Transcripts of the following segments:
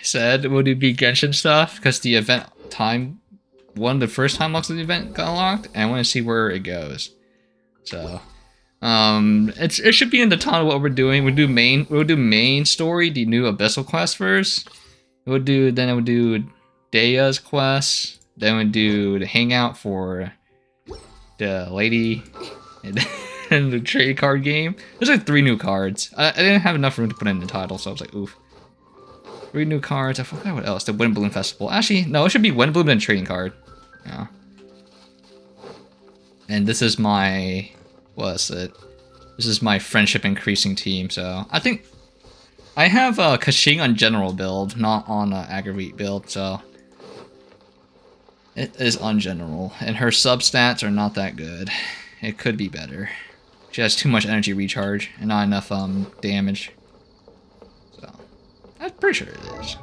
said would it be Genshin stuff because the event time, one of the first time locks of the event got unlocked, and I want to see where it goes. So, it should be in the ton of what we're doing. We'll do main story, the new Abyssal quest first. It would do Dehya's quest. Then we'd do the Hangout for the lady and the trade card game. There's like 3 new cards. I didn't have enough room to put in the title, so I was like, oof. 3 new cards. I forgot what else. The Windblume Festival. Actually, no, it should be Windblume and trading card. Yeah. And this is my... what is it? This is my friendship increasing team, so... I think... I have a Kashin on general build, not on aggravate build, so... It is on general, and her substats are not that good. It could be better. She has too much energy recharge, and not enough damage. So... I'm pretty sure it is.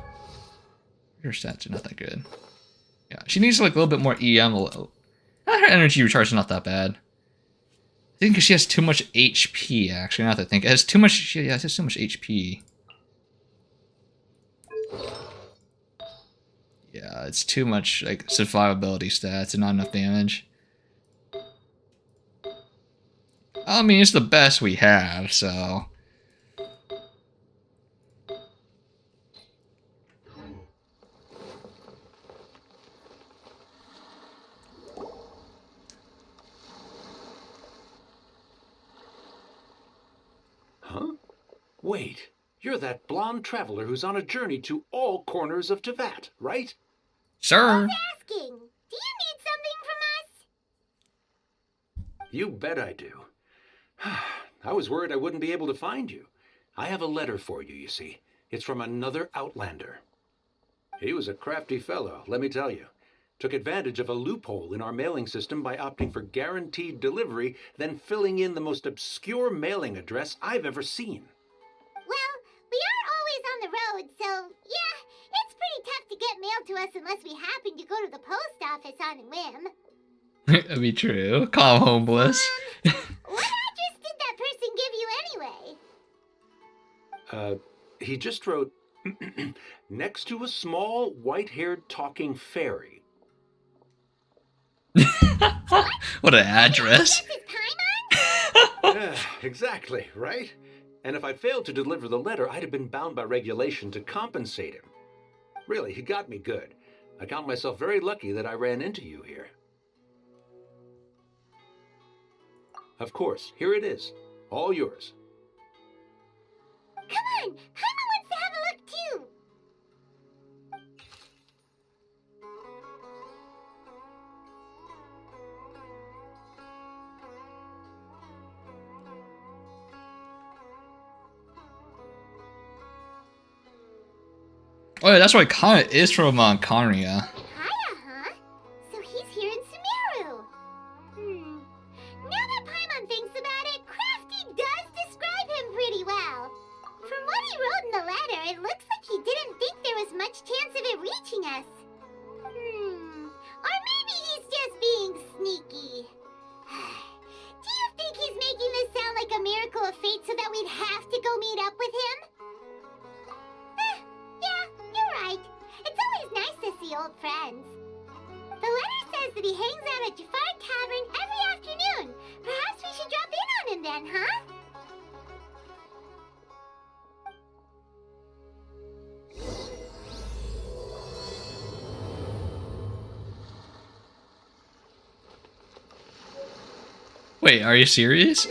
Her stats are not that good. Yeah, she needs like a little bit more EM. Her energy recharge is not that bad. I think she has too much HP, actually, not that I think. It has too much, yeah, it has too much HP. Yeah, it's too much, like, survivability stats and not enough damage. I mean, it's the best we have, so... Huh? Wait, you're that blonde traveler who's on a journey to all corners of Teyvat, right? Sir! Who's asking? Do you need something from us? You bet I do. I was worried I wouldn't be able to find you. I have a letter for you, you see. It's from another Outlander. He was a crafty fellow, let me tell you. Took advantage of a loophole in our mailing system by opting for guaranteed delivery, then filling in the most obscure mailing address I've ever seen. Well, we aren't always on the road, so yeah, it's pretty tough to get mail to us unless we happen to go to the post office on a whim. That'd be true. Call homeless. What address did that person give you anyway? He just wrote, next to a small, white-haired talking fairy. What an address. Yeah, exactly, right? And if I'd failed to deliver the letter, I'd have been bound by regulation to compensate him. Really, he got me good. I count myself very lucky that I ran into you here. Of course, here it is. All yours. Come on, Paimon wants to have a look too. Oh yeah, that's right, Kaya is from Kanya. Kaya, huh? So he's here in Sumeru. Now that Paimon thinks about it, Crafty does describe him pretty well. From what he wrote in the letter, it looks like he didn't think there was much chance of it reaching us. Or maybe he's just being sneaky. Do you think he's making this sound like a miracle of fate so that we'd have to go meet up with him? Yeah, you're right. It's always nice to see old friends. The letter says that he hangs out at Jafar Tavern every afternoon. Perhaps we should drop in on him then, huh? Wait, are you serious?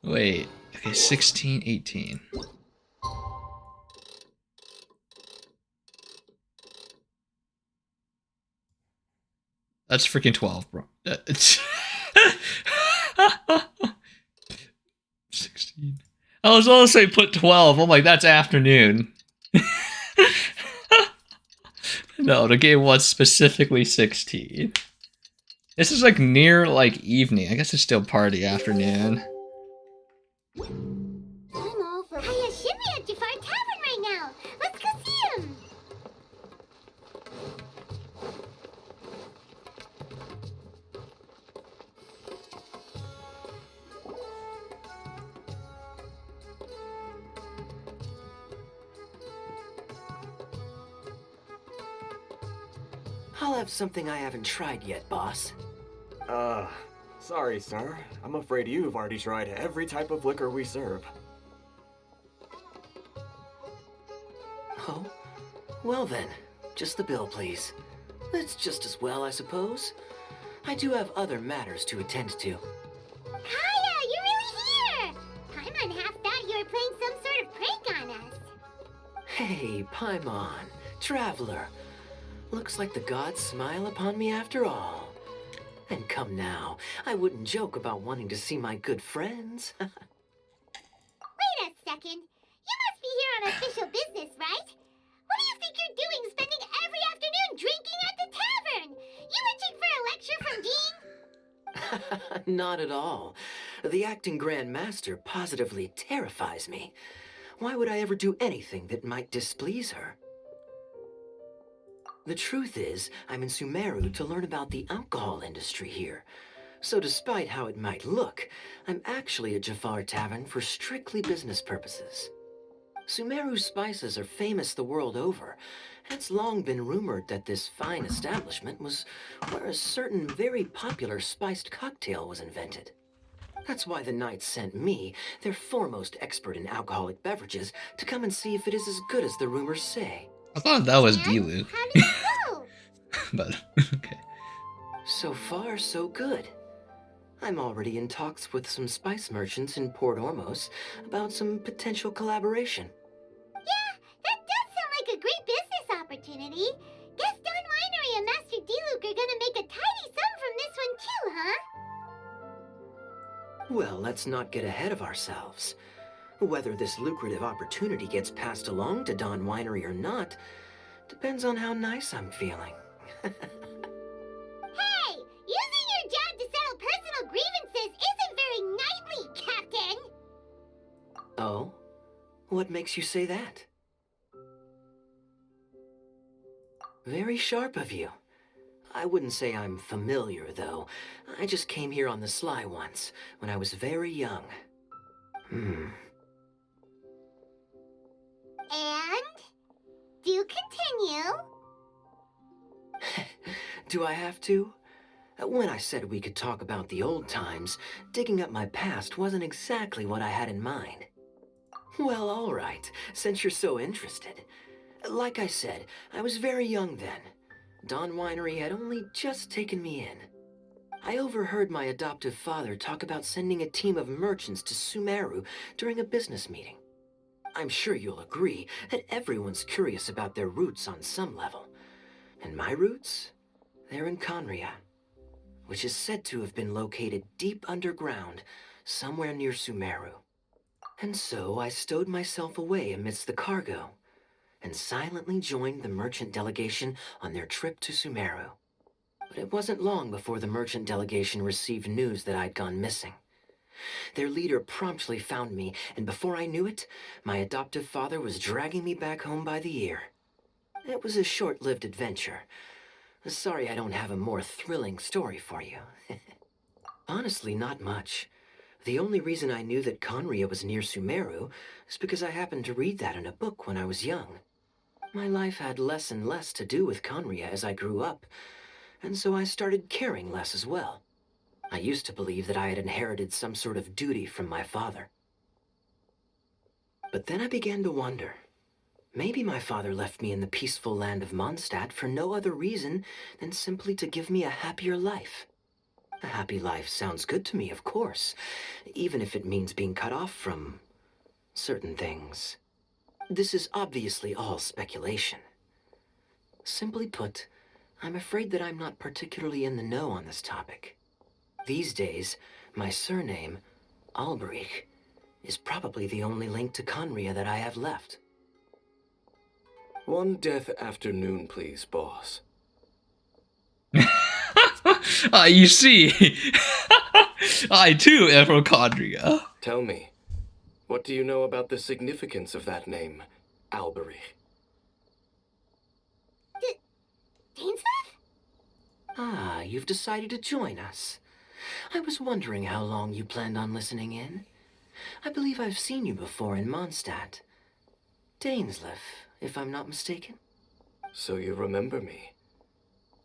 Wait, okay, 16, 18. That's freaking 12, bro. It's 16. I was gonna say put 12. I'm like, that's afternoon. No, the game was specifically 16. This is like near like evening. I guess it's still party afternoon. I'm all for Hayashimi at Jafar Tavern right now. Let's go see him. I'll have something I haven't tried yet, boss. Sorry, sir. I'm afraid you've already tried every type of liquor we serve. Oh? Well then, just the bill, please. That's just as well, I suppose. I do have other matters to attend to. Kaya, you're really here! Paimon half thought you were playing some sort of prank on us. Hey, Paimon, traveler. Looks like the gods smile upon me after all. And come now, I wouldn't joke about wanting to see my good friends. Wait a second. You must be here on official business, right? What do you think you're doing spending every afternoon drinking at the tavern? You itching for a lecture from Dean? Not at all. The acting Grand Master positively terrifies me. Why would I ever do anything that might displease her? The truth is, I'm in Sumeru to learn about the alcohol industry here. So despite how it might look, I'm actually at Jafar Tavern for strictly business purposes. Sumeru spices are famous the world over, and it's long been rumored that this fine establishment was where a certain very popular spiced cocktail was invented. That's why the Knights sent me, their foremost expert in alcoholic beverages, to come and see if it is as good as the rumors say. I thought that was And D-Luke. how did it go? But, okay. So far, so good. I'm already in talks with some spice merchants in Port Ormos about some potential collaboration. Yeah, that does sound like a great business opportunity. Guess Don Winery and Master D-Luke are gonna make a tidy sum from this one too, huh? Well, let's not get ahead of ourselves. Whether this lucrative opportunity gets passed along to Don Winery or not depends on how nice I'm feeling. Hey, using your job to settle personal grievances isn't very knightly, Captain! Oh? What makes you say that? Very sharp of you. I wouldn't say I'm familiar, though. I just came here on the sly once, when I was very young. And? Do continue. Do I have to? When I said we could talk about the old times, digging up my past wasn't exactly what I had in mind. Well, all right, since you're so interested. Like I said, I was very young then. Don Winery had only just taken me in. I overheard my adoptive father talk about sending a team of merchants to Sumeru during a business meeting. I'm sure you'll agree that everyone's curious about their roots on some level. And my roots? They're in Conria, which is said to have been located deep underground, somewhere near Sumeru. And so I stowed myself away amidst the cargo, and silently joined the merchant delegation on their trip to Sumeru. But it wasn't long before the merchant delegation received news that I'd gone missing. Their leader promptly found me, and before I knew it, my adoptive father was dragging me back home by the ear. It was a short-lived adventure. Sorry I don't have a more thrilling story for you. Honestly, not much. The only reason I knew that Conria was near Sumeru is because I happened to read that in a book when I was young. My life had less and less to do with Conria as I grew up, and so I started caring less as well. I used to believe that I had inherited some sort of duty from my father. But then I began to wonder. Maybe my father left me in the peaceful land of Mondstadt for no other reason than simply to give me a happier life. A happy life sounds good to me, of course, even if it means being cut off from certain things. This is obviously all speculation. Simply put, I'm afraid that I'm not particularly in the know on this topic. These days, my surname, Alberich, is probably the only link to Conria that I have left. One death afternoon, please, boss. You see, I too am from Condria. Tell me, what do you know about the significance of that name, Alberich? Dainsmith? Ah, you've decided to join us. I was wondering how long you planned on listening in. I believe I've seen you before in Mondstadt. Dainsleif, if I'm not mistaken. So you remember me.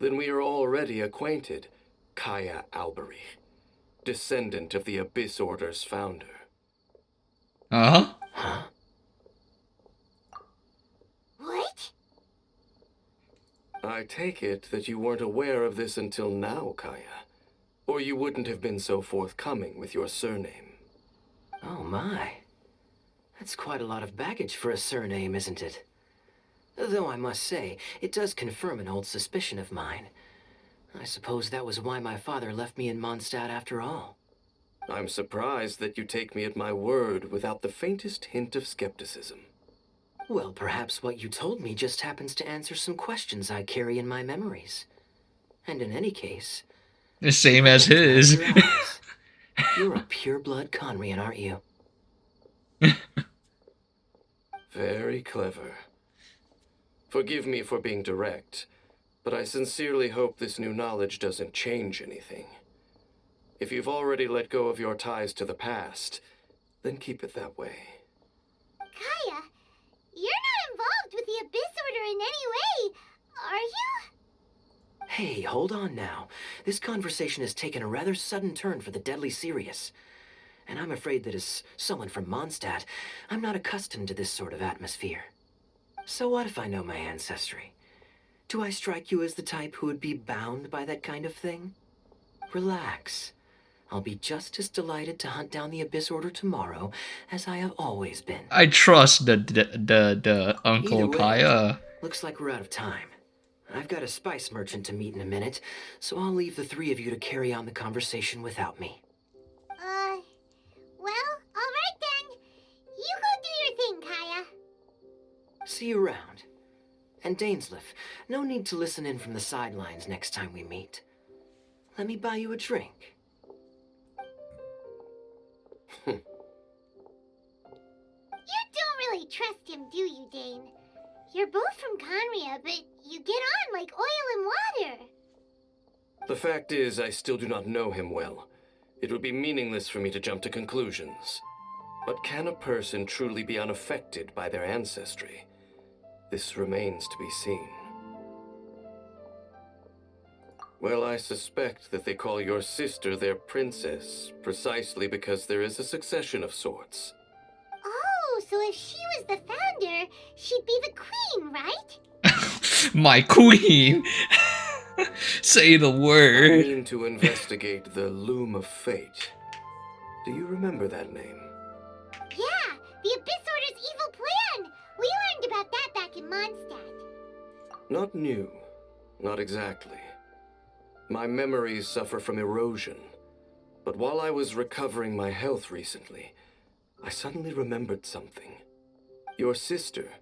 Then we are already acquainted, Kaya Alberich, descendant of the Abyss Order's founder. Uh-huh. Huh? What? I take it that you weren't aware of this until now, Kaya. Or you wouldn't have been so forthcoming with your surname. Oh my. That's quite a lot of baggage for a surname, isn't it? Though I must say, it does confirm an old suspicion of mine. I suppose that was why my father left me in Mondstadt after all. I'm surprised that you take me at my word without the faintest hint of skepticism. Well, perhaps what you told me just happens to answer some questions I carry in my memories. And in any case... The same as his. Your eyes. You're a pure-blood Conrian, aren't you? Very clever. Forgive me for being direct, but I sincerely hope this new knowledge doesn't change anything. If you've already let go of your ties to the past, then keep it that way. Kaya, you're not involved with the Abyss Order in any way, are you? Hey, hold on now. This conversation has taken a rather sudden turn for the deadly serious. And I'm afraid that as someone from Mondstadt, I'm not accustomed to this sort of atmosphere. So what if I know my ancestry? Do I strike you as the type who would be bound by that kind of thing? Relax. I'll be just as delighted to hunt down the Abyss Order tomorrow as I have always been. I trust the Uncle Either way, Kaya. Looks like we're out of time. I've got a spice merchant to meet in a minute, so I'll leave the three of you to carry on the conversation without me. Well, alright then. You go do your thing, Kaya. See you around. And Dainsleif, no need to listen in from the sidelines next time we meet. Let me buy you a drink. You don't really trust him, do you, Dane? You're both from Conria, but you get on like oil and water. The fact is, I still do not know him well. It would be meaningless for me to jump to conclusions. But can a person truly be unaffected by their ancestry? This remains to be seen. Well, I suspect that they call your sister their princess, precisely because there is a succession of sorts. Oh, so if she was the founder, she'd be the queen, right? My queen. Say the I word. mean to investigate the Loom of Fate. Do you remember that name? Yeah, the Abyss Order's evil plan! We learned about that back in Mondstadt. Not new. Not exactly. My memories suffer from erosion. But while I was recovering my health recently, I suddenly remembered something. Your sister.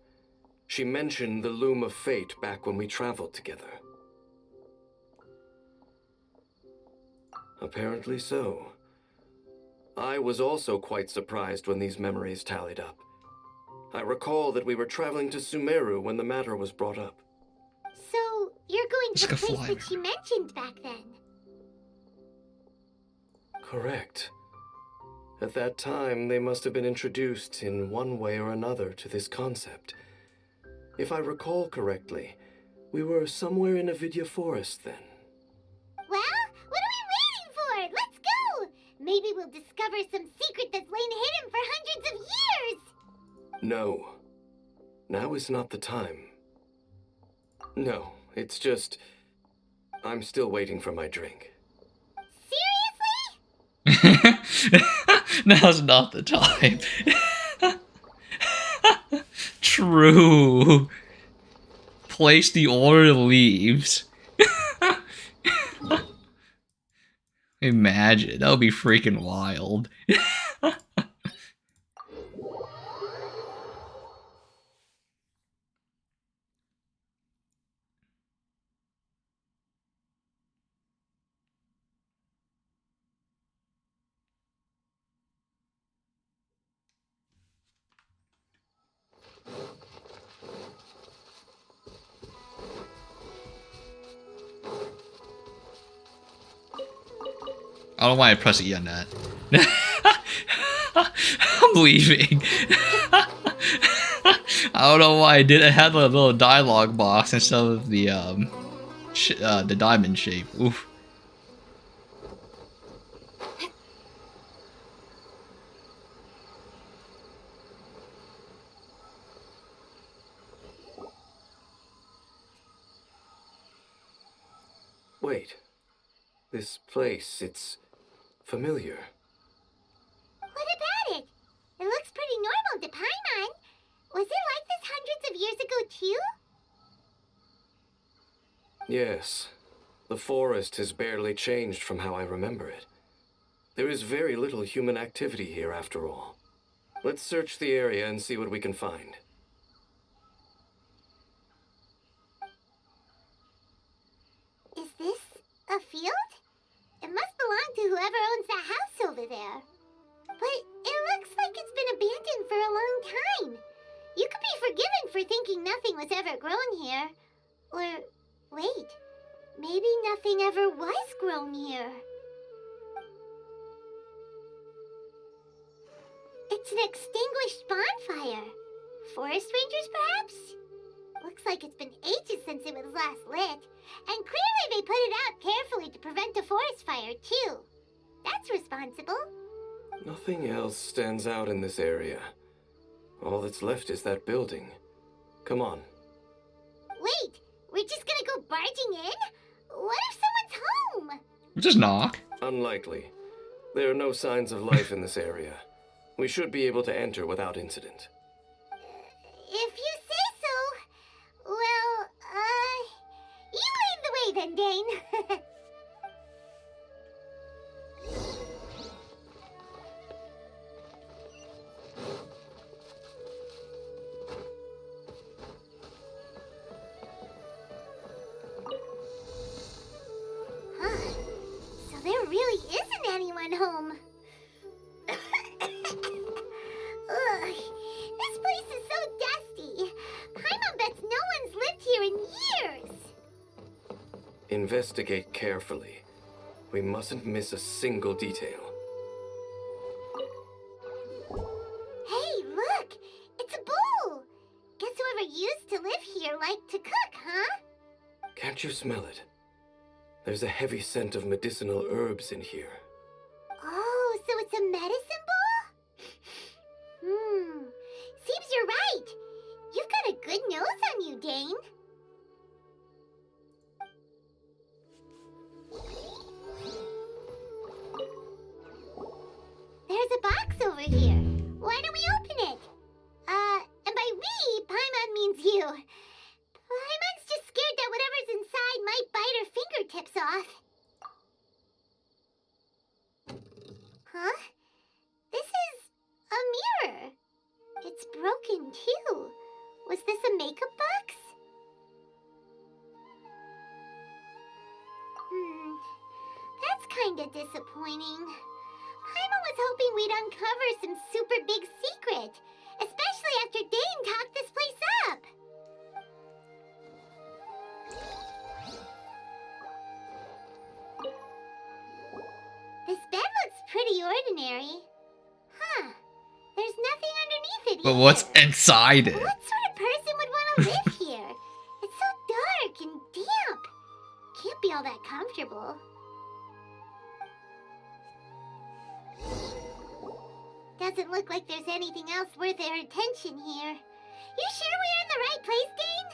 She mentioned the Loom of Fate back when we traveled together. Apparently so. I was also quite surprised when these memories tallied up. I recall that we were traveling to Sumeru when the matter was brought up. So, you're going It's to the like a place fly. that she mentioned back then? Correct. At that time, they must have been introduced in one way or another to this concept. If I recall correctly, we were somewhere in Avidya Forest then. Well, what are we waiting for? Let's go! Maybe we'll discover some secret that's lain hidden for hundreds of years! No. Now is not the time. No, it's just... I'm still waiting for my drink. Seriously? Now's not the time. True. Place the order leaves. Imagine. That would be freaking wild. I don't know why I press E on that. I'm leaving. I don't know why I did. I had a little dialogue box instead of the the diamond shape. Oof. Wait. This place, it's familiar. What about it? It looks pretty normal to Paimon. Was it like this hundreds of years ago, too? Yes. The forest has barely changed from how I remember it. There is very little human activity here after all. Let's search the area and see what we can find. Is this a field? It must belong to whoever owns that house over there. But it looks like it's been abandoned for a long time. You could be forgiven for thinking nothing was ever grown here. Or, wait, maybe nothing ever was grown here. It's an extinguished bonfire. Forest rangers, perhaps? Looks like it's been ages since it was last lit. And clearly they put it out carefully to prevent a forest fire, too. That's responsible. Nothing else stands out in this area. All that's left is that building. Come on. Wait, we're just gonna go barging in? What if someone's home? Just knock. Unlikely. There are no signs of life in this area. We should be able to enter without incident. If you say so. Well, you lead the way then, Dane. Huh. So there really isn't anyone home. Ugh, this place is so dusty. Paimon bets no one's lived here in years. Investigate carefully. We mustn't miss a single detail. Hey, look! It's a bull! Guess whoever used to live here liked to cook, huh? Can't you smell it? There's a heavy scent of medicinal herbs in here. Oh, so it's a medicine bull? Seems you're right. You've got a good nose on you, Dane. There's a box over here. Why don't we open it? And by we, Paimon means you. Paimon's just scared that whatever's inside might bite her fingertips off. Huh? This is a mirror. It's broken, too. Was this a makeup box? That's kinda disappointing. Paimon was hoping we'd uncover some super big secret, especially after Dane talked this place up. This bed looks pretty ordinary. Huh. There's nothing underneath it But either. what's inside it? What sort of person would want to live here? It's so dark and damp. Can't be all that comfortable. Doesn't look like there's anything else worth our attention here. You sure we're in the right place, Dane?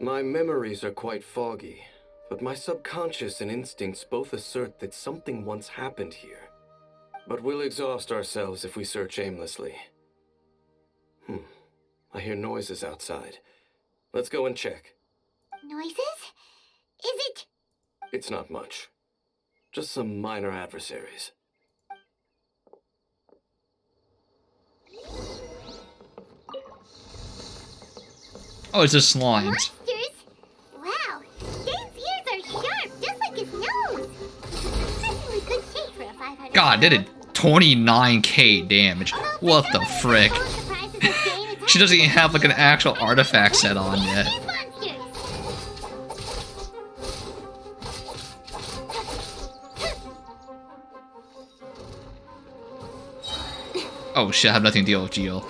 My memories are quite foggy, but my subconscious and instincts both assert that something once happened here. But we'll exhaust ourselves if we search aimlessly. I hear noises outside. Let's go and check. Noises? Is it? It's not much. Just some minor adversaries. Oh, it's just slimes. Monsters? Wow, Dane's ears are sharp, just like his nose. That's really good shape for a 500. God, did it 29k damage. What the frick? She doesn't even have like an actual artifact set on yet. Oh shit, I have nothing to deal with Geo.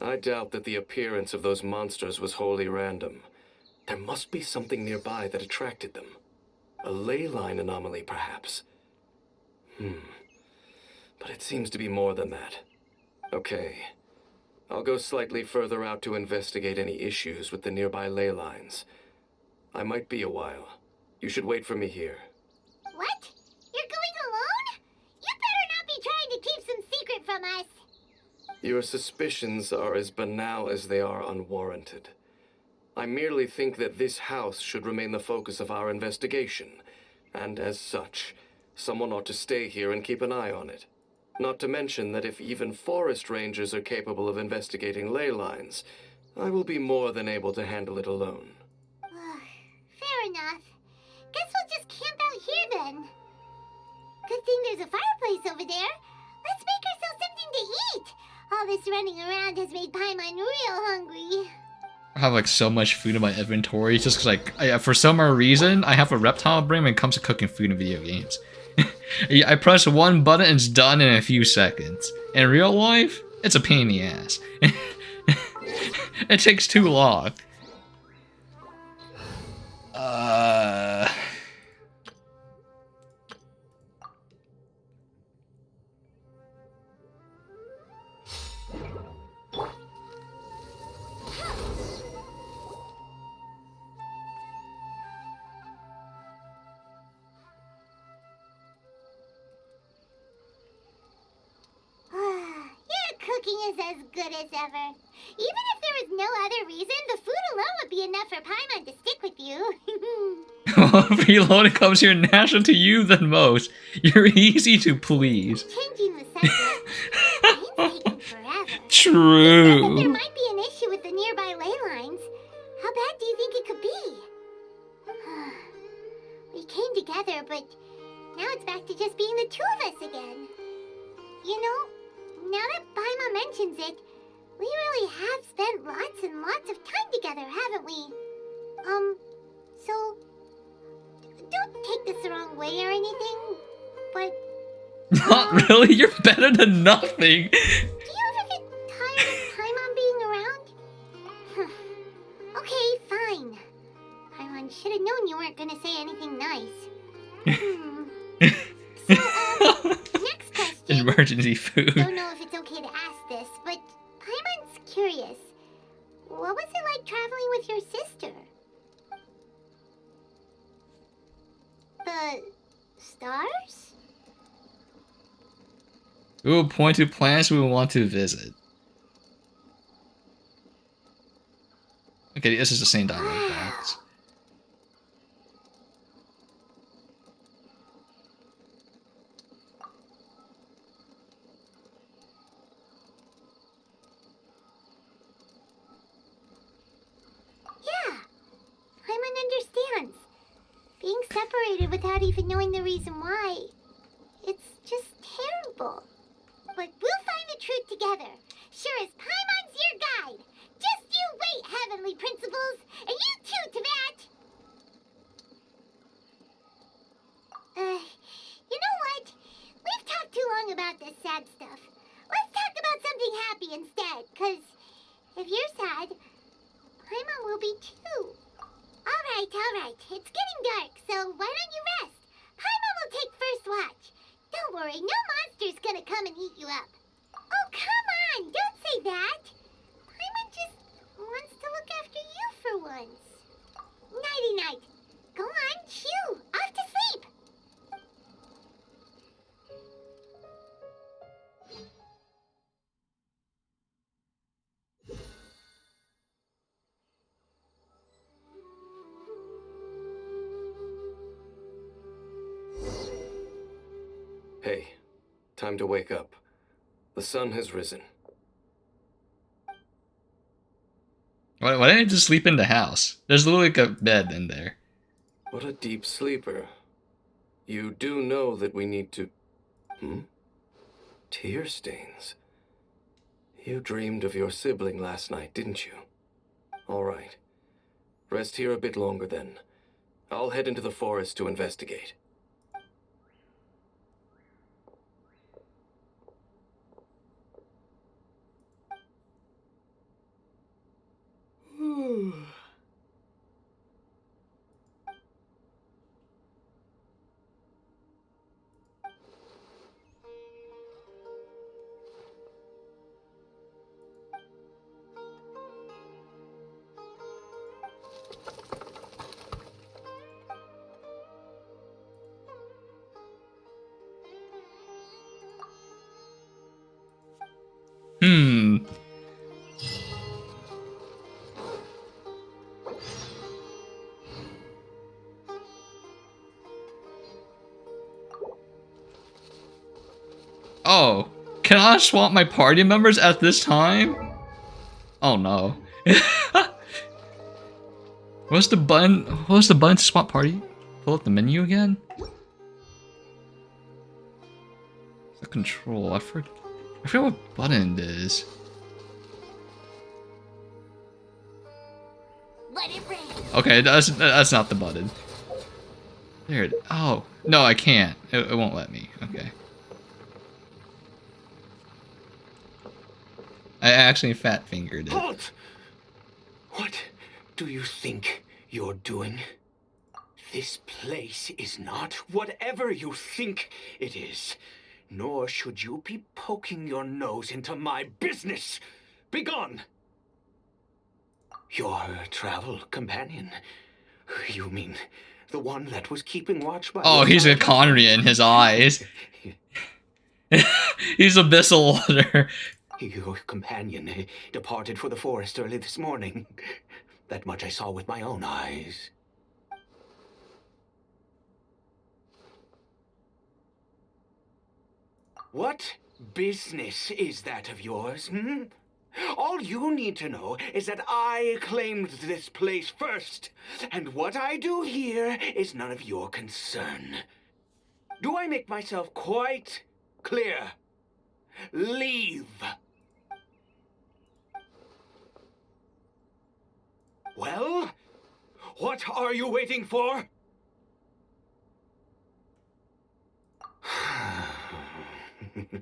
I doubt that the appearance of those monsters was wholly random. There must be something nearby that attracted them. A ley line anomaly, perhaps. But it seems to be more than that. Okay. I'll go slightly further out to investigate any issues with the nearby ley lines. I might be a while. You should wait for me here. What? You're going alone? You better not be trying to keep some secret from us. Your suspicions are as banal as they are unwarranted. I merely think that this house should remain the focus of our investigation, and as such, someone ought to stay here and keep an eye on it. Not to mention that if even forest rangers are capable of investigating ley lines, I will be more than able to handle it alone. Fair enough. Guess we'll just camp out here then. Good thing there's a fireplace over there. Let's make ourselves something to eat. All this running around has made Paimon real hungry. I have like so much food in my inventory just because like for some reason I have a reptile brain when it comes to cooking food in video games. I press one button and it's done in a few seconds. In real life, it's a pain in the ass. It takes too long. Cooking is as good as ever. Even if there was no other reason, the food alone would be enough for Paimon to stick with you. Reloading comes here natural to you than most. You're easy to please. Changing the subject. It's taking forever. True. But there might be an issue with the nearby ley lines. How bad do you think it could be? We came together, but now it's back to just being the two of us again. You know, now that Paimon mentions it, we really have spent lots and lots of time together, haven't we? So, don't take this the wrong way or anything, but... Not really, you're better than nothing. Do you ever get tired of Paimon being around? Okay, fine. Paimon should have known you weren't gonna say anything nice. So, next question. Emergency food. Don't know if it's okay to ask this, but Paimon's curious. What was it like traveling with your sister? The stars? We will point to planets we want to visit. Okay, this is the same dialogue box. Yeah, Paimon understands. Being separated without even knowing the reason why, it's just terrible. But we'll find the truth together. Sure as Paimon's your guide. Just you wait, Heavenly Principles, and you too, Teyvat. You know what? We've talked too long about this sad stuff. Let's talk about something happy instead, 'cause if you're sad, Paimon will be too. All right. It's getting dark, so why don't you rest? Paimon will take first watch. Don't worry, no monster's gonna come and eat you up. Oh, come on, don't say that. Paimon just wants to look after you for once. Nighty-night. Go on, chew. Off to sleep. Hey, time to wake up. The sun has risen. Why didn't I just sleep in the house? There's literally like a bed in there. What a deep sleeper. You do know that we need to... Tear stains. You dreamed of your sibling last night, didn't you? All right. Rest here a bit longer then. I'll head into the forest to investigate. Hmm. Oh, can I swap my party members at this time? Oh no. What's the button? What's the button to swap party? Pull up the menu again? The control. I forget what button it is. Let it rain. Okay, that's not the button. There it. Oh no, I can't. It won't let me. Okay. I actually fat fingered it. Halt! What do you think you're doing? This place is not whatever you think it is. Nor should you be poking your nose into my business. Begone! Your travel companion. You mean the one that was keeping watch by Oh, your he's a side? Conry in his eyes. He's abyssal water. Your companion departed for the forest early this morning. That much I saw with my own eyes. What business is that of yours, hmm? All you need to know is that I claimed this place first, and what I do here is none of your concern. Do I make myself quite clear? Leave. Well, what are you waiting for?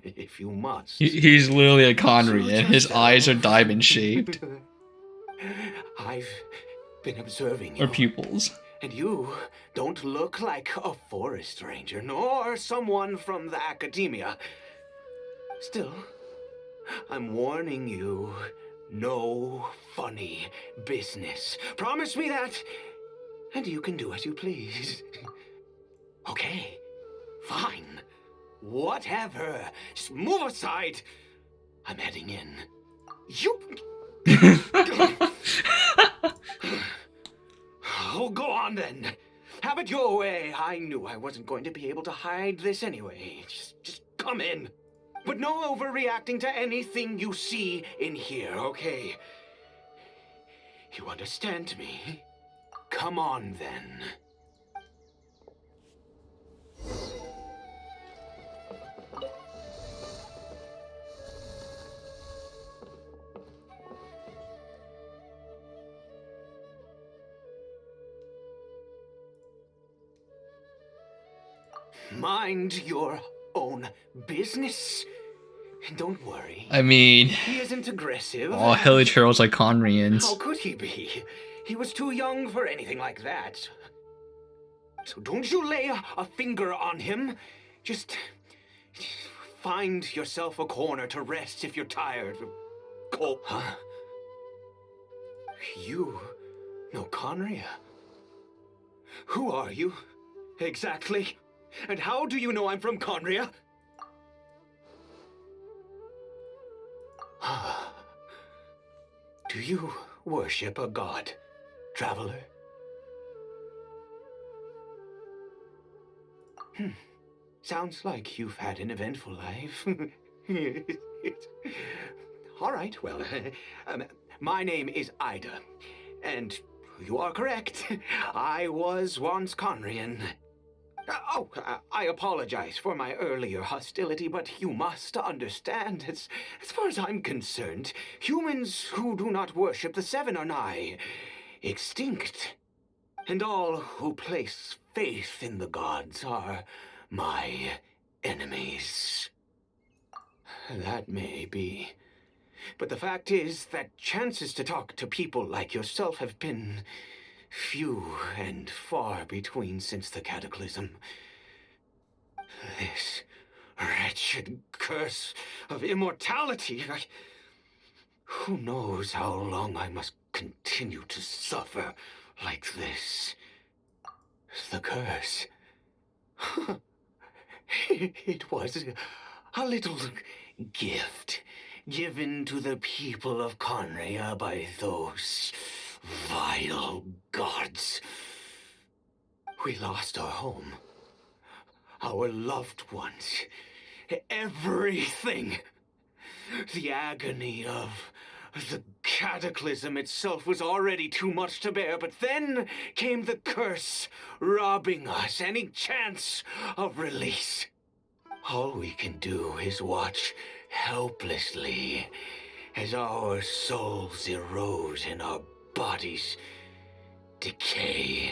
If you must. He's literally a Conry and his eyes are diamond shaped. I've been observing you. Or pupils. And you don't look like a forest ranger, nor someone from the academia. Still, I'm warning you, no funny business. Promise me that, and you can do as you please. Okay, fine. Whatever. Just move aside. I'm heading in. You... Oh, go on then. Have it your way. I knew I wasn't going to be able to hide this anyway. Just come in. But no overreacting to anything you see in here, okay? You understand me? Come on then. Mind your own business. And don't worry. I mean, He isn't aggressive. all hilly turtles like Conrians. How could he be? He was too young for anything like that. So don't you lay a finger on him. Just find yourself a corner to rest if you're tired. Cole, huh? You know Conria? Who are you, exactly? And how do you know I'm from Conria? Do you worship a god, traveler? Sounds like you've had an eventful life. All right, well, my name is Ida, and you are correct. I was once Conrian. I apologize for my earlier hostility, but you must understand, as far as I'm concerned, humans who do not worship the Seven are nigh extinct. And all who place faith in the gods are my enemies. That may be. But the fact is that chances to talk to people like yourself have been few and far between since the cataclysm. This wretched curse of immortality. Who knows how long I must continue to suffer like this? The curse. It was a little gift given to the people of Conria by those vile gods. We lost our home, our loved ones, everything. The agony of the cataclysm itself was already too much to bear, but then came the curse, robbing us any chance of release. All we can do is watch helplessly as our souls erode and our bodies decay.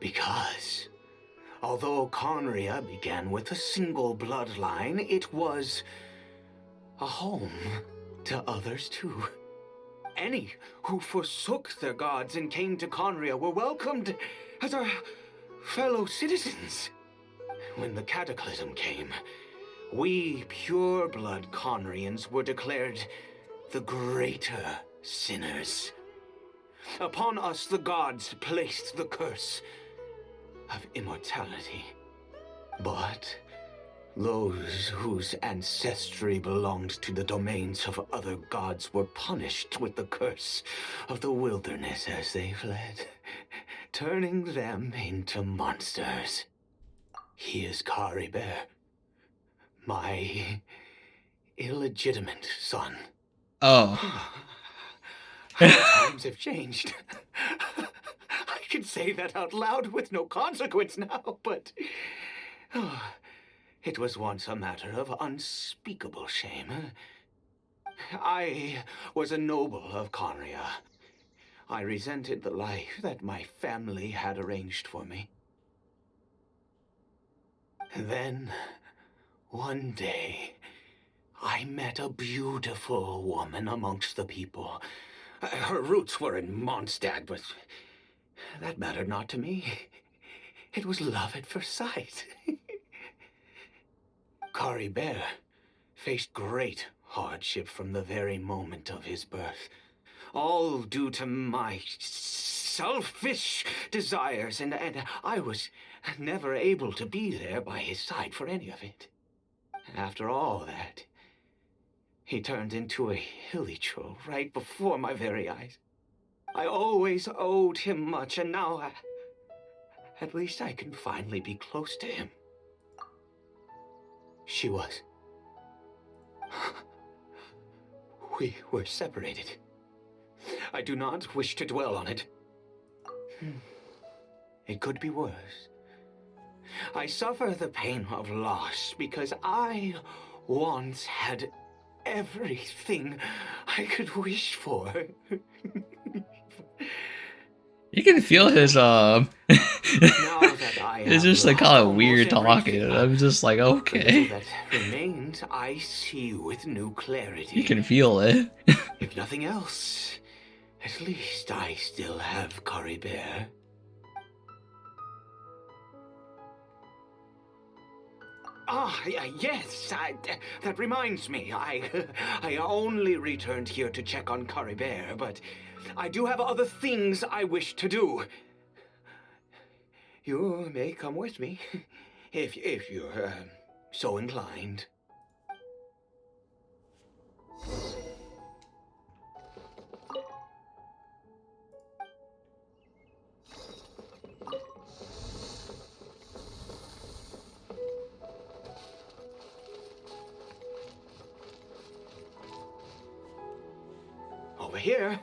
Because, although Conria began with a single bloodline, it was a home to others too. Any who forsook their gods and came to Conria were welcomed as our fellow citizens. When the cataclysm came, we pure-blood Conrians were declared the greater sinners. Upon us the gods placed the curse of immortality. But those whose ancestry belonged to the domains of other gods were punished with the curse of the wilderness as they fled, turning them into monsters. He is Caribert, my illegitimate son. Oh. How times have changed. I can say that out loud with no consequence now, but it was once a matter of unspeakable shame. I was a noble of Conria. I resented the life that my family had arranged for me. Then, one day, I met a beautiful woman amongst the people. Her roots were in Mondstadt, but that mattered not to me. It was love at first sight. Caribert faced great hardship from the very moment of his birth, all due to my selfish desires, and I was never able to be there by his side for any of it. After all that, he turned into a hilichurl right before my very eyes. I always owed him much, and now at least I can finally be close to him. She was. We were separated. I do not wish to dwell on it. It could be worse. I suffer the pain of loss because I once had everything I could wish for. You can feel his Now that I it's have just like lost kind of almost weird talking. everything, And I'm just like, the okay. little that remains, I see with new clarity. You can feel it. If nothing else, at least I still have Caribert. Yes, that reminds me. I only returned here to check on Caribert, but I do have other things I wish to do. You may come with me, if you're so inclined. Over here.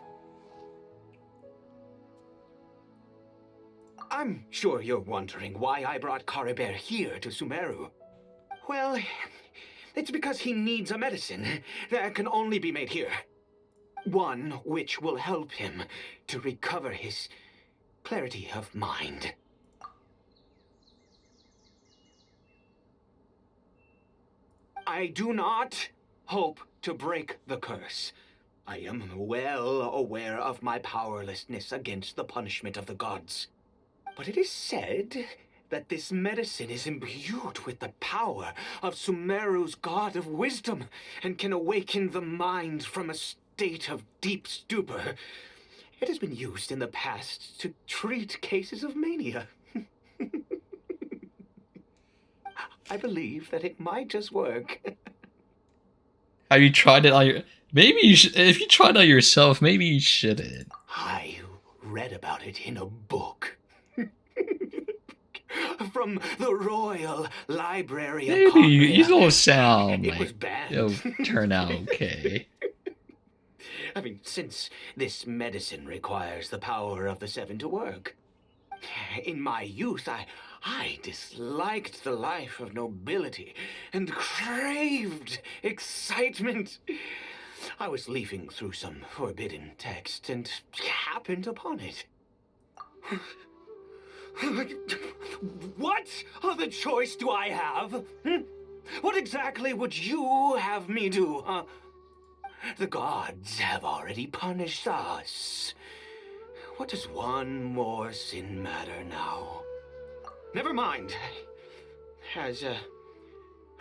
I'm sure you're wondering why I brought Caribert here to Sumeru. Well, it's because he needs a medicine that can only be made here. One which will help him to recover his clarity of mind. I do not hope to break the curse. I am well aware of my powerlessness against the punishment of the gods. But it is said that this medicine is imbued with the power of Sumeru's god of wisdom and can awaken the mind from a state of deep stupor. It has been used in the past to treat cases of mania. I believe that it might just work. Have you tried it on your... Maybe you should... If you tried it on yourself, maybe you shouldn't. I read about it in a book. From the Royal Library of Maybe you Conria. don't sound It like was banned. it'll turn out okay. I mean, since this medicine requires the power of the seven to work. In my youth, I disliked the life of nobility and craved excitement. I was leafing through some forbidden text and happened upon it. What other choice do I have? What exactly would you have me do, huh? The gods have already punished us. What does one more sin matter now? Never mind. As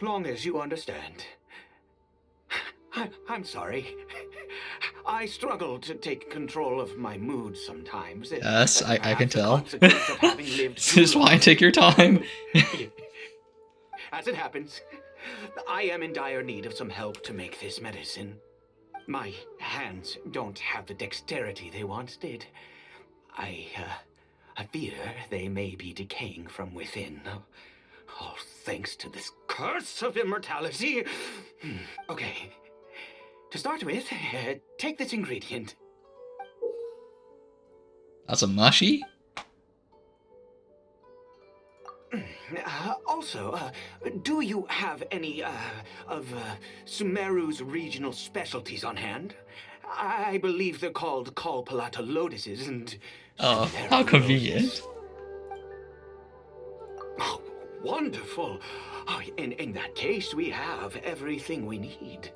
long as you understand. I'm sorry. I struggle to take control of my mood sometimes. Yes, I can The tell. consequence of having lived too Just why long. take your time. As it happens, I am in dire need of some help to make this medicine. My hands don't have the dexterity they once did. I fear they may be decaying from within. All thanks to this curse of immortality. Okay. To start with, take this ingredient. That's a mushy? Also, do you have any of Sumeru's regional specialties on hand? I believe they're called Kalpalata lotuses and... Oh, Sumeru how roses. convenient. Oh, wonderful. Oh, in that case, we have everything we need.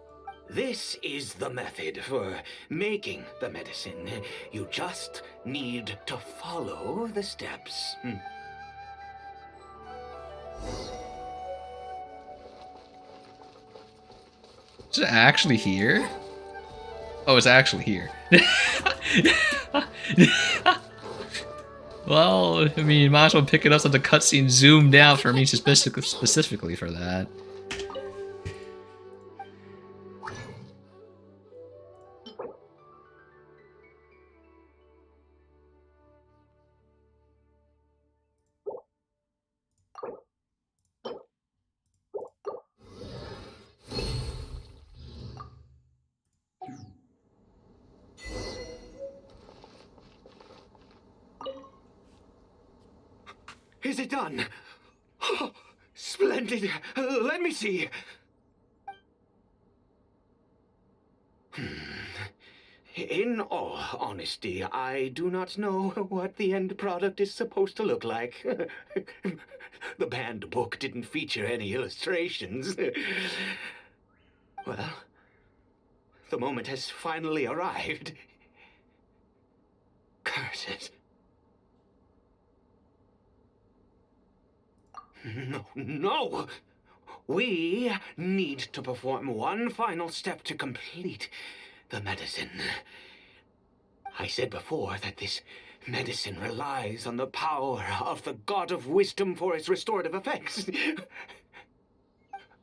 This is the method for making the medicine. You just need to follow the steps. Is it actually here? Oh, it's actually here. Well, I mean, might as well pick it up so the cutscene zoomed down for me specifically for that. Is it done? Oh, splendid. Let me see. In all honesty, I do not know what the end product is supposed to look like. The banned book didn't feature any illustrations. Well, the moment has finally arrived. Curses. No! We need to perform one final step to complete the medicine. I said before that this medicine relies on the power of the God of Wisdom for its restorative effects.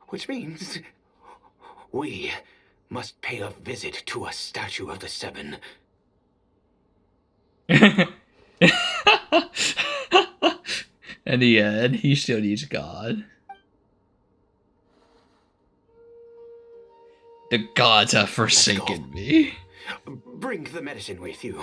Which means we must pay a visit to a statue of the Seven. In the end, he still needs God. The gods have forsaken me. Bring the medicine with you.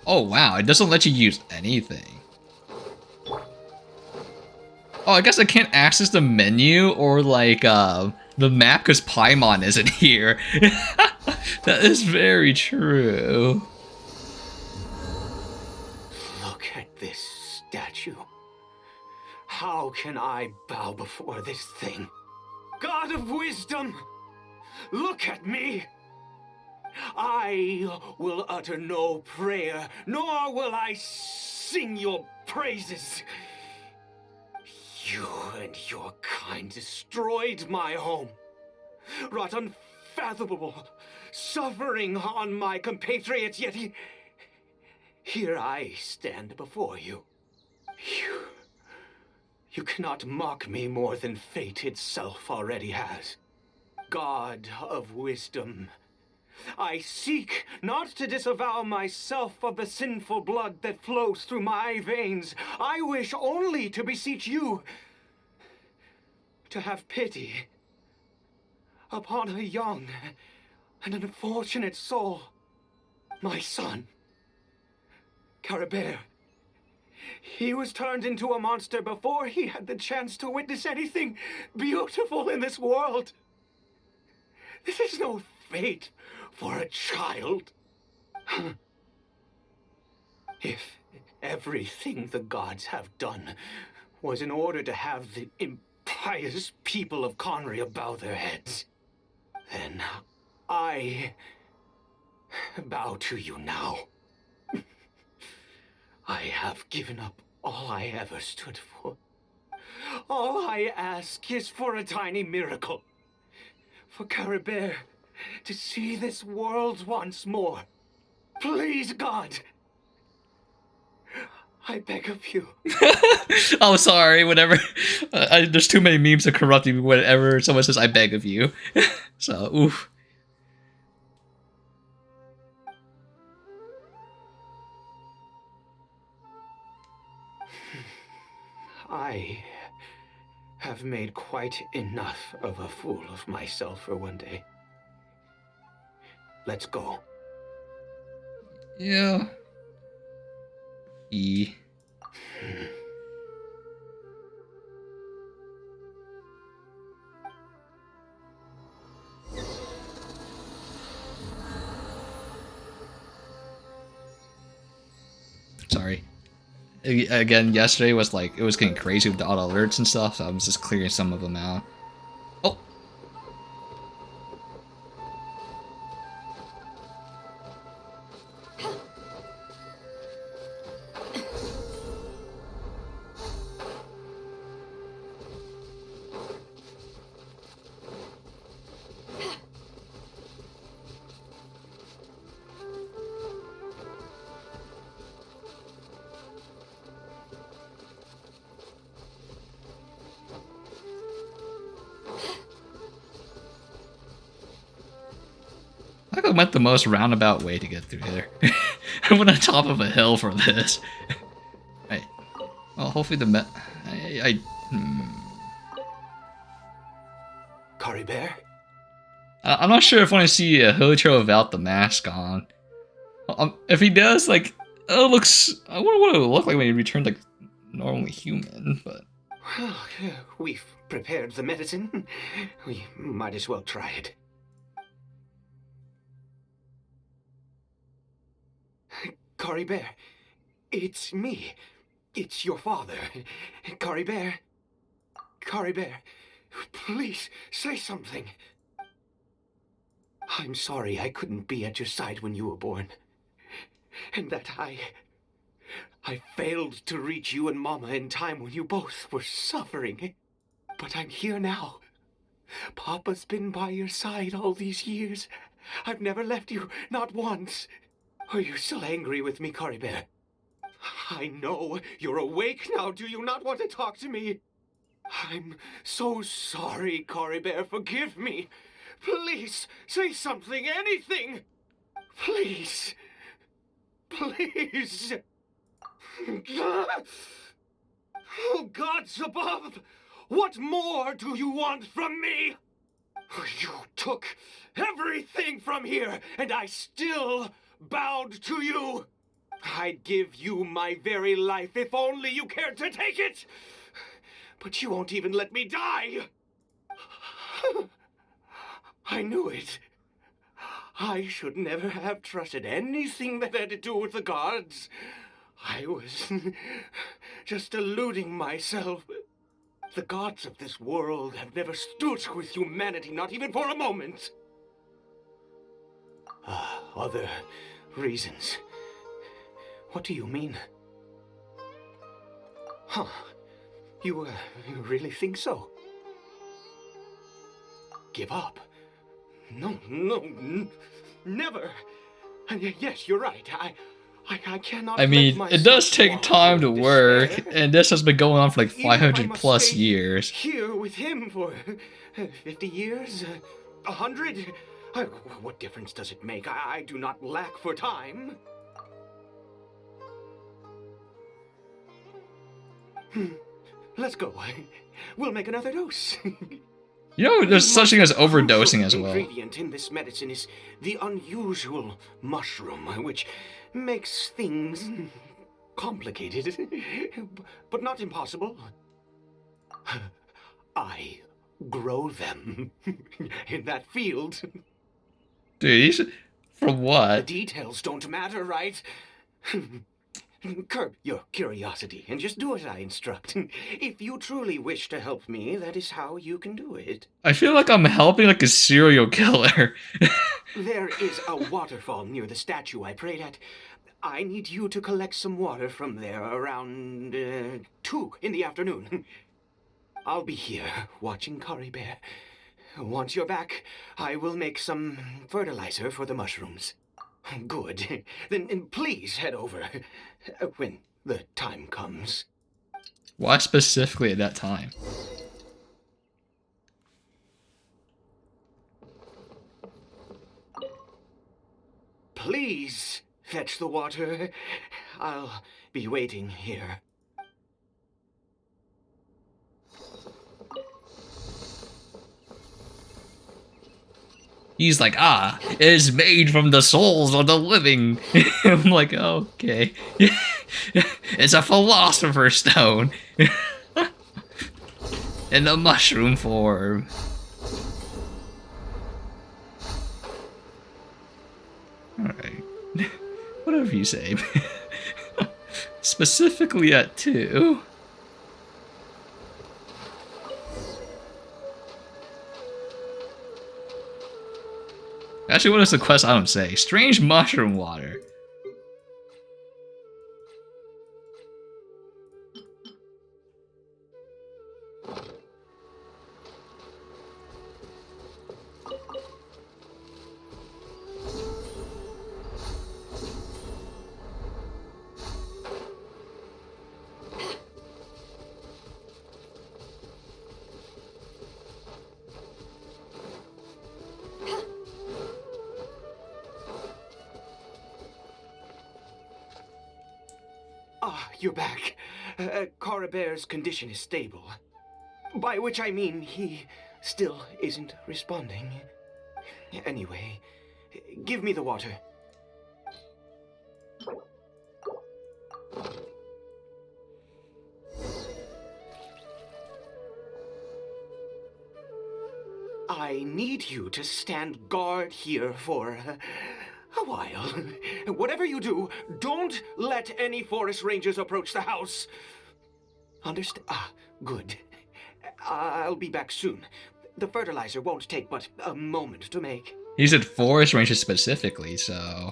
Oh wow, it doesn't let you use anything. Oh, I guess I can't access the menu or like the map because Paimon isn't here. That is very true. Look at this statue. How can I bow before this thing? God of Wisdom, look at me. I will utter no prayer, nor will I sing your praises. You and your kind destroyed my home, wrought unfathomable suffering on my compatriots, yet here I stand before you. You cannot mock me more than fate itself already has. God of wisdom, I seek not to disavow myself of the sinful blood that flows through my veins. I wish only to beseech you to have pity upon a young and unfortunate soul, my son, Caribert. He was turned into a monster before he had the chance to witness anything beautiful in this world. This is no fate for a child. If everything the gods have done was in order to have the impious people of Conria bow their heads, then I bow to you now. I have given up all I ever stood for. All I ask is for a tiny miracle. For Caribert to see this world once more. Please, God. I beg of you. Oh, sorry, whatever. There's too many memes of corrupting me whenever someone says, I beg of you. So, oof. I have made quite enough of a fool of myself for one day. Let's go. Yeah. Sorry. Again, yesterday was like, it was getting crazy with the auto alerts and stuff, so I was just clearing some of them out. Oh! I went the most roundabout way to get through here. I went on top of a hill for this. Right. Well, hopefully the Caribert? I'm not sure if I want to see a Hilicho without the mask on. If he does, like, it looks... I wonder what it would look like when he returned, like, normally human, but... Well, we've prepared the medicine. We might as well try it. Caribert, it's me. It's your father. Caribert. Caribert, please say something. I'm sorry I couldn't be at your side when you were born. And that I failed to reach you and Mama in time when you both were suffering. But I'm here now. Papa's been by your side all these years. I've never left you, not once. Are you still angry with me, Caribert? I know you're awake now. Do you not want to talk to me? I'm so sorry, Caribert. Forgive me. Please, say something, anything. Please. Please. Oh, gods above! What more do you want from me? You took everything from here, and I still bowed to you. I'd give you my very life if only you cared to take it. But you won't even let me die. I knew it. I should never have trusted anything that had to do with the gods. I was just deluding myself. The gods of this world have never stood with humanity, not even for a moment. Other reasons. What do you mean? Huh. You really think so? Give up? Never. Yes, you're right. I cannot. I mean, it does take time to work, and this has been going on for like 500 plus years. Here with him for 50 years, 100. What difference does it make? I do not lack for time. Let's go. We'll make another dose. You know, there's such thing as overdosing as well. The ingredient in this medicine is the unusual mushroom, which makes things complicated, but not impossible. I grow them in that field. Dude, for The what? details don't matter, right? Curb your curiosity and just do as I instruct. If you truly wish to help me, that is how you can do it. I feel like I'm helping like a serial killer. There is a waterfall near the statue I prayed at. I need you to collect some water from there around 2 in the afternoon. I'll be here watching Caribert. Once you're back, I will make some fertilizer for the mushrooms. Good. Then please head over when the time comes. Why specifically at that time? Please fetch the water. I'll be waiting here. He's like, it is made from the souls of the living. I'm like, okay. It's a philosopher's stone. In the mushroom form. Alright. Whatever you say. Specifically at 2. Actually, what is the quest item say? Strange mushroom water. You're back. Caribert's condition is stable. By which I mean he still isn't responding. Anyway, give me the water. I need you to stand guard here for a while. Whatever you do, don't let any forest rangers approach the house. Understand? Good. I'll be back soon. The fertilizer won't take but a moment to make. He said forest rangers specifically, so...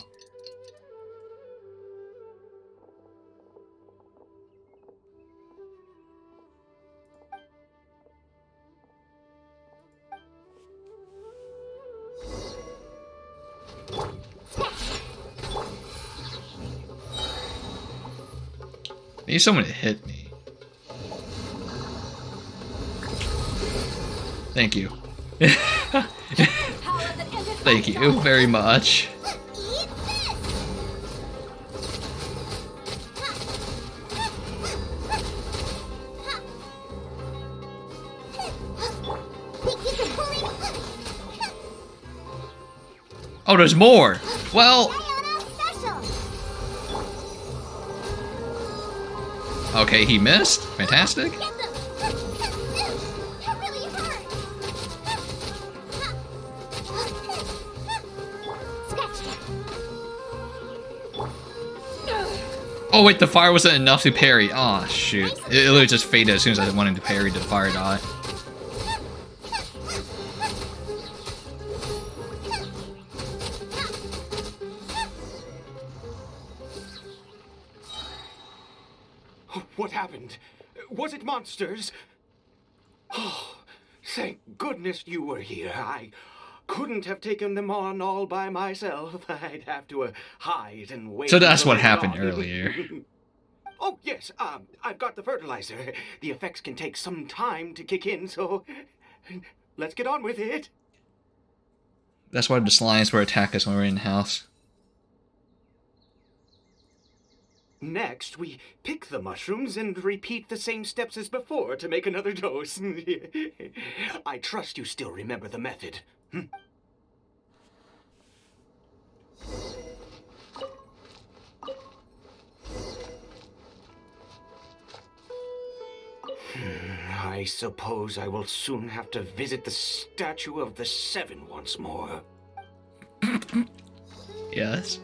I need someone to hit me. Thank you. Thank you very much. Oh, there's more! Well... Okay, he missed. Fantastic. Oh wait, the fire wasn't enough to parry. Oh shoot. It literally just faded as soon as I wanted to parry the fire dot. What happened? Was it monsters? Oh, thank goodness you were here. couldn't have taken them on all by myself. I'd have to hide and wait. So that's until what they're happened gone. earlier. Oh, yes, I've got the fertilizer. The effects can take some time to kick in, so let's get on with it. That's why the lions will attack us when we're in the house. Next, we pick the mushrooms and repeat the same steps as before to make another dose. I trust you still remember the method. I suppose I will soon have to visit the statue of the Seven once more. Yes.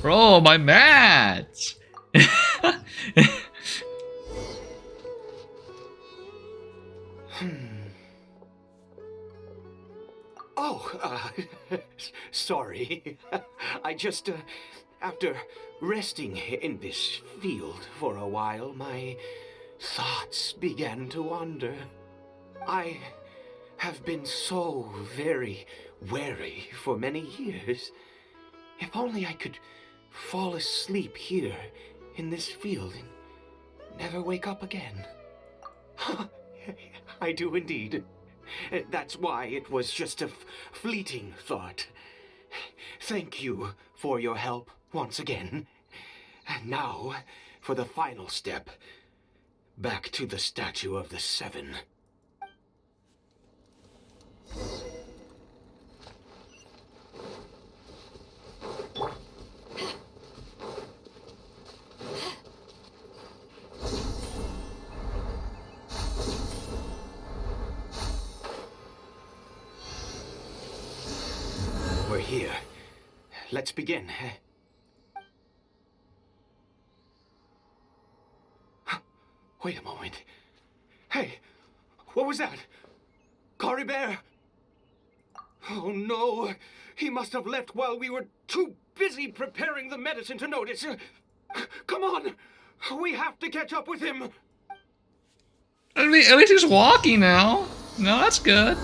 Bro, my mats! Oh, sorry. I just, after resting in this field for a while, my thoughts began to wander. I have been so very wary for many years. If only I could fall asleep here in this field and never wake up again. I do indeed. That's why it was just a fleeting thought. Thank you for your help once again. And now, for the final step. Back to the statue of the Seven. We're here. Let's begin. Wait a moment. Hey, what was that? Caribert? Oh no, he must have left while we were too busy preparing the medicine to notice. Come on, we have to catch up with him. At least he's walking now. No, that's good.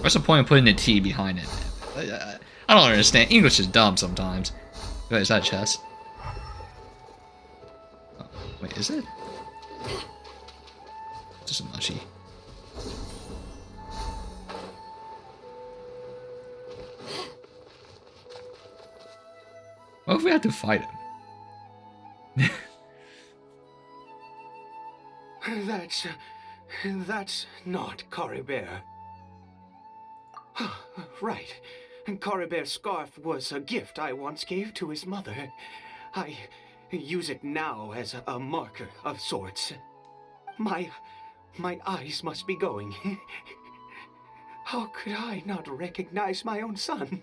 What's the point of putting a T behind it? I don't understand. English is dumb sometimes. Wait, is that chess? Oh, wait, is it? Just a mushy. What if we had to fight him? That's not Caribert. Right. Caribert's scarf was a gift I once gave to his mother. I use it now as a marker of sorts. My eyes must be going. How could I not recognize my own son?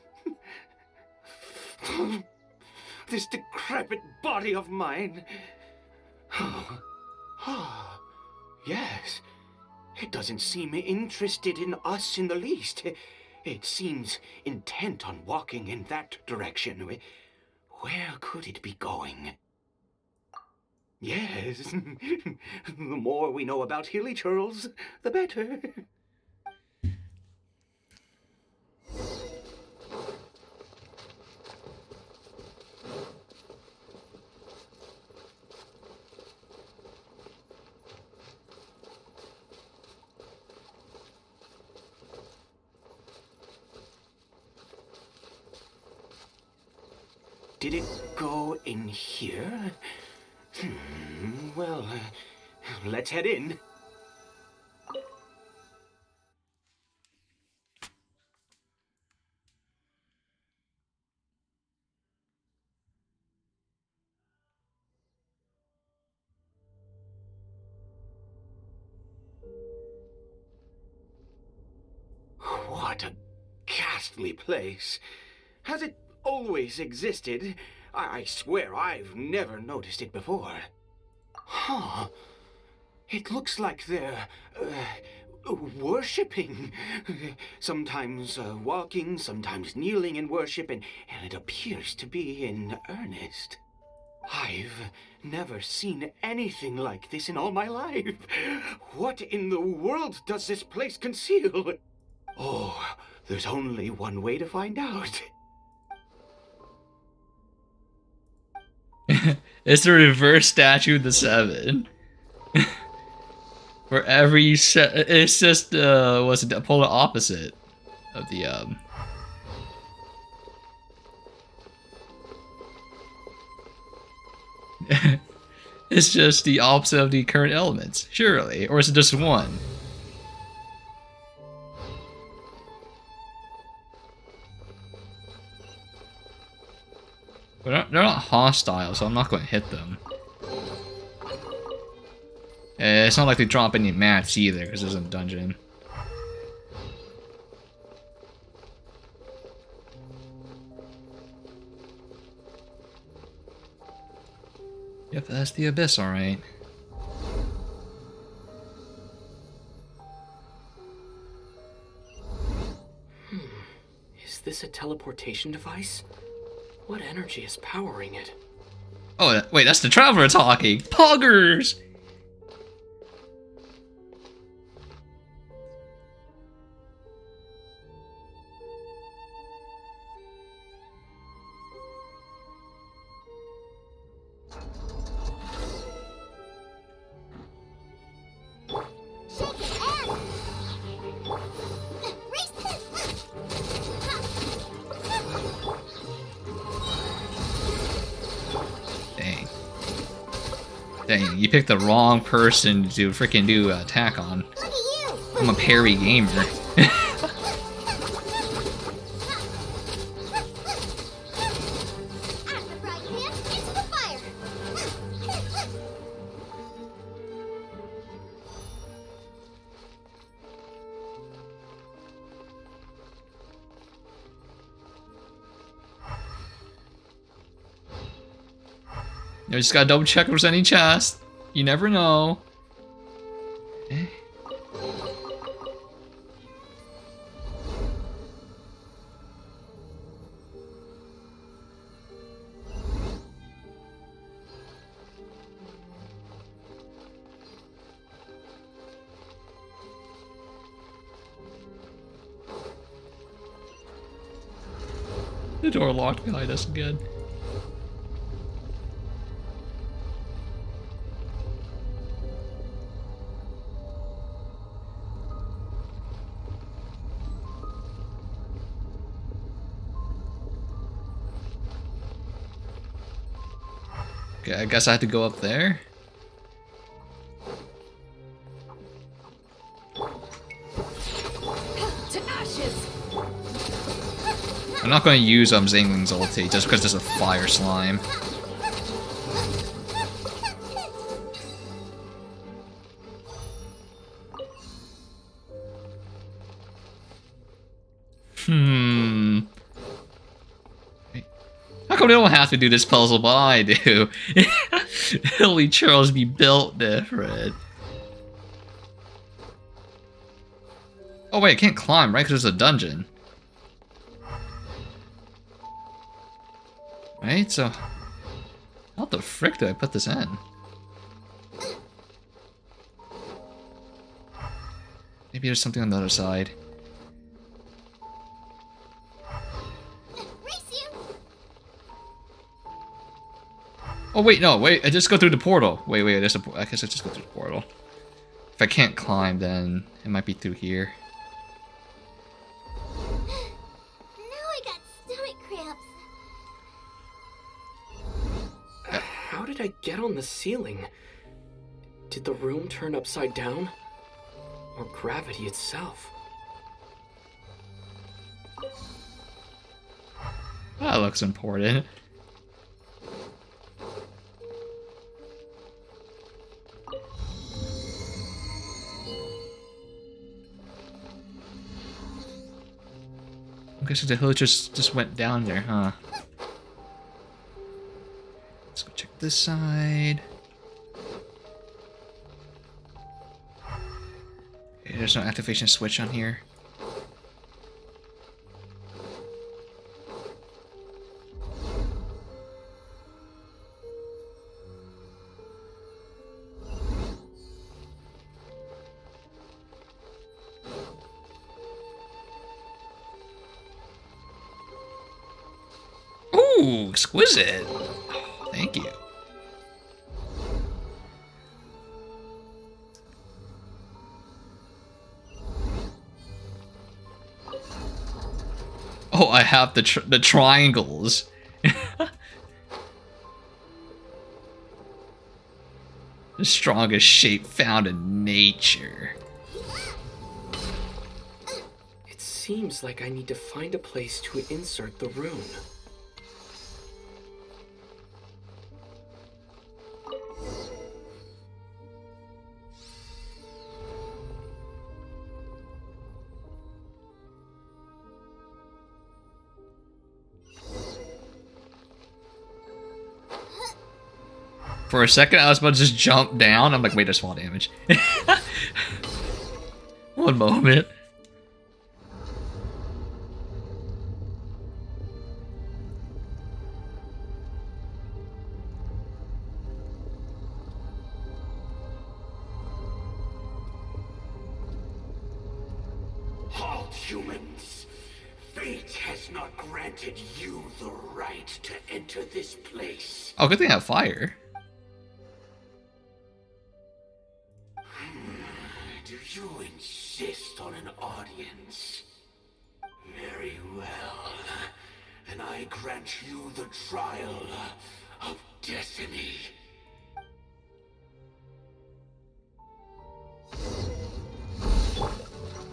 This decrepit body of mine. Yes. It doesn't seem interested in us in the least. It seems intent on walking in that direction. Where could it be going? Yes. The more we know about hilly churls, the better. Did it go in here? Well, let's head in. What a ghastly place. Has it always existed? I swear I've never noticed it before. Huh. It looks like there worshipping. Sometimes walking, sometimes kneeling in worship, and it appears to be in earnest. I've never seen anything like this in all my life. What in the world does this place conceal? Oh, there's only one way to find out. It's the reverse statue of the 7. For every it's just what's it, polar opposite of the it's just the opposite of the current elements, surely, or is it just one? They're not hostile, so I'm not going to hit them. It's not like they drop any mats either, because there's a dungeon. Yep, that's the abyss, alright. Is this a teleportation device? What energy is powering it? Oh, wait, that's the Traveler talking! Poggers! Dang, you picked the wrong person to freaking do attack on. Look at you! I'm a parry gamer. Out of the frying pan, into the fire! You just gotta double check if there's any chest. You never know. Okay. The door locked behind us again. Okay, I guess I have to go up there. To ashes! I'm not going to use Zingling's ulti just because there's a fire slime. How come they don't have to do this puzzle, but I do? Only Charles be built different. Oh wait, I can't climb, right? Because there's a dungeon. Right, so... How the frick do I put this in? Maybe there's something on the other side. Oh wait, no, wait, I just go through the portal. Wait, I guess I just go through the portal. If I can't climb, then it might be through here. Now I got stomach cramps. How did I get on the ceiling? Did the room turn upside down? Or gravity itself? That looks important. I guess the hill just went down there, huh? Let's go check this side. Okay, There's no activation switch on here. Ooh, exquisite. Thank you. Oh, I have the triangles. The strongest shape found in nature. It seems like I need to find a place to insert the rune. For a second, I was about to just jump down. I'm like, wait, there's fall damage. One moment. Halt, humans! Fate has not granted you the right to enter this place. Oh, good thing I have fire. Do you insist on an audience? Very well. And I grant you the trial of destiny.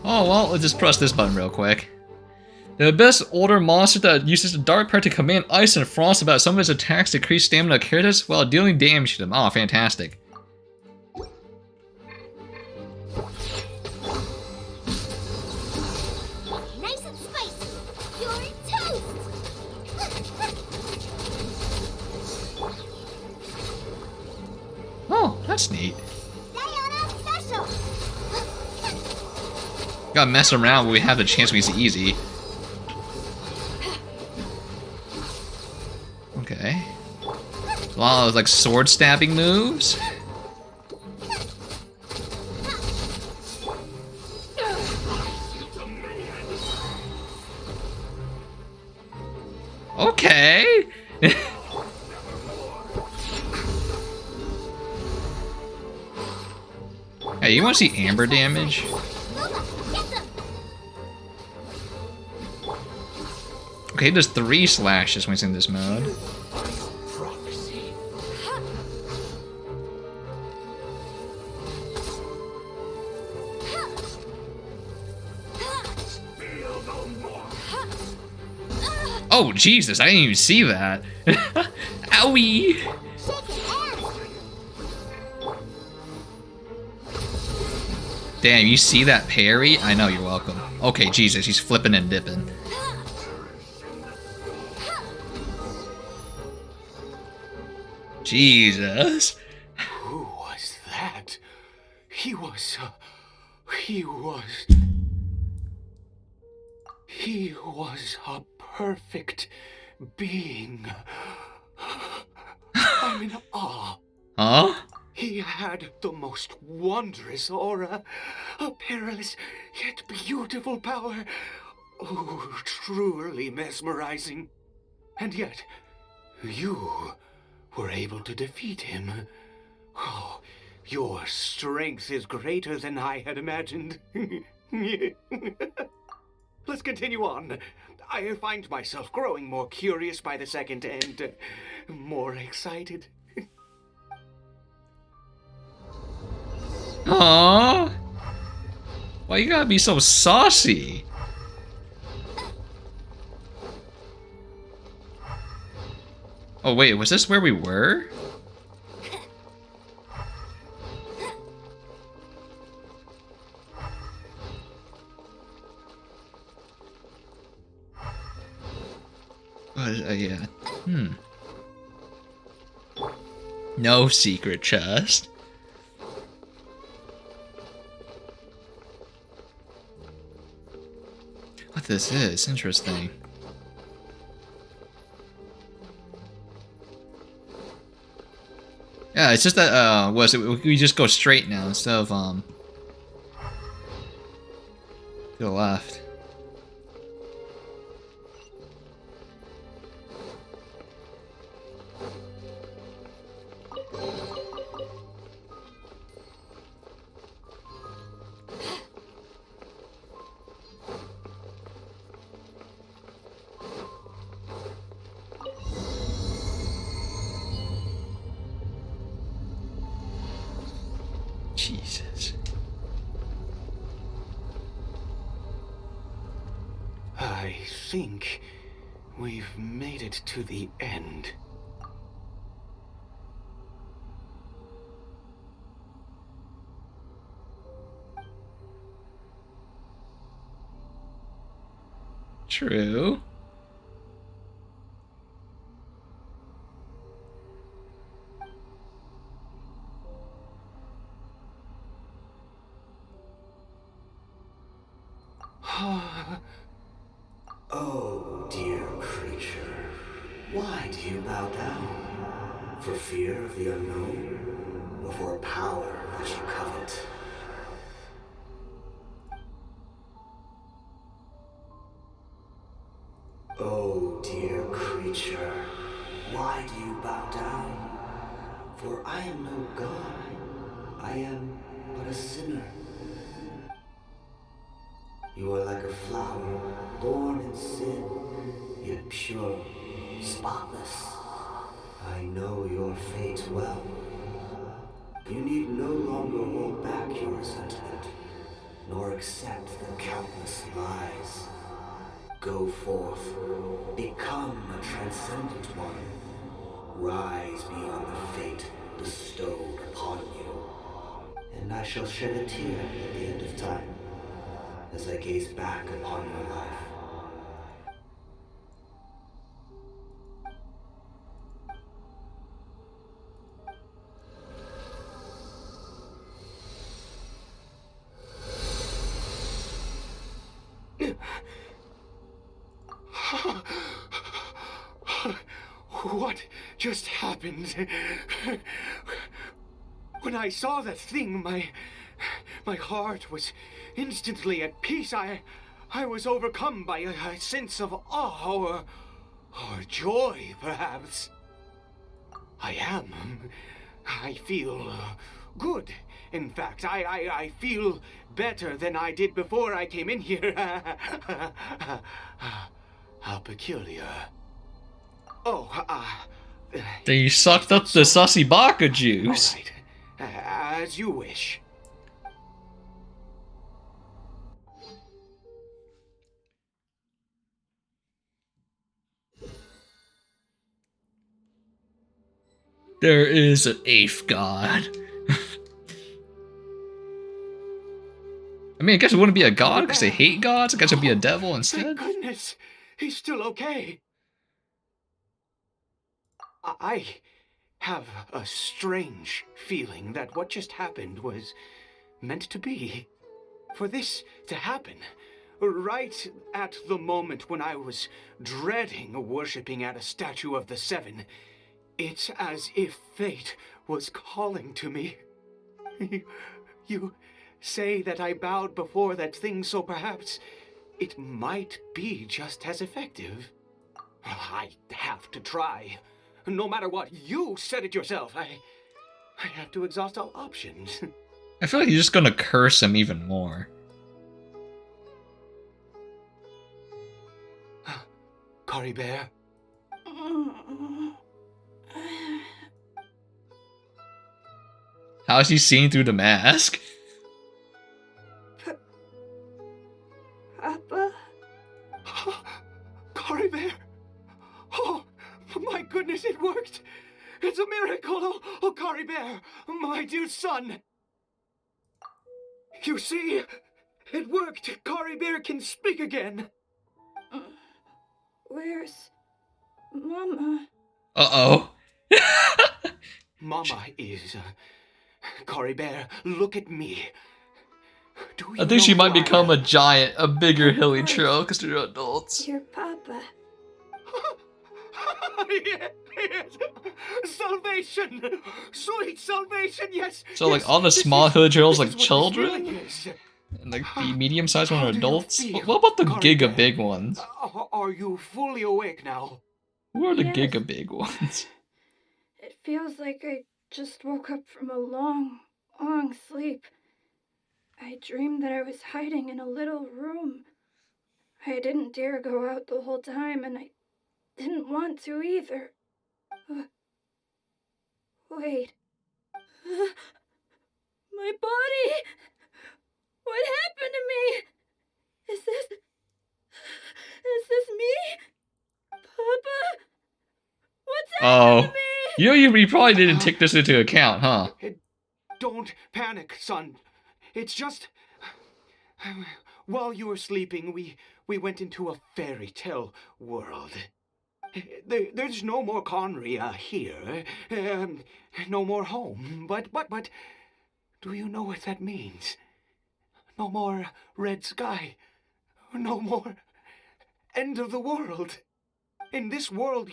Oh, well, let's just press this button real quick. The best older monster that uses the dark part to command ice and frost about some of his attacks to increase stamina characters while dealing damage to them. Oh, fantastic. Nice and spicy. You're toast. Oh, that's neat. Diana special. Gotta mess around when we have the chance to make it easy. Okay. A lot of like sword stabbing moves. Okay. Hey, you want to see amber damage? Okay, there's 3 slashes when it's in this mode. Oh, Jesus, I didn't even see that. Owie! Damn, you see that parry? I know, you're welcome. Okay, Jesus, he's flipping and dipping. Jesus. Who was that? He was a perfect being. I'm in awe. Huh? He had the most wondrous aura, a perilous yet beautiful power. Oh, truly mesmerizing. And yet, you were able to defeat him. Oh, your strength is greater than I had imagined. Let's continue on. I find myself growing more curious by the second and more excited. Aww. Why you gotta be so saucy? Oh wait, was this where we were? Yeah. No secret chest. what this is. Interesting. Yeah, it's just that we just go straight now instead of to the left. Jesus. I think we've made it to the end. True. Oh, dear creature. Why do you bow down? For fear of the unknown? Or for a power that you covet? Oh, dear creature. Why do you bow down? For I am no god. I am but a sinner. You are like a flower, born in sin, yet pure, spotless. I know your fate well. You need no longer hold back your resentment, nor accept the countless lies. Go forth, become a transcendent one. Rise beyond the fate bestowed upon you. And I shall shed a tear at the end of time, as I gaze back upon your life. What just happened? When I saw that thing, my heart was instantly at peace. I was overcome by a sense of awe or joy, perhaps. I feel good. In fact, I feel better than I did before I came in here. How peculiar. Oh, Then you sucked up the sussy baka juice. all right. As you wish. There is an eighth god. I mean, I guess it wouldn't be a god because they hate gods. I guess it'd be a devil instead. Thank goodness, he's still okay. I have a strange feeling that what just happened was meant to be. For this to happen, right at the moment when I was dreading worshipping at a statue of the Seven, it's as if fate was calling to me. You say that I bowed before that thing, so perhaps it might be just as effective. I have to try. No matter what, you said it yourself. I have to exhaust all options. I feel like you're just gonna curse him even more. Caribert? How is he seeing through the mask? Papa? Caribert! Oh, my goodness, it worked! It's a miracle! Oh, Caribert, my dear son! You see, it worked! Caribert can speak again! Where's Mama? Uh-oh. Mama is... Caribert, look at me. Do I you think she know might who I become a am? giant, a bigger hilly course. trail because they're adults. Your papa. Yes. Salvation! Sweet salvation, yes! So like yes, all the this small is- hilly trails this like is what this children, really is. and like the medium-sized ones How are do you adults. feel, What about the Caribert? giga big ones? Are you fully awake now? Who are the Yes. giga big ones? It feels like I just woke up from a long, long sleep. I dreamed that I was hiding in a little room. I didn't dare go out the whole time, and I didn't want to either. Wait. My body! What happened to me? Is this me? Papa? What's happened to me? You probably didn't take this into account, huh? Don't panic, son. It's just... While you were sleeping, we went into a fairy tale world. There's no more Conria here. No more home. But... Do you know what that means? No more red sky. No more end of the world. In this world,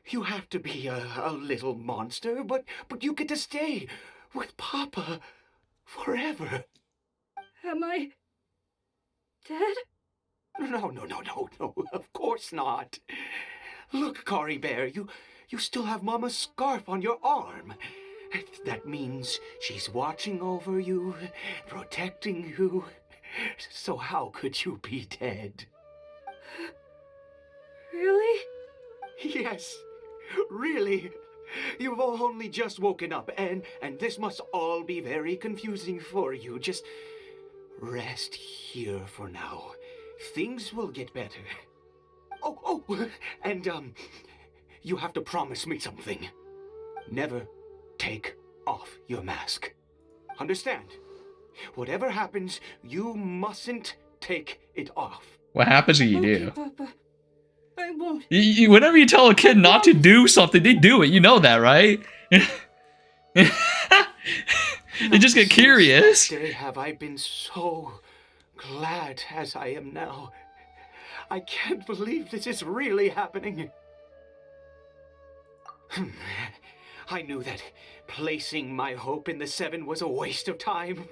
you have to be a little monster, but you get to stay with Papa forever. Am I dead? No, of course not. Look, Caribert, you still have Mama's scarf on your arm. That means she's watching over you, protecting you. So how could you be dead? Really? Yes, really. You've only just woken up, and this must all be very confusing for you. Just rest here for now. Things will get better. Oh, and you have to promise me something. Never take off your mask. Understand? Whatever happens, you mustn't take it off. What happens when you Okay, do? Papa. I won't. Whenever you tell a kid not to do something, they do it. You know that, right? They just get Not curious. since that day have I been so glad as I am now. I can't believe this is really happening. I knew that placing my hope in the Seven was a waste of time.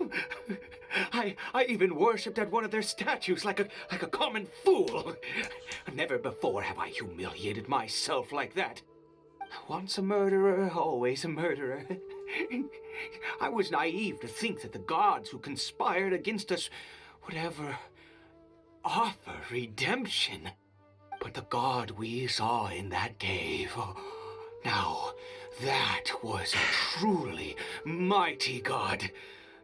I even worshipped at one of their statues like a common fool. Never before have I humiliated myself like that. Once a murderer, always a murderer. I was naive to think that the gods who conspired against us would ever offer redemption. But the god we saw in that cave, now that was a truly mighty god.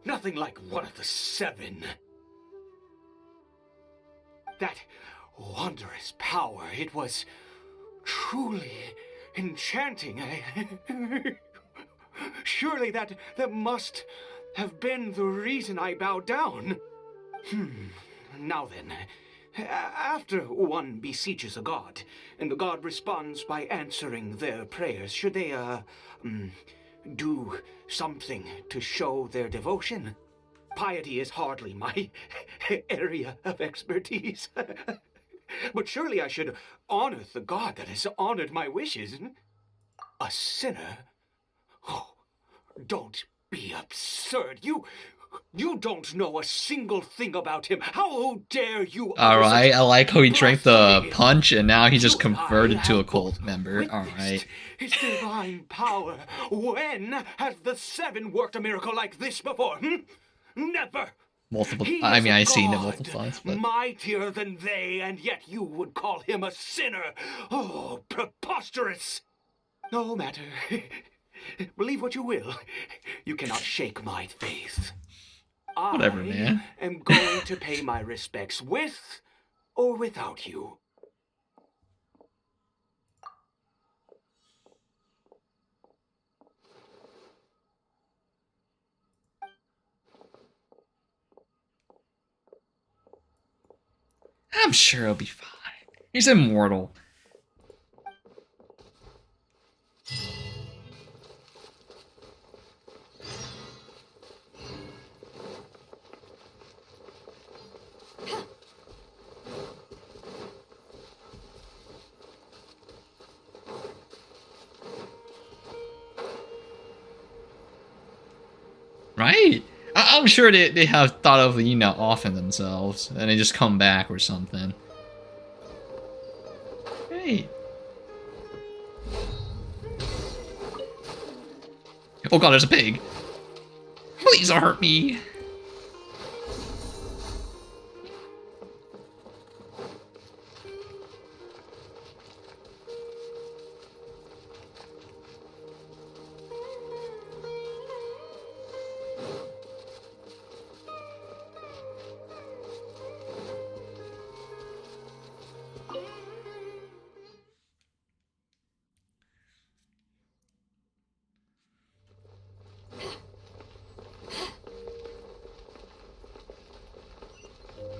Nothing like one of the Seven. That wondrous power, it was truly enchanting. Surely that must have been the reason I bowed down. Now then, after one besieges a god, and the god responds by answering their prayers, should they, do something to show their devotion? Piety is hardly my area of expertise. But surely I should honor the god that has honored my wishes. A sinner? Oh, don't be absurd. You don't know a single thing about him. How dare you? Alright, I like how he drank the blasphemy. punch and now he just You and converted I to a have cult both member. witnessed Alright. His divine power. When has the Seven worked a miracle like this before? Never. Multiple. He I is mean, a I've seen it god, multiple times, but mightier than they, and yet you would call him a sinner. Oh, preposterous! No matter. Believe what you will. You cannot shake my faith. Whatever, man. I am going to pay my respects with or without you. I'm sure he'll be fine. He's immortal. Right? I'm sure they have thought of, you know, offing themselves, and they just come back or something. Hey. Oh god, there's a pig. Please don't hurt me.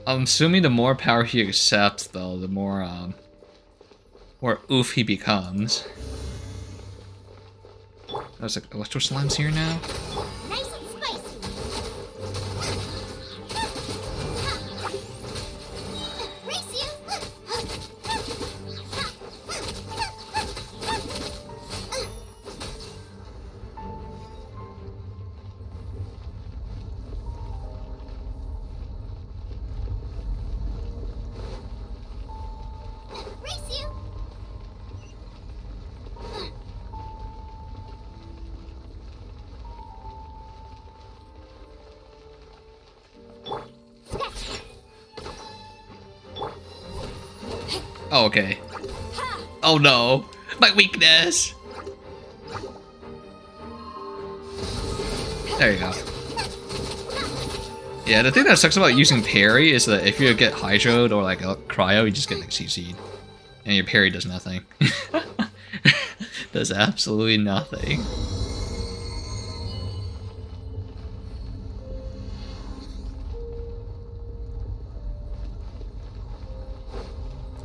I'm assuming the more power he accepts, though, the more oof he becomes. There's like electro slimes here now. Nice and spicy. Race you. Race you. Oh, okay. Oh no, my weakness. There you go. Yeah, the thing that sucks about using parry is that if you get hydroed or like a cryo, you just get like CC'd. And your parry does nothing. Does absolutely nothing.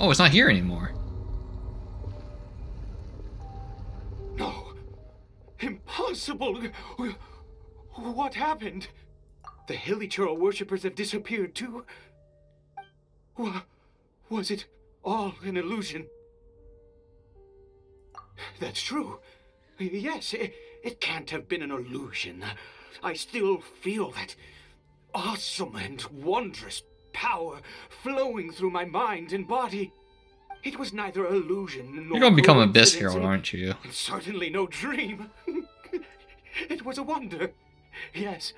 Oh, it's not here anymore. No. Impossible. What happened? The Hilichurl worshippers have disappeared too. Was it all an illusion? That's true. Yes, it can't have been an illusion. I still feel that awesome and wondrous power flowing through my mind and body. It was neither illusion nor You're gonna become a Abyss coincidence, Herald, aren't you? and certainly no dream. It was a wonder. Yes,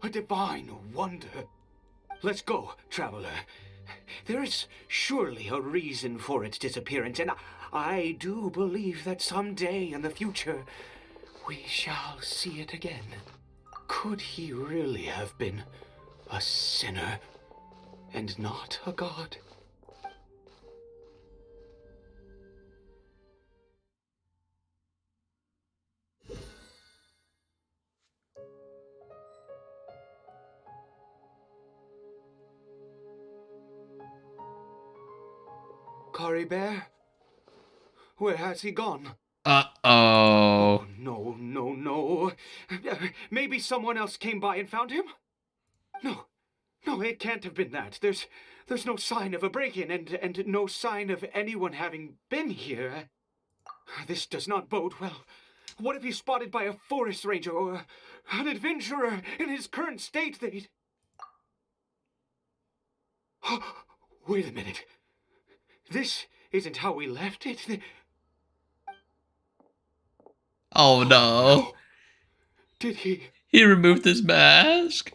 a divine wonder. Let's go, traveler. There is surely a reason for its disappearance, and I do believe that someday in the future we shall see it again. Could he really have been a sinner and not a god? Caribert? Where has he gone? Uh-oh. No, no, no. Maybe someone else came by and found him? No, it can't have been that. There's no sign of a break-in and no sign of anyone having been here. This does not bode well. What if he's spotted by a forest ranger or an adventurer in his current state? They'd... Wait a minute. This isn't how we left it. Oh no. Did he? He removed his mask.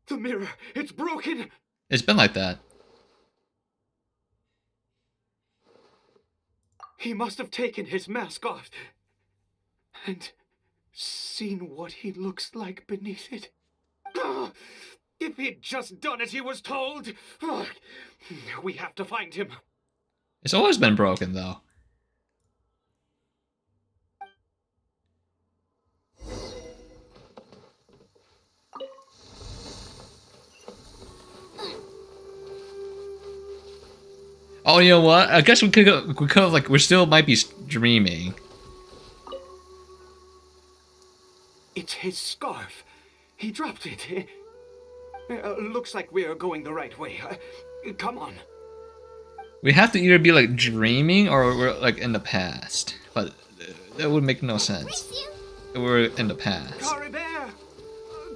The mirror, it's broken. It's been like that. He must have taken his mask off and seen what he looks like beneath it. If he'd just done as he was told. We have to find him. It's always been broken, though. Oh, you know what? I guess we could have, like, we still might be dreaming. It's his scarf. He dropped it. Looks like we're going the right way. Come on. We have to either be like dreaming or we're like in the past, but that would make no sense. We're in the past. Caribert!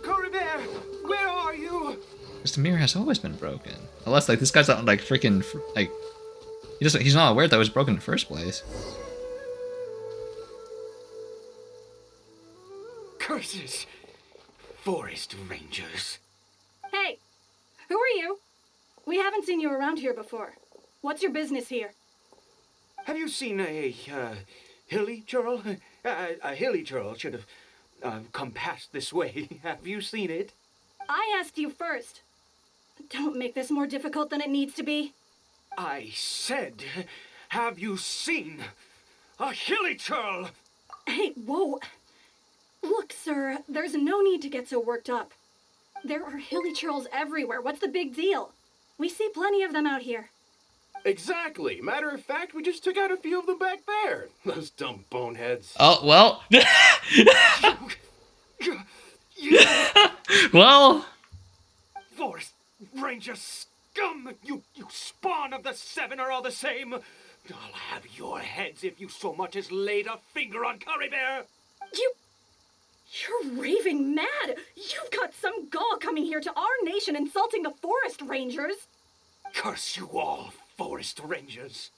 Caribert! Where are you? Because the mirror has always been broken. Unless like this guy's not like freaking like he's not aware that it was broken in the first place. Curses! Forest rangers. Hey, who are you? We haven't seen you around here before. What's your business here? Have you seen a hilly churl? A hilly churl should have come past this way. Have you seen it? I asked you first. Don't make this more difficult than it needs to be. I said, have you seen a hilly churl? Hey, whoa. Look, sir, there's no need to get so worked up. There are hilly churls everywhere. What's the big deal? We see plenty of them out here. Exactly. Matter of fact, we just took out a few of them back there. Those dumb boneheads. Oh well. Well. Forest ranger scum! You spawn of the seven are all the same. I'll have your heads if you so much as laid a finger on Caribert. You're raving mad! You've got some gall coming here to our nation insulting the forest rangers! Curse you all, forest rangers!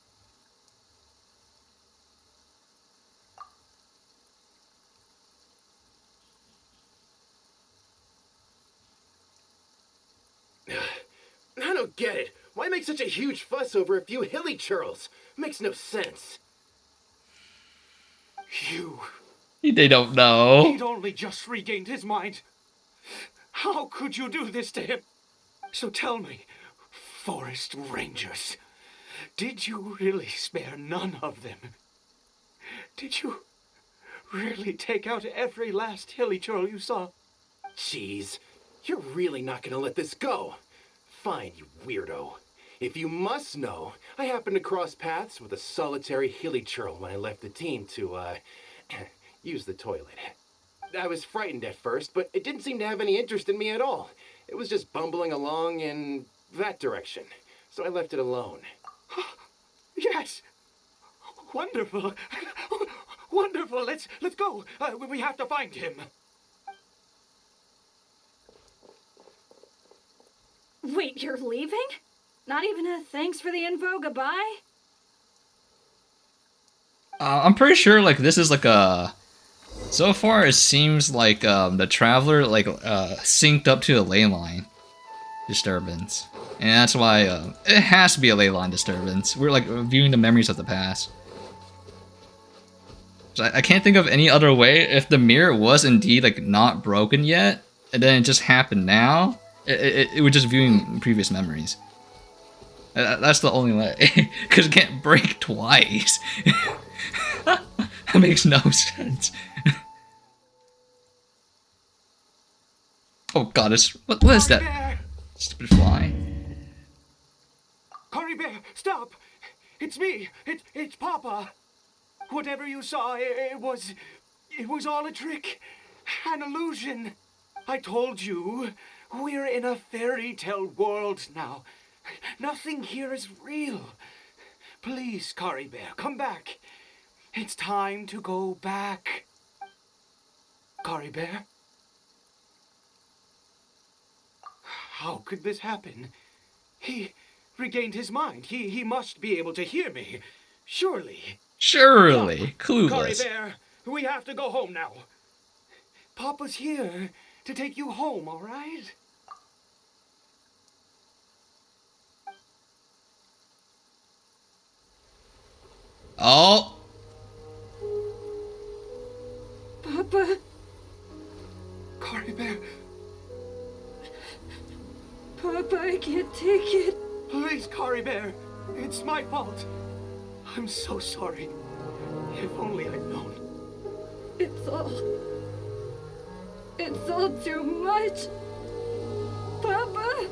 I don't get it. Why make such a huge fuss over a few hilly churls? Makes no sense. They don't know. He'd only just regained his mind. How could you do this to him? So tell me, forest rangers, did you really spare none of them? Did you really take out every last hilly churl you saw? Jeez, you're really not gonna let this go. Fine, you weirdo. If you must know, I happened to cross paths with a solitary hilly churl when I left the team to, use the toilet. I was frightened at first, but it didn't seem to have any interest in me at all. It was just bumbling along in that direction, so I left it alone. Yes! Wonderful! Wonderful! Let's go! We have to find him! Wait, you're leaving? Not even a thanks for the info, goodbye? I'm pretty sure like this is like a. So far, it seems like the traveler like synced up to a ley line disturbance, and that's why it has to be a ley line disturbance. We're like viewing the memories of the past. So I can't think of any other way. If the mirror was indeed like not broken yet, and then it just happened now, it was just viewing previous memories. That's the only way, because it can't break twice. That makes no sense. Oh god, what is that? Stupid fly. Caribert, stop! It's me! It's Papa! Whatever you saw, it was all a trick. An illusion. I told you, we're in a fairy tale world now. Nothing here is real. Please, Caribert, come back. It's time to go back. Caribert? How could this happen? He regained his mind. He must be able to hear me. Surely. Surely. Clueless. Caribert, we have to go home now. Papa's here to take you home, all right? Oh. Papa. Caribert, Papa, I can't take it. please, Caribert. It's my fault. I'm so sorry. If only I'd known. It's all too much. Papa.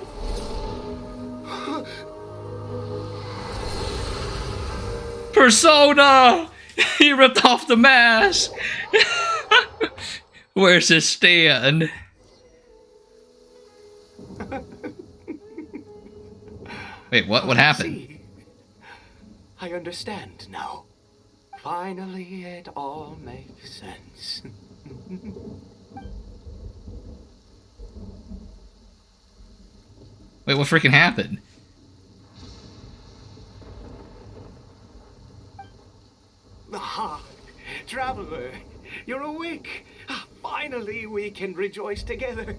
Persona! He ripped off the mask! Where's his stand? Wait, what happened? See, I understand now. Finally, it all makes sense. Wait, what freaking happened? Ah, Traveler, you're awake. Finally, we can rejoice together.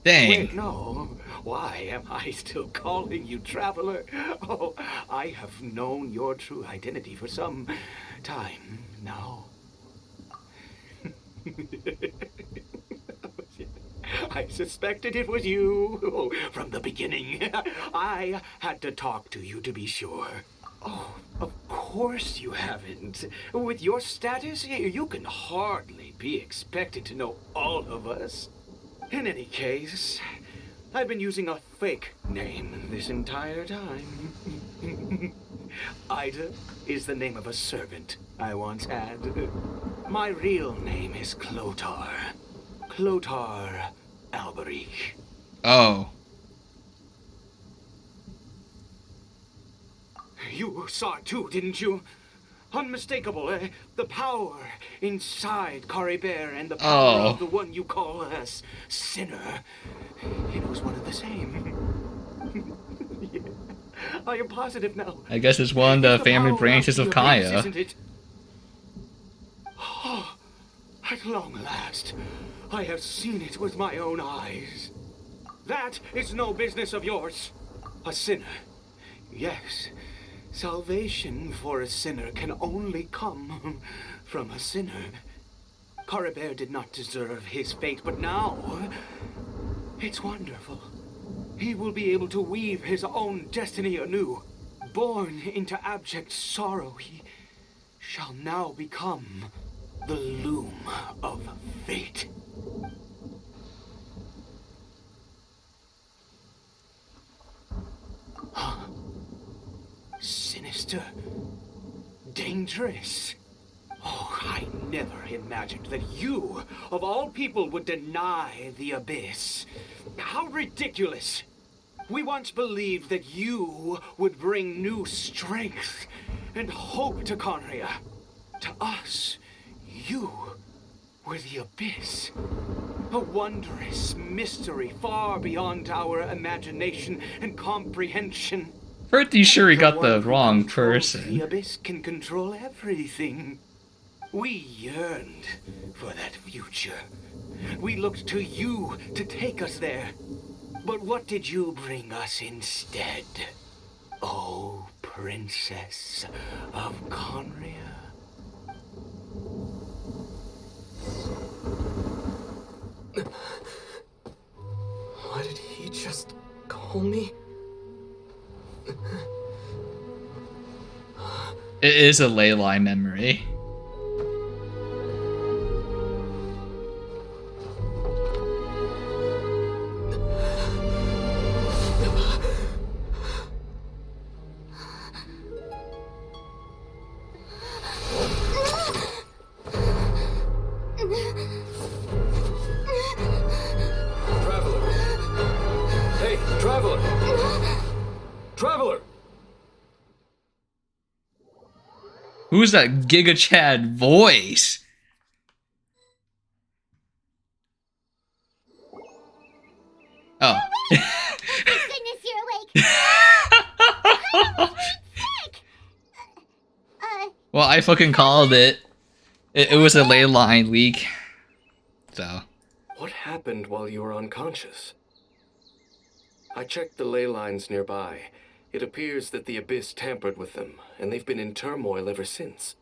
Dang. Wait, no. Why am I still calling you Traveler? Oh, I have known your true identity for some time now. I suspected it was you from the beginning. I had to talk to you to be sure. Oh, of course you haven't. With your status, you can hardly be expected to know all of us. In any case, I've been using a fake name this entire time. Ida is the name of a servant I once had. My real name is Clotar. Clotar Alberich. Oh. You saw it too, didn't you? Unmistakable, eh? The power inside Caribert and the power of the one you call a sinner. It was one and the same. Yeah. I am positive now. I guess it's one of the family power branches of the Kaya. abyss, isn't it? Oh, at long last, I have seen it with my own eyes. That is no business of yours. A sinner. Yes. Salvation for a sinner can only come from a sinner. Caribert did not deserve his fate, but now it's wonderful. He will be able to weave his own destiny anew. Born into abject sorrow, he shall now become the loom of fate. Huh? Sinister. Dangerous. Oh, I never imagined that you, of all people, would deny the abyss. How ridiculous. We once believed that you would bring new strength and hope to Conria. To us, you were the abyss. A wondrous mystery far beyond our imagination and comprehension. Pretty sure he got the one who wrong controls person. The abyss can control everything. We yearned for that future. We looked to you to take us there. But what did you bring us instead? Oh, Princess of Conria. What did he just call me? It is a ley line memory. Traveler! Hey, Traveler! Traveler! Who's that Giga Chad voice? Oh. Goodness, you're awake. Sick. Well, I fucking called it. It was a ley line leak. So. What happened while you were unconscious? I checked the ley lines nearby. It appears that the abyss tampered with them, and they've been in turmoil ever since.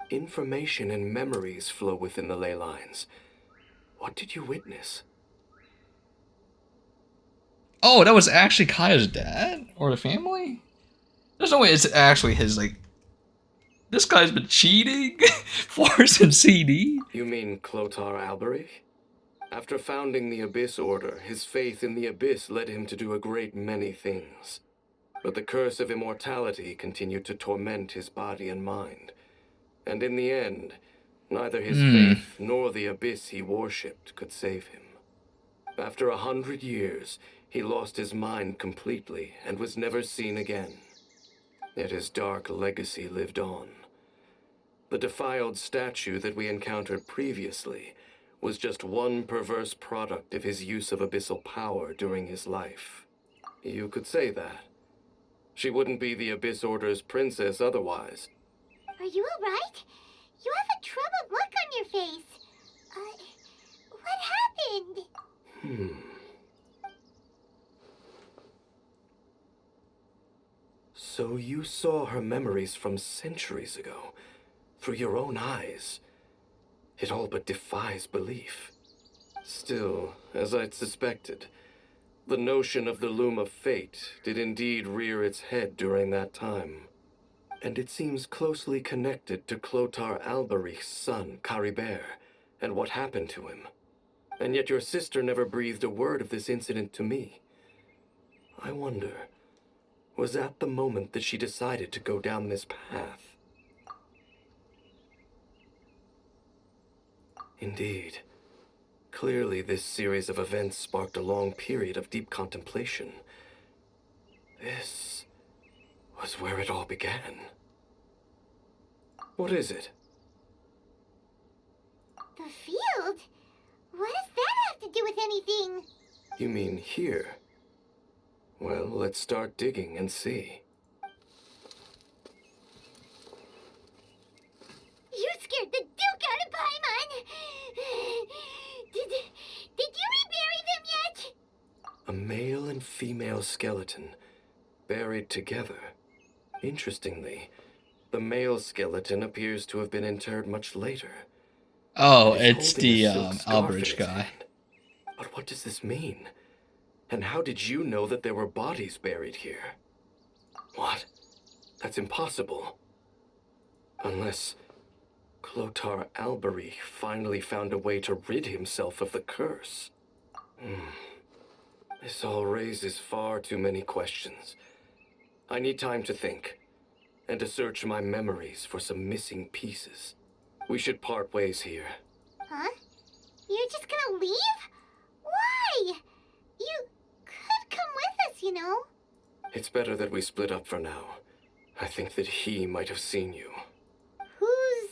Information and memories flow within the ley lines. What did you witness? Oh, that was actually Kaya's dad? Or the family? There's no way it's actually his, like... This guy's been cheating? Forcing CD? You mean Clotar Alberich? After founding the Abyss Order, his faith in the Abyss led him to do a great many things. But the curse of immortality continued to torment his body and mind. And in the end, neither his faith nor the Abyss he worshipped could save him. After 100 years, he lost his mind completely and was never seen again. Yet his dark legacy lived on. The defiled statue that we encountered previously was just one perverse product of his use of abyssal power during his life. You could say that. She wouldn't be the Abyss Order's princess otherwise. Are you alright? You have a troubled look on your face. What happened? So you saw her memories from centuries ago, through your own eyes. It all but defies belief. Still, as I'd suspected, the notion of the Loom of Fate did indeed rear its head during that time. And it seems closely connected to Clothar Alberich's son, Caribert, and what happened to him. And yet your sister never breathed a word of this incident to me. I wonder, was that the moment that she decided to go down this path? Indeed. Clearly, this series of events sparked a long period of deep contemplation. This was where it all began. What is it? The field? What does that have to do with anything? You mean here? Well, let's start digging and see. You scared the Duke out of Paimon! Did you rebury them yet? A male and female skeleton, buried together. Interestingly, the male skeleton appears to have been interred much later. Oh, He's it's holding the a silk scarf in Albridge his guy. hand. But what does this mean? And how did you know that there were bodies buried here? What? That's impossible. Unless Clothar Alberich finally found a way to rid himself of the curse. This all raises far too many questions. I need time to think, and to search my memories for some missing pieces. We should part ways here. Huh? You're just gonna leave? Why? You could come with us, you know. It's better that we split up for now. I think that he might have seen you. Who's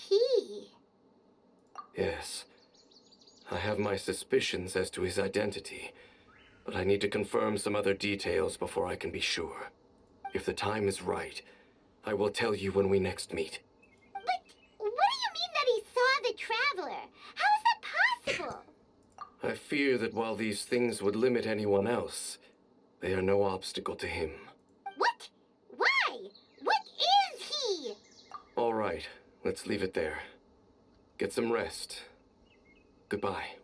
he? Yes. I have my suspicions as to his identity, but I need to confirm some other details before I can be sure. If the time is right, I will tell you when we next meet. But what do you mean that he saw the Traveler? How is that possible? I fear that while these things would limit anyone else, they are no obstacle to him. What? Why? What is he? All right, let's leave it there. Get some rest. Goodbye.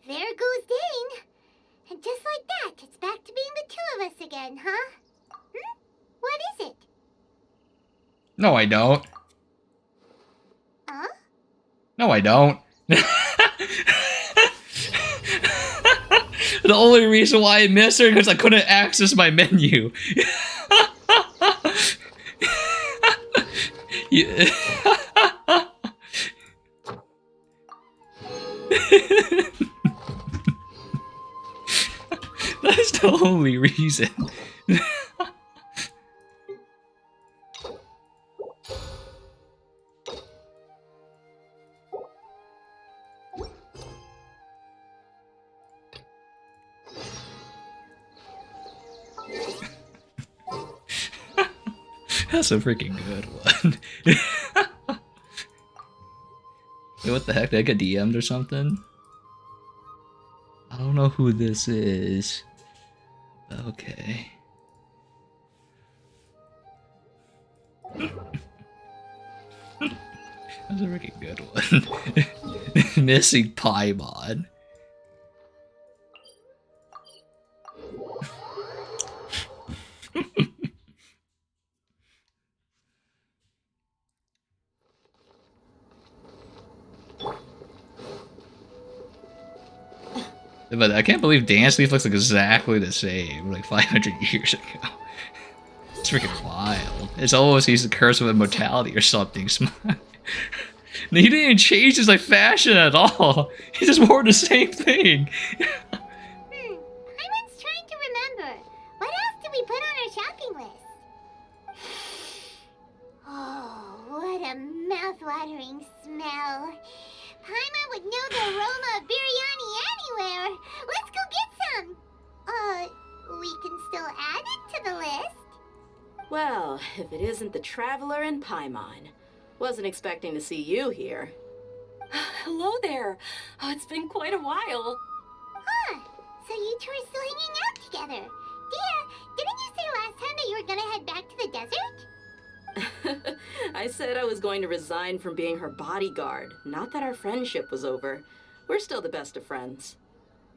There goes Dane. And just like that, it's back to being the two of us again, huh? What is it? No, I don't. Huh? No, I don't. The only reason why I missed her is because I couldn't access my menu. Yeah. That's the only reason. That's a freaking good one. Wait, what the heck? Did I get DM'd or something? I don't know who this is. Okay. That's a freaking good one. Missing Paimon. But I can't believe Dance Leaf looks exactly the same, like 500 years ago. It's freaking wild. It's almost he's the curse of immortality or something. He didn't even change his like fashion at all. He just wore the same thing. I was trying to remember. What else did we put on our shopping list? Well, if it isn't the Traveler and Paimon. Wasn't expecting to see you here. Hello there. Oh, it's been quite a while. Huh. So you two are still hanging out together. Dehya, didn't you say last time that you were gonna head back to the desert? I said I was going to resign from being her bodyguard. Not that our friendship was over. We're still the best of friends.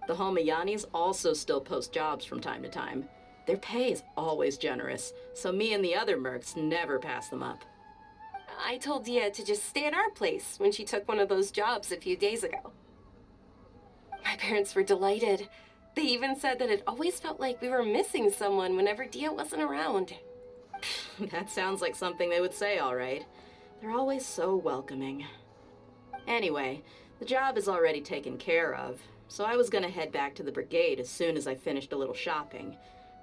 The Homayanis also still post jobs from time to time. Their pay is always generous, so me and the other mercs never pass them up. I told Dehya to just stay at our place when she took one of those jobs a few days ago. My parents were delighted. They even said that it always felt like we were missing someone whenever Dehya wasn't around. That sounds like something they would say, all right. They're always so welcoming. Anyway, the job is already taken care of, so I was gonna head back to the brigade as soon as I finished a little shopping.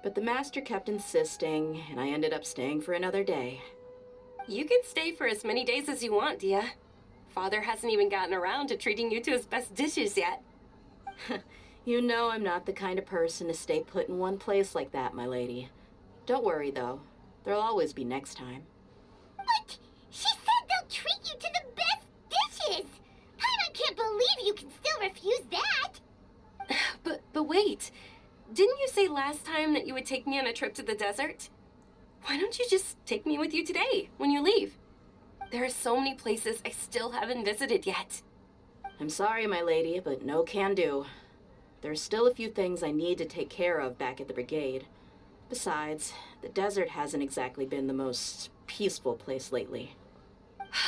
But the master kept insisting, and I ended up staying for another day. You can stay for as many days as you want, Dehya. Father hasn't even gotten around to treating you to his best dishes yet. You know I'm not the kind of person to stay put in one place like that, my lady. Don't worry, though. There'll always be next time. But she said they'll treat you to the best dishes! Paimon can't believe you can still refuse that! But wait. Didn't you say last time that you would take me on a trip to the desert? Why don't you just take me with you today, when you leave? There are so many places I still haven't visited yet. I'm sorry, my lady, but no can do. There's still a few things I need to take care of back at the brigade. Besides, the desert hasn't exactly been the most peaceful place lately.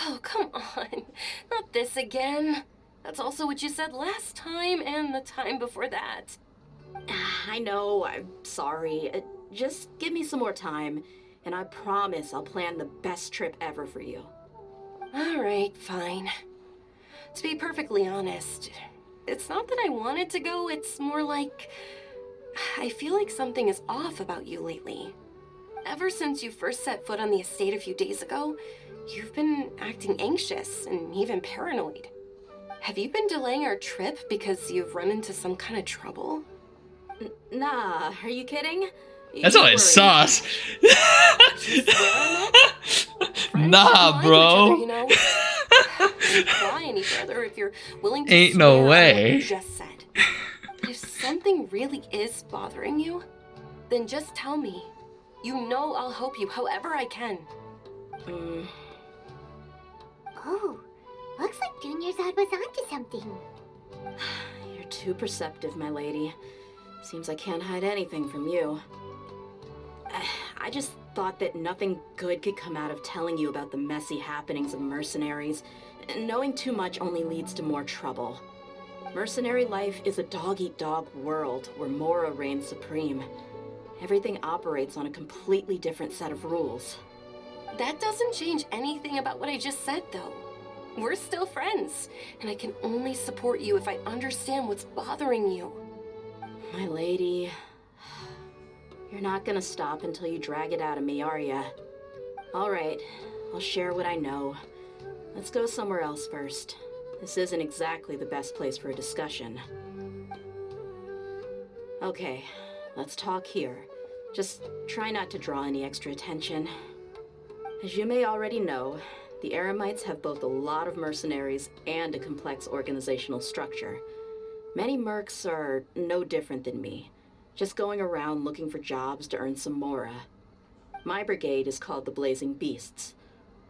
Oh, come on. Not this again. That's also what you said last time and the time before that. I know, I'm sorry. Just give me some more time, and I promise I'll plan the best trip ever for you. All right, fine. To be perfectly honest, it's not that I wanted to go, it's more like I feel like something is off about you lately. Ever since you first set foot on the estate a few days ago, you've been acting anxious and even paranoid. Have you been delaying our trip because you've run into some kind of trouble? Nah, are you kidding? That's all it's sauce. Nah, bro. You know? Don't fly any further if you're willing to Ain't no swear on way. what you just said. If something really is bothering you, then just tell me. You know I'll help you however I can. Oh, looks like Junior's was onto something. You're too perceptive, my lady. Seems I can't hide anything from you. I just thought that nothing good could come out of telling you about the messy happenings of mercenaries. Knowing too much only leads to more trouble. Mercenary life is a dog-eat-dog world where Mora reigns supreme. Everything operates on a completely different set of rules. That doesn't change anything about what I just said, though. We're still friends, and I can only support you if I understand what's bothering you. My lady, you're not gonna stop until you drag it out of me, are ya? All right, I'll share what I know. Let's go somewhere else first. This isn't exactly the best place for a discussion. Okay, let's talk here. Just try not to draw any extra attention. As you may already know, the Eremites have both a lot of mercenaries and a complex organizational structure. Many mercs are no different than me, just going around looking for jobs to earn some mora. My brigade is called the Blazing Beasts.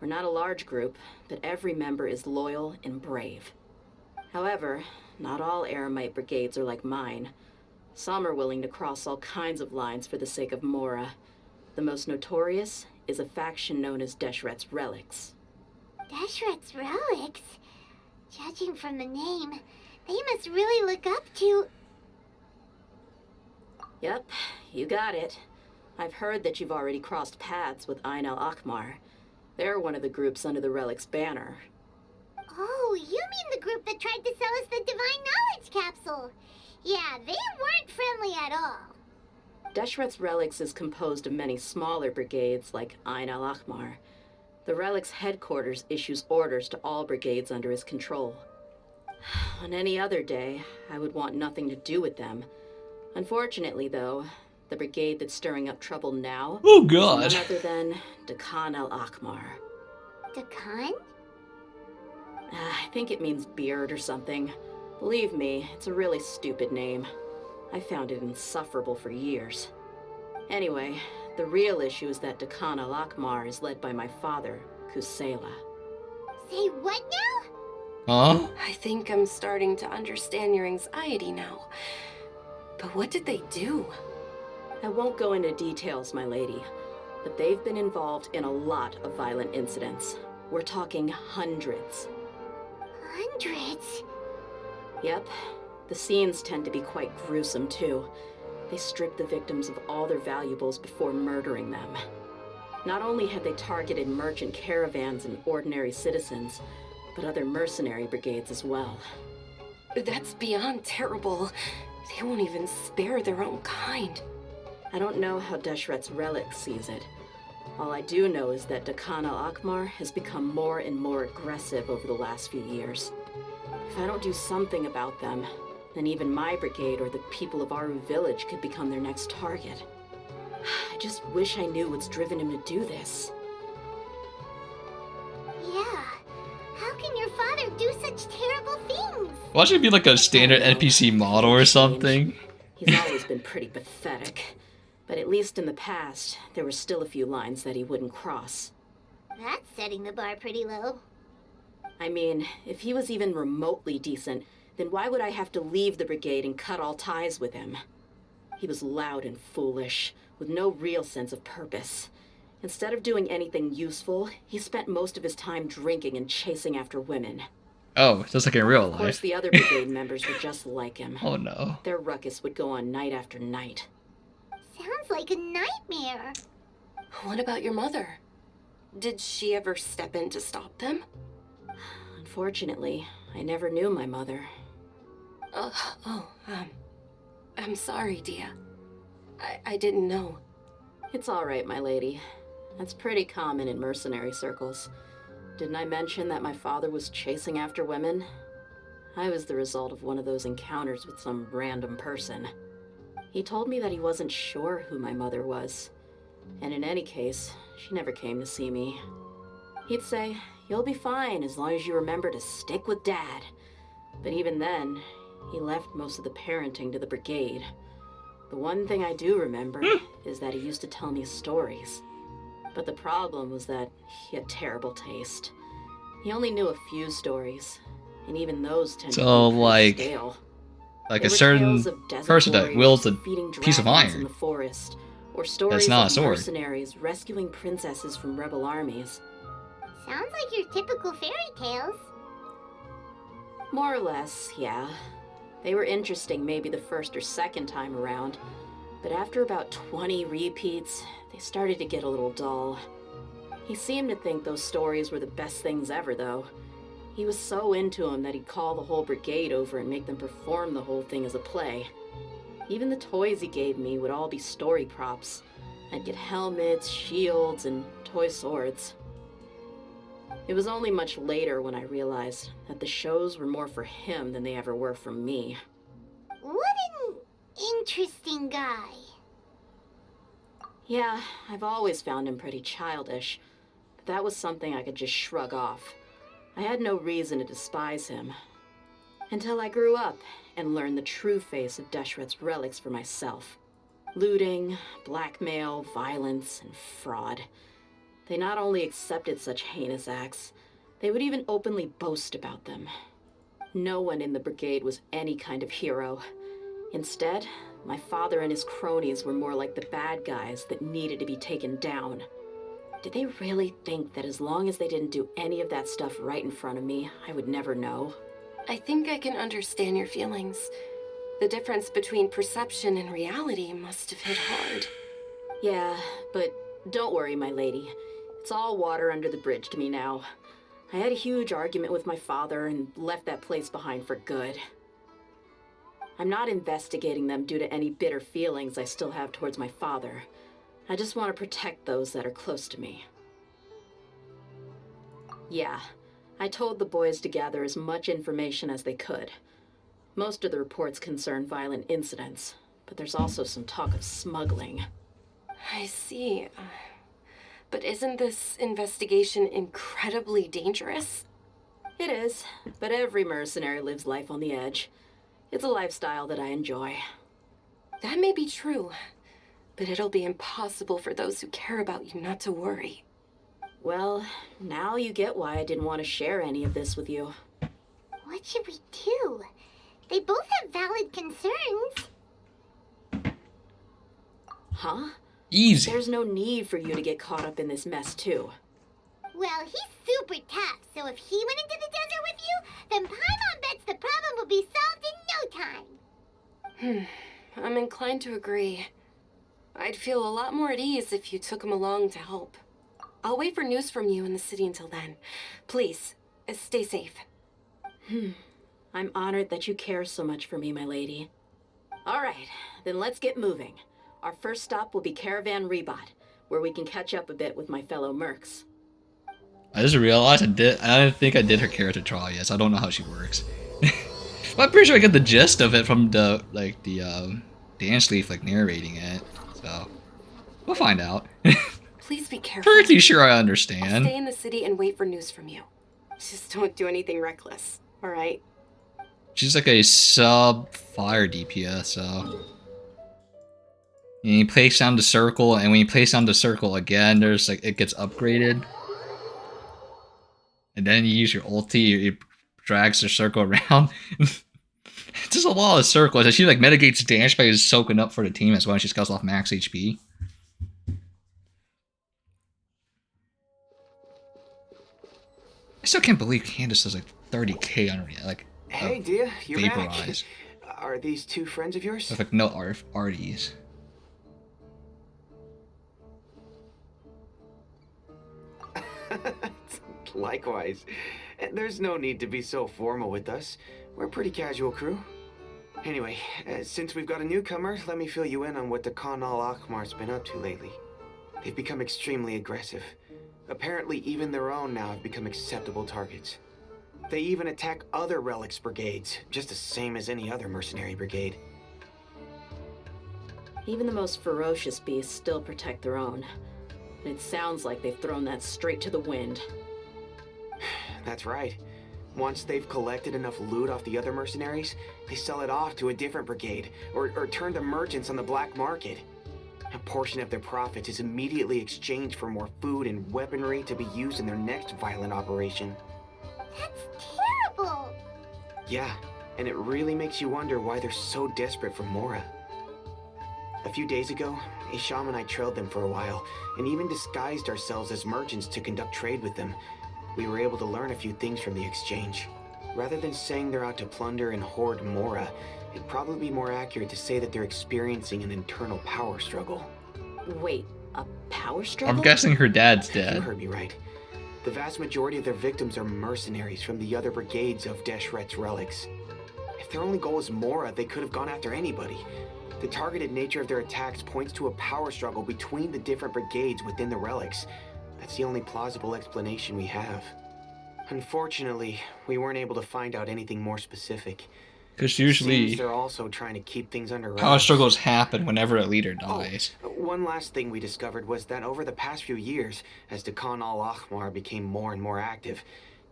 We're not a large group, but every member is loyal and brave. However, not all Eremite brigades are like mine. Some are willing to cross all kinds of lines for the sake of mora. The most notorious is a faction known as Deshret's Relics. Deshret's Relics? Judging from the name, they must really look up to... Yep, you got it. I've heard that you've already crossed paths with Ain al-Akmar. They're one of the groups under the Relic's banner. Oh, you mean the group that tried to sell us the Divine Knowledge Capsule? Yeah, they weren't friendly at all. Deshret's Relics is composed of many smaller brigades like Ain al-Akmar. The Relic's headquarters issues orders to all brigades under his control. On any other day, I would want nothing to do with them. Unfortunately, though, the brigade that's stirring up trouble now Oh is god. none other than Dakan al-Akmar. Dakan? I think it means beard or something. Believe me, it's a really stupid name. I found it insufferable for years. Anyway, the real issue is that Dakan al-Akmar is led by my father, Kusela. Say what now? Huh? I think I'm starting to understand your anxiety now. But what did they do? I won't go into details, my lady, but they've been involved in a lot of violent incidents. We're talking hundreds. Hundreds? Yep. The scenes tend to be quite gruesome, too. They strip the victims of all their valuables before murdering them. Not only had they targeted merchant caravans and ordinary citizens, but other mercenary brigades as well. That's beyond terrible. They won't even spare their own kind. I don't know how Deshret's relic sees it. All I do know is that Dakan al-Akmar has become more and more aggressive over the last few years. If I don't do something about them, then even my brigade or the people of Aru village could become their next target. I just wish I knew what's driven him to do this. Yeah. How can your father do such terrible things? Why should it be like a standard NPC model or something? He's always been pretty pathetic. But at least in the past, there were still a few lines that he wouldn't cross. That's setting the bar pretty low. I mean, if he was even remotely decent, then why would I have to leave the brigade and cut all ties with him? He was loud and foolish, with no real sense of purpose. Instead of doing anything useful, he spent most of his time drinking and chasing after women. Oh, just like in real Of course, life. the other brigade members were just like him. Oh no. Their ruckus would go on night after night. Sounds like a nightmare. What about your mother? Did she ever step in to stop them? Unfortunately, I never knew my mother. I'm sorry, Dehya. I didn't know. It's all right, my lady. That's pretty common in mercenary circles. Didn't I mention that my father was chasing after women? I was the result of one of those encounters with some random person. He told me that he wasn't sure who my mother was. And in any case, she never came to see me. He'd say, "You'll be fine as long as you remember to stick with Dad." But even then, he left most of the parenting to the brigade. The one thing I do remember is that he used to tell me stories. But the problem was that he had terrible taste. He only knew a few stories, and even those tended to So, be pretty like stale. a They were certain tales of desert person that warriors wields a feeding piece of dragons in iron. the forest, or stories not a of sword. mercenaries rescuing princesses from rebel armies. Sounds like your typical fairy tales. More or less, yeah. They were interesting maybe the first or second time around, but after about 20 repeats, they started to get a little dull. He seemed to think those stories were the best things ever, though. He was so into them that he'd call the whole brigade over and make them perform the whole thing as a play. Even the toys he gave me would all be story props. I'd get helmets, shields, and toy swords. It was only much later when I realized that the shows were more for him than they ever were for me. What an interesting guy. Yeah, I've always found him pretty childish, but that was something I could just shrug off. I had no reason to despise him. Until I grew up and learned the true face of Deshret's relics for myself. Looting, blackmail, violence, and fraud. They not only accepted such heinous acts, they would even openly boast about them. No one in the brigade was any kind of hero. Instead, my father and his cronies were more like the bad guys that needed to be taken down. Did they really think that as long as they didn't do any of that stuff right in front of me, I would never know? I think I can understand your feelings. The difference between perception and reality must have hit hard. Yeah, but don't worry, my lady. It's all water under the bridge to me now. I had a huge argument with my father and left that place behind for good. I'm not investigating them due to any bitter feelings I still have towards my father. I just want to protect those that are close to me. Yeah, I told the boys to gather as much information as they could. Most of the reports concern violent incidents, but there's also some talk of smuggling. I see. But isn't this investigation incredibly dangerous? It is, but every mercenary lives life on the edge. It's a lifestyle that I enjoy. That may be true, but it'll be impossible for those who care about you not to worry. Well, now you get why I didn't want to share any of this with you. What should we do? They both have valid concerns. Huh? Easy. There's no need for you to get caught up in this mess, too. Well, he's super tough, so if he went into the desert with you, then Paimon bets the problem will be solved in no time. I'm inclined to agree. I'd feel a lot more at ease if you took him along to help. I'll wait for news from you in the city until then. Please, stay safe. I'm honored that you care so much for me, my lady. All right, then let's get moving. Our first stop will be Caravan Rebot, where we can catch up a bit with my fellow mercs. I just realized I didn't think I did her character trial yet, so I don't know how she works. But I'm pretty sure I get the gist of it from the dance leaf narrating it. So we'll find out. Please be careful. Pretty sure I I'll understand. stay in the city and wait for news from you. Just don't do anything reckless, all right? She's like a sub fire DPS, so. And you place down the circle, and when you place down the circle again, there's it gets upgraded. And then you use your ulti, it drags the circle around. It's just a lot of circles. And she mitigates damage by just soaking up for the team as well. She scales off max HP. I still can't believe Candace does 30k on her, Hey, Dehya, you're vaporize. back. Are these two friends of yours? With no arties. Likewise. There's no need to be so formal with us. We're a pretty casual crew. Anyway, since we've got a newcomer, let me fill you in on what the Khan al-Akhmar's been up to lately. They've become extremely aggressive. Apparently, even their own now have become acceptable targets. They even attack other relics brigades, just the same as any other mercenary brigade. Even the most ferocious beasts still protect their own. And it sounds like they've thrown that straight to the wind. That's right. Once they've collected enough loot off the other mercenaries, they sell it off to a different brigade, or turn to merchants on the black market. A portion of their profits is immediately exchanged for more food and weaponry to be used in their next violent operation. That's terrible. Yeah, and it really makes you wonder why they're so desperate for Mora. A few days ago, Isham and I trailed them for a while, and even disguised ourselves as merchants to conduct trade with them. We were able to learn a few things from the exchange. Rather than saying they're out to plunder and hoard Mora, it'd probably be more accurate to say that they're experiencing an internal power struggle. Wait, a power struggle? I'm guessing her dad's You dead. heard me right. The vast majority of their victims are mercenaries from the other brigades of Deshret's relics. If their only goal is Mora, they could have gone after anybody. The targeted nature of their attacks points to a power struggle between the different brigades within the relics. That's the only plausible explanation we have. Unfortunately, we weren't able to find out anything more specific. Because usually Seems they're also trying to keep things under wraps. power struggles happen whenever a leader dies. One last thing we discovered was that over the past few years, as the Khan al-Akhmar became more and more active,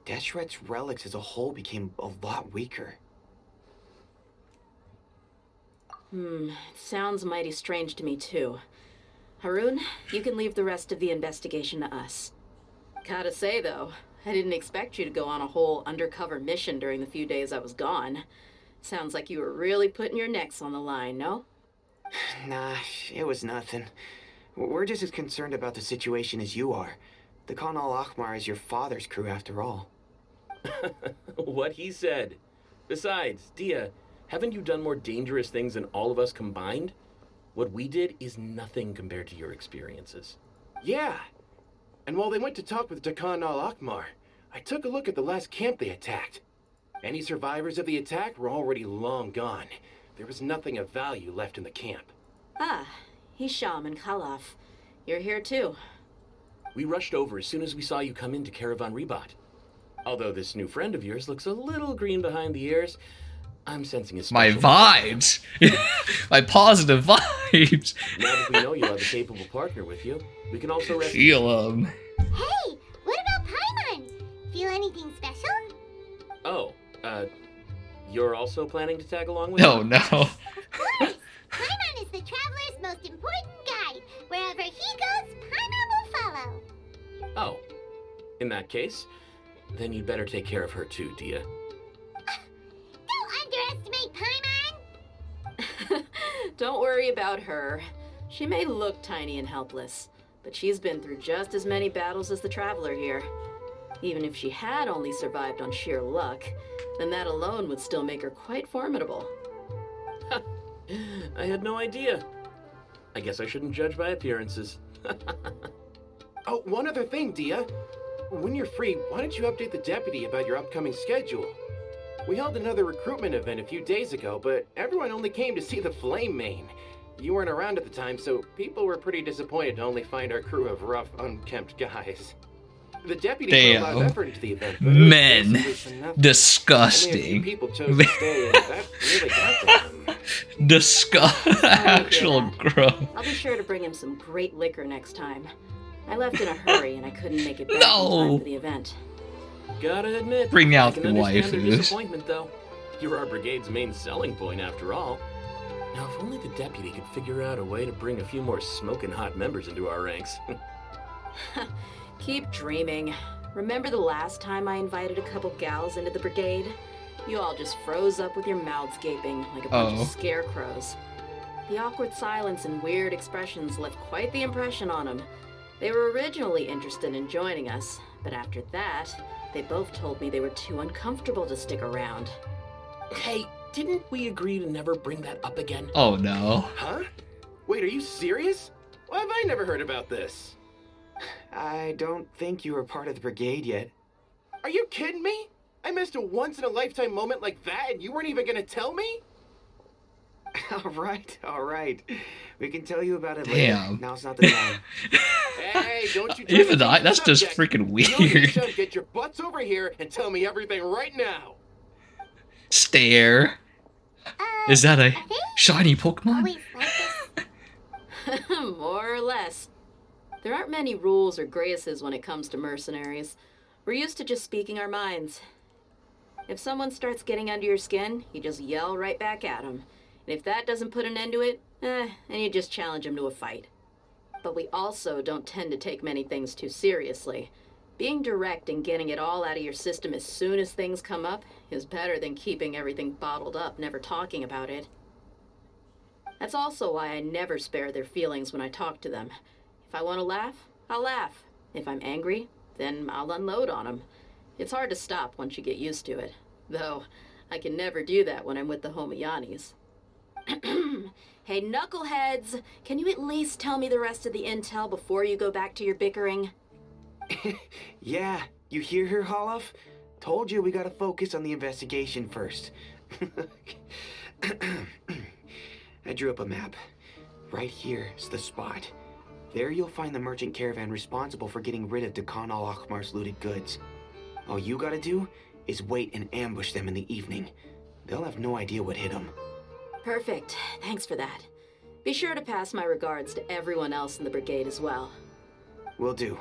Deshret's relics as a whole became a lot weaker. It sounds mighty strange to me, too. Harun, you can leave the rest of the investigation to us. Gotta say, though, I didn't expect you to go on a whole undercover mission during the few days I was gone. Sounds like you were really putting your necks on the line, no? Nah, it was nothing. We're just as concerned about the situation as you are. The Khan al-Akhmar is your father's crew, after all. What he said. Besides, Dehya, haven't you done more dangerous things than all of us combined? What we did is nothing compared to your experiences. Yeah. And while they went to talk with Khan al-Akhmar, I took a look at the last camp they attacked. Any survivors of the attack were already long gone. There was nothing of value left in the camp. Ah, Hisham and Khalaf. You're here too. We rushed over as soon as we saw you come into Caravan Rebot. Although this new friend of yours looks a little green behind the ears, I'm sensing a My special vibes! My positive vibes! Now that we know you have a capable partner with you, we can also rest. Feel 'em. Hey, what about Paimon? Feel anything special? Oh, you're also planning to tag along with Oh me? no. Of course! Paimon is the traveler's most important guide. Wherever he goes, Paimon will follow. Oh, in that case, then you'd better take care of her too, Dehya. Don't underestimate Paimon! Don't worry about her. She may look tiny and helpless, but she's been through just as many battles as the traveler here. Even if she had only survived on sheer luck, then that alone would still make her quite formidable. I had no idea. I guess I shouldn't judge by appearances. Oh, one other thing, Dehya. When you're free, why don't you update the deputy about your upcoming schedule? We held another recruitment event a few days ago, but everyone only came to see the Flame Mane. You weren't around at the time, so people were pretty disappointed to only find our crew of rough, unkempt guys. The deputy put a lot of Damn. effort into the event, but it was Men. basically for nothing. Only a few Disgusting. people chose to stay, and that really got to them. Actual growth. I'll be sure to bring him some great liquor next time. I left in a hurry and I couldn't make it back in No. time for the event. Gotta admit, Bring out I can the understand their waifus. disappointment, though. You're our brigade's main selling point, after all. Now, if only the deputy could figure out a way to bring a few more smoking hot members into our ranks. Keep dreaming. Remember the last time I invited a couple gals into the brigade? You all just froze up with your mouths gaping like a bunch of scarecrows. The awkward silence and weird expressions left quite the impression on them. They were originally interested in joining us, but after that, they both told me they were too uncomfortable to stick around. Hey, didn't we agree to never bring that up again? Oh no. Huh? Wait, are you serious? Why have I never heard about this? I don't think you were part of the brigade yet. Are you kidding me? I missed a once-in-a-lifetime moment like that, and you weren't even gonna tell me? All right. We can tell you about it Damn. later. Now's not the time. Hey, don't you Even try to that's change the just subject. freaking You need weird. to get your butts over here and tell me everything right now. Stare. Is that a Are they shiny Pokemon? always like this? More or less. There aren't many rules or graces when it comes to mercenaries. We're used to just speaking our minds. If someone starts getting under your skin, you just yell right back at them. And if that doesn't put an end to it, then you just challenge them to a fight. But we also don't tend to take many things too seriously. Being direct and getting it all out of your system as soon as things come up is better than keeping everything bottled up, never talking about it. That's also why I never spare their feelings when I talk to them. If I want to laugh, I'll laugh. If I'm angry, then I'll unload on them. It's hard to stop once you get used to it. Though, I can never do that when I'm with the Homiyanis. Hey, knuckleheads! Can you at least tell me the rest of the intel before you go back to your bickering? Yeah, you hear her, Holloff? Told you we gotta focus on the investigation first. I drew up a map. Right here is the spot. There you'll find the merchant caravan responsible for getting rid of Dakan al-Akhmar's looted goods. All you gotta do is wait and ambush them in the evening. They'll have no idea what hit them. Perfect. Thanks for that. Be sure to pass my regards to everyone else in the brigade as well. Will do.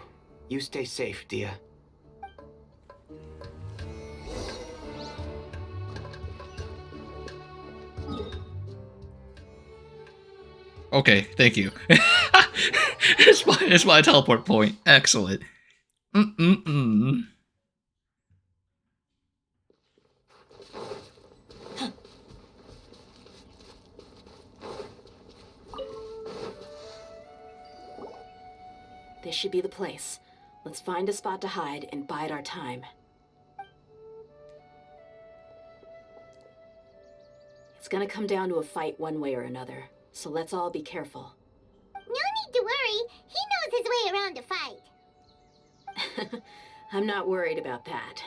You stay safe, Dehya. Okay, thank you. it's my teleport point. Excellent. This should be the place. Let's find a spot to hide and bide our time. It's gonna come down to a fight one way or another, so let's all be careful. No need to worry. He knows his way around a fight. I'm not worried about that.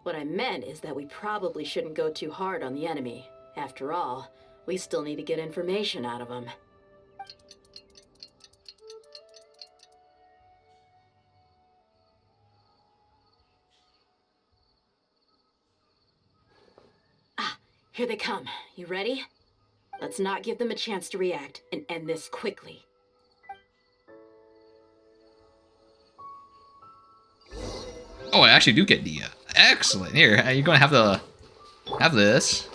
What I meant is that we probably shouldn't go too hard on the enemy. After all, we still need to get information out of them. Here they come. You ready? Let's not give them a chance to react and end this quickly. Oh, I actually do get Dehya. Excellent. Here, you're gonna have to have this.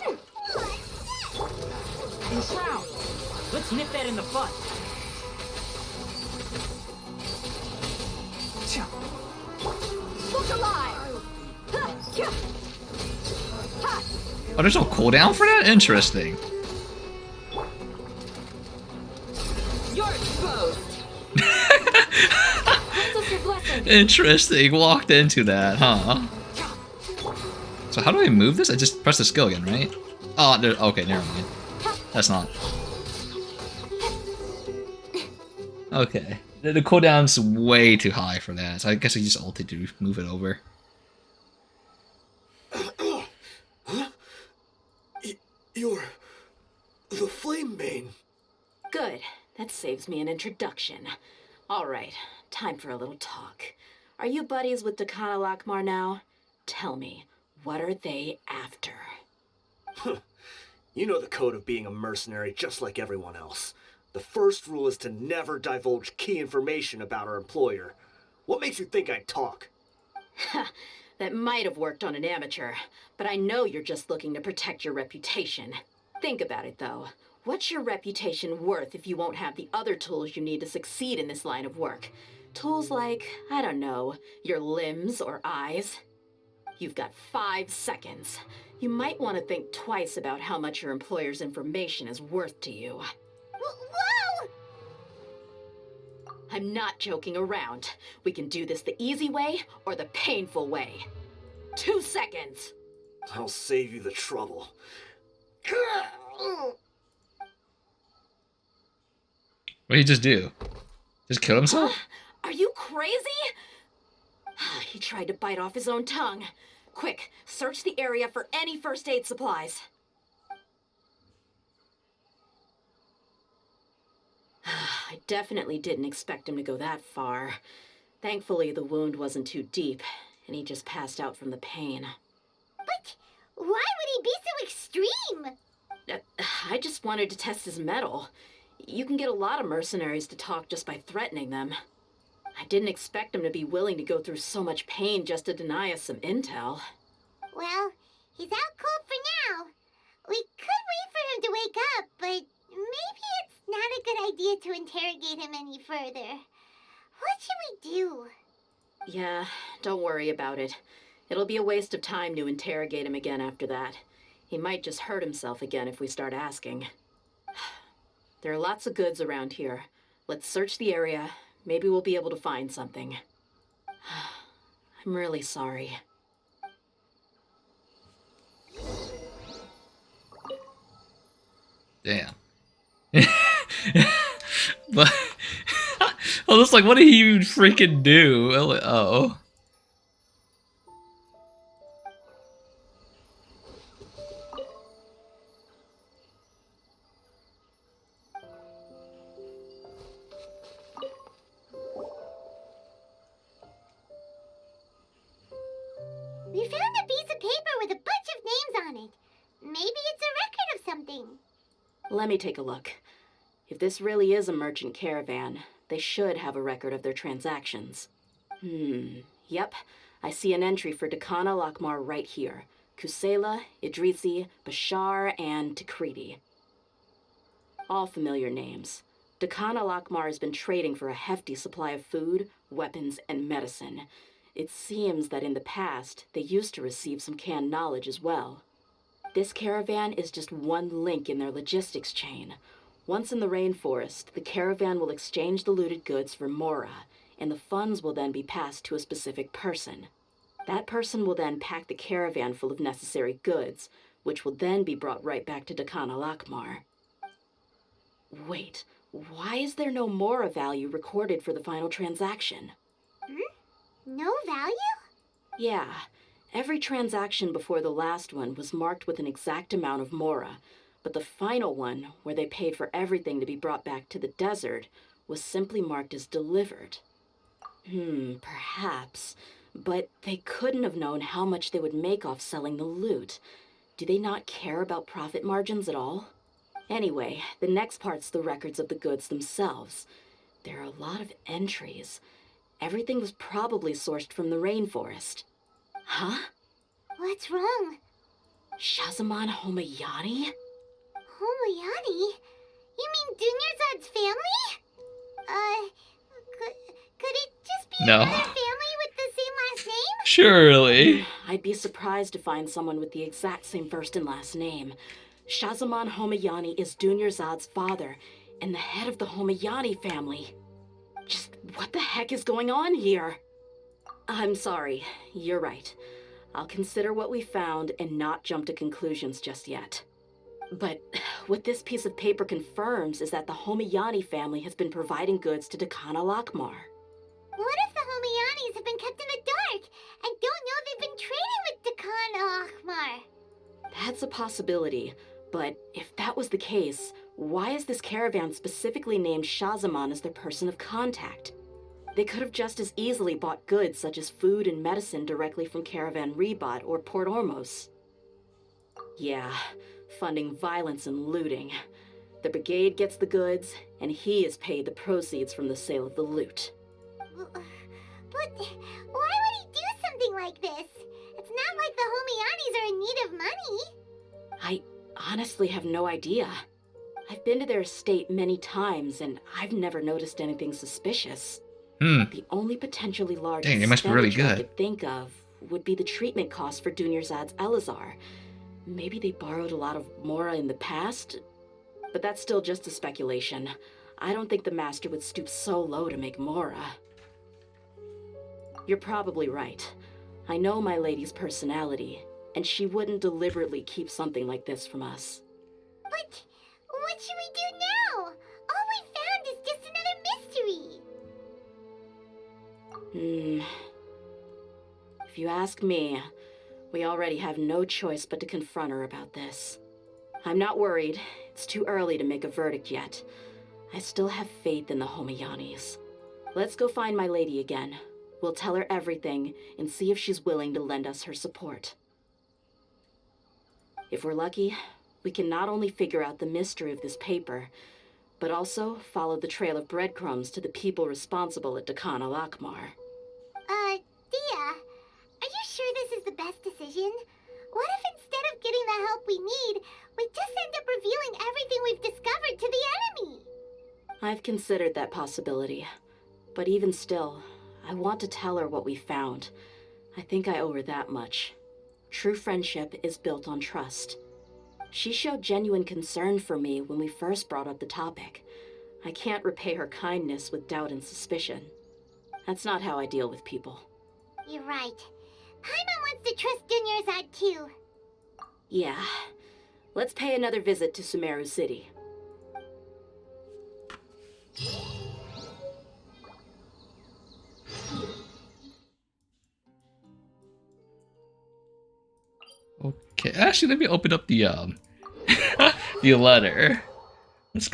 Confound. Let's nip that in the butt. Look alive! Oh, there's no cooldown for that? Interesting. You're exposed. Interesting. Walked into that, huh? So how do I move this? I just press the skill again, right? Oh, there, okay, never mind. That's not. Okay. The cooldown's way too high for that, so I guess I just ulted to move it over. You're the Flame Bane. Good. That saves me an introduction. All right, time for a little talk. Are you buddies with Dakana Lakmar now? Tell me, what are they after? You know the code of being a mercenary just like everyone else. The first rule is to never divulge key information about our employer. What makes you think I'd talk? That might have worked on an amateur, but I know you're just looking to protect your reputation. Think about it, though. What's your reputation worth if you won't have the other tools you need to succeed in this line of work? Tools like, I don't know, your limbs or eyes? You've got 5 seconds. You might want to think twice about how much your employer's information is worth to you. Whoa! I'm not joking around. We can do this the easy way or the painful way. 2 seconds. I'll save you the trouble. What did he just do? Just kill himself? Are you crazy? He tried to bite off his own tongue. Quick, search the area for any first aid supplies. I definitely didn't expect him to go that far. Thankfully, the wound wasn't too deep, and he just passed out from the pain. But why would he be so extreme? I just wanted to test his mettle. You can get a lot of mercenaries to talk just by threatening them. I didn't expect him to be willing to go through so much pain just to deny us some intel. Well, he's out cold for now. We could wait for him to wake up, but maybe it's not a good idea to interrogate him any further. What should we do? Yeah, don't worry about it. It'll be a waste of time to interrogate him again after that. He might just hurt himself again if we start asking. There are lots of goods around here. Let's search the area. Maybe we'll be able to find something. I'm really sorry. Damn. But I was like, what did he freaking do? Oh. We found a piece of paper with a bunch of names on it. Maybe it's a record of something. Let me take a look. If this really is a merchant caravan, they should have a record of their transactions. Yep. I see an entry for Dakana Lakmar right here. Kusela, Idrisi, Bashar, and Takriti. All familiar names. Dakana Lakmar has been trading for a hefty supply of food, weapons, and medicine. It seems that in the past, they used to receive some canned knowledge as well. This caravan is just one link in their logistics chain. Once in the rainforest, the caravan will exchange the looted goods for Mora, and the funds will then be passed to a specific person. That person will then pack the caravan full of necessary goods, which will then be brought right back to Dakana Lakmar. Wait, why is there no Mora value recorded for the final transaction? No value? Yeah. Every transaction before the last one was marked with an exact amount of Mora, but the final one, where they paid for everything to be brought back to the desert, was simply marked as delivered. Perhaps, but they couldn't have known how much they would make off selling the loot. Do they not care about profit margins at all? Anyway, the next part's the records of the goods themselves. There are a lot of entries. Everything was probably sourced from the rainforest. Huh? What's wrong? Shazamon Homayani? Homayani? You mean Dunyarzad's family? Could it just be No. another family with the same last name? Surely. I'd be surprised to find someone with the exact same first and last name. Shazamon Homayani is Dunyarzad's father, and the head of the Homayani family. Just what the heck is going on here? I'm sorry, you're right. I'll consider what we found and not jump to conclusions just yet. But what this piece of paper confirms is that the Homayani family has been providing goods to Dakana Lakmar. What if the Homayanis have been kept in the dark? I don't know they've been trading with Dakana Lakmar. That's a possibility, but if that was the case, why is this caravan specifically named Shazamon as their person of contact? They could have just as easily bought goods such as food and medicine directly from Caravan Rebot or Port Ormos. Yeah, funding violence and looting. The brigade gets the goods, and he is paid the proceeds from the sale of the loot. But why would he do something like this? It's not like the Homayanis are in need of money. I honestly have no idea. I've been to their estate many times, and I've never noticed anything suspicious. The only potentially large Dang, it must be really expenditure I good. could think of would be the treatment costs for Dunyarzad's Elazar. Maybe they borrowed a lot of Mora in the past, but that's still just a speculation. I don't think the master would stoop so low to make Mora. You're probably right. I know my lady's personality, and she wouldn't deliberately keep something like this from us. But what should we do now? All we found is just another mystery. If you ask me, we already have no choice but to confront her about this. I'm not worried. It's too early to make a verdict yet. I still have faith in the Homayanis. Let's go find my lady again. We'll tell her everything and see if she's willing to lend us her support. If we're lucky, we can not only figure out the mystery of this paper, but also follow the trail of breadcrumbs to the people responsible at Dakana Lakmar. Dehya, are you sure this is the best decision? What if instead of getting the help we need, we just end up revealing everything we've discovered to the enemy? I've considered that possibility, but even still, I want to tell her what we found. I think I owe her that much. True friendship is built on trust. She showed genuine concern for me when we first brought up the topic. I can't repay her kindness with doubt and suspicion. That's not how I deal with people. You're right. Paimon wants to trust Dunyarzad too. Yeah. Let's pay another visit to Sumeru City. Okay, actually, let me open up the the letter. Let's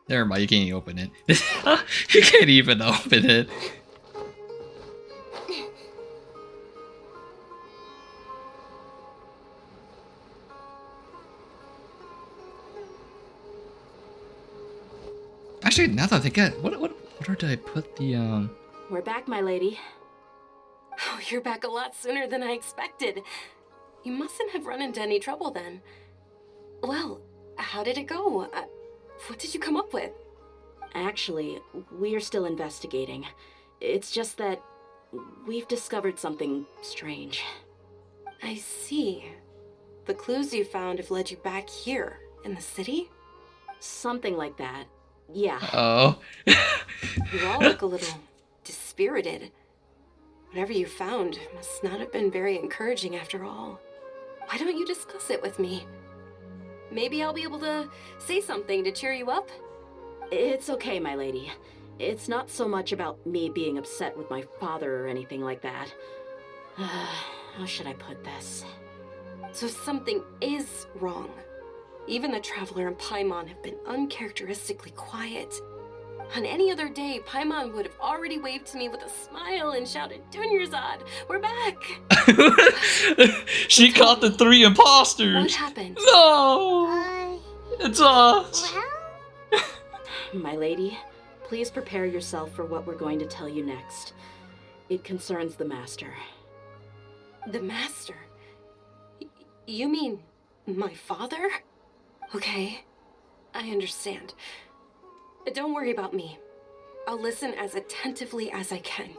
Never mind, you can't even open it. You can't even open it. Actually, now that I think, where did I put the We're back, my lady. Oh, you're back a lot sooner than I expected. You mustn't have run into any trouble then. Well, how did it go? What did you come up with? Actually, we are still investigating. It's just that we've discovered something strange. I see. The clues you found have led you back here, in the city? Something like that. Yeah. Oh. You all look a little dispirited. Whatever you found must not have been very encouraging after all. Why don't you discuss it with me? Maybe I'll be able to say something to cheer you up? It's okay, my lady. It's not so much about me being upset with my father or anything like that. How should I put this? So something is wrong. Even the Traveler and Paimon have been uncharacteristically quiet. On any other day, Paimon would have already waved to me with a smile and shouted, Dunyarzad, we're back! She caught the 3 imposters! What happened? No! It's us! Well, My lady, please prepare yourself for what we're going to tell you next. It concerns the Master. The Master? You mean my father? Okay, I understand. Don't worry about me. I'll listen as attentively as I can.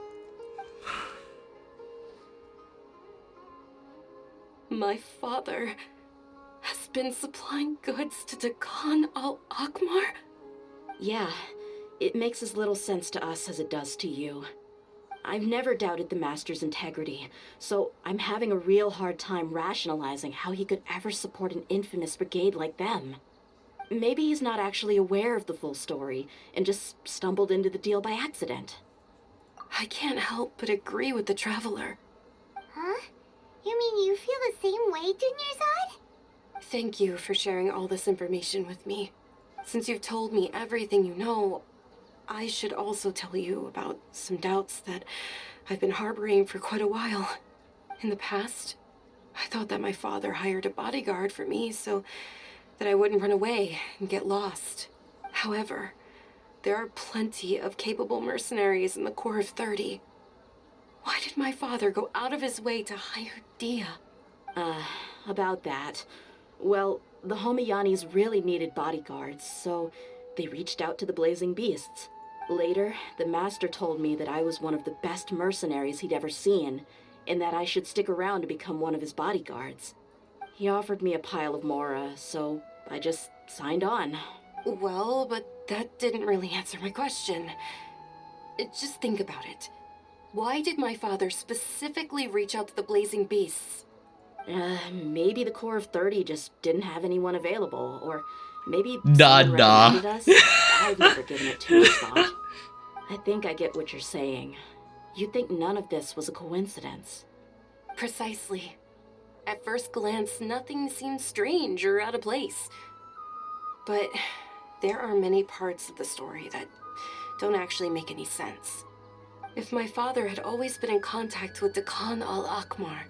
My father has been supplying goods to Dakan al-Akmar? Yeah, it makes as little sense to us as it does to you. I've never doubted the Master's integrity, so I'm having a real hard time rationalizing how he could ever support an infamous brigade like them. Maybe he's not actually aware of the full story and just stumbled into the deal by accident. I can't help but agree with the Traveler. huh? You mean you feel the same way, Dunyarzad? Thank you for sharing all this information with me. Since you've told me everything you know, I should also tell you about some doubts that I've been harboring for quite a while. In the past, I thought that my father hired a bodyguard for me so that I wouldn't run away and get lost. However, there are plenty of capable mercenaries in the Corps of 30. Why did my father go out of his way to hire Dehya? About that. Well, the Homayanis really needed bodyguards, so they reached out to the Blazing Beasts. Later, the Master told me that I was one of the best mercenaries he'd ever seen, and that I should stick around to become one of his bodyguards. He offered me a pile of Mora, so I just signed on. Well, but that didn't really answer my question. Just think about it. Why did my father specifically reach out to the Blazing Beasts? Maybe the Corps of 30 just didn't have anyone available, or maybe Da someone da. recommended us. I've never given it too much thought. I think I get what you're saying. You think none of this was a coincidence. Precisely. At first glance, nothing seemed strange or out of place. But there are many parts of the story that don't actually make any sense. If my father had always been in contact with Dakan al-Akmar,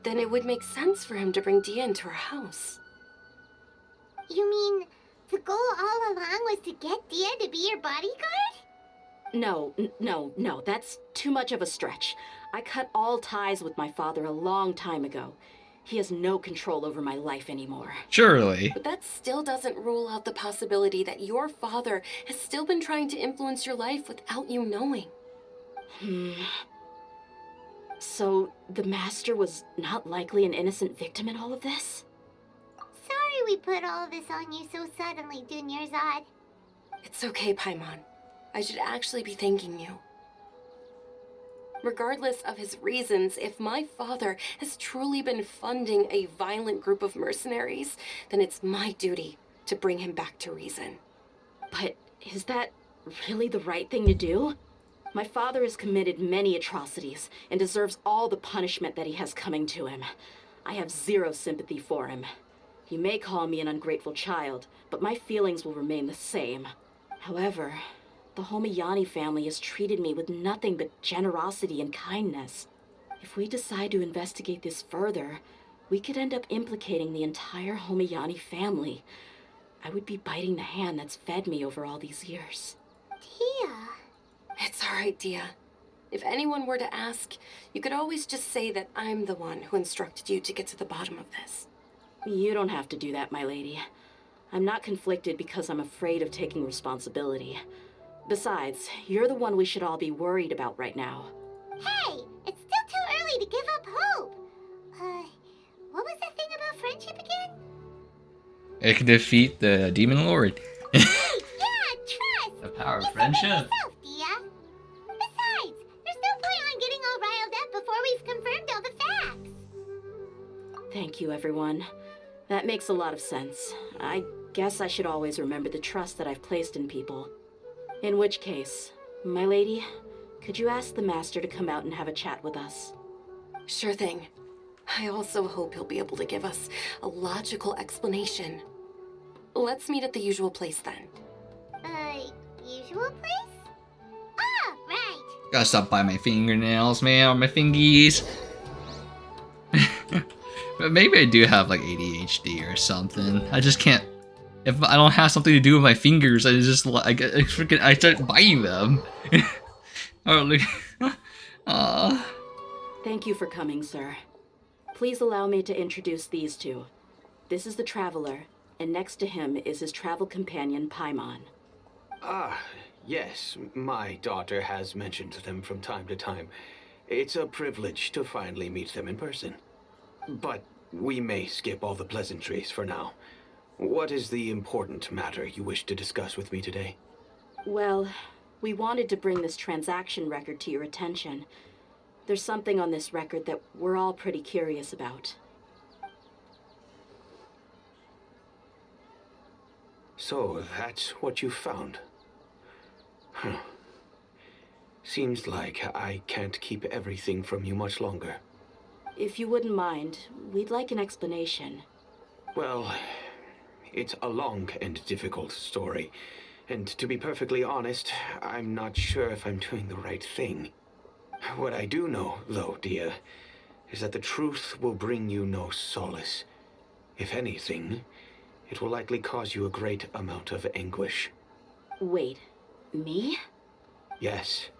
then it would make sense for him to bring Dehya into our house. You mean the goal all along was to get Dehya to be your bodyguard? No, that's too much of a stretch. I cut all ties with my father a long time ago. He has no control over my life anymore. Surely. But that still doesn't rule out the possibility that your father has still been trying to influence your life without you knowing. So, the Master was not likely an innocent victim in all of this? Sorry we put all of this on you so suddenly, Dunyarzad. It's okay, Paimon. I should actually be thanking you. Regardless of his reasons, if my father has truly been funding a violent group of mercenaries, then it's my duty to bring him back to reason. But is that really the right thing to do? My father has committed many atrocities and deserves all the punishment that he has coming to him. I have zero sympathy for him. You may call me an ungrateful child, but my feelings will remain the same. However, the Homayani family has treated me with nothing but generosity and kindness. If we decide to investigate this further, we could end up implicating the entire Homayani family. I would be biting the hand that's fed me over all these years. Dehya. It's all right, Dehya. If anyone were to ask, you could always just say that I'm the one who instructed you to get to the bottom of this. You don't have to do that, my lady. I'm not conflicted because I'm afraid of taking responsibility. Besides, you're the one we should all be worried about right now. Hey, it's still too early to give up hope. What was that thing about friendship again? It can defeat the Demon Lord. Yeah, trust. The power of You friendship. said it yourself, Dehya. Besides, there's no point on getting all riled up before we've confirmed all the facts. Thank you, everyone. That makes a lot of sense. I guess I should always remember the trust that I've placed in people. In which case, my lady, could you ask the Master to come out and have a chat with us? Sure thing. I also hope he'll be able to give us a logical explanation. Let's meet at the usual place then. usual place? Ah, right. Gotta stop by my fingernails, man, or my fingies. But maybe I do have like ADHD or something. I just can't. If I don't have something to do with my fingers, I just I start biting them. Oh look. Thank you for coming, sir. Please allow me to introduce these two. This is the Traveler, and next to him is his travel companion, Paimon. Ah, yes. My daughter has mentioned them from time to time. It's a privilege to finally meet them in person. But we may skip all the pleasantries for now. What is the important matter you wish to discuss with me today? Well, we wanted to bring this transaction record to your attention. There's something on this record that we're all pretty curious about. So, that's what you found. Huh. Seems like I can't keep everything from you much longer. If you wouldn't mind, we'd like an explanation. Well, it's a long and difficult story. And to be perfectly honest, I'm not sure if I'm doing the right thing. What I do know, though, Dehya, is that the truth will bring you no solace. If anything, it will likely cause you a great amount of anguish. Wait, me? Yes,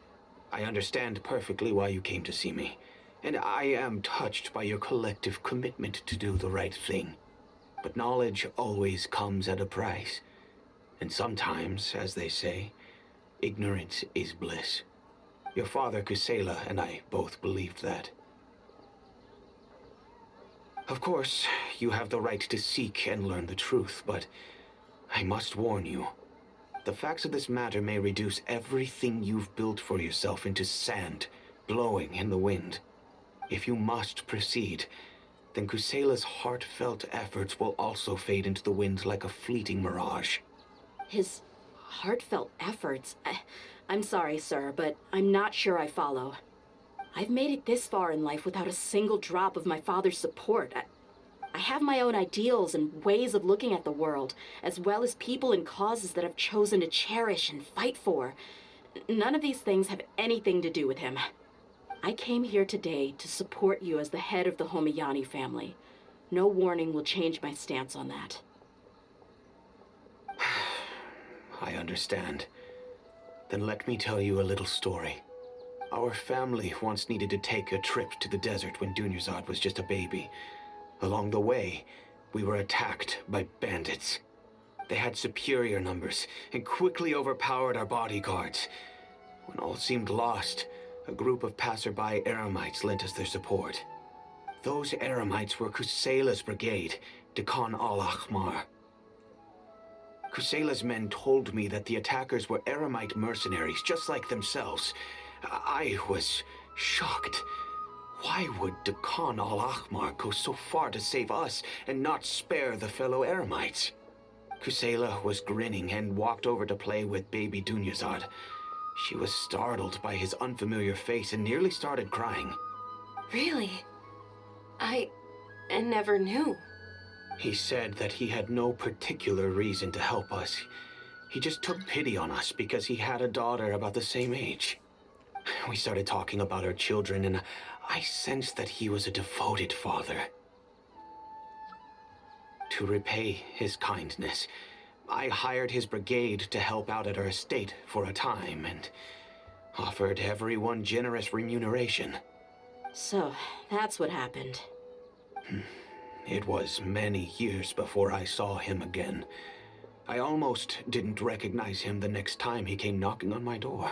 I understand perfectly why you came to see me, and I am touched by your collective commitment to do the right thing. But knowledge always comes at a price, and sometimes, as they say, ignorance is bliss. Your father, Kusela, and I both believed that. Of course, you have the right to seek and learn the truth, but I must warn you. The facts of this matter may reduce everything you've built for yourself into sand, blowing in the wind. If you must proceed, then Kusela's heartfelt efforts will also fade into the wind like a fleeting mirage. His heartfelt efforts? I'm sorry, sir, but I'm not sure I follow. I've made it this far in life without a single drop of my father's support. I have my own ideals and ways of looking at the world, as well as people and causes that I've chosen to cherish and fight for. None of these things have anything to do with him. I came here today to support you as the head of the Homiyani family. No warning will change my stance on that. I understand. Then let me tell you a little story. Our family once needed to take a trip to the desert when Dunyarzad was just a baby. Along the way, we were attacked by bandits. They had superior numbers and quickly overpowered our bodyguards. When all seemed lost, a group of passerby Eremites lent us their support. Those Eremites were Kusela's brigade, Dekhan al-Ahmar. Kusela's men told me that the attackers were Eremite mercenaries, just like themselves. I was shocked. Why would Dekhan al-Ahmar go so far to save us and not spare the fellow Eremites? Kusela was grinning and walked over to play with baby Dunyarzad. She was startled by his unfamiliar face and nearly started crying. Really? I never knew. He said that he had no particular reason to help us. He just took pity on us because he had a daughter about the same age. We started talking about our children, and I sensed that he was a devoted father. To repay his kindness, I hired his brigade to help out at our estate for a time, and offered everyone generous remuneration. So, that's what happened. It was many years before I saw him again. I almost didn't recognize him the next time he came knocking on my door.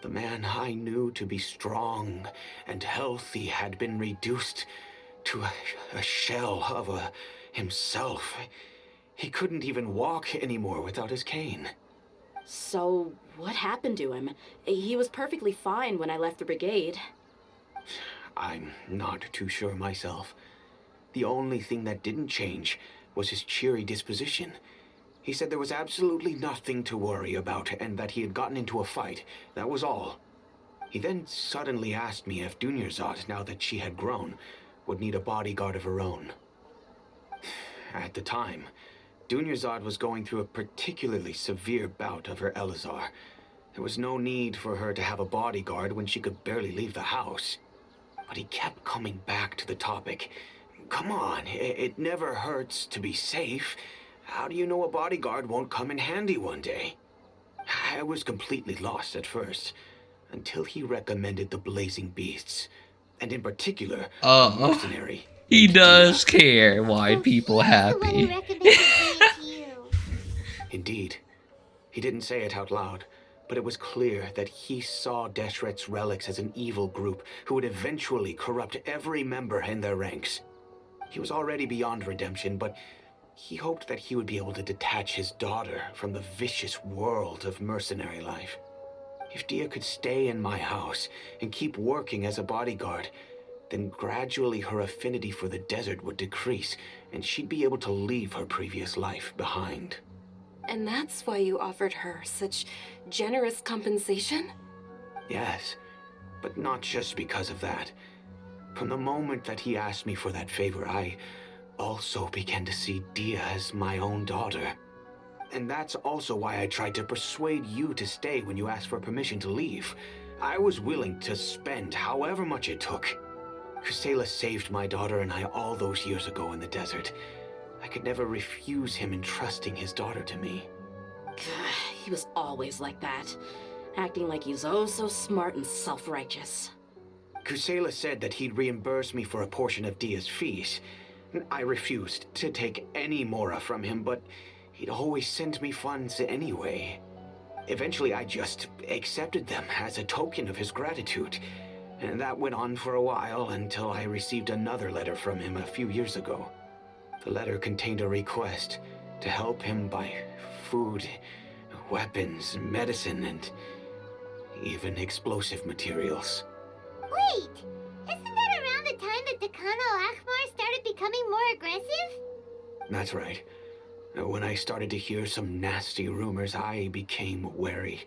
The man I knew to be strong and healthy had been reduced to a shell of himself. He couldn't even walk anymore without his cane. So, what happened to him? He was perfectly fine when I left the brigade. I'm not too sure myself. The only thing that didn't change was his cheery disposition. He said there was absolutely nothing to worry about and that he had gotten into a fight. That was all. He then suddenly asked me if Dunyarzad, now that she had grown, would need a bodyguard of her own. At the time, Dunyarzad was going through a particularly severe bout of her Elazar. There was no need for her to have a bodyguard when she could barely leave the house. But he kept coming back to the topic. Come on, it never hurts to be safe. How do you know a bodyguard won't come in handy one day? I was completely lost at first, until he recommended the Blazing Beasts, and in particular, a mercenary. He does care why people happy. Indeed. He didn't say it out loud, but it was clear that he saw Deshret's relics as an evil group who would eventually corrupt every member in their ranks. He was already beyond redemption, but he hoped that he would be able to detach his daughter from the vicious world of mercenary life. If Dehya could stay in my house and keep working as a bodyguard, then gradually her affinity for the desert would decrease, and she'd be able to leave her previous life behind. And that's why you offered her such generous compensation? Yes, but not just because of that. From the moment that he asked me for that favor, I also began to see Dehya as my own daughter. And that's also why I tried to persuade you to stay when you asked for permission to leave. I was willing to spend however much it took. Kusela saved my daughter and I all those years ago in the desert. I could never refuse him entrusting his daughter to me. He was always like that, acting like he's oh so smart and self-righteous. Kusela said that he'd reimburse me for a portion of Dehya's fees. I refused to take any mora from him, but he'd always send me funds anyway. Eventually, I just accepted them as a token of his gratitude. And that went on for a while until I received another letter from him a few years ago. The letter contained a request to help him buy food, weapons, medicine, and even explosive materials. Wait! Isn't that around the time that Dakan al-Akhmar started becoming more aggressive? That's right. When I started to hear some nasty rumors, I became wary.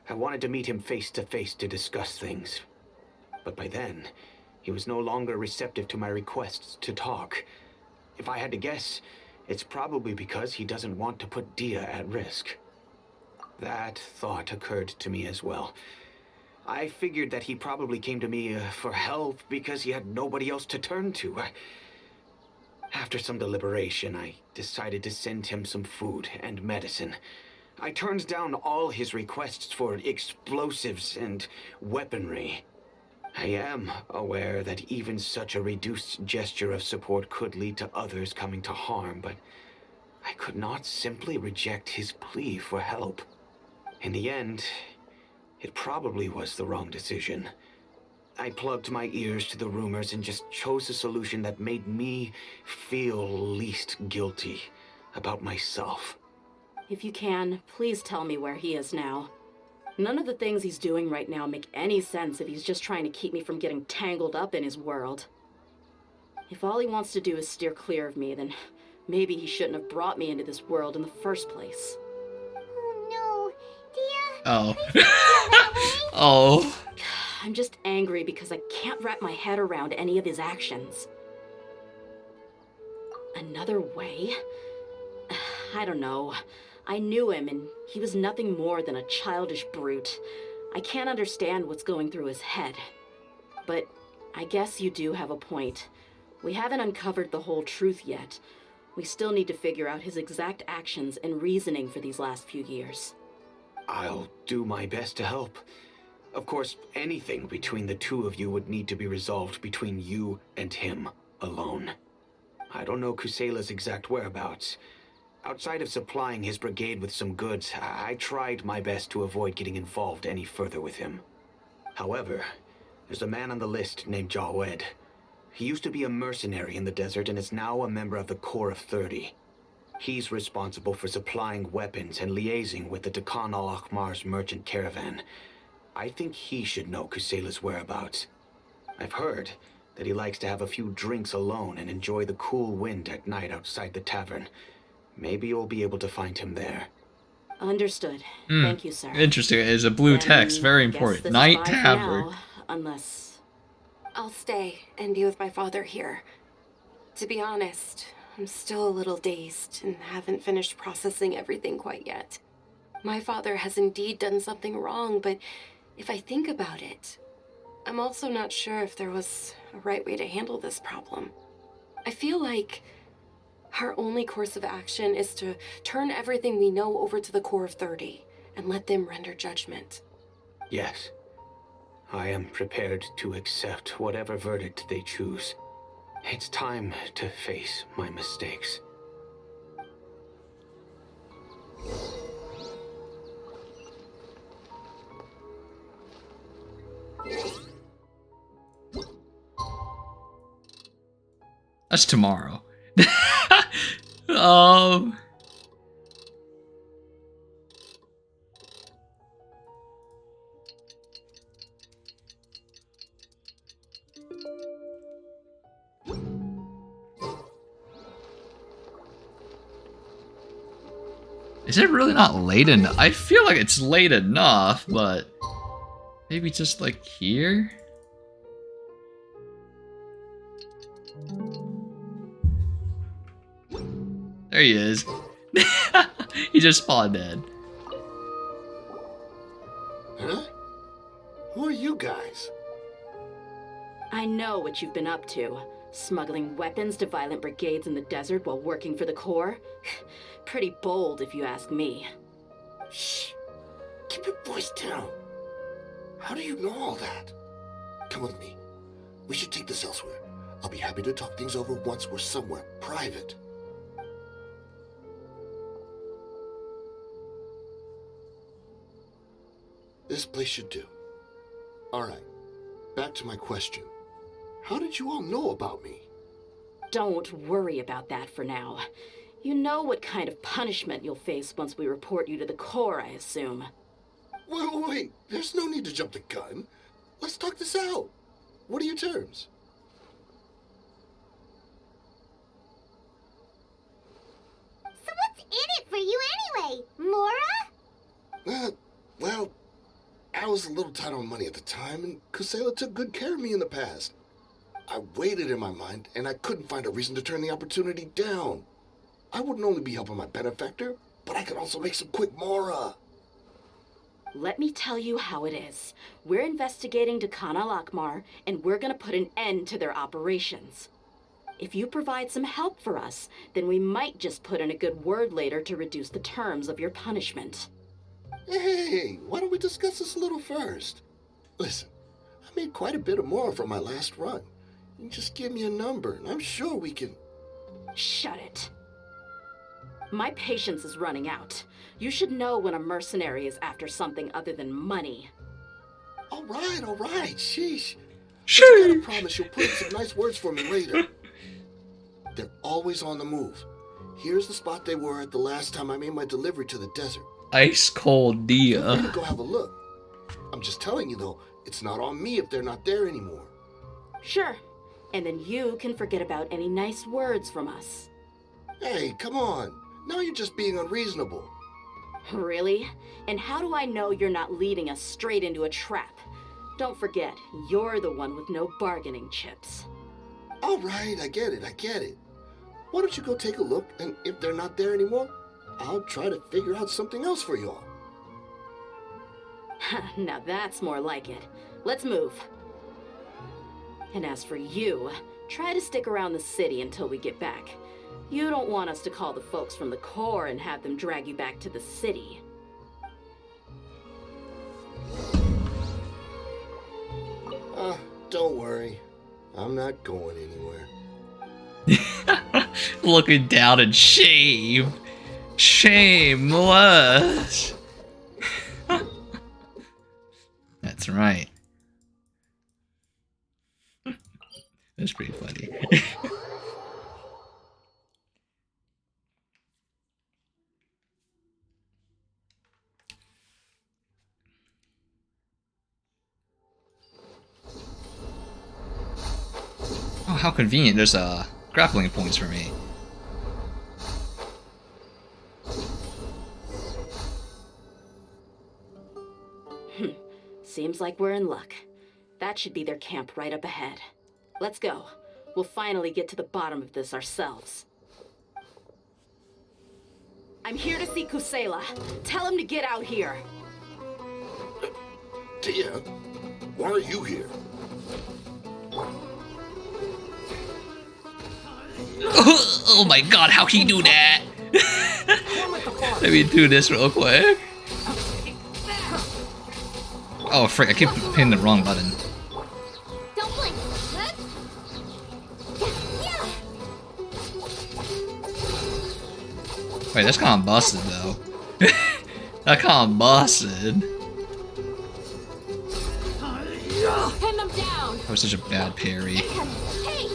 I wanted to meet him face to face to discuss things. But by then, he was no longer receptive to my requests to talk. If I had to guess, it's probably because he doesn't want to put Dehya at risk. That thought occurred to me as well. I figured that he probably came to me for help because he had nobody else to turn to. After some deliberation, I decided to send him some food and medicine. I turned down all his requests for explosives and weaponry. I am aware that even such a reduced gesture of support could lead to others coming to harm, but I could not simply reject his plea for help. In the end, it probably was the wrong decision. I plugged my ears to the rumors and just chose a solution that made me feel least guilty about myself. If you can, please tell me where he is now. None of the things he's doing right now make any sense if he's just trying to keep me from getting tangled up in his world. If all he wants to do is steer clear of me, then maybe he shouldn't have brought me into this world in the first place. Oh no, Dehya. Oh. Oh. I'm just angry because I can't wrap my head around any of his actions. Another way? I don't know. I knew him, and he was nothing more than a childish brute. I can't understand what's going through his head. But I guess you do have a point. We haven't uncovered the whole truth yet. We still need to figure out his exact actions and reasoning for these last few years. I'll do my best to help. Of course, anything between the two of you would need to be resolved between you and him alone. I don't know Kusela's exact whereabouts. Outside of supplying his brigade with some goods, I tried my best to avoid getting involved any further with him. However, there's a man on the list named Jawed. He used to be a mercenary in the desert and is now a member of the Corps of 30. He's responsible for supplying weapons and liaising with the Dakan al-Akhmar's merchant caravan. I think he should know Kusela's whereabouts. I've heard that he likes to have a few drinks alone and enjoy the cool wind at night outside the tavern. Maybe you'll be able to find him there. Understood. Thank you, sir. Interesting. It is a blue text. Very important. Night tavern. Unless... I'll stay and be with my father here. To be honest, I'm still a little dazed and haven't finished processing everything quite yet. My father has indeed done something wrong, but if I think about it, I'm also not sure if there was a right way to handle this problem. I feel like our only course of action is to turn everything we know over to the Core of 30 and let them render judgment. Yes. I am prepared to accept whatever verdict they choose. It's time to face my mistakes. That's tomorrow. um. Is it really not late enough? I feel like it's late enough, but maybe just like here? There he is. He just spawned dead. Huh? Who are you guys? I know what you've been up to. Smuggling weapons to violent brigades in the desert while working for the Corps? Pretty bold, if you ask me. Shh. Keep your voice down. How do you know all that? Come with me. We should take this elsewhere. I'll be happy to talk things over once we're somewhere private. This place should do. Alright. Back to my question. How did you all know about me? Don't worry about that for now. You know what kind of punishment you'll face once we report you to the Corps, I assume. Wait. There's no need to jump the gun. Let's talk this out. What are your terms? So what's in it for you anyway, Mora? Well, I was a little tight on money at the time, and Kusela took good care of me in the past. I weighed it in my mind, and I couldn't find a reason to turn the opportunity down. I wouldn't only be helping my benefactor, but I could also make some quick Mora. Let me tell you how it is. We're investigating Dekhan al-Akmar, and we're gonna put an end to their operations. If you provide some help for us, then we might just put in a good word later to reduce the terms of your punishment. Hey, why don't we discuss this a little first? Listen, I made quite a bit of Mora from my last run. You just give me a number, and I'm sure we can... Shut it. My patience is running out. You should know when a mercenary is after something other than money. All right, sheesh. Sheesh. I gotta promise you'll put in some nice words for me later. They're always on the move. Here's the spot they were at the last time I made my delivery to the desert. Ice cold Feel free to Dehya. go have a look. I'm just telling you though, it's not on me if they're not there anymore. Sure. And then you can forget about any nice words from us. Hey, come on. Now you're just being unreasonable. Really? And how do I know you're not leading us straight into a trap? Don't forget, you're the one with no bargaining chips. All right, I get it. Why don't you go take a look, and if they're not there anymore, I'll try to figure out something else for y'all. Now that's more like it. Let's move. And as for you, try to stick around the city until we get back. You don't want us to call the folks from the Corps and have them drag you back to the city. Don't worry. I'm not going anywhere. Looking down in shame. Shameless. That's right. That's pretty funny. Oh, how convenient. There's grappling points for me. Seems like we're in luck. That should be their camp right up ahead. Let's go. We'll finally get to the bottom of this ourselves. I'm here to see Kusela. Tell him to get out here. Dehya, why are you here? Oh my god, how can you do that? Let me do this real quick. Oh frick, I keep hitting the wrong button. Don't blink. Wait, that's kinda busted though. That kinda busted. Pin them down. That was such a bad parry. Hey!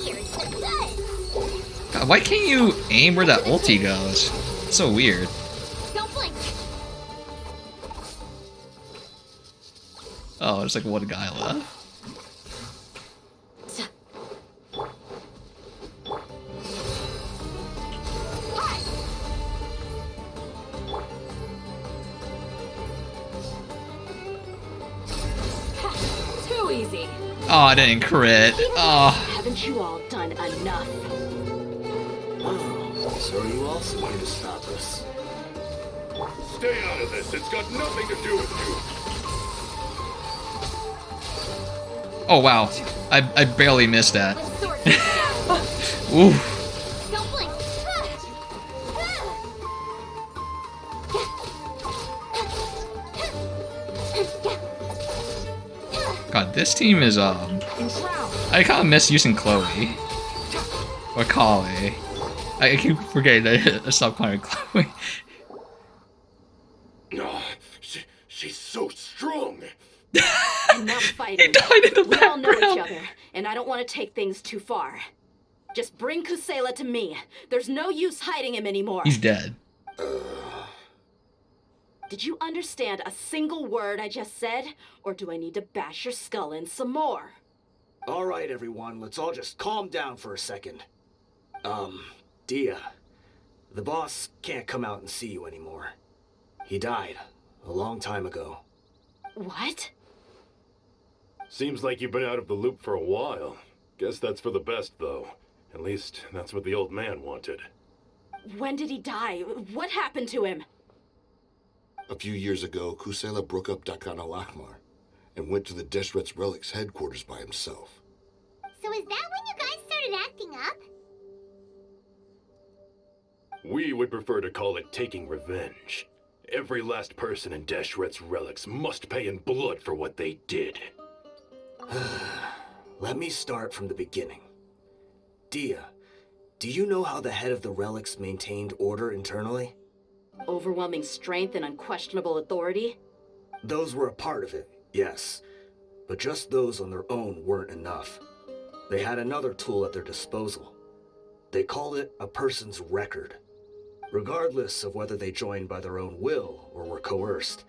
Here's the good. God, why can't you aim where that ulti goes? It's so weird. Don't blink. Oh, there's like one guy left. Too easy. Oh, I didn't crit. Oh. Haven't you all done enough? Oh, so you also here to stop us? Stay out of this. It's got nothing to do with you. Oh wow. I barely missed that. Let's sort this out. Ooh. Don't blink. God, this team is I kinda miss using Chloe. Or Kali. I keep forgetting that I stopped calling her Chloe. No, she's so strong. Enough fighting. died in the We all know each background. other, and I don't want to take things too far. Just bring Kusela to me. There's no use hiding him anymore. He's dead. Did you understand a single word I just said? Or do I need to bash your skull in some more? All right, everyone, let's all just calm down for a second. Dehya, the boss can't come out and see you anymore. He died a long time ago. What? Seems like you've been out of the loop for a while. Guess that's for the best, though. At least, that's what the old man wanted. When did he die? What happened to him? A few years ago, Kusela broke up Dakan al-Ahmar and went to the Deshret's Relics headquarters by himself. So is that when you guys started acting up? We would prefer to call it taking revenge. Every last person in Deshret's Relics must pay in blood for what they did. Let me start from the beginning. Dehya, do you know how the head of the Relics maintained order internally? Overwhelming strength and unquestionable authority? Those were a part of it, yes. But just those on their own weren't enough. They had another tool at their disposal. They called it a person's record. Regardless of whether they joined by their own will or were coerced,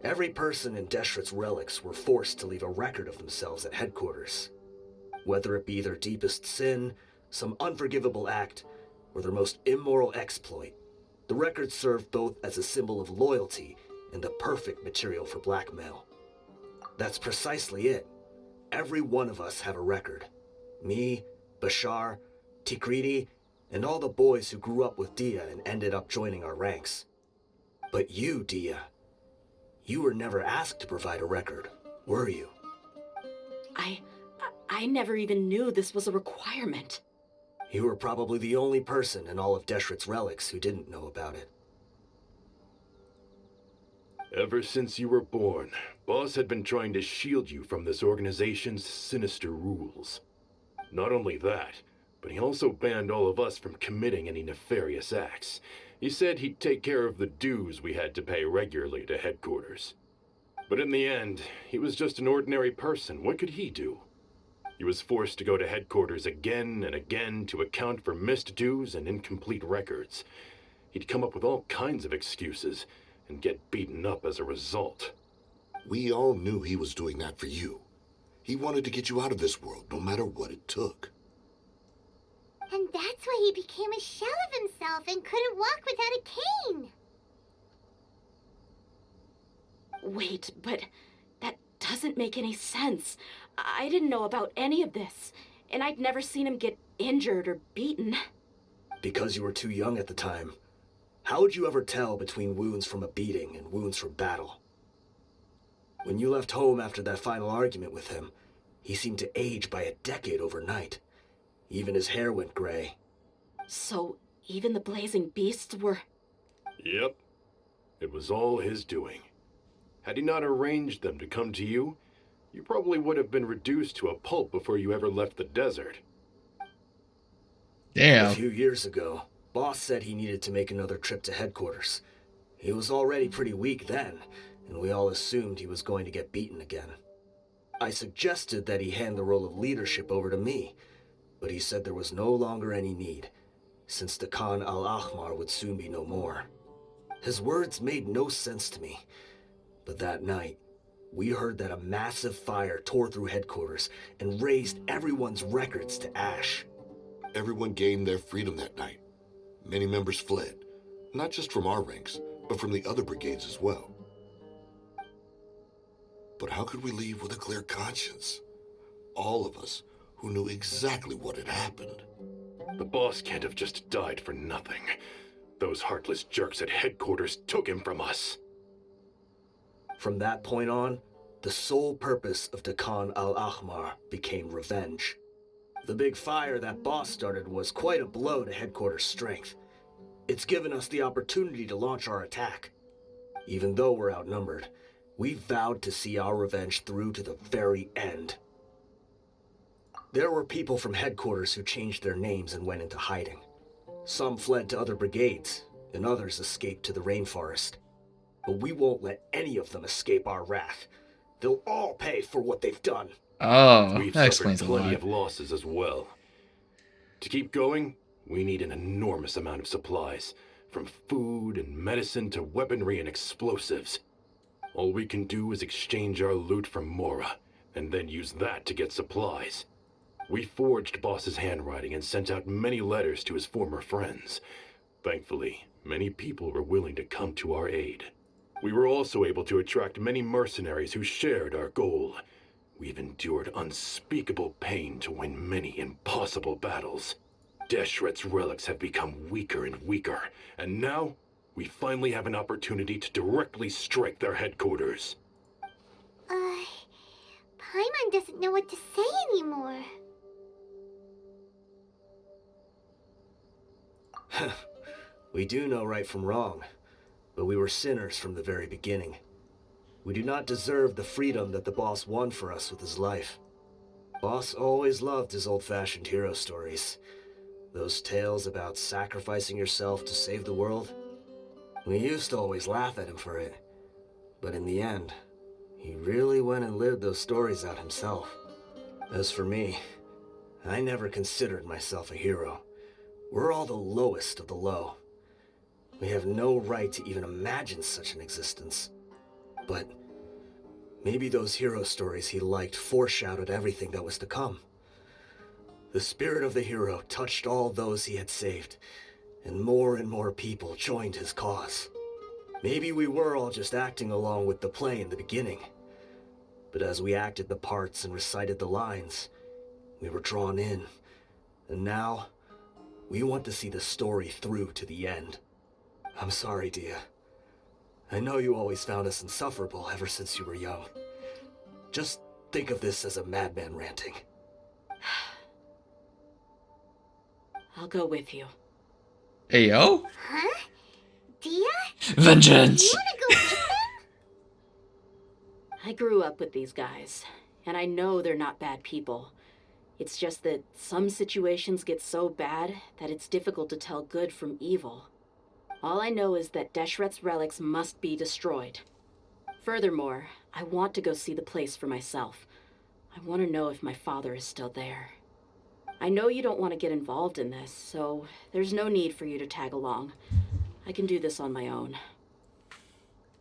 every person in Deshret's Relics were forced to leave a record of themselves at headquarters. Whether it be their deepest sin, some unforgivable act, or their most immoral exploit, the record served both as a symbol of loyalty and the perfect material for blackmail. That's precisely it. Every one of us have a record. Me, Bashar, Tikriti, and all the boys who grew up with Dehya and ended up joining our ranks. But you, Dehya, you were never asked to provide a record, were you? I never even knew this was a requirement. You were probably the only person in all of Deshret's Relics who didn't know about it. Ever since you were born, Boss had been trying to shield you from this organization's sinister rules. Not only that, but he also banned all of us from committing any nefarious acts. He said he'd take care of the dues we had to pay regularly to headquarters. But in the end, he was just an ordinary person. What could he do? He was forced to go to headquarters again and again to account for missed dues and incomplete records. He'd come up with all kinds of excuses and get beaten up as a result. We all knew he was doing that for you. He wanted to get you out of this world, no matter what it took. And that's why he became a shell of himself and couldn't walk without a cane. Wait, but that doesn't make any sense. I didn't know about any of this. and I'd never seen him get injured or beaten. Because you were too young at the time. How would you ever tell between wounds from a beating and wounds from battle? When you left home after that final argument with him, he seemed to age by a decade overnight. Even his hair went gray. So, even the blazing beasts were... Yep. It was all his doing. Had he not arranged them to come to you, you probably would have been reduced to a pulp before you ever left the desert. Damn. A few years ago, Boss said he needed to make another trip to headquarters. He was already pretty weak then, and we all assumed he was going to get beaten again. I suggested that he hand the role of leadership over to me, but he said there was no longer any need, since the Khan al-Ahmar would soon be no more. His words made no sense to me, but that night, we heard that a massive fire tore through headquarters and razed everyone's records to ash. Everyone gained their freedom that night. Many members fled, not just from our ranks, but from the other brigades as well. But how could we leave with a clear conscience? All of us who knew exactly what had happened. The boss can't have just died for nothing. Those heartless jerks at headquarters took him from us. From that point on, the sole purpose of the Khan al-Ahmar became revenge. The big fire that Boss started was quite a blow to headquarters' strength. It's given us the opportunity to launch our attack. Even though we're outnumbered, we vowed to see our revenge through to the very end. There were people from headquarters who changed their names and went into hiding. Some fled to other brigades, and others escaped to the rainforest. But we won't let any of them escape our wrath. They'll all pay for what they've done. Oh, We've that suffered explains a plenty lot. of losses as well. To keep going, we need an enormous amount of supplies, from food and medicine to weaponry and explosives. All we can do is exchange our loot from Mora, and then use that to get supplies. We forged Boss's handwriting and sent out many letters to his former friends. Thankfully, many people were willing to come to our aid. We were also able to attract many mercenaries who shared our goal. We've endured unspeakable pain to win many impossible battles. Deshret's relics have become weaker and weaker, and now we finally have an opportunity to directly strike their headquarters. Paimon doesn't know what to say anymore. We do know right from wrong, but we were sinners from the very beginning. We do not deserve the freedom that the boss won for us with his life. Boss always loved his old-fashioned hero stories. Those tales about sacrificing yourself to save the world. We used to always laugh at him for it, but in the end, he really went and lived those stories out himself. As for me, I never considered myself a hero. We're all the lowest of the low. We have no right to even imagine such an existence. But maybe those hero stories he liked foreshadowed everything that was to come. The spirit of the hero touched all those he had saved, and more people joined his cause. Maybe we were all just acting along with the play in the beginning. But as we acted the parts and recited the lines, we were drawn in. And now, we want to see the story through to the end. I'm sorry, Dehya. I know you always found us insufferable ever since you were young. Just think of this as a madman ranting. I'll go with you. Hey, yo? Huh? Dehya? Vengeance! You wanna go with them? I grew up with these guys, and I know they're not bad people. It's just that some situations get so bad that it's difficult to tell good from evil. All I know is that Deshret's relics must be destroyed. Furthermore, I want to go see the place for myself. I want to know if my father is still there. I know you don't want to get involved in this, so there's no need for you to tag along. I can do this on my own.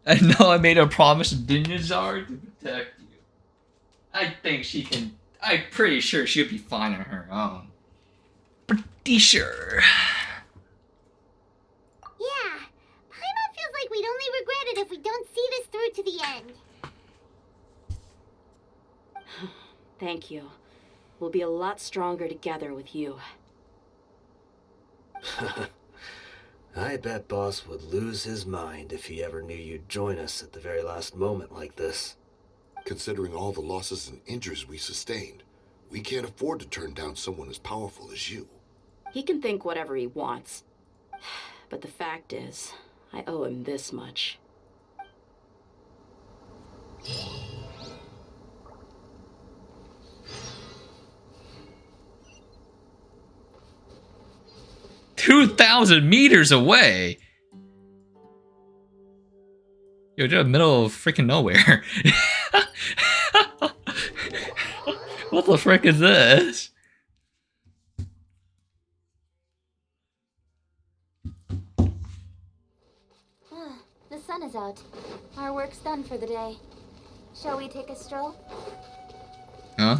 I know I made a promise to Dinjazar to protect you. I think she can... I'm pretty sure she'll be fine on her own. Pretty sure. Yeah. Paimon feels like we'd only regret it if we don't see this through to the end. Thank you. We'll be a lot stronger together with you. I bet Boss would lose his mind if he ever knew you'd join us at the very last moment like this. Considering all the losses and injuries we sustained, we can't afford to turn down someone as powerful as you. He can think whatever he wants. But the fact is, I owe him this much. $2,000 away. Yo, they're in the middle of freaking nowhere. What the frick is this? The sun is out. Our work's done for the day. Shall we take a stroll? Huh?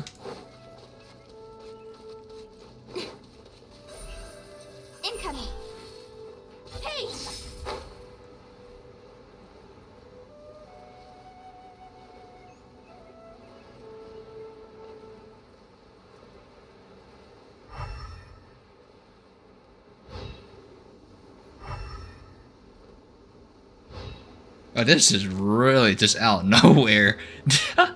Incoming! Hey! Oh, this is really just out of nowhere. I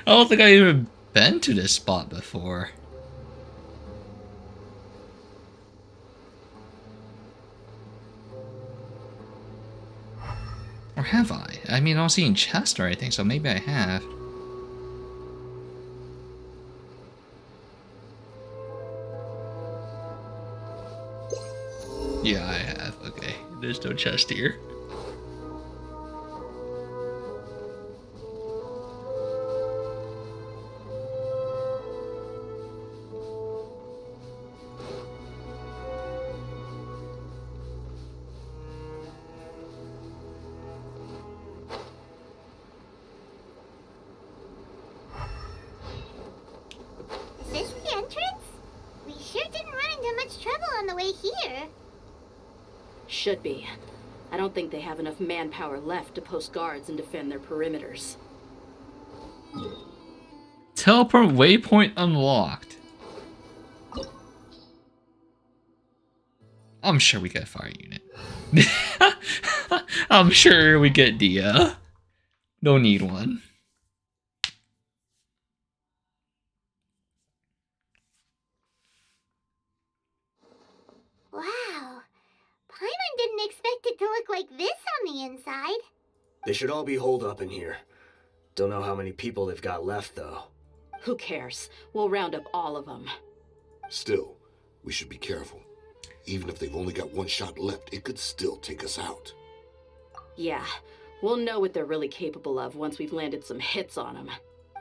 don't think I've even been to this spot before. Or have I? I mean, I don't see any chest or anything, so maybe I have. Yeah, I have. Okay, there's no chest here. Is this the entrance? We sure didn't run into much trouble on the way here. Should be. I don't think they have enough manpower left to post guards and defend their perimeters. Teleport waypoint unlocked. I'm sure we get a fire unit. I'm sure we get Dehya. Don't need one. Wow. Paimon didn't expect it to look like this on the inside. They should all be holed up in here. Don't know how many people they've got left, though. Who cares? We'll round up all of them. Still, we should be careful. Even if they've only got one shot left, it could still take us out. Yeah, we'll know what they're really capable of once we've landed some hits on them.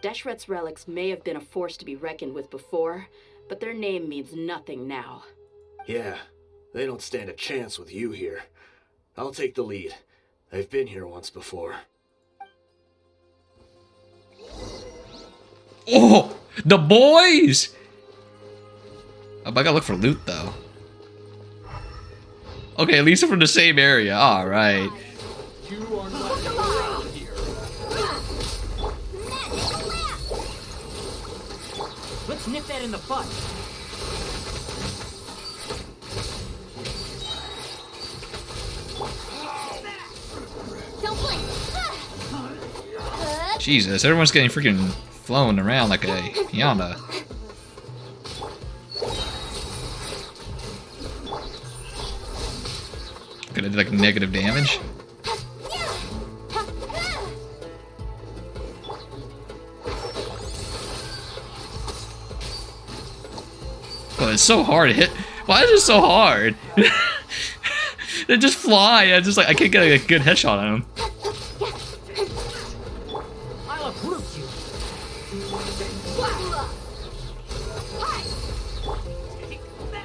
Deshret's relics may have been a force to be reckoned with before, but their name means nothing now. Yeah, they don't stand a chance with you here. I'll take the lead. I've been here once before. Oh, the boys! Oh, I gotta look for loot though. Okay, at least they're from the same area. All right. Let's nip that in the butt. Don't blink. Jesus, everyone's getting freaking flown around like a piano. Gonna do like negative damage. Oh, it's so hard to hit. Why is it so hard? They just fly. I can't get a good headshot on them. I'll uproot you.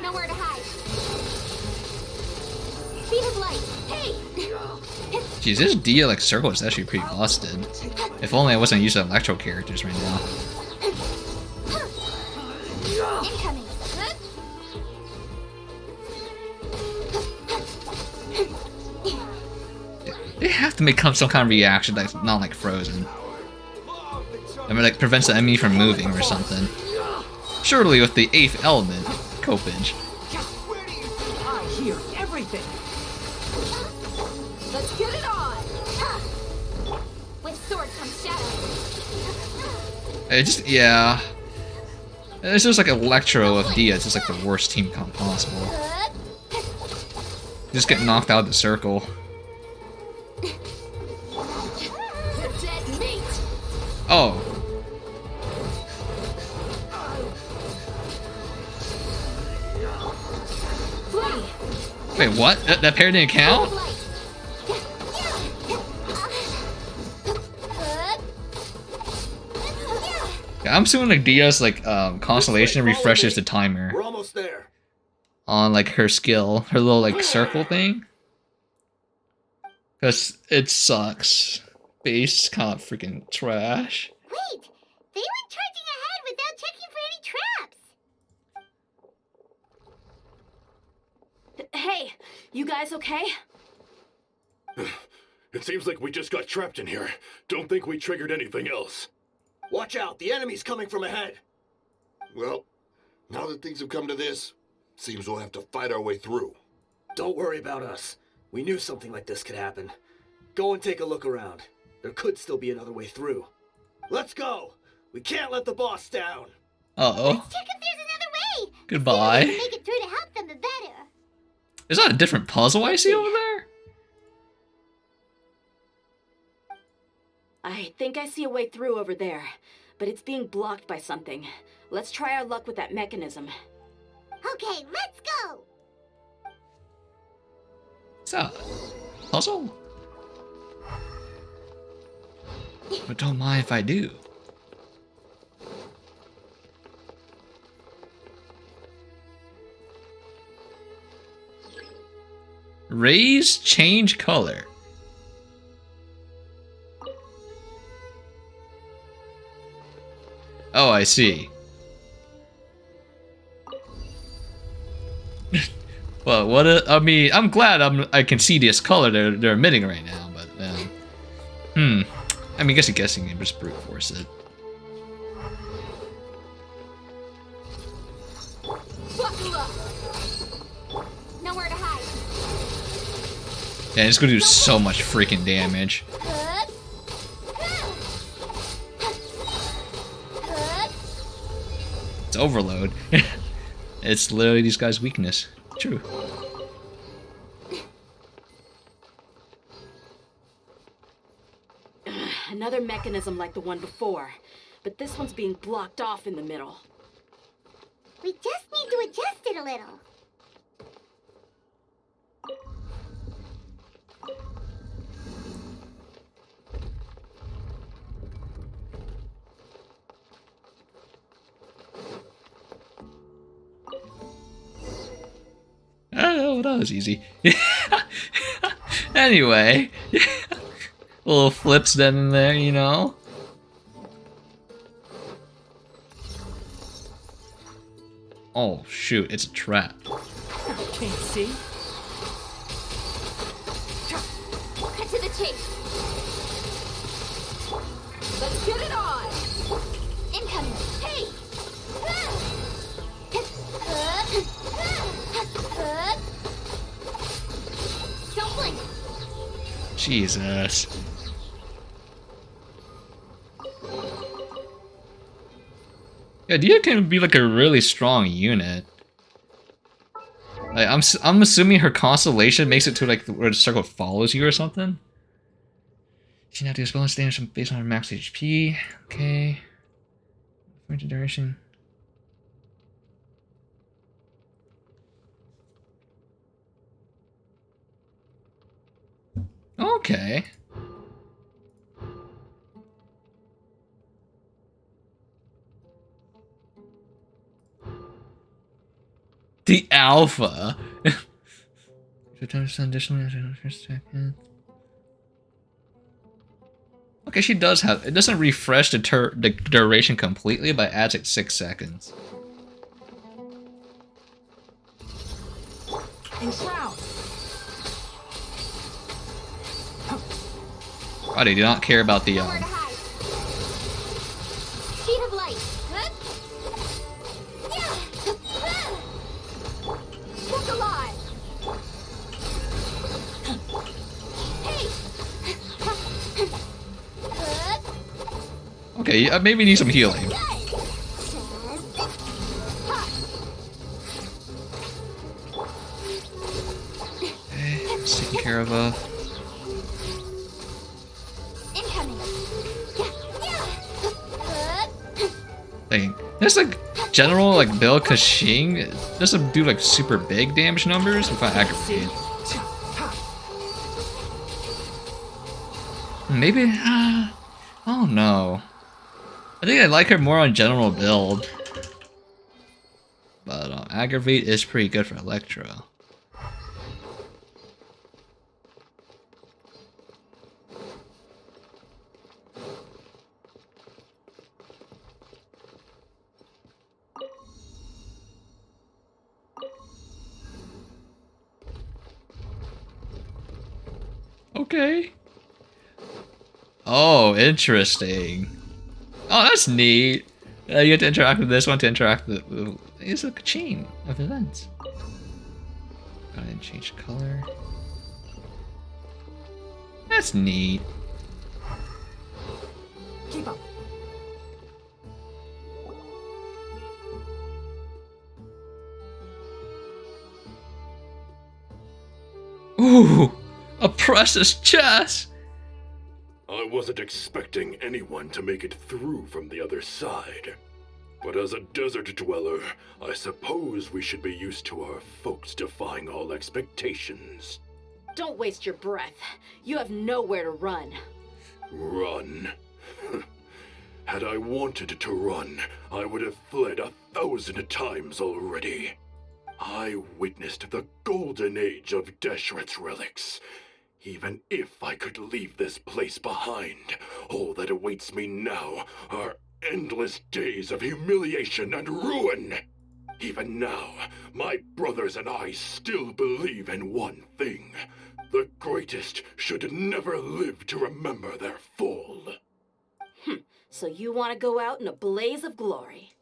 Nowhere to hide. Speed of light. Hey! Jeez, this Dehya like circle is actually pretty busted. If only I wasn't using electro characters right now. Incoming. They have to make some kind of reaction that's not like frozen. I mean, like prevents the enemy from moving or something. Surely with the 8th element, Copage. I hear everything. Let's get it on. With sword comes shadow. It just, yeah. It's just like Electro of Dehya. It's just like the worst team comp possible. Just get knocked out of the circle. Dead meat. Oh. Wait, what? That pair didn't count? Yeah, I'm assuming like Dehya's like constellation refreshes the timer. We're almost there. On like her skill, her little like circle thing. Cause it sucks. Base kind of freaking trash. Wait, they went charging ahead without checking for any traps. Hey, you guys okay? It seems like we just got trapped in here. Don't think we triggered anything else. Watch out, the enemy's coming from ahead. Well, now that things have come to this, seems we'll have to fight our way through. Don't worry about us. We knew something like this could happen. Go and take a look around. There could still be another way through. Let's go! We can't let the boss down! Uh-oh. Let's check if there's another way. Goodbye. The sooner we make it through to help them, the better. Is that a different puzzle I see over there? I think I see a way through over there, but it's being blocked by something. Let's try our luck with that mechanism. Okay, let's go. What's that? Puzzle? But don't mind if I do. Rays change color. Oh, I see. Well, what? I mean, I'm glad I can see this color they're emitting right now, but I mean, guessing you just brute force it. Buckle up. Nowhere to hide. Yeah, it's gonna do so much freaking damage. It's overload. It's literally these guys' weakness. True. Another mechanism like the one before, but this one's being blocked off in the middle. We just need to adjust it a little. Oh, that was easy. Anyway, little flips then and there, you know. Oh shoot, it's a trap. Can't see. Cut to the chase. Let's get it on. Incoming. Hey. Don't blink. Jesus. Yeah, Dehya can be like a really strong unit. Like, I'm assuming her constellation makes it to like where the circle follows you or something. She now deals bonus damage based on her max HP. Okay. For duration. Okay. The alpha. Okay, she does have. It doesn't refresh the duration completely, but it adds like 6 seconds. Enshroud. Oh, they do not care about the Speed of light. Good. Okay, maybe need some healing. Okay, it's taken care of. Like, there's like general like build Kashing doesn't do like super big damage numbers if I aggravate. Maybe I don't know. I think I like her more on general build, but aggravate is pretty good for Electro. Okay. Oh, interesting. Oh, that's neat. You get to interact with this one to interact with. It's like a chain of events. Go ahead and change color. That's neat. Keep up. Ooh, a precious chest. I wasn't expecting anyone to make it through from the other side. But as a desert dweller, I suppose we should be used to our folks defying all expectations. Don't waste your breath. You have nowhere to run. Run? Had I wanted to run, I would have fled 1,000 times already. I witnessed the golden age of Deshret's relics. Even if I could leave this place behind, all that awaits me now are endless days of humiliation and ruin. Even now, my brothers and I still believe in one thing. The greatest should never live to remember their fall. So you want to go out in a blaze of glory?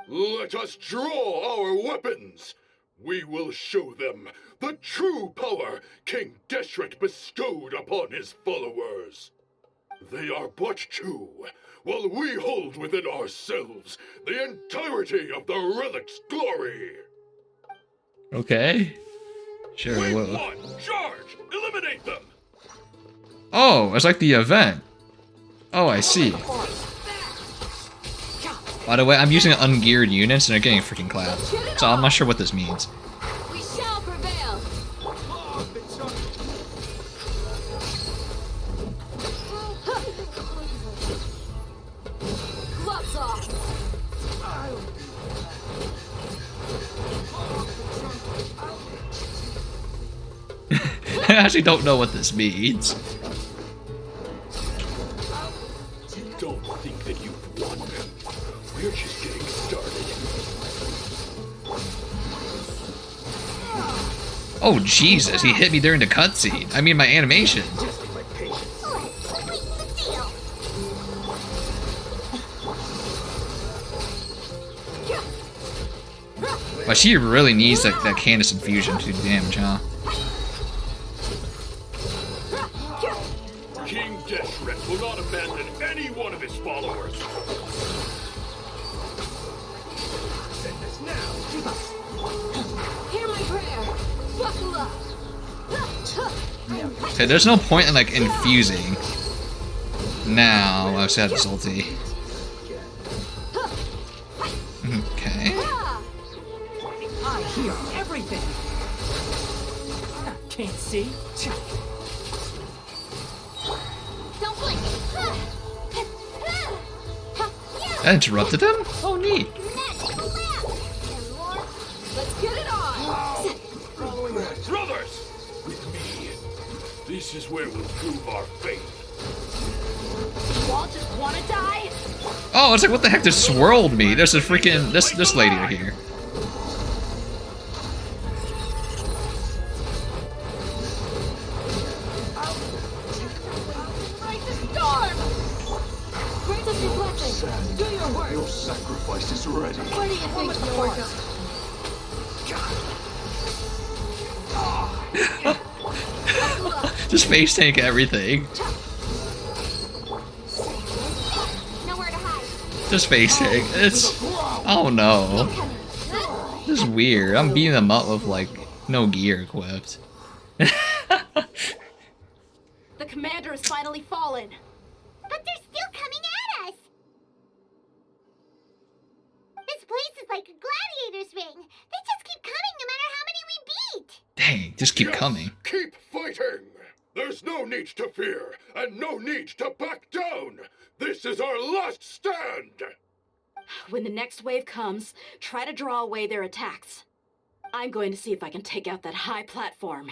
Let us draw our weapons! We will show them the true power King Deshret bestowed upon his followers. They are but two, while we hold within ourselves the entirety of the relic's glory. Okay. Sure. Wave one, charge! Eliminate them! Oh, it's like the event. Oh, I see. By the way, I'm using ungeared units and they're getting freaking clapped. So I'm not sure what this means. We shall prevail. Gloves off. I actually don't know what this means. Don't think that you've won. We're just getting started. Oh Jesus, he hit me during the cutscene. I mean my animation. But she really needs that Candace infusion to do damage, huh? King Deshret will not abandon any one of his followers. Send this now. Hear my prayer. Buckle up. Okay, there's no point in like infusing. Now I've set this ulti. Okay. I hear everything. Can't see. Don't blink. That interrupted him? Oh neat. Let's get it on. Brothers, with me, this is where we'll prove our faith. You all just want to die? Oh, it's like what the heck just swirled me? There's a freaking this lady right here. Grant us your blessing. Do your work. Your sacrifice is ready. Where do you think Just face tank everything. Now we're Just face it. It's... Oh no. This is weird. I'm beating them up with, like, no gear equipped. The commander has finally fallen. But they're still coming at us! This place is like a gladiator's ring. They just keep coming no matter how many we beat! Dang, just keep coming. Keep fighting! There's no need to fear, and no need to back down! This is our last stand! When the next wave comes, try to draw away their attacks. I'm going to see if I can take out that high platform.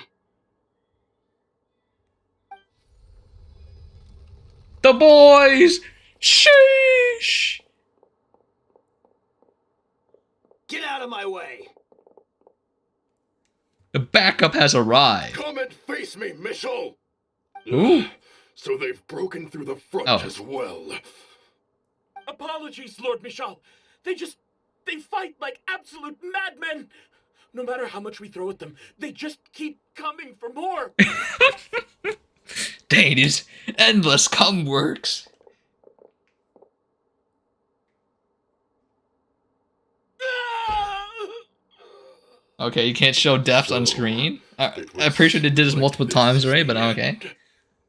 The boys! Sheesh! Get out of my way! The backup has arrived. Come and face me, Michel! Ooh. So they've broken through the front as well. Apologies, Lord Michel. They fight like absolute madmen. No matter how much we throw at them, they just keep coming for more. Dang, these endless cum works. Okay, you can't show deaths on screen. I'm pretty sure they did this multiple times already, but okay.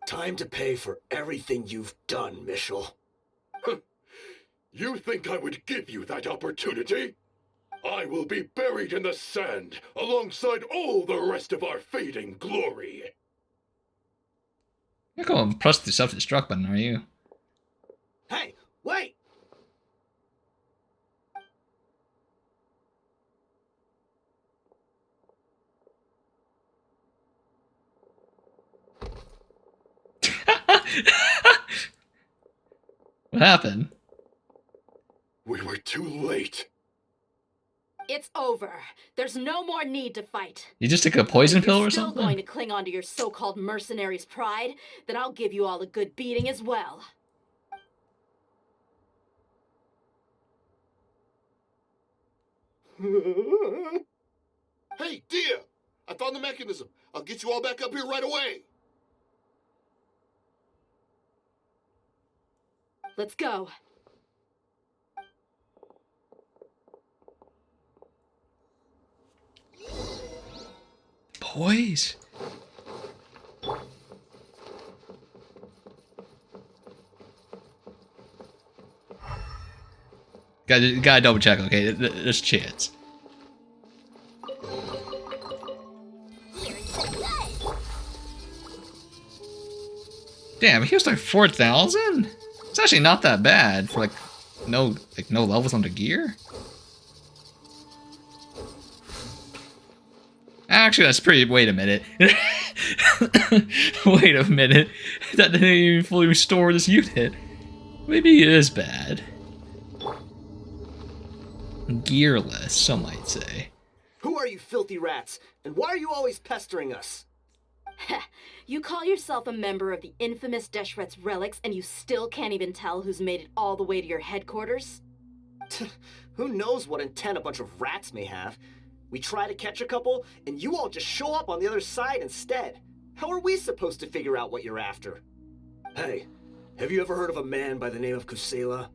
Time to pay for everything you've done, Michel. You think I would give you that opportunity? I will be buried in the sand alongside all the rest of our fading glory. You're going to press the self-destruct button, are you? Hey, wait! What happened? We were too late. It's over. There's no more need to fight. You just took a poison pill or If you're something? still going to cling on to your so-called mercenary's pride, then I'll give you all a good beating as well. Hey, Dehya! I found the mechanism. I'll get you all back up here right away. Let's go. Boys. Gotta double check, okay? There's chance. Damn, he was like 4,000? It's actually not that bad for no levels on the gear. Actually, that's pretty. Wait a minute. Wait a minute. That didn't even fully restore this unit. Maybe it is bad. Gearless, some might say. Who are you filthy rats? And why are you always pestering us? You call yourself a member of the infamous Deshret's relics and you still can't even tell who's made it all the way to your headquarters? Who knows what intent a bunch of rats may have? We try to catch a couple, and you all just show up on the other side instead. How are we supposed to figure out what you're after? Hey, have you ever heard of a man by the name of Kusela?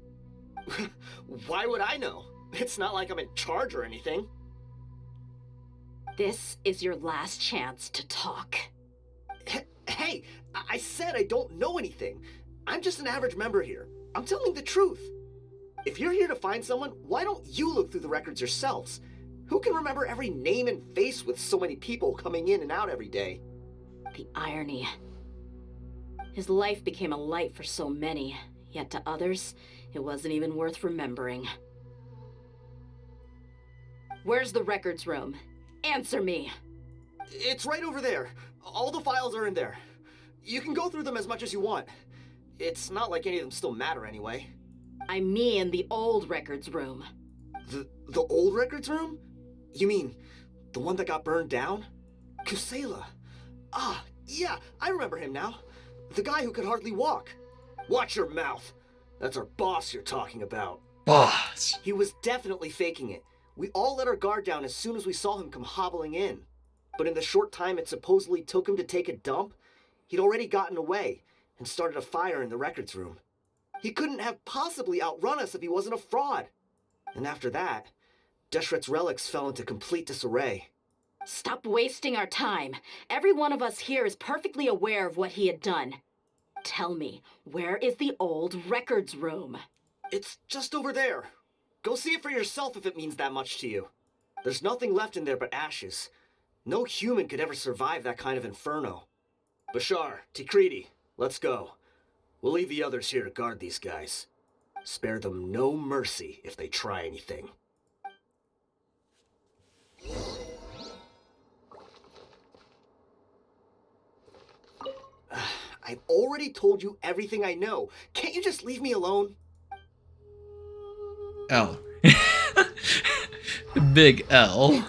Why would I know? It's not like I'm in charge or anything. This is your last chance to talk. Hey, I said I don't know anything. I'm just an average member here. I'm telling the truth. If you're here to find someone, why don't you look through the records yourselves? Who can remember every name and face with so many people coming in and out every day? The irony. His life became a light for so many, yet to others, it wasn't even worth remembering. Where's the records room? Answer me! It's right over there. All the files are in there. You can go through them as much as you want. It's not like any of them still matter anyway. I mean the old records room. The old records room? You mean, the one that got burned down? Kusela. Ah, yeah, I remember him now. The guy who could hardly walk. Watch your mouth. That's our boss you're talking about. Boss. He was definitely faking it. We all let our guard down as soon as we saw him come hobbling in. But in the short time it supposedly took him to take a dump, he'd already gotten away and started a fire in the records room. He couldn't have possibly outrun us if he wasn't a fraud. And after that, Deshret's relics fell into complete disarray. Stop wasting our time. Every one of us here is perfectly aware of what he had done. Tell me, where is the old records room? It's just over there. Go see it for yourself if it means that much to you. There's nothing left in there but ashes. No human could ever survive that kind of inferno. Bashar, Tikriti, let's go. We'll leave the others here to guard these guys. Spare them no mercy if they try anything. I've already told you everything I know. Can't you just leave me alone? L. Big L.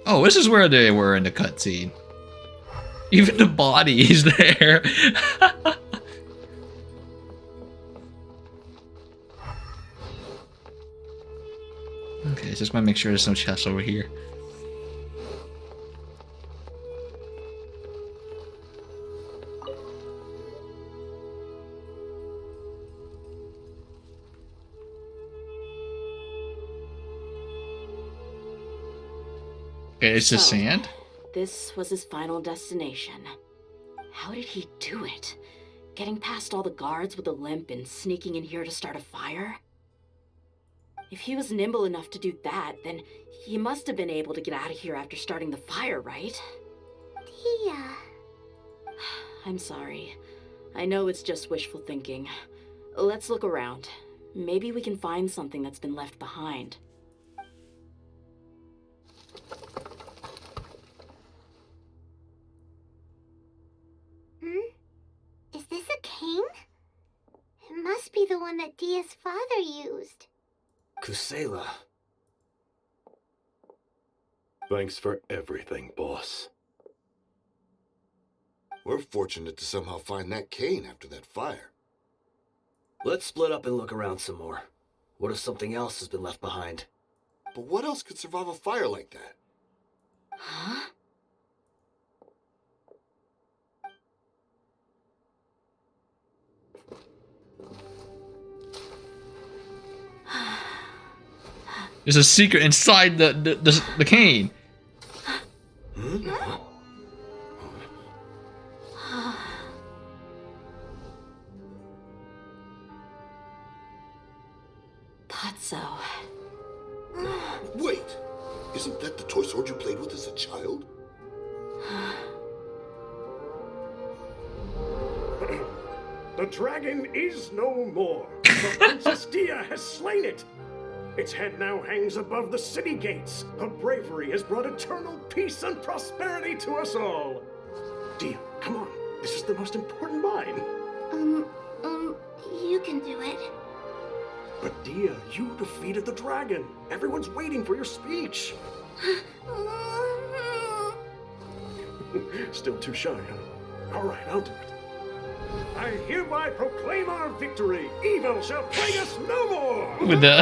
Oh, this is where they were in the cutscene. Even the body is there. Okay, just want to make sure there's no chest over here. Okay, it's the sand? This was his final destination. How did he do it? Getting past all the guards with a limp and sneaking in here to start a fire? If he was nimble enough to do that, then he must have been able to get out of here after starting the fire, right? Dehya. I'm sorry. I know it's just wishful thinking. Let's look around. Maybe we can find something that's been left behind. Is this a cane? It must be the one that Dehya's father used. Kusela. Thanks for everything, boss. We're fortunate to somehow find that cane after that fire. Let's split up and look around some more. What if something else has been left behind? But what else could survive a fire like that? Huh? There's a secret inside the cane. Thought so. Wait! Isn't that the toy sword you played with as a child? The dragon is no more. The Princess Dehya has slain it. Its head now hangs above the city gates. Her bravery has brought eternal peace and prosperity to us all. Dehya, come on. This is the most important mine. You can do it. But Dehya, you defeated the dragon. Everyone's waiting for your speech. Still too shy, huh? All right, I'll do it. I hereby proclaim our victory. Evil shall plague us no more. With the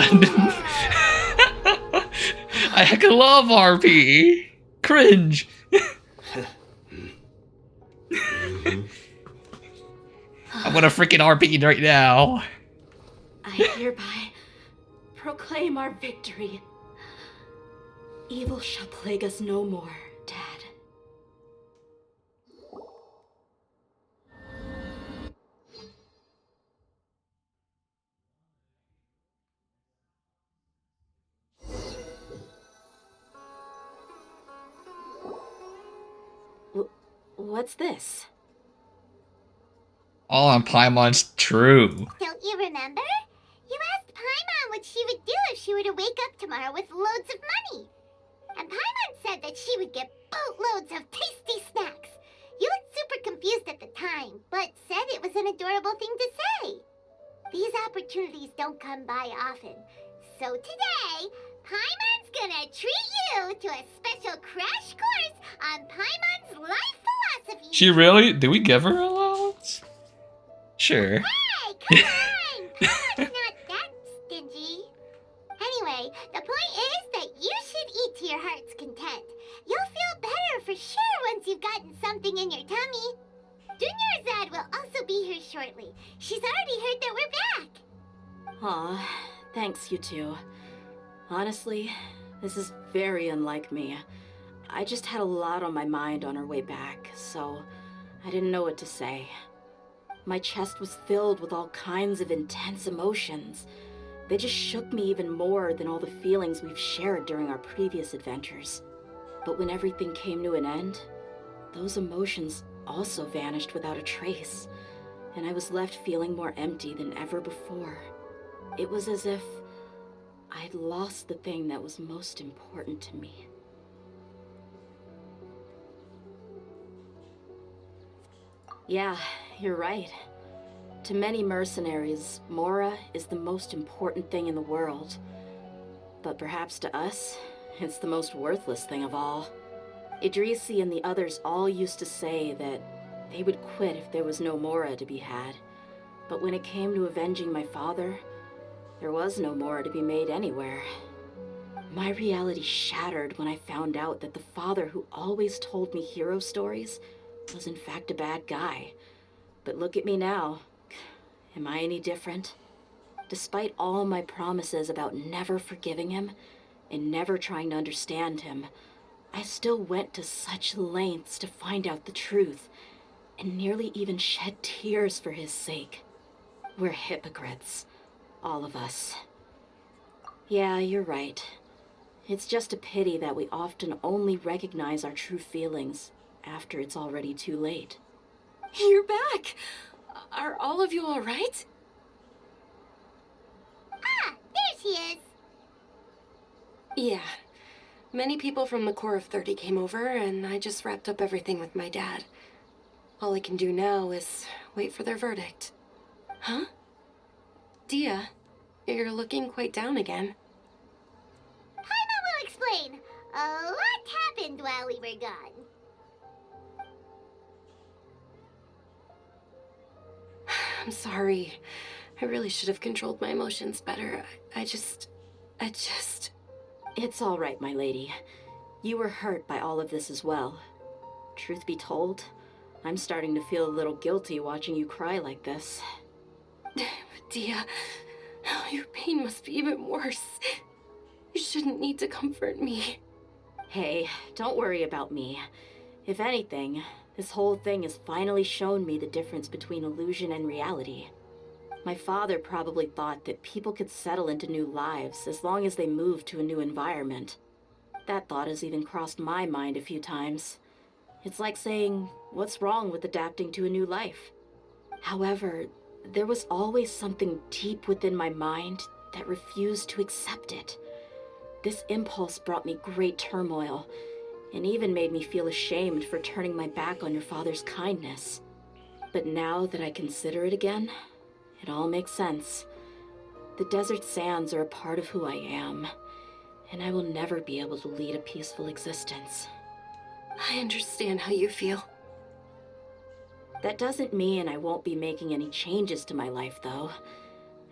I heckin' love RP. Cringe. I want a freaking RP right now. I hereby proclaim our victory. Evil shall plague us no more, Dad. What's this? All on Paimon's true. Don't you remember? You asked Paimon what she would do if she were to wake up tomorrow with loads of money. And Paimon said that she would get boatloads of tasty snacks. You looked super confused at the time, but said it was an adorable thing to say. These opportunities don't come by often. So today, Paimon's gonna treat you to a special crash course on Paimon's life philosophy. She really? Did we give her allowance? Sure. Hey, come on! Paimon's not that stingy. Anyway, the point is that you your heart's content. You'll feel better for sure once you've gotten something in your tummy. Dunyarzad will also be here shortly. She's already heard that we're back. Aw, thanks, you two. Honestly, this is very unlike me. I just had a lot on my mind on our way back, so I didn't know what to say. My chest was filled with all kinds of intense emotions. They just shook me even more than all the feelings we've shared during our previous adventures. But when everything came to an end, those emotions also vanished without a trace, and I was left feeling more empty than ever before. It was as if I'd lost the thing that was most important to me. Yeah, you're right. To many mercenaries, Mora is the most important thing in the world. But perhaps to us, it's the most worthless thing of all. Idrisi and the others all used to say that they would quit if there was no Mora to be had. But when it came to avenging my father, there was no Mora to be made anywhere. My reality shattered when I found out that the father who always told me hero stories was in fact a bad guy. But look at me now. Am I any different? Despite all my promises about never forgiving him and never trying to understand him, I still went to such lengths to find out the truth and nearly even shed tears for his sake. We're hypocrites, all of us. Yeah, you're right. It's just a pity that we often only recognize our true feelings after it's already too late. You're back! Are all of you all right? Ah, there she is. Yeah. Many people from the Corps of 30 came over, and I just wrapped up everything with my dad. All I can do now is wait for their verdict. Huh? Dehya, you're looking quite down again. Paimon will explain. A lot happened while we were gone. I'm sorry. I really should have controlled my emotions better. I just... It's all right, my lady. You were hurt by all of this as well. Truth be told, I'm starting to feel a little guilty watching you cry like this. Dehya, your pain must be even worse. You shouldn't need to comfort me. Hey, don't worry about me. If anything, this whole thing has finally shown me the difference between illusion and reality. My father probably thought that people could settle into new lives as long as they moved to a new environment. That thought has even crossed my mind a few times. It's like saying, what's wrong with adapting to a new life? However, there was always something deep within my mind that refused to accept it. This impulse brought me great turmoil, and even made me feel ashamed for turning my back on your father's kindness. But now that I consider it again, it all makes sense. The desert sands are a part of who I am, and I will never be able to lead a peaceful existence. I understand how you feel. That doesn't mean I won't be making any changes to my life, though.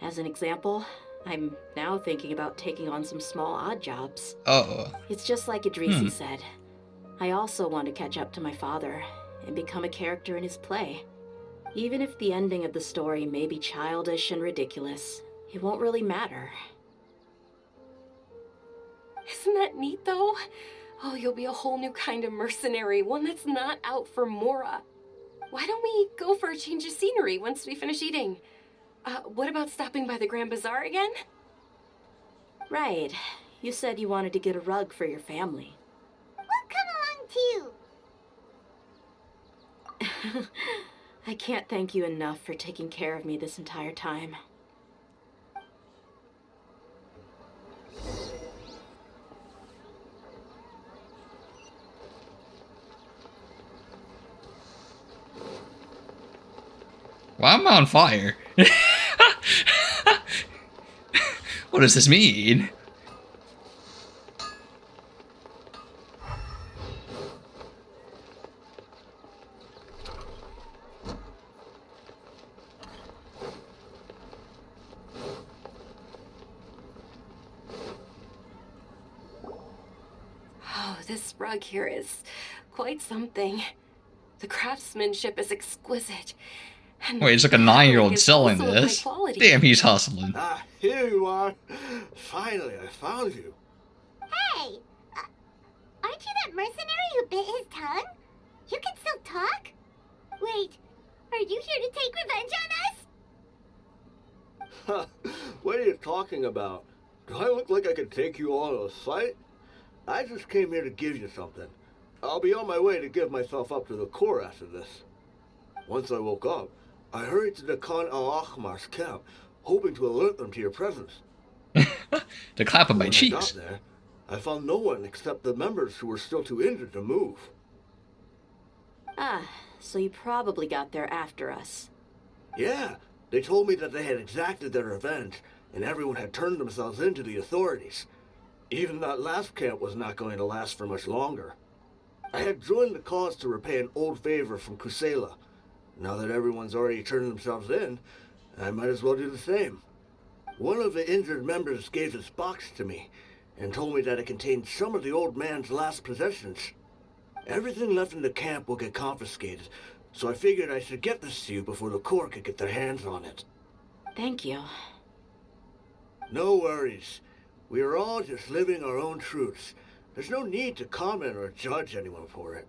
As an example, I'm now thinking about taking on some small odd jobs. Oh. It's just like Idrisi said. I also want to catch up to my father and become a character in his play. Even if the ending of the story may be childish and ridiculous, it won't really matter. Isn't that neat, though? Oh, you'll be a whole new kind of mercenary, one that's not out for Mora. Why don't we go for a change of scenery once we finish eating? What about stopping by the Grand Bazaar again? Right. You said you wanted to get a rug for your family. We'll come along too. I can't thank you enough for taking care of me this entire time. Well, I'm on fire. What does this mean? this rug here is quite something. The craftsmanship is exquisite. And Wait, it's like a the fabric 9-year-old is selling also of high this. quality. Damn, he's hustling. Ah, here you are. Finally, I found you. Hey! Aren't you that mercenary who bit his tongue? You can still talk? Wait, are you here to take revenge on us? What are you talking about? Do I look like I could take you all to a fight? I just came here to give you something. I'll be on my way to give myself up to the Corps after this. Once I woke up, I hurried to the Khan al-Akhmar's camp, hoping to alert them to your presence. To clap on my When cheeks. I got there, I found no one except the members who were still too injured to move. Ah, so you probably got there after us. Yeah, they told me that they had exacted their revenge, and everyone had turned themselves in to the authorities. Even that last camp was not going to last for much longer. I had joined the cause to repay an old favor from Kusela. Now that everyone's already turned themselves in, I might as well do the same. One of the injured members gave this box to me, and told me that it contained some of the old man's last possessions. Everything left in the camp will get confiscated, so I figured I should get this to you before the Corps could get their hands on it. Thank you. No worries. We are all just living our own truths. There's no need to comment or judge anyone for it.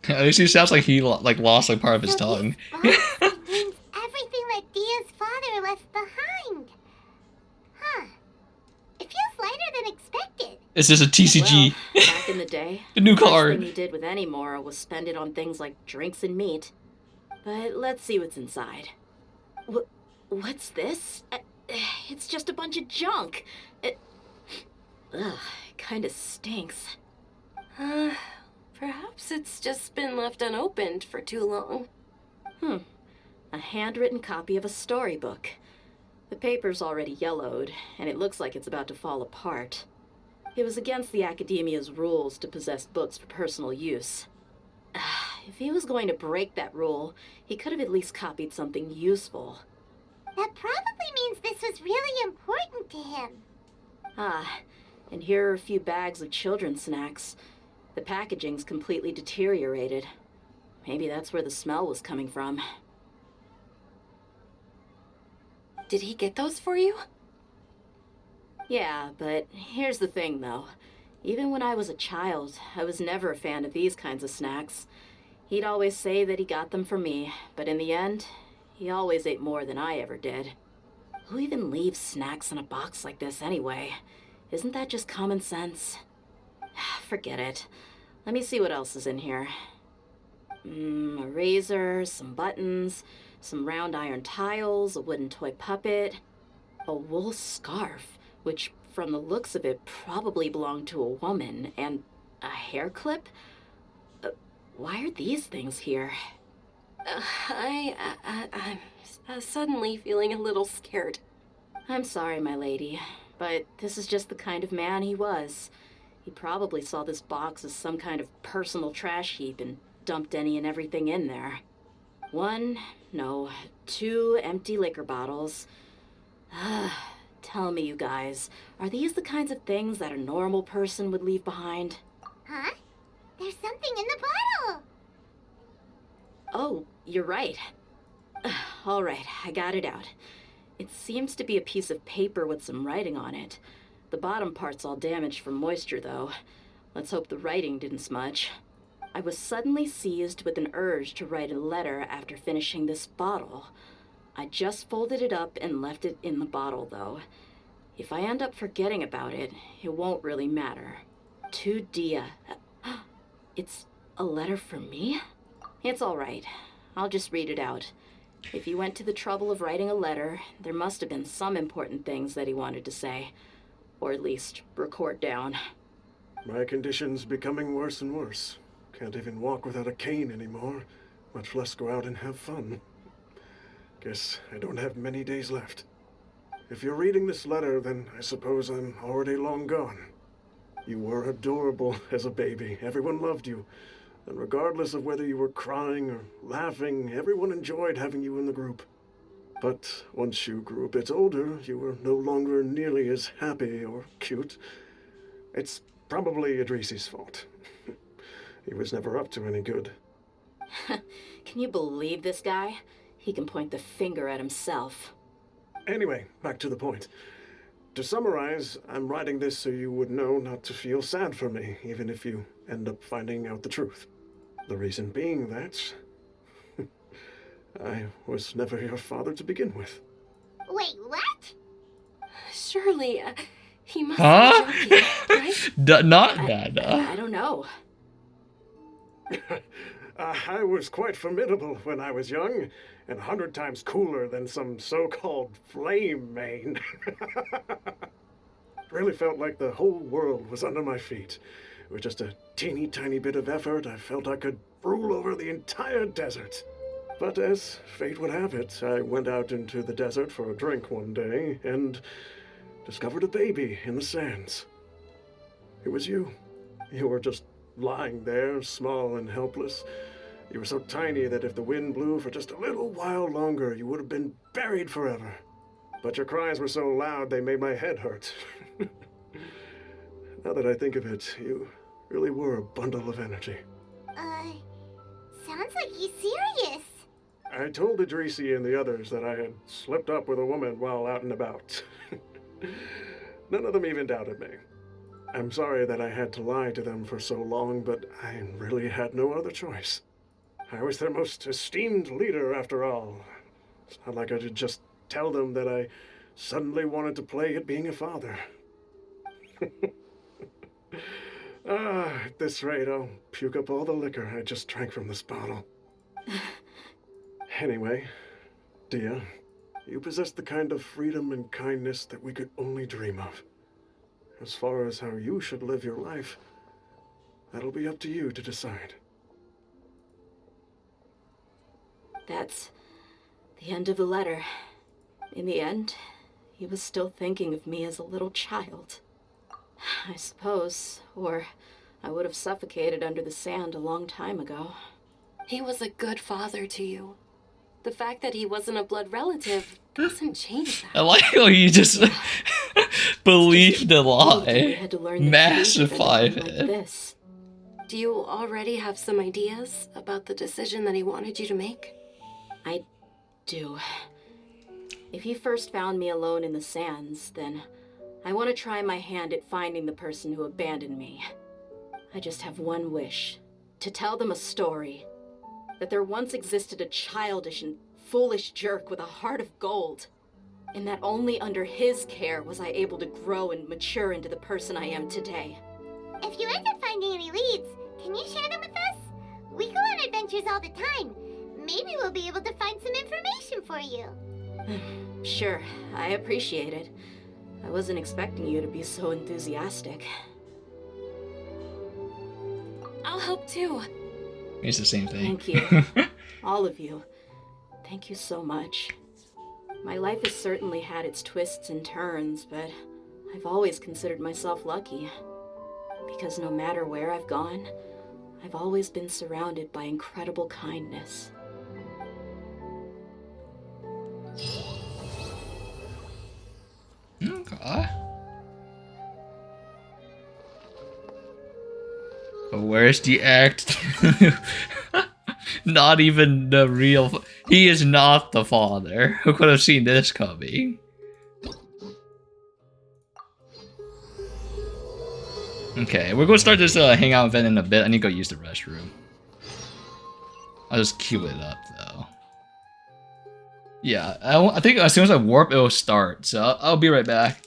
At least he sounds like he lost like part of his tongue. Contains everything that Dehya's father left behind. Huh. It feels lighter than expected. Is this a TCG? Well, back in the day, The new first card. thing he did with any Mora was spend it on things like drinks and meat. But let's see what's inside. What's this? It's just a bunch of junk. It kind of stinks. Perhaps it's just been left unopened for too long. A handwritten copy of a storybook. The paper's already yellowed, and it looks like it's about to fall apart. It was against the Academia's rules to possess books for personal use. If he was going to break that rule, he could have at least copied something useful. That probably means this was really important to him. And here are a few bags of children's snacks. The packaging's completely deteriorated. Maybe that's where the smell was coming from. Did he get those for you? Yeah, but here's the thing, though. Even when I was a child, I was never a fan of these kinds of snacks. He'd always say that he got them for me, but in the end, he always ate more than I ever did. Who even leaves snacks in a box like this anyway? Isn't that just common sense? Forget it. Let me see what else is in here. A razor, some buttons, some round iron tiles, a wooden toy puppet, a wool scarf, which from the looks of it probably belonged to a woman, and a hair clip? Why are these things here? I'm suddenly feeling a little scared. I'm sorry, my lady, but this is just the kind of man he was. He probably saw this box as some kind of personal trash heap and dumped any and everything in there. 2 empty liquor bottles. Tell me, you guys, are these the kinds of things that a normal person would leave behind? Huh? There's something in the bottle! Oh, you're right. All right, I got it out. It seems to be a piece of paper with some writing on it. The bottom part's all damaged from moisture, though. Let's hope the writing didn't smudge. I was suddenly seized with an urge to write a letter after finishing this bottle. I just folded it up and left it in the bottle, though. If I end up forgetting about it, it won't really matter. To Dehya. It's a letter for me? It's all right. I'll just read it out. If he went to the trouble of writing a letter, there must have been some important things that he wanted to say. Or at least record down. My condition's becoming worse and worse. Can't even walk without a cane anymore, much less go out and have fun. Guess I don't have many days left. If you're reading this letter, then I suppose I'm already long gone. You were adorable as a baby. Everyone loved you. And regardless of whether you were crying or laughing, everyone enjoyed having you in the group. But once you grew a bit older, you were no longer nearly as happy or cute. It's probably Idrisi's fault. He was never up to any good. Can you believe this guy? He can point the finger at himself. Anyway, back to the point. To summarize, I'm writing this so you would know not to feel sad for me, even if you end up finding out the truth. The reason being that I was never your father to begin with. Wait, what? Surely, he must Huh? be joking, right? Not that. I don't know. I was quite formidable when I was young, and 100 times cooler than some so-called flame main. Really felt like the whole world was under my feet. With just a teeny tiny bit of effort, I felt I could rule over the entire desert. But as fate would have it, I went out into the desert for a drink one day and discovered a baby in the sands. It was you. You were just lying there, small and helpless. You were so tiny that if the wind blew for just a little while longer, you would have been buried forever. But your cries were so loud they made my head hurt. Now that I think of it, you really were a bundle of energy. Sounds like he's serious. I told Idrisi and the others that I had slipped up with a woman while out and about. None of them even doubted me. I'm sorry that I had to lie to them for so long, but I really had no other choice. I was their most esteemed leader, after all. It's not like I could just tell them that I suddenly wanted to play at being a father. At this rate, I'll puke up all the liquor I just drank from this bottle. Anyway, Dehya, you possess the kind of freedom and kindness that we could only dream of. As far as how you should live your life, that'll be up to you to decide. That's the end of the letter. In the end, he was still thinking of me as a little child. I suppose, or I would have suffocated under the sand a long time ago. He was a good father to you. The fact that he wasn't a blood relative doesn't change that. I like how you just believed the lie. Massified it. This. Do you already have some ideas about the decision that he wanted you to make? I do. If he first found me alone in the sands, then I want to try my hand at finding the person who abandoned me. I just have one wish. To tell them a story. That there once existed a childish and foolish jerk with a heart of gold. And that only under his care was I able to grow and mature into the person I am today. If you end up finding any leads, can you share them with us? We go on adventures all the time. Maybe we'll be able to find some information for you. Sure, I appreciate it. I wasn't expecting you to be so enthusiastic. I'll help too. It's the same thing. Thank you. All of you. Thank you so much. My life has certainly had its twists and turns, but I've always considered myself lucky. Because no matter where I've gone, I've always been surrounded by incredible kindness. Okay. But where's the act? Not even the real. He is not the father. Who could have seen this coming? Okay, we're gonna start this hangout event in a bit. I need to go use the restroom. I'll just queue it up though. Yeah, I think as soon as I warp, it'll start. So I'll be right back.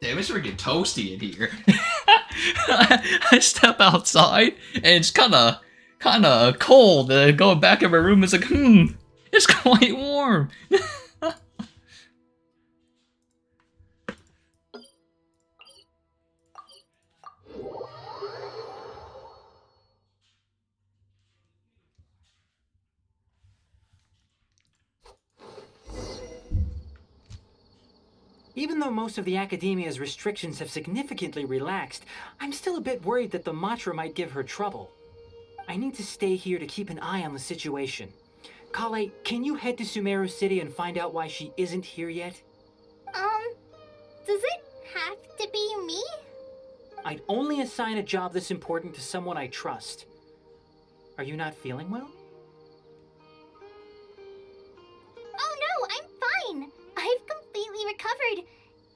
Damn, it's freaking toasty in here. I step outside and it's kind of cold. Going back in my room, it's like, it's quite warm. Even though most of the Academia's restrictions have significantly relaxed, I'm still a bit worried that the Matra might give her trouble. I need to stay here to keep an eye on the situation. Kale, can you head to Sumeru City and find out why she isn't here yet? Does it have to be me? I'd only assign a job this important to someone I trust. Are you not feeling well? Oh no, I'm fine. I've completely recovered.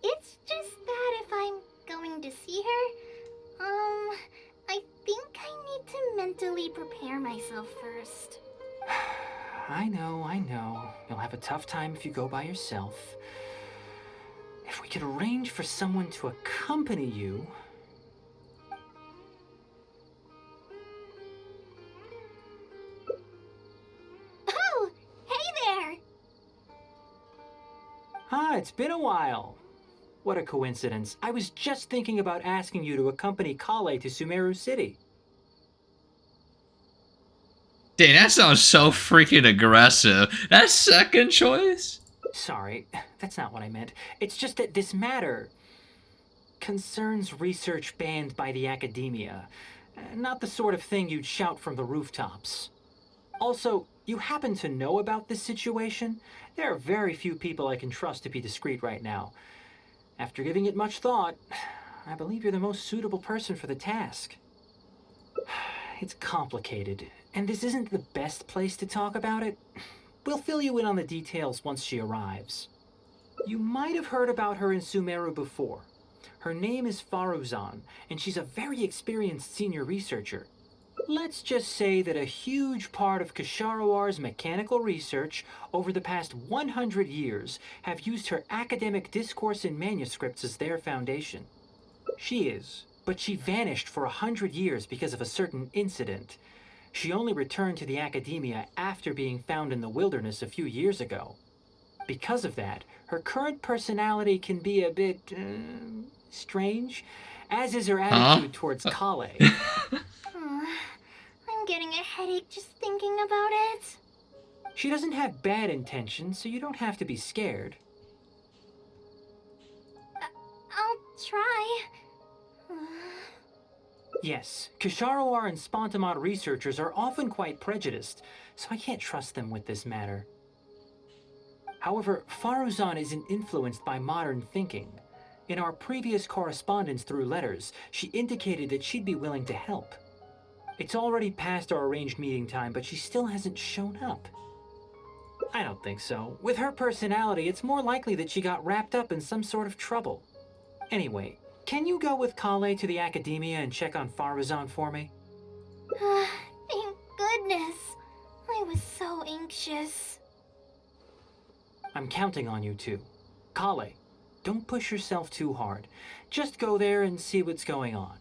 It's just that if I'm going to see her, I think I need to mentally prepare myself first. I know. You'll have a tough time if you go by yourself. If we could arrange for someone to accompany you... Oh, hey there! Ah, it's been a while. What a coincidence. I was just thinking about asking you to accompany Kale to Sumeru City. Dang, that sounds so freaking aggressive. That second choice? Sorry, that's not what I meant. It's just that this matter concerns research banned by the Academia. Not the sort of thing you'd shout from the rooftops. Also, you happen to know about this situation? There are very few people I can trust to be discreet right now. After giving it much thought, I believe you're the most suitable person for the task. It's complicated, and this isn't the best place to talk about it. We'll fill you in on the details once she arrives. You might have heard about her in Sumeru before. Her name is Faruzan, and she's a very experienced senior researcher. Let's just say that a huge part of Ksharowar's mechanical research over the past 100 years have used her academic discourse and manuscripts as their foundation. She is, but she vanished for 100 years because of a certain incident. She only returned to the Academia after being found in the wilderness a few years ago. Because of that, her current personality can be a bit, strange, as is her attitude towards Kale. I'm getting a headache just thinking about it. She doesn't have bad intentions, so you don't have to be scared. I'll try. Yes, Ksharovar and Spontamod researchers are often quite prejudiced, so I can't trust them with this matter. However, Faruzan isn't influenced by modern thinking. In our previous correspondence through letters, she indicated that she'd be willing to help. It's already past our arranged meeting time, but she still hasn't shown up. I don't think so. With her personality, it's more likely that she got wrapped up in some sort of trouble. Anyway, can you go with Kale to the Academia and check on Faruzan for me? Thank goodness. I was so anxious. I'm counting on you too. Kale, don't push yourself too hard. Just go there and see what's going on.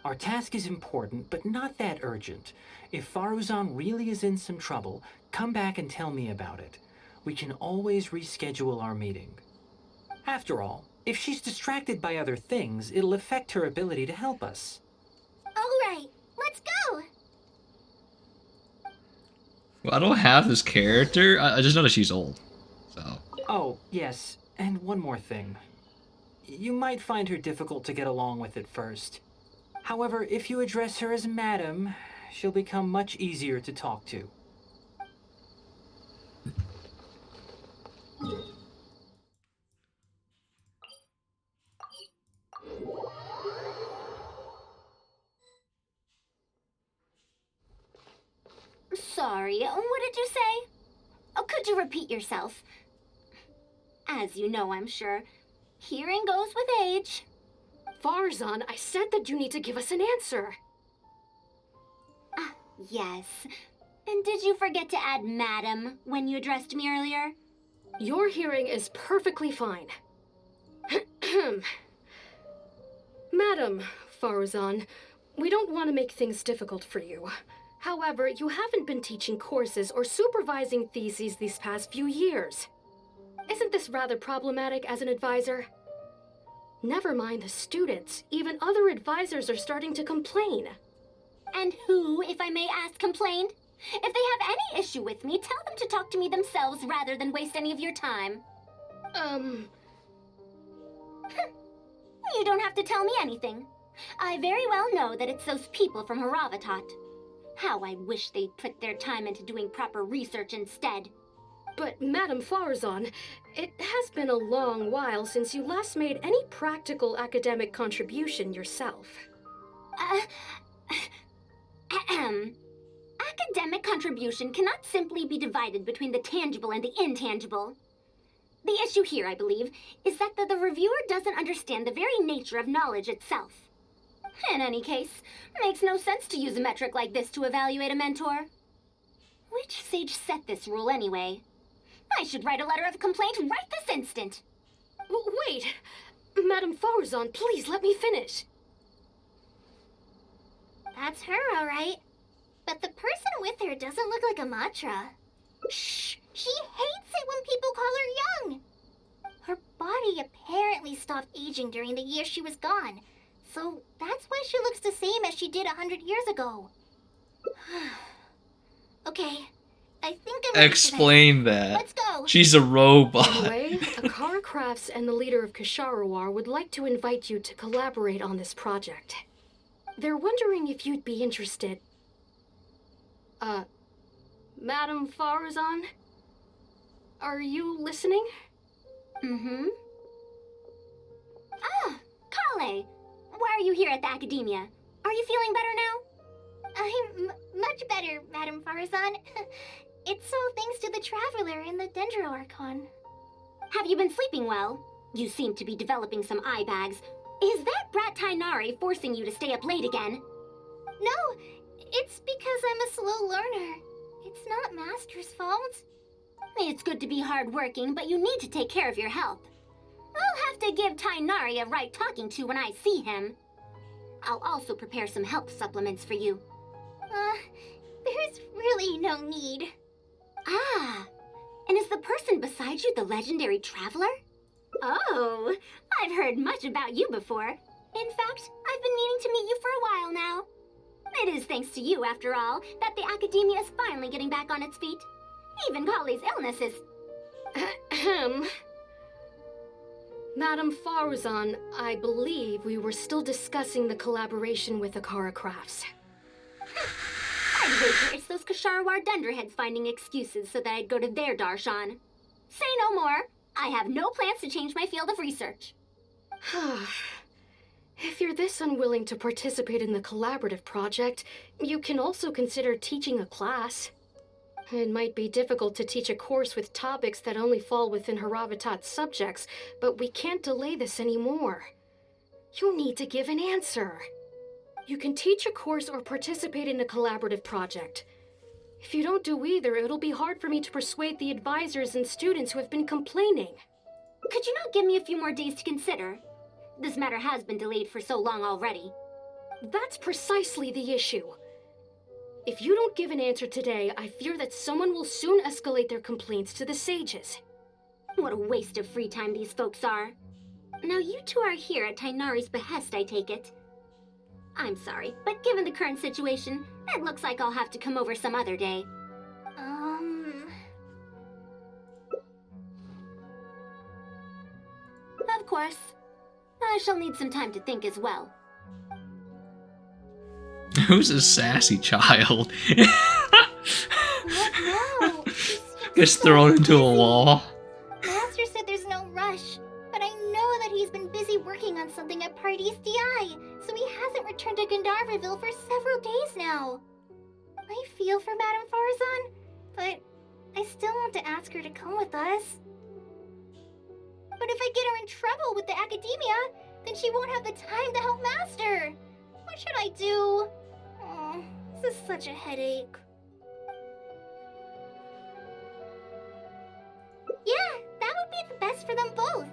Our task is important, but not that urgent. If Faruzan really is in some trouble, come back and tell me about it. We can always reschedule our meeting. After all, if she's distracted by other things, it'll affect her ability to help us. All right, let's go. Well, I don't have this character. I just know that she's old. So. Oh, yes, and one more thing. You might find her difficult to get along with at first. However, if you address her as Madam, she'll become much easier to talk to. Sorry, what did you say? Oh, could you repeat yourself? As you know, I'm sure, hearing goes with age. Faruzan, I said that you need to give us an answer. Yes. And did you forget to add Madam when you addressed me earlier? Your hearing is perfectly fine. Madam Faruzan, we don't want to make things difficult for you. However, you haven't been teaching courses or supervising theses these past few years. Isn't this rather problematic as an advisor? Never mind the students, even other advisors are starting to complain. And who, if I may ask, complained? If they have any issue with me, tell them to talk to me themselves rather than waste any of your time. You don't have to tell me anything. I very well know that it's those people from Haravatat. How I wish they'd put their time into doing proper research instead. But, Madam Faruzan, it has been a long while since you last made any practical academic contribution yourself. Academic contribution cannot simply be divided between the tangible and the intangible. The issue here, I believe, is that the reviewer doesn't understand the very nature of knowledge itself. In any case, it makes no sense to use a metric like this to evaluate a mentor. Which sage set this rule anyway? I should write a letter of complaint right this instant. Wait! Madam Faruzan, please let me finish. That's her, all right. But the person with her doesn't look like a Matra. Shh! She hates it when people call her young. Her body apparently stopped aging during the year she was gone. So that's why she looks the same as she did 100 years ago. Okay, I think I'm ready Explain for this. that. Let's go. She's a robot. Anyway, Akara Crafts and the leader of Kasharawar would like to invite you to collaborate on this project. They're wondering if you'd be interested. Madam Faruzan? Are you listening? Mm-hmm. Ah, Kale! Why are you here at the Academia? Are you feeling better now? I'm much better, Madam Faruzan. It's all thanks to the Traveler and the Dendro Archon. Have you been sleeping well? You seem to be developing some eye bags. Is that brat Tainari forcing you to stay up late again? No, it's because I'm a slow learner. It's not Master's fault. It's good to be hardworking, but you need to take care of your health. I'll have to give Tainari a right talking to when I see him. I'll also prepare some health supplements for you. There's really no need. Ah, and is the person beside you the legendary Traveler? Oh, I've heard much about you before. In fact, I've been meaning to meet you for a while now. It is thanks to you, after all, that the Academia is finally getting back on its feet. Even Kali's illness is... Madam Faruzan, I believe we were still discussing the collaboration with Akara Crafts. I'd wager it's those Kasharawar dunderheads finding excuses so that I'd go to their darshan. Say no more. I have no plans to change my field of research. If you're this unwilling to participate in the collaborative project, you can also consider teaching a class. It might be difficult to teach a course with topics that only fall within Haravatat's subjects, but we can't delay this anymore. You need to give an answer. You can teach a course or participate in a collaborative project. If you don't do either, it'll be hard for me to persuade the advisors and students who have been complaining. Could you not give me a few more days to consider? This matter has been delayed for so long already. That's precisely the issue. If you don't give an answer today, I fear that someone will soon escalate their complaints to the sages. What a waste of free time these folks are. Now you two are here at Tainari's behest, I take it. I'm sorry, but given the current situation, it looks like I'll have to come over some other day. Of course. I shall need some time to think as well. Who's a sassy child? No, Gets thrown into a wall. Master said there's no rush, but I know that he's been busy working on something at Pardees DI, so he hasn't returned to Gandharvaville for several days now. I feel for Madame Faruzan, but I still want to ask her to come with us. But if I get her in trouble with the Academia, then she won't have the time to help Master. What should I do? Oh, this is such a headache. Yeah, that would be the best for them both.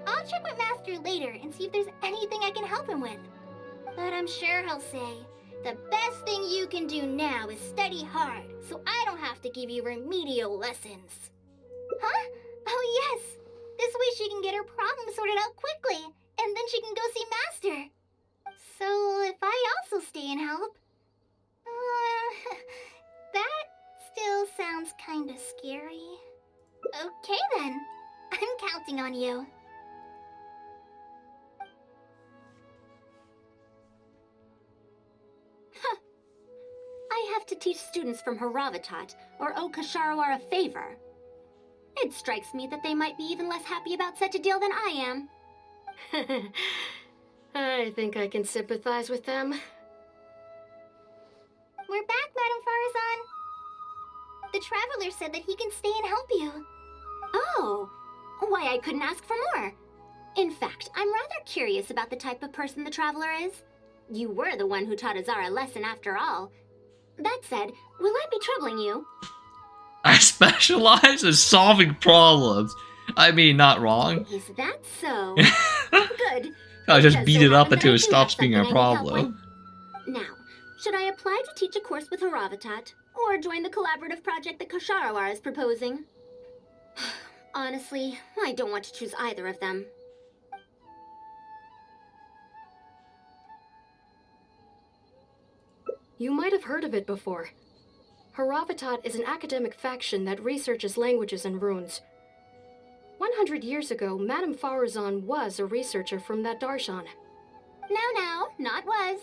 I'll check with Master Master later and see if there's anything I can help him with. But I'm sure he'll say, the best thing you can do now is study hard, so I don't have to give you remedial lessons. Huh? Oh yes! This way she can get her problem sorted out quickly, and then she can go see Master. So if I also stay and help... that still sounds kinda scary. Okay then, I'm counting on you. I have to teach students from Haravatat, or owe Kasharawar a favor. It strikes me that they might be even less happy about such a deal than I am. I think I can sympathize with them. We're back, Madam Faruzan. The Traveler said that he can stay and help you. Oh, why I couldn't ask for more. In fact, I'm rather curious about the type of person the Traveler is. You were the one who taught Azara a lesson after all. That said, will I be troubling you? I specialize in solving problems. I mean, not wrong. Is that so? Good. I just Because beat so it up happen until that I it do stops have being a something I need help problem. with. Now, should I apply to teach a course with Haravatat, or join the collaborative project that Kasharawar is proposing? Honestly, I don't want to choose either of them. You might have heard of it before. Haravatat is an academic faction that researches languages and runes. 100 years ago, Madame Faruzan was a researcher from that darshan. Now, not was.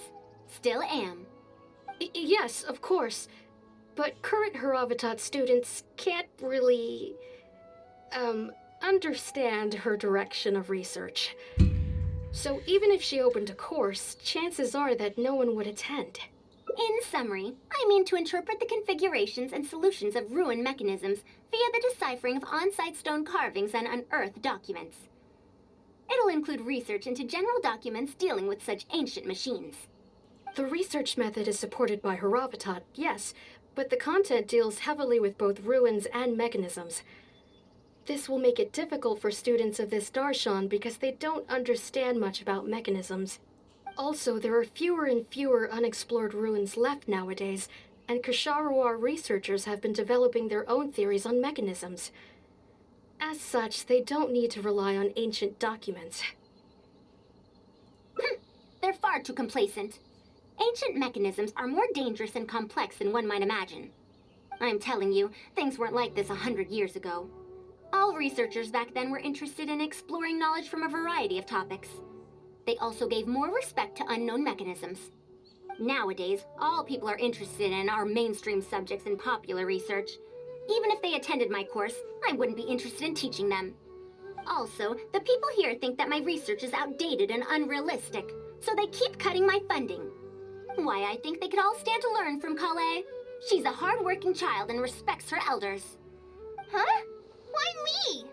Still am. Yes, of course. But current Haravatat students can't really... understand her direction of research. So even if she opened a course, chances are that no one would attend. In summary, I mean to interpret the configurations and solutions of ruin mechanisms via the deciphering of on-site stone carvings and unearthed documents. It'll include research into general documents dealing with such ancient machines. The research method is supported by Haravatat, yes, but the content deals heavily with both ruins and mechanisms. This will make it difficult for students of this darshan because they don't understand much about mechanisms. Also, there are fewer and fewer unexplored ruins left nowadays, and Kasharawar researchers have been developing their own theories on mechanisms. As such, they don't need to rely on ancient documents. They're far too complacent. Ancient mechanisms are more dangerous and complex than one might imagine. I'm telling you, things weren't like this 100 years ago. All researchers back then were interested in exploring knowledge from a variety of topics. They also gave more respect to unknown mechanisms. Nowadays, all people are interested in are mainstream subjects in popular research. Even if they attended my course, I wouldn't be interested in teaching them. Also, the people here think that my research is outdated and unrealistic, so they keep cutting my funding. Why, I think they could all stand to learn from Kale. She's a hard-working child and respects her elders. Huh? Why me?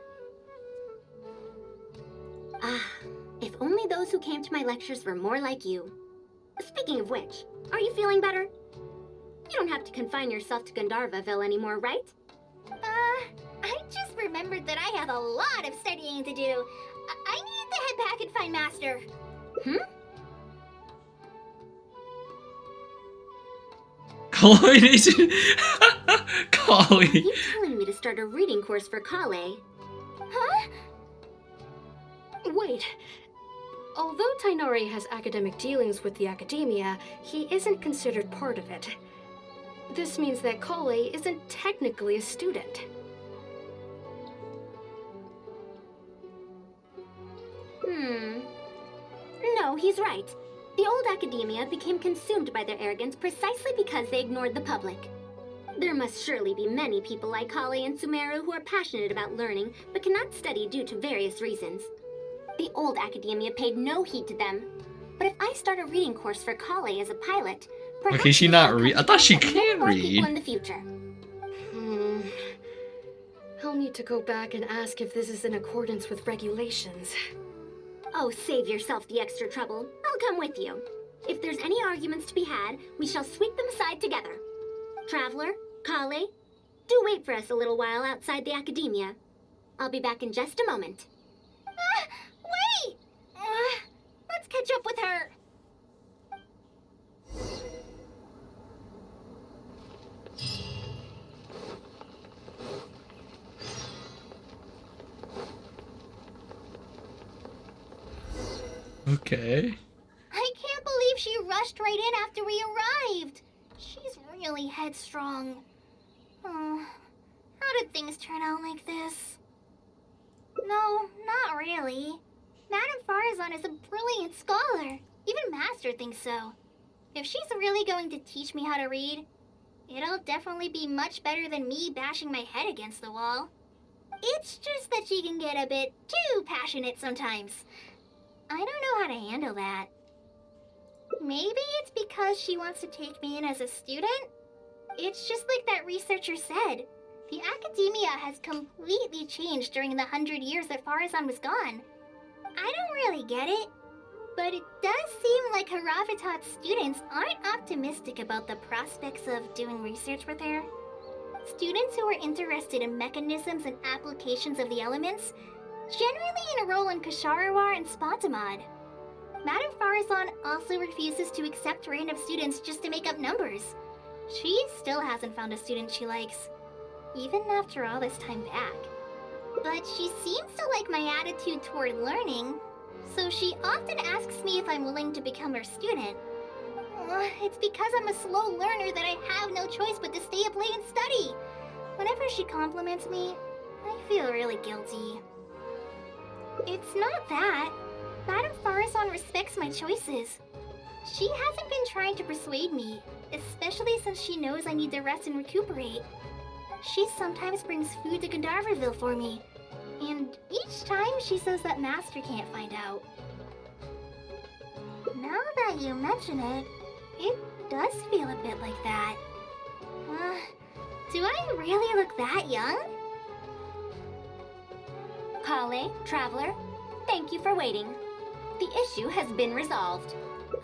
If only those who came to my lectures were more like you. Speaking of which, are you feeling better? You don't have to confine yourself to Gandharvaville anymore, right? I just remembered that I have a lot of studying to do. I need to head back and find Master. Chloe needs to... Chloe. You telling me to start a reading course for Kale? Huh? Wait. Although Tainari has academic dealings with the academia, he isn't considered part of it. This means that Kale isn't technically a student. No, he's right. The old academia became consumed by their arrogance precisely because they ignored the public. There must surely be many people like Kale and Sumeru who are passionate about learning, but cannot study due to various reasons. The old academia paid no heed to them. But if I start a reading course for Kale as a pilot, perhaps Okay, she not read. I thought she many can more people in read. the future. I'll need to go back and ask if this is in accordance with regulations. Oh, save yourself the extra trouble. I'll come with you. If there's any arguments to be had, we shall sweep them aside together. Traveler, Kale, do wait for us a little while outside the academia. I'll be back in just a moment. Wait! catch up with her. Okay. I can't believe she rushed right in after we arrived. She's really headstrong. Oh, how did things turn out like this? No, not really. Madame Faruzan is a brilliant scholar. Even Master thinks so. If she's really going to teach me how to read, it'll definitely be much better than me bashing my head against the wall. It's just that she can get a bit too passionate sometimes. I don't know how to handle that. Maybe it's because she wants to take me in as a student? It's just like that researcher said. The academia has completely changed during the 100 years that Faruzan was gone. I don't really get it, but it does seem like Haravitat's students aren't optimistic about the prospects of doing research with her. Students who are interested in mechanisms and applications of the elements generally enroll in Kasharawar and Spontamod. Madame Faruzan also refuses to accept random students just to make up numbers. She still hasn't found a student she likes, even after all this time back. But she seems to like my attitude toward learning, so she often asks me if I'm willing to become her student. It's because I'm a slow learner that I have no choice but to stay up late and study. Whenever she compliments me, I feel really guilty. It's not that. Madame Faruzan respects my choices. She hasn't been trying to persuade me, especially since she knows I need to rest and recuperate. She sometimes brings food to Gandharvaville for me, and each time she says that Master can't find out. Now that you mention it, it does feel a bit like that. Do I really look that young? Kale, Traveler, thank you for waiting. The issue has been resolved.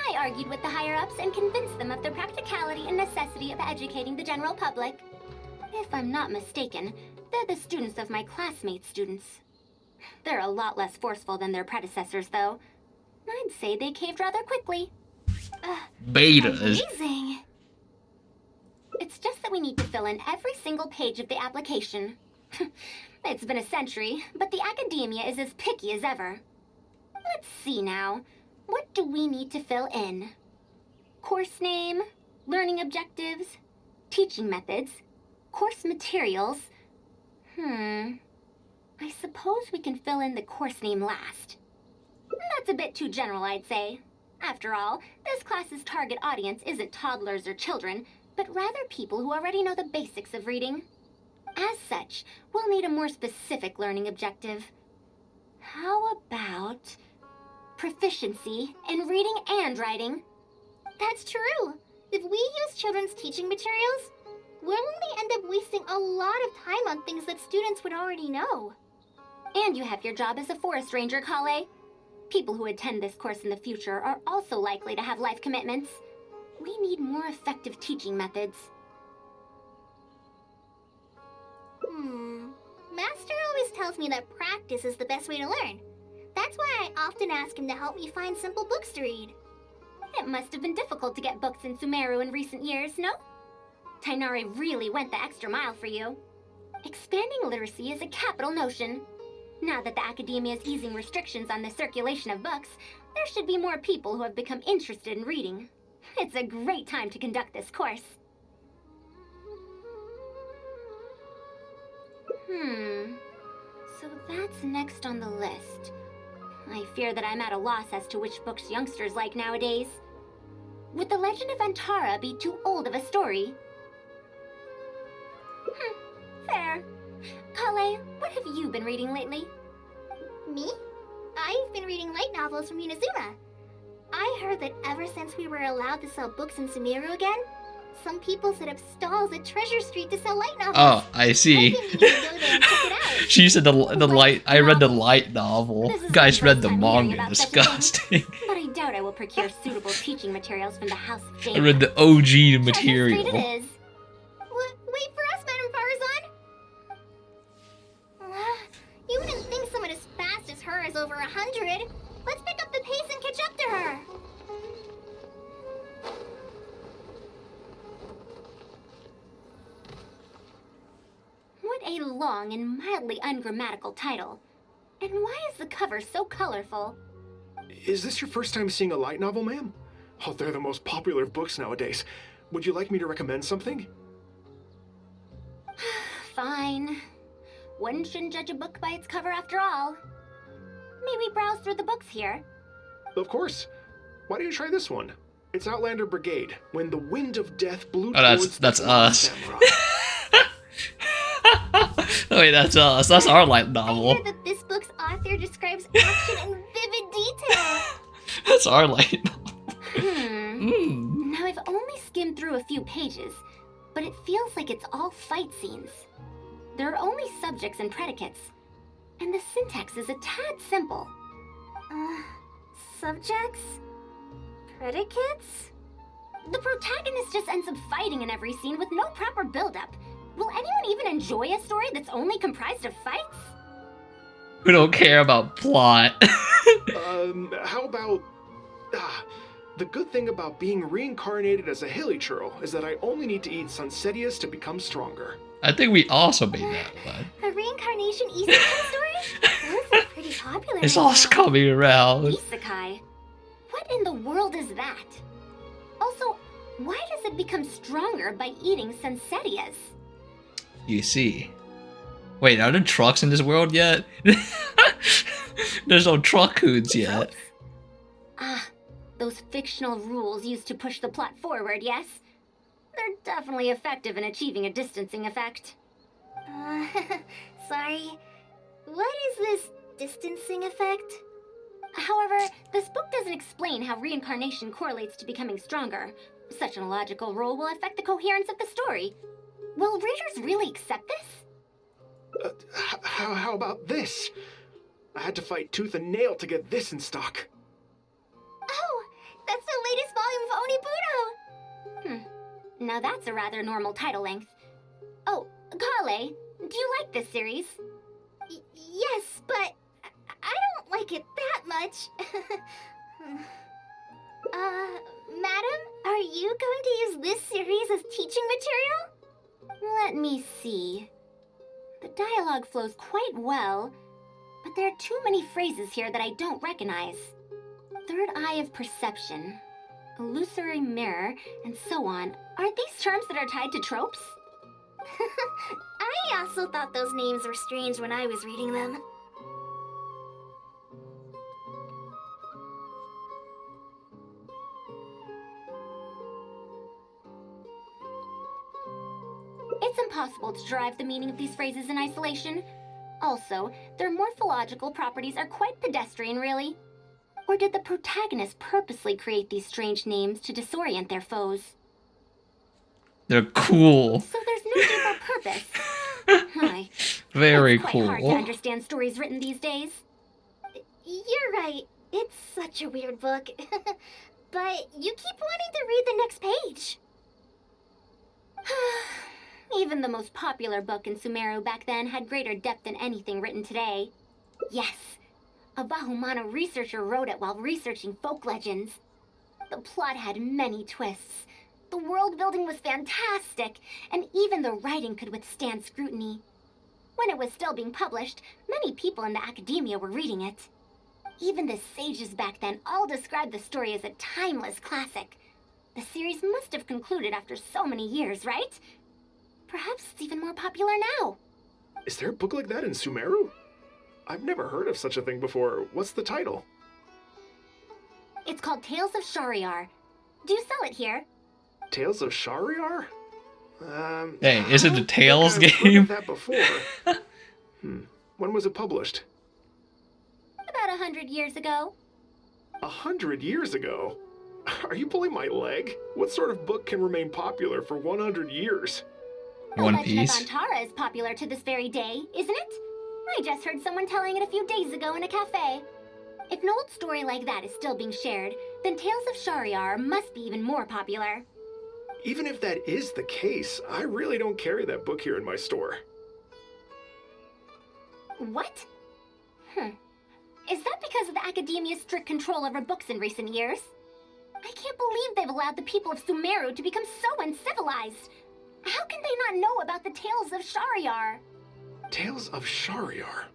I argued with the higher-ups and convinced them of the practicality and necessity of educating the general public. If I'm not mistaken, they're the students of my classmates' students. They're a lot less forceful than their predecessors, though. I'd say they caved rather quickly. Betas. Amazing! It's just that we need to fill in every single page of the application. It's been a century, but the academia is as picky as ever. Let's see now. What do we need to fill in? Course name, learning objectives, teaching methods, course materials. I suppose we can fill in the course name last. That's a bit too general, I'd say. After all, this class's target audience isn't toddlers or children, but rather people who already know the basics of reading. As such, we'll need a more specific learning objective. How about proficiency in reading and writing? That's true. If we use children's teaching materials, we'll only end up wasting a lot of time on things that students would already know. And you have your job as a forest ranger, Kale. People who attend this course in the future are also likely to have life commitments. We need more effective teaching methods. Master always tells me that practice is the best way to learn. That's why I often ask him to help me find simple books to read. It must have been difficult to get books in Sumeru in recent years, no? Tainari really went the extra mile for you. Expanding literacy is a capital notion. Now that the academia is easing restrictions on the circulation of books, there should be more people who have become interested in reading. It's a great time to conduct this course. So that's next on the list. I fear that I'm at a loss as to which books youngsters like nowadays. Would The Legend of Antara be too old of a story? Fair. Kale, what have you been reading lately? Me? I've been reading light novels from Inazuma. I heard that ever since we were allowed to sell books in Sumeru again, some people set up stalls at Treasure Street to sell light novels. Oh, I see. She said the light. I read the light novel. You guys read the manga. Disgusting. But I doubt I will procure suitable teaching materials from the House of Dehya. I read the OG material. Treasure Street it is. Wait for us, Madame Faruzan. You wouldn't think someone as fast as her is over 100. Let's pick up the pace and catch up to her. a long and mildly ungrammatical title. And why is the cover so colorful? Is this your first time seeing a light novel, ma'am? Oh, they're the most popular books nowadays. Would you like me to recommend something? Fine. One shouldn't judge a book by its cover after all. Maybe browse through the books here. Of course. Why don't you try this one? It's Outlander Brigade, When the Wind of Death Blew Towards that's the us. Samurai. Oh, wait, that's us. That's our light novel. I hear that this book's author describes action in vivid detail. That's our light novel. Now I've only skimmed through a few pages, but it feels like it's all fight scenes. There are only subjects and predicates, and the syntax is a tad simple. Subjects? Predicates? The protagonist just ends up fighting in every scene with no proper build-up. Will anyone even enjoy a story that's only comprised of fights? We don't care about plot. How about... the good thing about being reincarnated as a hilly churl is that I only need to eat Sunsetias to become stronger. I think we also made that one. A reincarnation isekai story? Those are pretty popular. It's also coming around. Isekai? What in the world is that? Also, why does it become stronger by eating Sunsetias? You see. Wait, are there trucks in this world yet? There's no truck hoods yet. Ah, those fictional rules used to push the plot forward, yes? They're definitely effective in achieving a distancing effect. Sorry. What is this distancing effect? However, this book doesn't explain how reincarnation correlates to becoming stronger. Such an illogical rule will affect the coherence of the story. Will readers really accept this? How about this? I had to fight tooth and nail to get this in stock. Oh, that's the latest volume of Onibudo! Now that's a rather normal title length. Oh, Kale, do you like this series? Yes, but I don't like it that much. Madam, are you going to use this series as teaching material? Let me see. The dialogue flows quite well, but there are too many phrases here that I don't recognize. Third eye of perception, illusory mirror, and so on. Aren't these terms that are tied to tropes? I also thought those names were strange when I was reading them. It's impossible to derive the meaning of these phrases in isolation. Also, their morphological properties are quite pedestrian, really. Or did the protagonist purposely create these strange names to disorient their foes? They're cool. So there's no deeper purpose. Hi. Very It's quite hard to cool. understand stories written these days. You're right. It's such a weird book. But you keep wanting to read the next page. Even the most popular book in Sumeru back then had greater depth than anything written today. Yes, a Bahumano researcher wrote it while researching folk legends. The plot had many twists. The world building was fantastic, and even the writing could withstand scrutiny. When it was still being published, many people in the academia were reading it. Even the sages back then all described the story as a timeless classic. The series must have concluded after so many years, right? Perhaps it's even more popular now. Is there a book like that in Sumeru? I've never heard of such a thing before. What's the title? It's called Tales of Shariar. Do you sell it here? Tales of Shariar? Hey, is it the Tales I've heard game? of that before. When was it published? About 100 years ago. 100 years ago? Are you pulling my leg? What sort of book can remain popular for 100 years? The Legend of Antara is popular to this very day, isn't it? I just heard someone telling it a few days ago in a cafe. If an old story like that is still being shared, then Tales of Shariar must be even more popular. Even if that is the case, I really don't carry that book here in my store. What? Is that because of the academia's strict control over books in recent years? I can't believe they've allowed the people of Sumeru to become so uncivilized. How can they not know about the Tales of Shariar? Tales of Shariar.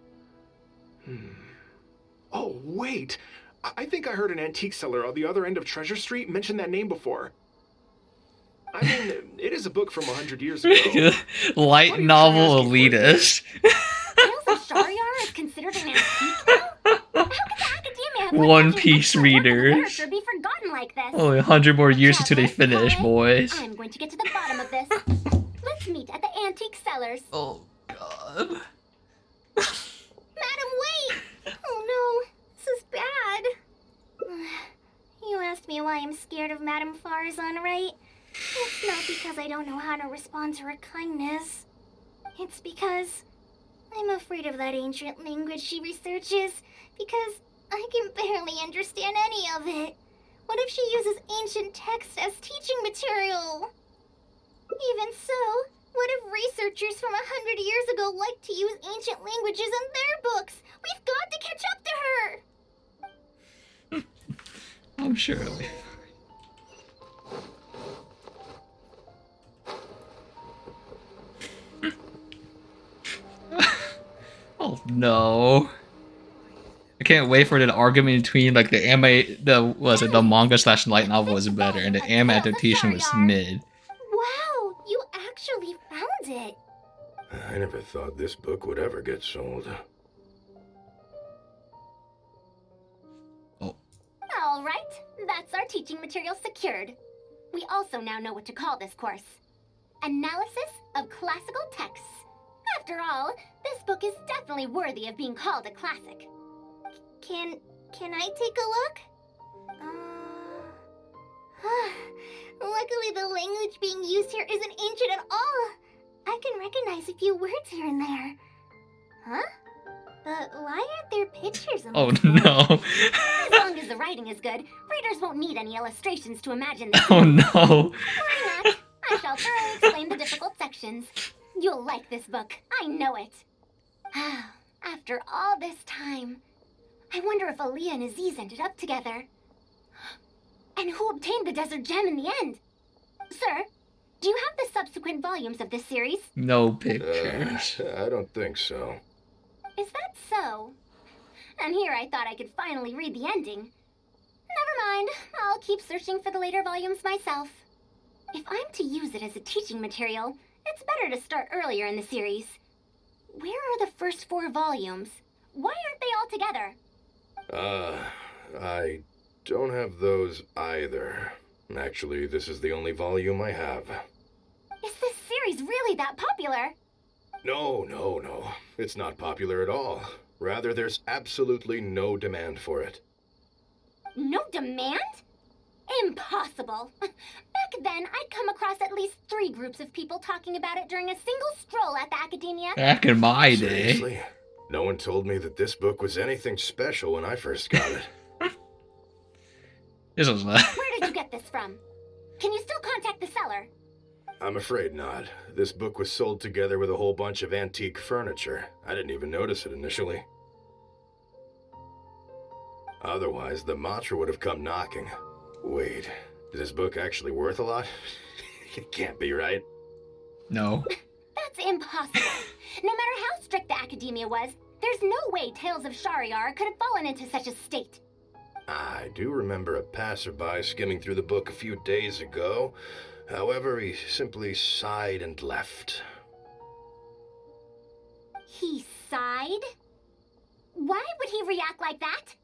Oh, wait. I think I heard an antique seller on the other end of Treasure Street mention that name before. I mean, it is a book from 100 years ago. Light novel elitist. Tales of Shariar is considered an antique now? How could the Academia have let One such Piece an excellent work of readers. literature be forgotten like this? Only 100 more years until they finish, boys. I'm going to get to the bottom of this. Let's meet at the antique sellers. Oh, God. Madam, wait! Oh no, this is bad. You asked me why I'm scared of Madame Faruzan, right? It's not because I don't know how to respond to her kindness. It's because I'm afraid of that ancient language she researches, because I can barely understand any of it. What if she uses ancient text as teaching material? Even so, what if researchers from 100 years ago like to use ancient languages in their books? We've got to catch up to her! I'm sure it'll be fine. Oh no. I can't wait for the argument between like the the manga / light novel was better and the anime adaptation was mid. Wow, you actually found it! I never thought this book would ever get sold. All right, that's our teaching material secured. We also now know what to call this course. Analysis of Classical Texts. After all, this book is definitely worthy of being called a classic. Can I take a look? Luckily the language being used here isn't ancient at all. I can recognize a few words here and there. Huh? But why aren't there pictures of Oh no. As long as the writing is good, readers won't need any illustrations to imagine the Oh scene. no. Worry not, I shall thoroughly explain the difficult sections. You'll like this book, I know it. After all this time, I wonder if Aaliyah and Aziz ended up together. And who obtained the desert gem in the end? Sir, do you have the subsequent volumes of this series? No pictures. I don't think so. Is that so? And here I thought I could finally read the ending. Never mind, I'll keep searching for the later volumes myself. If I'm to use it as a teaching material, it's better to start earlier in the series. Where are the first 4 volumes? Why aren't they all together? I don't have those either. Actually, this is the only volume I have. Is this series really that popular? No. It's not popular at all. Rather, there's absolutely no demand for it. No demand? Impossible. Back then, I'd come across at least 3 groups of people talking about it during a single stroll at the Academia. Back in my day. Seriously? No one told me that this book was anything special when I first got it. This was not. Where did you get this from? Can you still contact the seller? I'm afraid not. This book was sold together with a whole bunch of antique furniture. I didn't even notice it initially. Otherwise, the mantra would have come knocking. Wait, is this book actually worth a lot? It can't be, right? No. That's impossible. No matter how strict the Academia was, there's no way Tales of Shariar could have fallen into such a state. I do remember a passerby skimming through the book a few days ago. However, he simply sighed and left. He sighed? Why would he react like that?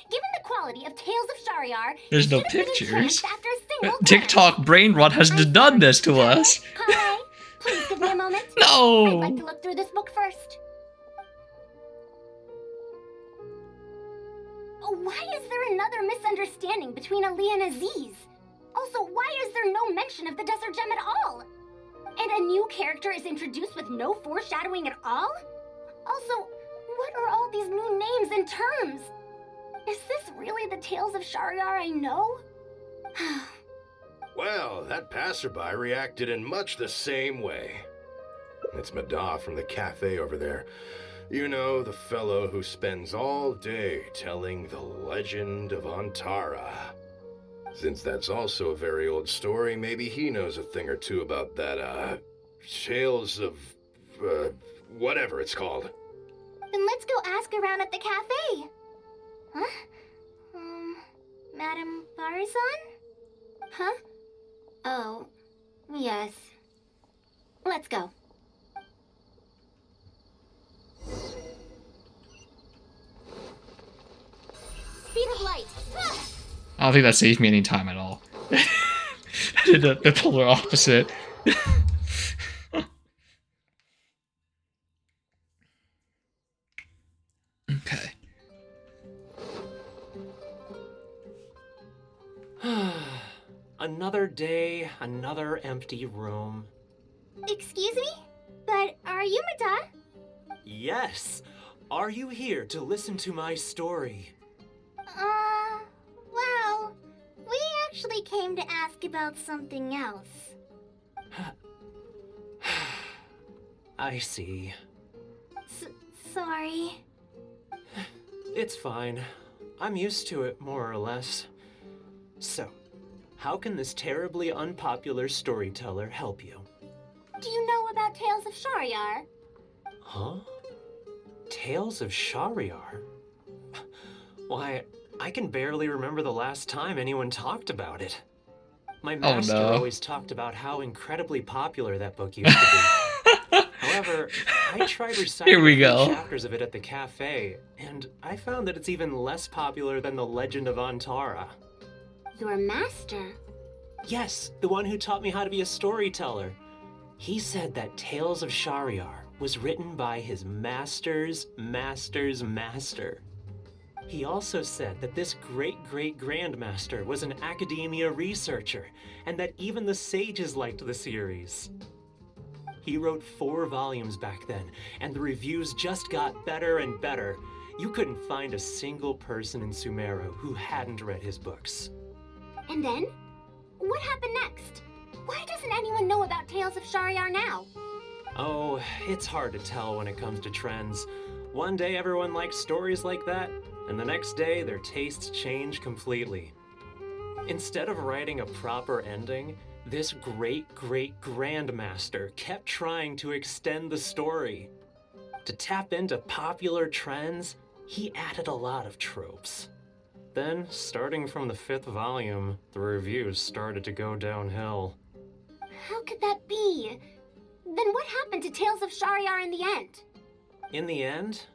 Given the quality of Tales of Shariar, There's no it should have been pictures. entranced after a single TikTok brain rot has done this to us. Kale, please give me a moment. No. I'd like to look through this book first. Why is there another misunderstanding between Ali and Aziz? Also, why is there no mention of the desert gem at all? And a new character is introduced with no foreshadowing at all? Also, what are all these new names and terms? Is this really the Tales of Shariar I know? Well, that passerby reacted in much the same way. It's Mada from the cafe over there. You know, the fellow who spends all day telling the legend of Antara. Since that's also a very old story, maybe he knows a thing or two about that, Tales of, whatever it's called. Then let's go ask around at the cafe. Huh? Madame Faruzan? Huh? Oh, yes. Let's go. Speed of light. I don't think that saved me any time at all. I did the polar opposite. Okay. Another day, another empty room. Excuse me? But are you Mada? Yes! Are you here to listen to my story? Well, we actually came to ask about something else. I see. Sorry. It's fine. I'm used to it, more or less. So, how can this terribly unpopular storyteller help you? Do you know about Tales of Shariar? Huh? Tales of Shariar? Why, I can barely remember the last time anyone talked about it. My master always talked about how incredibly popular that book used to be. However, I tried reciting a few chapters of it at the cafe, and I found that it's even less popular than The Legend of Antara. Your master? Yes, the one who taught me how to be a storyteller. He said that Tales of Shariar was written by his master's master's master. He also said that this great-great-grandmaster was an academia researcher, and that even the sages liked the series. He wrote 4 volumes back then, and the reviews just got better and better. You couldn't find a single person in Sumeru who hadn't read his books. And then? What happened next? Why doesn't anyone know about Tales of Shariar now? Oh, it's hard to tell when it comes to trends. One day everyone likes stories like that, and the next day their tastes change completely. Instead of writing a proper ending, this great-great-grandmaster kept trying to extend the story. To tap into popular trends, he added a lot of tropes. Then, starting from the 5th volume, the reviews started to go downhill. How could that be? Then what happened to Tales of Shariar in the end? In the end,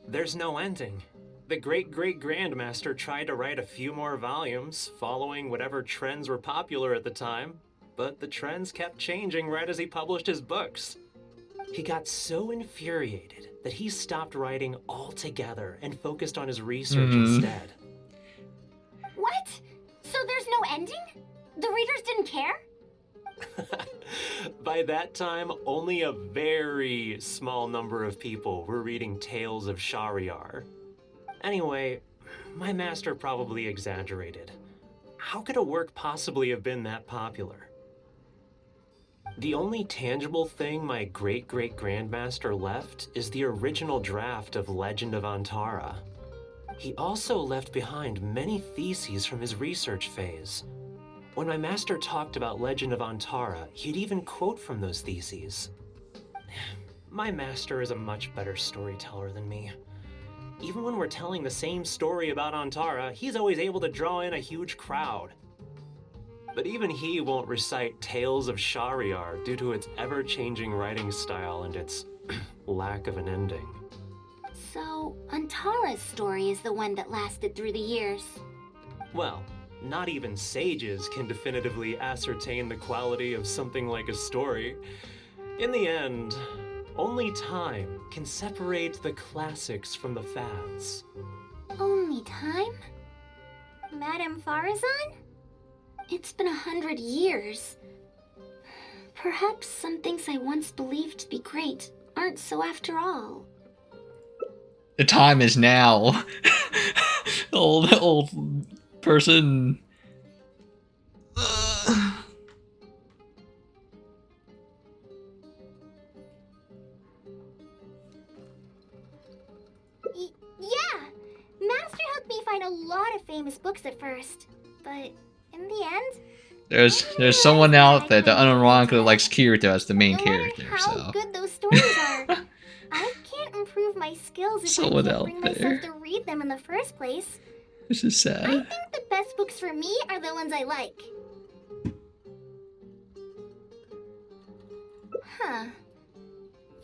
there's no ending. The great-great-grandmaster tried to write a few more volumes, following whatever trends were popular at the time, but the trends kept changing right as he published his books. He got so infuriated that he stopped writing altogether and focused on his research instead. What? So there's no ending? The readers didn't care? By that time, only a very small number of people were reading Tales of Shariar. Anyway, my master probably exaggerated. How could a work possibly have been that popular? The only tangible thing my great-great-grandmaster left is the original draft of Legend of Antara. He also left behind many theses from his research phase. When my master talked about Legend of Antara, he'd even quote from those theses. My master is a much better storyteller than me. Even when we're telling the same story about Antara, he's always able to draw in a huge crowd. But even he won't recite Tales of Shariar due to its ever-changing writing style and its lack of an ending. So, Antara's story is the one that lasted through the years. Well, not even sages can definitively ascertain the quality of something like a story. In the end, only time can separate the classics from the fads. Only time? Madame Faruzan? It's been 100 years. Perhaps some things I once believed to be great aren't so after all. The time is now. old person. Yeah! Master helped me find a lot of famous books at first, but in the end... There's someone out there that unironically likes Kirito as the main character, how so... good those stories are, if Someone I can't out bring there. myself to read them in the first place. This is I sad. think the best books for me are the ones I like. Huh.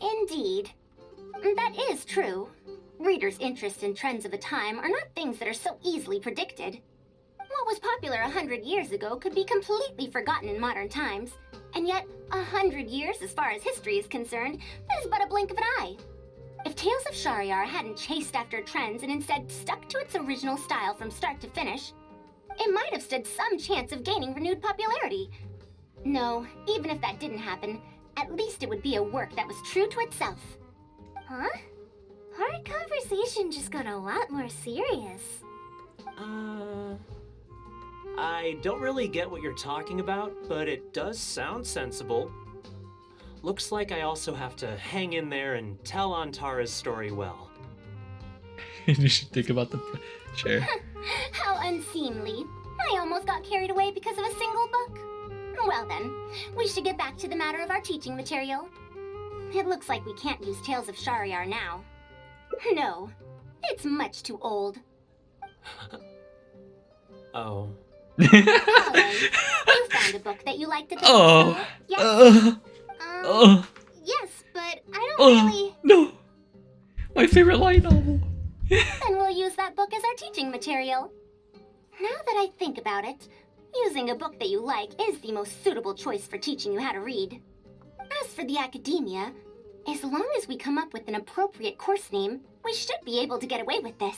Indeed. That is true. Readers' interests and trends of a time are not things that are so easily predicted. What was popular 100 years ago could be completely forgotten in modern times, and yet 100 years, as far as history is concerned, is but a blink of an eye. If Tales of Shariar hadn't chased after trends and instead stuck to its original style from start to finish, it might have stood some chance of gaining renewed popularity. No, even if that didn't happen, at least it would be a work that was true to itself. Huh? Our conversation just got a lot more serious. I don't really get what you're talking about, but it does sound sensible. Looks like I also have to hang in there and tell Antara's story well. You should think about the chair. How unseemly. I almost got carried away because of a single book. Well then, we should get back to the matter of our teaching material. It looks like we can't use Tales of Shariar now. No, it's much too old. Oh. Colin, you found a book that you liked at the Oh. bookstore? Yes? Yes, but I don't really... No! My favorite light novel. Then we'll use that book as our teaching material. Now that I think about it, using a book that you like is the most suitable choice for teaching you how to read. As for the academia, as long as we come up with an appropriate course name, we should be able to get away with this.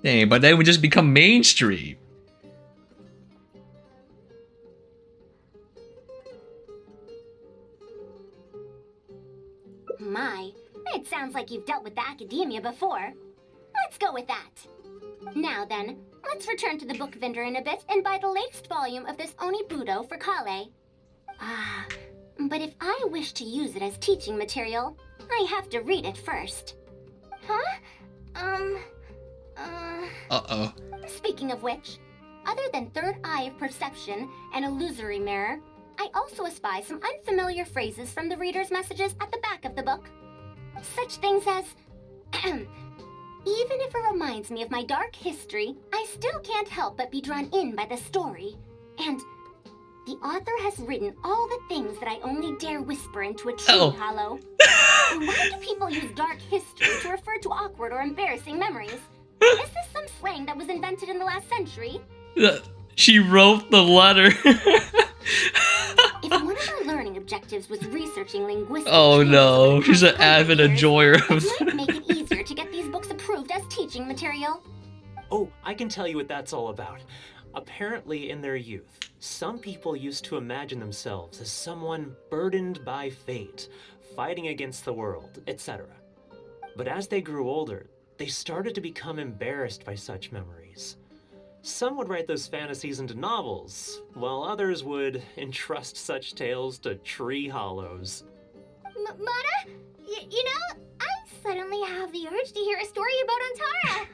Dang, but they would just become mainstream. My, it sounds like you've dealt with the academia before. Let's go with that. Now then, let's return to the book vendor in a bit and buy the latest volume of this Onibudo for Kale. Ah, but if I wish to use it as teaching material, I have to read it first. Huh? Uh-oh. Speaking of which, other than Third Eye of Perception and Illusory Mirror, I also espy some unfamiliar phrases from the reader's messages at the back of the book. Such things as, even if it reminds me of my dark history, I still can't help but be drawn in by the story. And the author has written all the things that I only dare whisper into a tree hollow. Why do people use dark history to refer to awkward or embarrassing memories? Is this some slang that was invented in the last century? She wrote the letter. If one of our learning objectives was researching linguistic Oh changes no, over the she's an past avid 100 years, enjoyer of it might make it easier to get these books approved as teaching material. Oh, I can tell you what that's all about. Apparently, in their youth, some people used to imagine themselves as someone burdened by fate, fighting against the world, etc. But as they grew older, they started to become embarrassed by such memories. Some would write those fantasies into novels, while others would entrust such tales to tree hollows. Mata, you know, I suddenly have the urge to hear a story about Antara.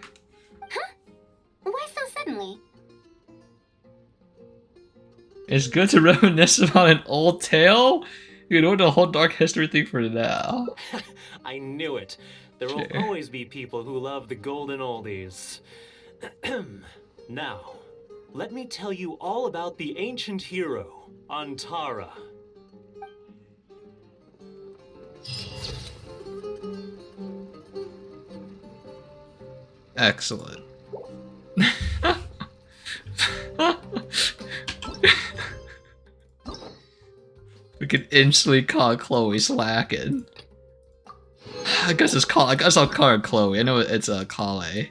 Huh? Why so suddenly? It's good to reminisce about an old tale. You know the whole dark history thing for now. I knew it. There will always be people who love the golden oldies. Now, let me tell you all about the ancient hero, Antara. Excellent. We can instantly call Chloe slacking. I guess I'll call her Chloe. I know it's a Kale.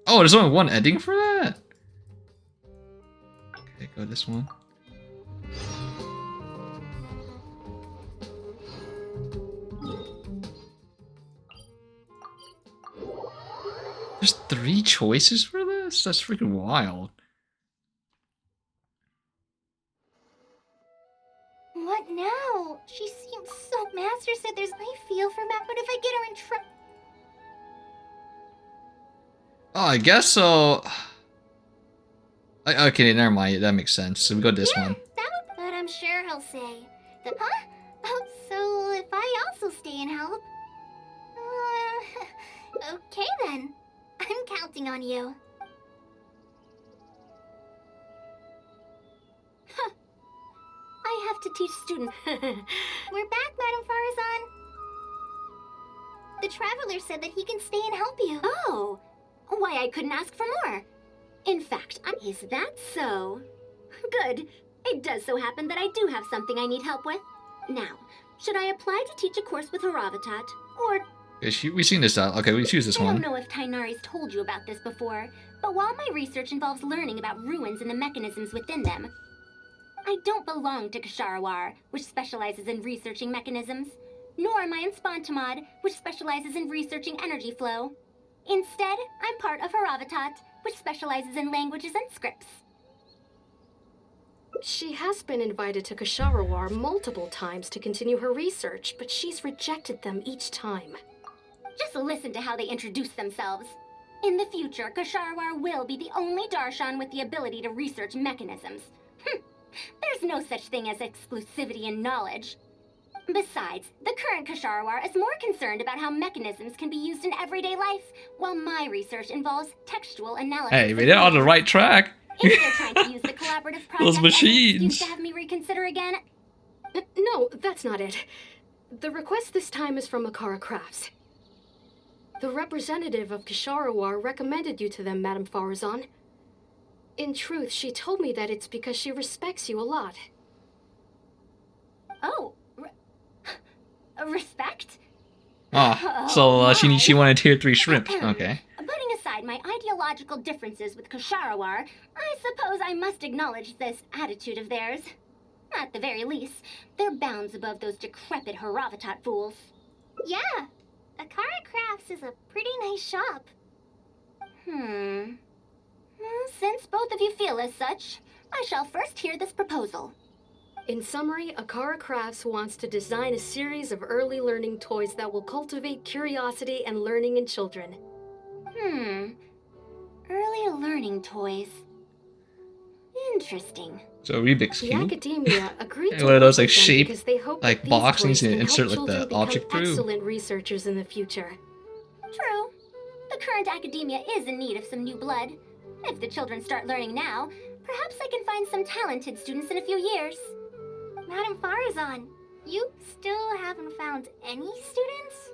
Oh, there's only one ending for that? Okay, go this one. There's 3 choices for this? That's freaking wild. What now? She seems so master said there's I feel for Matt, but if I get her in trouble... Oh, I guess so. Okay, never mind. That makes sense. So we go this one. But I'm sure he'll say, huh? Oh, so if I also stay and help? Okay then. I'm counting on you. Huh. I have to teach students. We're back, Madame Faruzan. The Traveler said that he can stay and help you. Oh, why I couldn't ask for more. In fact, is that so? Good. It does so happen that I do have something I need help with. Now, should I apply to teach a course with Haravatat, or... We've seen this out. Okay, we choose this I one. don't know if Tainari's told you about this before, but while my research involves learning about ruins and the mechanisms within them, I don't belong to Kasharawar, which specializes in researching mechanisms, nor am I in Spontamod, which specializes in researching energy flow. Instead, I'm part of Haravatat, which specializes in languages and scripts. She has been invited to Kasharawar multiple times to continue her research, but she's rejected them each time. Just listen to how they introduce themselves. In the future, Kasharawar will be the only Darshan with the ability to research mechanisms. There's no such thing as exclusivity in knowledge. Besides, the current Kasharawar is more concerned about how mechanisms can be used in everyday life, while my research involves textual analysis. Hey, they're on the right track. If they're trying to use the collaborative project Those machines. as to have me reconsider again. No, that's not it. The request this time is from Makara Crafts. The representative of Kasharawar recommended you to them, Madame Faruzan. In truth, she told me that it's because she respects you a lot. Oh, respect? So she wanted tier 3 shrimp. Okay. Putting aside my ideological differences with Kasharawar, I suppose I must acknowledge this attitude of theirs. At the very least, they're bounds above those decrepit Haravatat fools. Yeah, Akara Crafts is a pretty nice shop. Since both of you feel as such, I shall first hear this proposal. In summary, Akara Crafts wants to design a series of early learning toys that will cultivate curiosity and learning in children. Early learning toys. Interesting. So Rubik's The Cube? academia agreed to One of those work like with them shape, because they hope like that these boxes toys and can insert help like the children object become through. excellent researchers in the future. True. The current academia is in need of some new blood. If the children start learning now, perhaps I can find some talented students in a few years. Madame Faruzan, you still haven't found any students?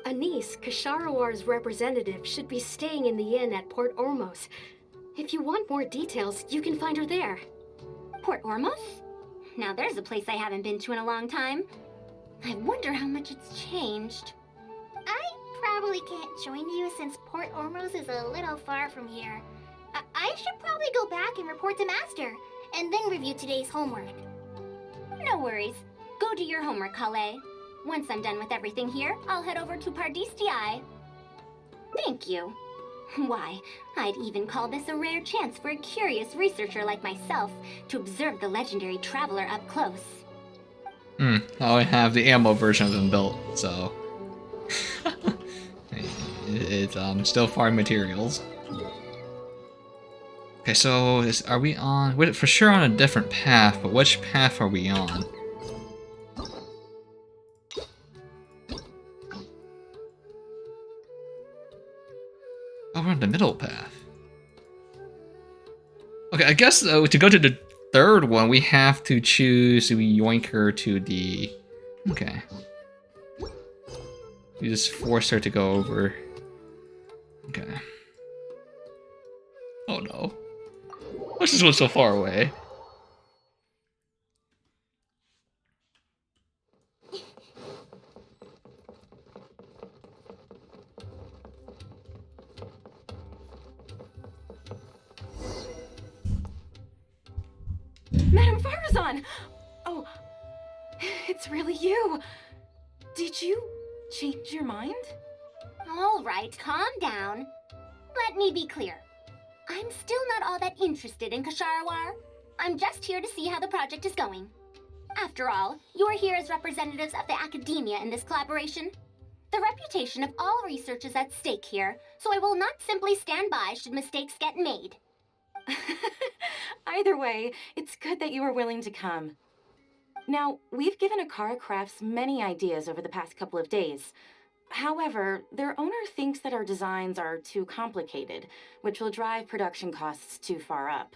Anise, Kasharawar's representative, should be staying in the inn at Port Ormos. If you want more details, you can find her there. Port Ormos? Now there's a place I haven't been to in a long time. I wonder how much it's changed. I probably can't join you since Port Ormos is a little far from here. I should probably go back and report to Master, and then review today's homework. No worries. Go do your homework, Kale. Once I'm done with everything here, I'll head over to Pardistii. Thank you. Why, I'd even call this a rare chance for a curious researcher like myself to observe the legendary traveler up close. I have the ammo version of them built, so it's still farm materials. Okay, so are we on? We're for sure on a different path, but which path are we on? Oh, we're on the middle path. Okay, I guess to go to the third one, we have to choose the yoinker to the... Okay. We just force her to go over. Okay. Oh no. What's this one so far away? Madame Faruzan! Oh, it's really you. Did you change your mind? All right, calm down. Let me be clear. I'm still not all that interested in Kasharawar. I'm just here to see how the project is going. After all, you're here as representatives of the academia in this collaboration. The reputation of all research is at stake here, so I will not simply stand by should mistakes get made. Either way, it's good that you were willing to come. Now, we've given Akara Crafts many ideas over the past couple of days. However, their owner thinks that our designs are too complicated, which will drive production costs too far up.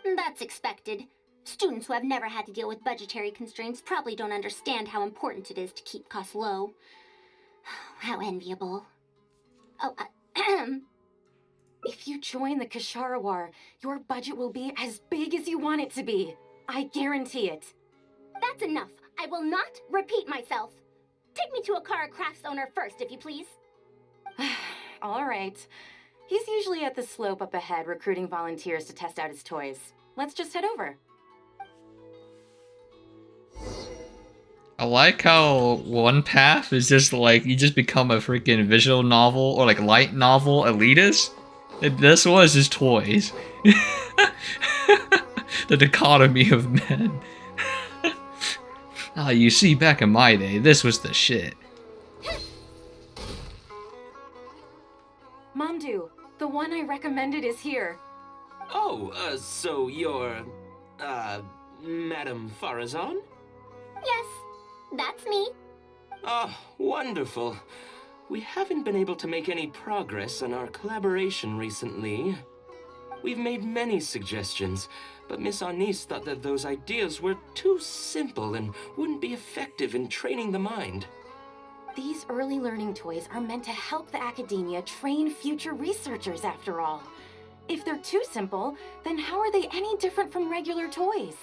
That's expected. Students who have never had to deal with budgetary constraints probably don't understand how important it is to keep costs low. How enviable. Oh, If you join the Kashara War, your budget will be as big as you want it to be. I guarantee it. That's enough. I will not repeat myself. Take me to Akara Crafts owner first, if you please. All right. He's usually at the slope up ahead recruiting volunteers to test out his toys. Let's just head over. I like how one path is just like, you just become a freaking visual novel or like light novel elitist. This was just toys. The dichotomy of men. Ah, you see, back in my day, this was the shit. Mamdu, the one I recommended is here. Oh, so you're, Madam Faruzan? Yes, that's me. Oh, wonderful. We haven't been able to make any progress on our collaboration recently. We've made many suggestions, but Miss Anis thought that those ideas were too simple and wouldn't be effective in training the mind. These early learning toys are meant to help the academia train future researchers, after all. If they're too simple, then how are they any different from regular toys?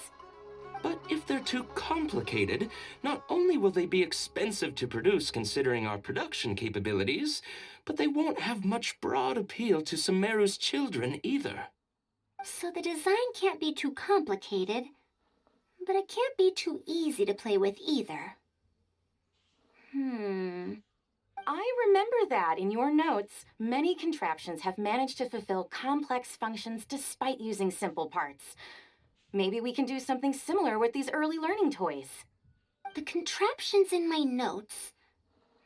But if they're too complicated, not only will they be expensive to produce considering our production capabilities, but they won't have much broad appeal to Sumeru's children either. So the design can't be too complicated, but it can't be too easy to play with either. I remember that in your notes, many contraptions have managed to fulfill complex functions despite using simple parts. Maybe we can do something similar with these early learning toys. The contraptions in my notes?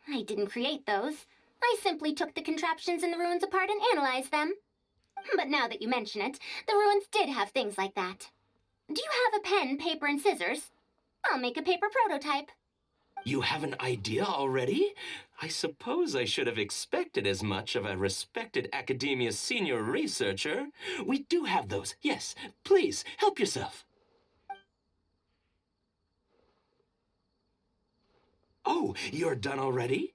I didn't create those. I simply took the contraptions in the ruins apart and analyzed them. But now that you mention it, the ruins did have things like that. Do you have a pen, paper, and scissors? I'll make a paper prototype. You have an idea already? I suppose I should have expected as much of a respected academia senior researcher. We do have those. Yes, please, help yourself. Oh, you're done already?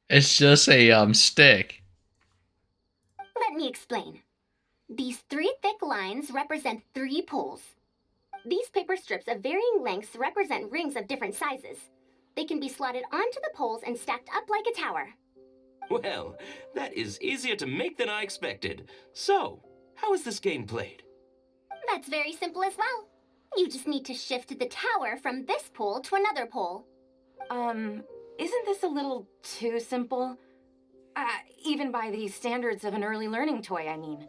It's just a stick. Let me explain. These 3 thick lines represent 3 poles. These paper strips of varying lengths represent rings of different sizes. They can be slotted onto the poles and stacked up like a tower. Well, that is easier to make than I expected. So, how is this game played? That's very simple as well. You just need to shift the tower from this pole to another pole. Isn't this a little too simple? Even by the standards of an early learning toy, I mean.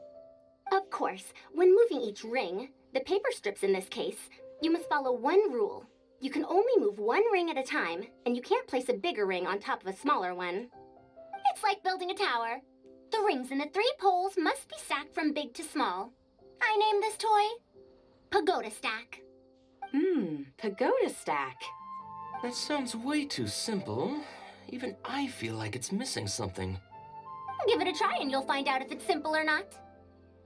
Of course, when moving each ring, the paper strips in this case, you must follow one rule. You can only move 1 ring at a time, and you can't place a bigger ring on top of a smaller one. It's like building a tower. The rings in the 3 poles must be stacked from big to small. I named this toy Pagoda Stack. Pagoda Stack. That sounds way too simple. Even I feel like it's missing something. Give it a try and you'll find out if it's simple or not.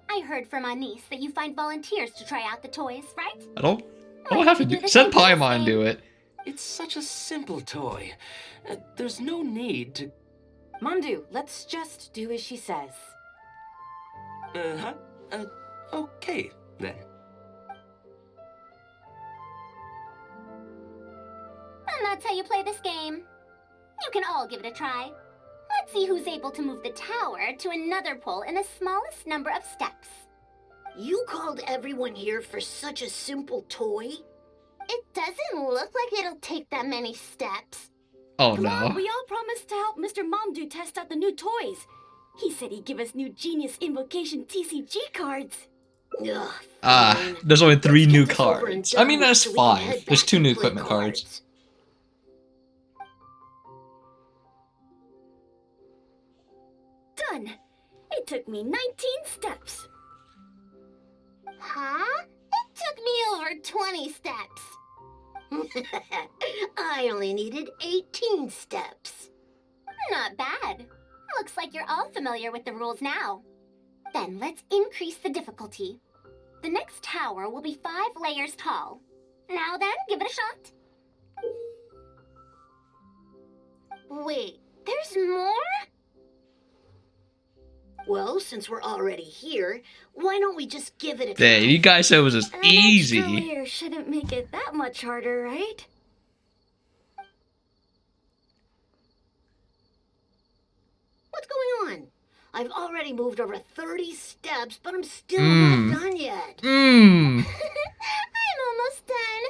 I heard from Anis that you find volunteers to try out the toys, right? I don't have to do. Send Paimon do it. It's such a simple toy. There's no need to. Mamdu, let's just do as she says. Okay, then. And that's how you play this game. You can all give it a try. Let's see who's able to move the tower to another pole in the smallest number of steps. You called everyone here for such a simple toy? It doesn't look like it'll take that many steps. Oh Come no. on, we all promised to help Mr. Mamdu test out the new toys. He said he'd give us new Genius Invocation TCG cards. Ugh, There's only 3 new this over and cards. I done mean, with that's so we can head 5. There's back 2 and new play equipment cards. Done. It took me 19 steps. Huh? It took me over 20 steps. I only needed 18 steps. Not bad. Looks like you're all familiar with the rules now. Then let's increase the difficulty. The next tower will be 5 layers tall. Now then, give it a shot. Wait, there's more? Well, since we're already here, why don't we just give it a Dang, you guys said it was just An easy. extra layer shouldn't make it that much harder, right? What's going on? I've already moved over 30 steps, but I'm still not done yet. I'm almost done.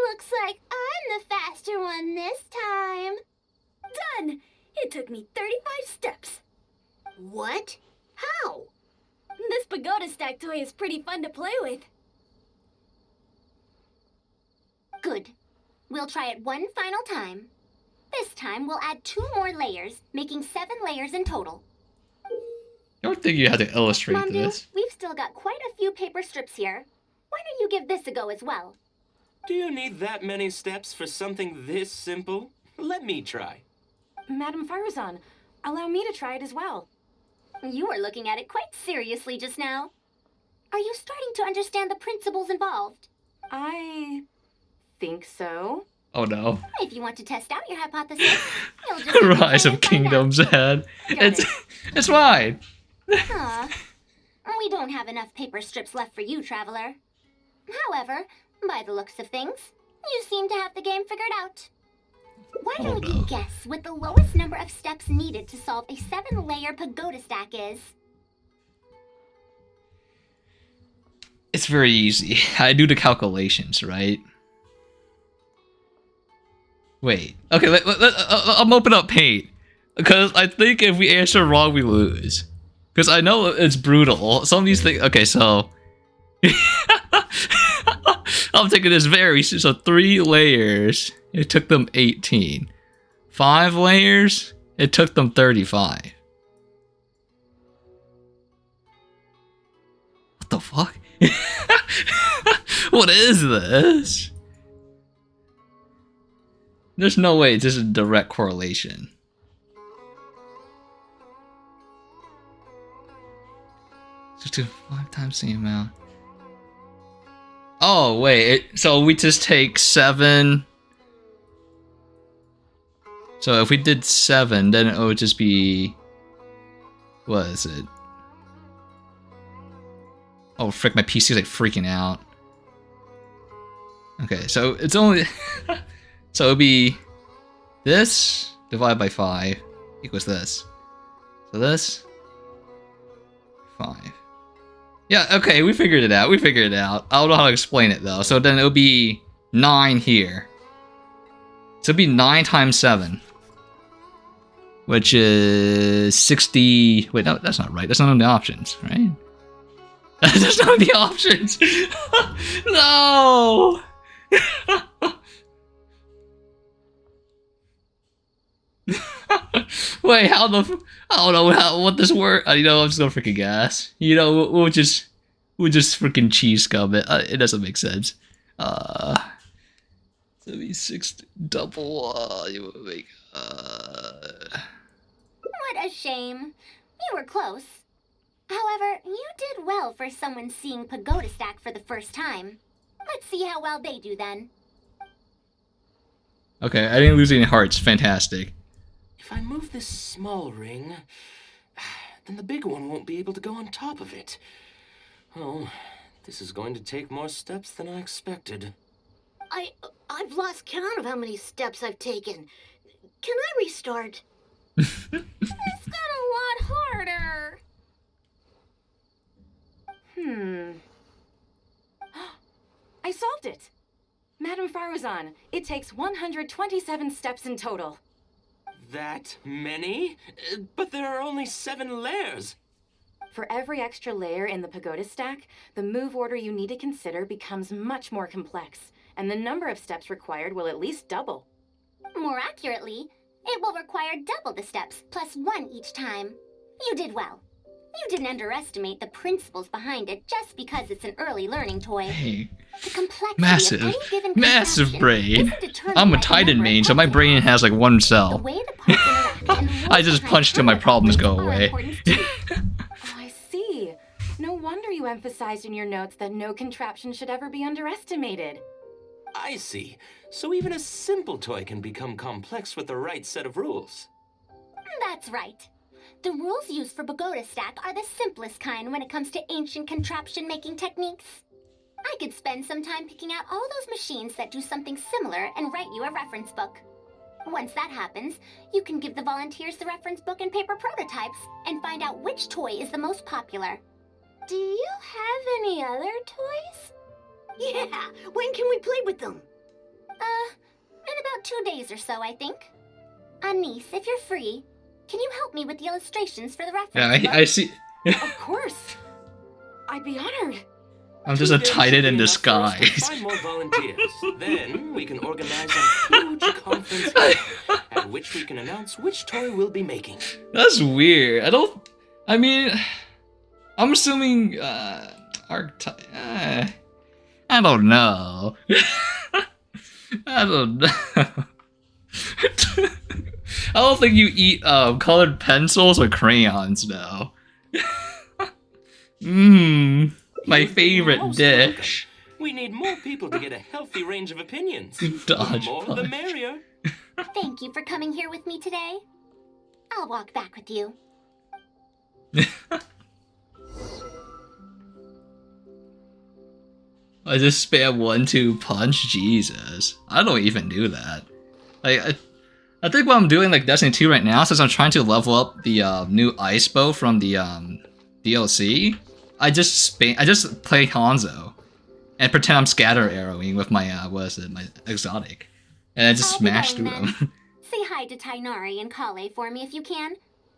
Looks like I'm the faster one this time. Done! It took me 35 steps. What? How? This pagoda stack toy is pretty fun to play with. Good. We'll try it one final time. This time we'll add 2 more layers, making 7 layers in total. I don't think you had to illustrate Mandu, this. we've still got quite a few paper strips here. Why don't you give this a go as well? Do you need that many steps for something this simple? Let me try. Madam Faruzan, allow me to try it as well. You were looking at it quite seriously just now. Are you starting to understand the principles involved? I think so. Oh no. If you want to test out your hypothesis, you'll just have to Rise try of and find out. Kingdoms ahead. It's fine. Huh. We don't have enough paper strips left for you, Traveler. However, by the looks of things, you seem to have the game figured out. Why don't you guess what the lowest number of steps needed to solve a 7-layer pagoda stack is? It's very easy. I do the calculations, right? Wait. Okay, I'm open up paint. Because I think if we answer wrong, we lose. Because I know it's brutal. Some of these things... Okay, so... I'm taking this very... So 3 layers. It took them 18. 5 layers. It took them 35. What the fuck? What is this? There's no way this is a direct correlation. Just do 5 times the amount. Oh, wait. So we just take 7. So if we did 7, then it would just be... What is it? Oh, frick, my PC is like freaking out. Okay, so it's only... So it would be... This divided by 5 equals this. So this... 5. Yeah, okay, we figured it out. I don't know how to explain it, though. So then it would be 9 here. So it'd be 9 times 7. Which is 60... Wait, no, that's not right. That's not on the options, right? That's not on the options! No! Wait, how the... I don't know what this works. You know, I'm just gonna freaking guess. You know, we'll just freaking cheese scum it. It doesn't make sense. 76 double. You would make. What a shame. You were close. However, you did well for someone seeing Pagoda Stack for the first time. Let's see how well they do then. Okay, I didn't lose any hearts. Fantastic. If I move this small ring, then the big one won't be able to go on top of it. Oh, this is going to take more steps than I expected. I've lost count of how many steps I've taken. Can I restart? This got a lot harder. I solved it. Madam Faruzan, it takes 127 steps in total. That many? But there are only 7 layers. For every extra layer in the pagoda stack, the move order you need to consider becomes much more complex, and the number of steps required will at least double. More accurately, it will require double the steps, plus 1 each time. You did well. You didn't underestimate the principles behind it just because it's an early learning toy. Hey, The complexity of massive, any given massive contraption brain. isn't determined I'm a by the Titan number of main, so my brain has like one The cell. way the parts interact and the rules I just behind punch till my problems go are away. important too. Oh, I see. No wonder you emphasized in your notes that no contraption should ever be underestimated. I see. So even a simple toy can become complex with the right set of rules. That's right. The rules used for Pagoda Stack are the simplest kind when it comes to ancient contraption-making techniques. I could spend some time picking out all those machines that do something similar and write you a reference book. Once that happens, you can give the volunteers the reference book and paper prototypes and find out which toy is the most popular. Do you have any other toys? Yeah, when can we play with them? In about 2 days or so, I think. Anise, if you're free, can you help me with the illustrations for the reference book? I see. Of course. I'd be honored. I'm just a Titan in disguise. Find more volunteers. Then we can organize a huge conference here, at which we can announce which toy we'll be making. That's weird. I mean, I'm assuming, I don't know. I don't know. I don't think you eat colored pencils or crayons, though. My favorite dish. We need more people to get a healthy range of opinions. Dodge The more the punch. merrier. Thank you for coming here with me today. I'll walk back with you. I just spam 1-2 punch. Jesus, I don't even do that. I think what I'm doing like Destiny 2 right now, since I'm trying to level up the new ice bow from the DLC. I just play Hanzo and pretend I'm scatter arrowing with my my exotic, and I just smash through them. Say hi to Tainari and Kale for me if you can.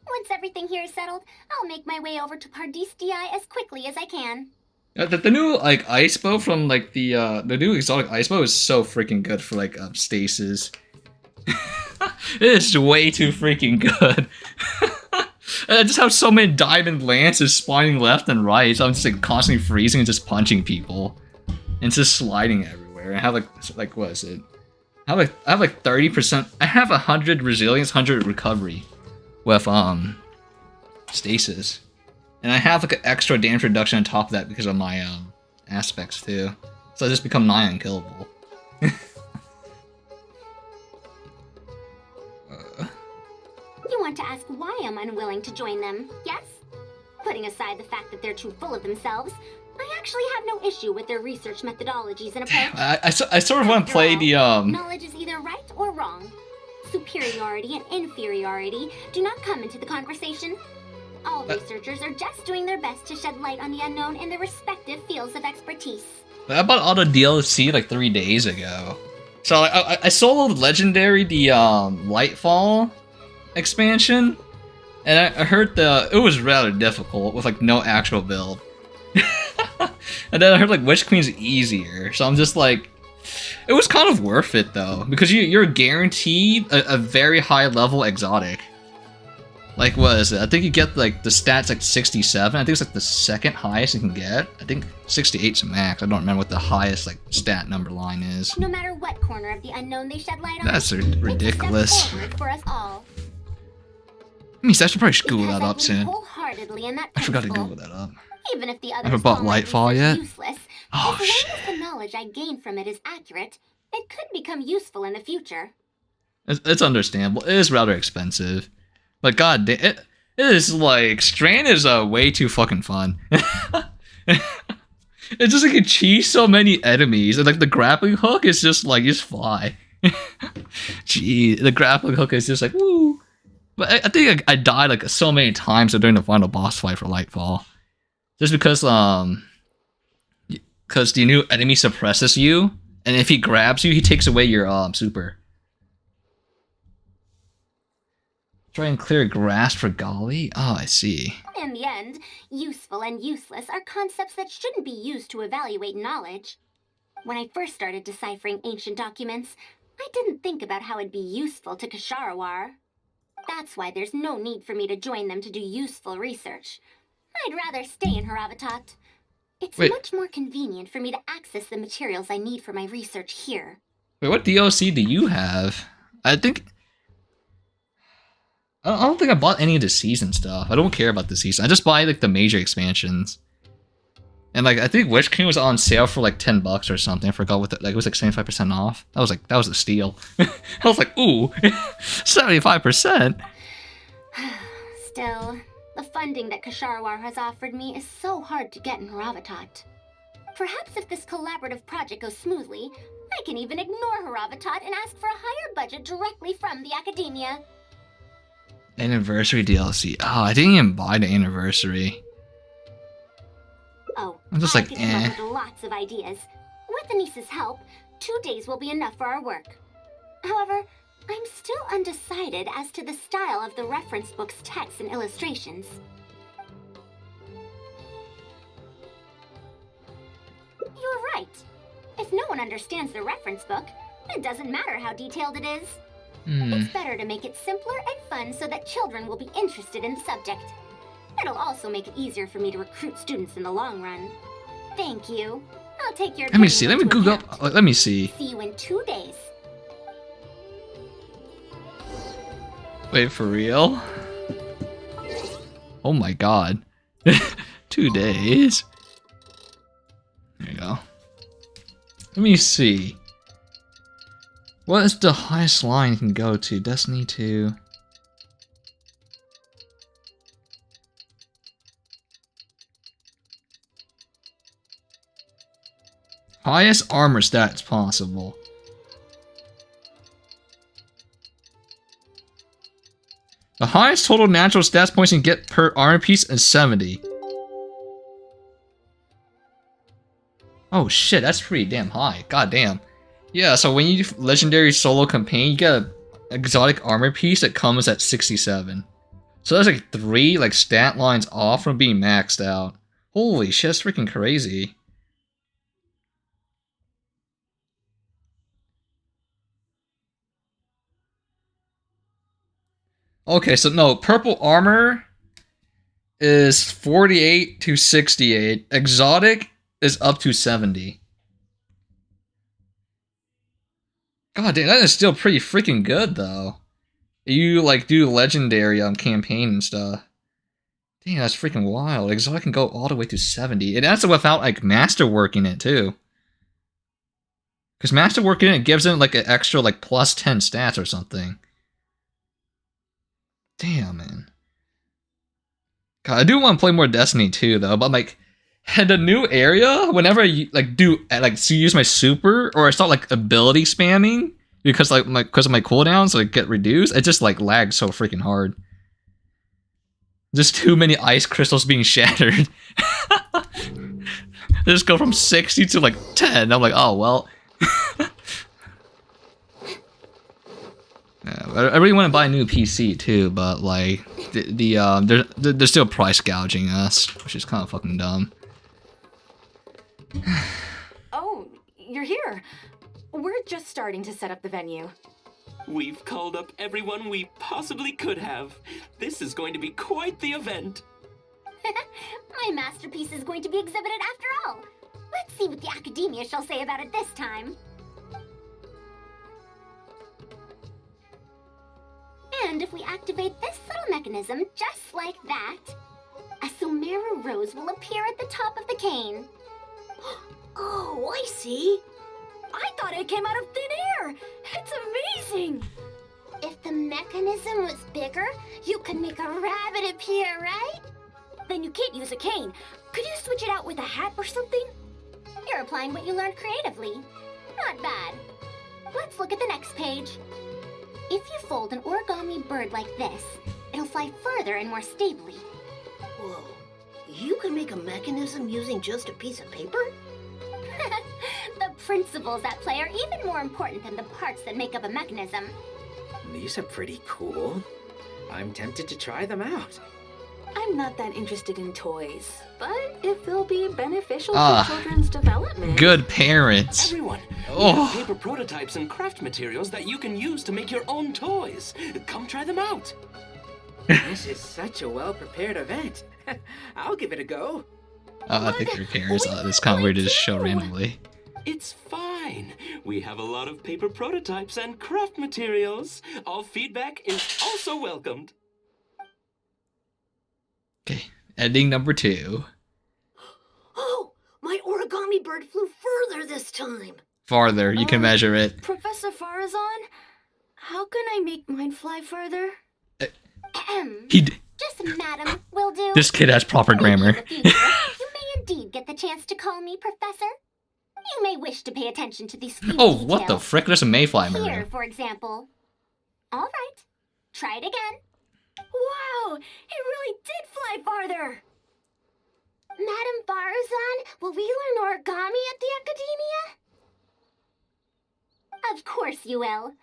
Once everything here is settled, I'll make my way over to Pardistii as quickly as I can. The new like ice bow from like the new exotic ice bow is so freaking good for like stasis. It's way too freaking good. And I just have so many diamond lances spawning left and right, so I'm just like constantly freezing and just punching people, and just sliding everywhere. I have like what is it? I have like 30%. I have 100 resilience, 100 recovery with stasis, and I have like an extra damage reduction on top of that because of my aspects too. So I just become nigh unkillable. You want to ask why I'm unwilling to join them, yes? Putting aside the fact that they're too full of themselves, I actually have no issue with their research methodologies and approach. I sort of want to play the Knowledge is either right or wrong. Superiority and inferiority do not come into the conversation. All researchers are just doing their best to shed light on the unknown in their respective fields of expertise. I bought all the DLC like 3 days ago. So I soloed Legendary the Lightfall expansion, and I heard it was rather difficult with like no actual build. And then I heard like Witch Queen's easier, so I'm just like, it was kind of worth it though, because you're guaranteed a very high level exotic. Like what is it? I think you get like the stats like 67. I think it's like the second highest you can get. I think 68's max. I don't remember what the highest like stat number line is. No matter what corner of the unknown they shed light on, That's ridiculous. it's a step forward for us all. I mean, I should probably Google that up soon. Wholeheartedly in that I forgot to principle. Google that up. Even if the I others haven't bought call my Lightfall research yet. useless, Oh, as long as the knowledge I gain from it is accurate, it could become useful in the future. It's understandable. It is rather expensive, but god damn, it is like Strand is way too fucking fun. It's just like you cheese so many enemies, and like the grappling hook is just like you just fly. Gee, the grappling hook is just like woo. But I think I died like so many times during the final boss fight for Lightfall, just because the new enemy suppresses you, and if he grabs you, he takes away your super. Try and clear grass for Golly? Oh, I see. In the end, useful and useless are concepts that shouldn't be used to evaluate knowledge. When I first started deciphering ancient documents, I didn't think about how it'd be useful to Kasharawar. That's why there's no need for me to join them to do useful research. I'd rather stay in Haravatat. It's Wait. much more convenient for me to access the materials I need for my research here. Wait, what DLC do you have? I don't think I bought any of the season stuff. I don't care about the season. I just buy like the major expansions. And like I think Witch King was on sale for like $10 or something. I forgot what it was like 75% off. That was a steal. I was like, ooh, 75%. Still, the funding that Kasharawar has offered me is so hard to get in Haravatat. Perhaps if this collaborative project goes smoothly, I can even ignore Haravatat and ask for a higher budget directly from the academia. Anniversary DLC. Oh, I didn't even buy the anniversary. Oh, I'm just I like, could come up with lots of ideas. With Anissa's help, 2 days will be enough for our work. However, I'm still undecided as to the style of the reference book's text and illustrations. You're right. If no one understands the reference book, it doesn't matter how detailed it is. It's better to make it simpler and fun so that children will be interested in the subject. It'll also make it easier for me to recruit students in the long run. Thank you. I'll take your Let me see. Let me Google. Let me see. See you in 2 days. Wait, for real? Oh my god. 2 days. There you go. Let me see. What is the highest line you can go to? Destiny 2. Highest armor stats possible. The highest total natural stats points you can get per armor piece is 70. Oh shit, that's pretty damn high. God damn. Yeah, so when you do legendary solo campaign, you get an exotic armor piece that comes at 67. So that's like 3 like stat lines off from being maxed out. Holy shit, that's freaking crazy. Okay, so no, purple armor is 48 to 68. Exotic is up to 70. God damn, that is still pretty freaking good though. You like do legendary campaign and stuff. Damn, that's freaking wild. Exotic can go all the way to 70. And that's without like masterwork in it too. Because masterwork in it gives it like an extra like plus 10 stats or something. Damn, man. God, I do want to play more Destiny 2 though, but like in the new area, whenever I like use my super or I start like ability spamming because of my cooldowns like get reduced, it just like lags so freaking hard. Just too many ice crystals being shattered. They just go from 60 to like 10. I'm like, oh well. Yeah, I really want to buy a new PC too, but like they're still price gouging us, which is kind of fucking dumb. Oh, you're here. We're just starting to set up the venue. We've called up everyone we possibly could have. This is going to be quite the event. My masterpiece is going to be exhibited after all. Let's see what the academia shall say about it this time. And if we activate this little mechanism just like that, a Sumeru rose will appear at the top of the cane. Oh, I see. I thought it came out of thin air. It's amazing. If the mechanism was bigger, you could make a rabbit appear, right? Then you can't use a cane. Could you switch it out with a hat or something? You're applying what you learned creatively. Not bad. Let's look at the next page. If you fold an origami bird like this, it'll fly further and more stably. Whoa. You can make a mechanism using just a piece of paper? The principles at play are even more important than the parts that make up a mechanism. These are pretty cool. I'm tempted to try them out. I'm not that interested in toys, but if they'll be beneficial for children's development... Good parents. Everyone, we have paper prototypes and craft materials that you can use to make your own toys. Come try them out. This is such a well-prepared event. I'll give it a go. I think your cares. It's kind of weird to just show randomly. It's fine. We have a lot of paper prototypes and craft materials. All feedback is also welcomed. Okay, ending number 2. Oh, my origami bird flew further this time. Farther, you can measure it. Professor Faruzan, how can I make mine fly further? Just madam will do. This kid has proper grammar. You may indeed get the chance to call me Professor. You may wish to pay attention to these few Oh, what the details. frick? There's a mayfly in my Here, room. for example. All right, try it again. Wow, it really did fly farther. Madam Faruzan, will we learn origami at the Academia? Of course you will.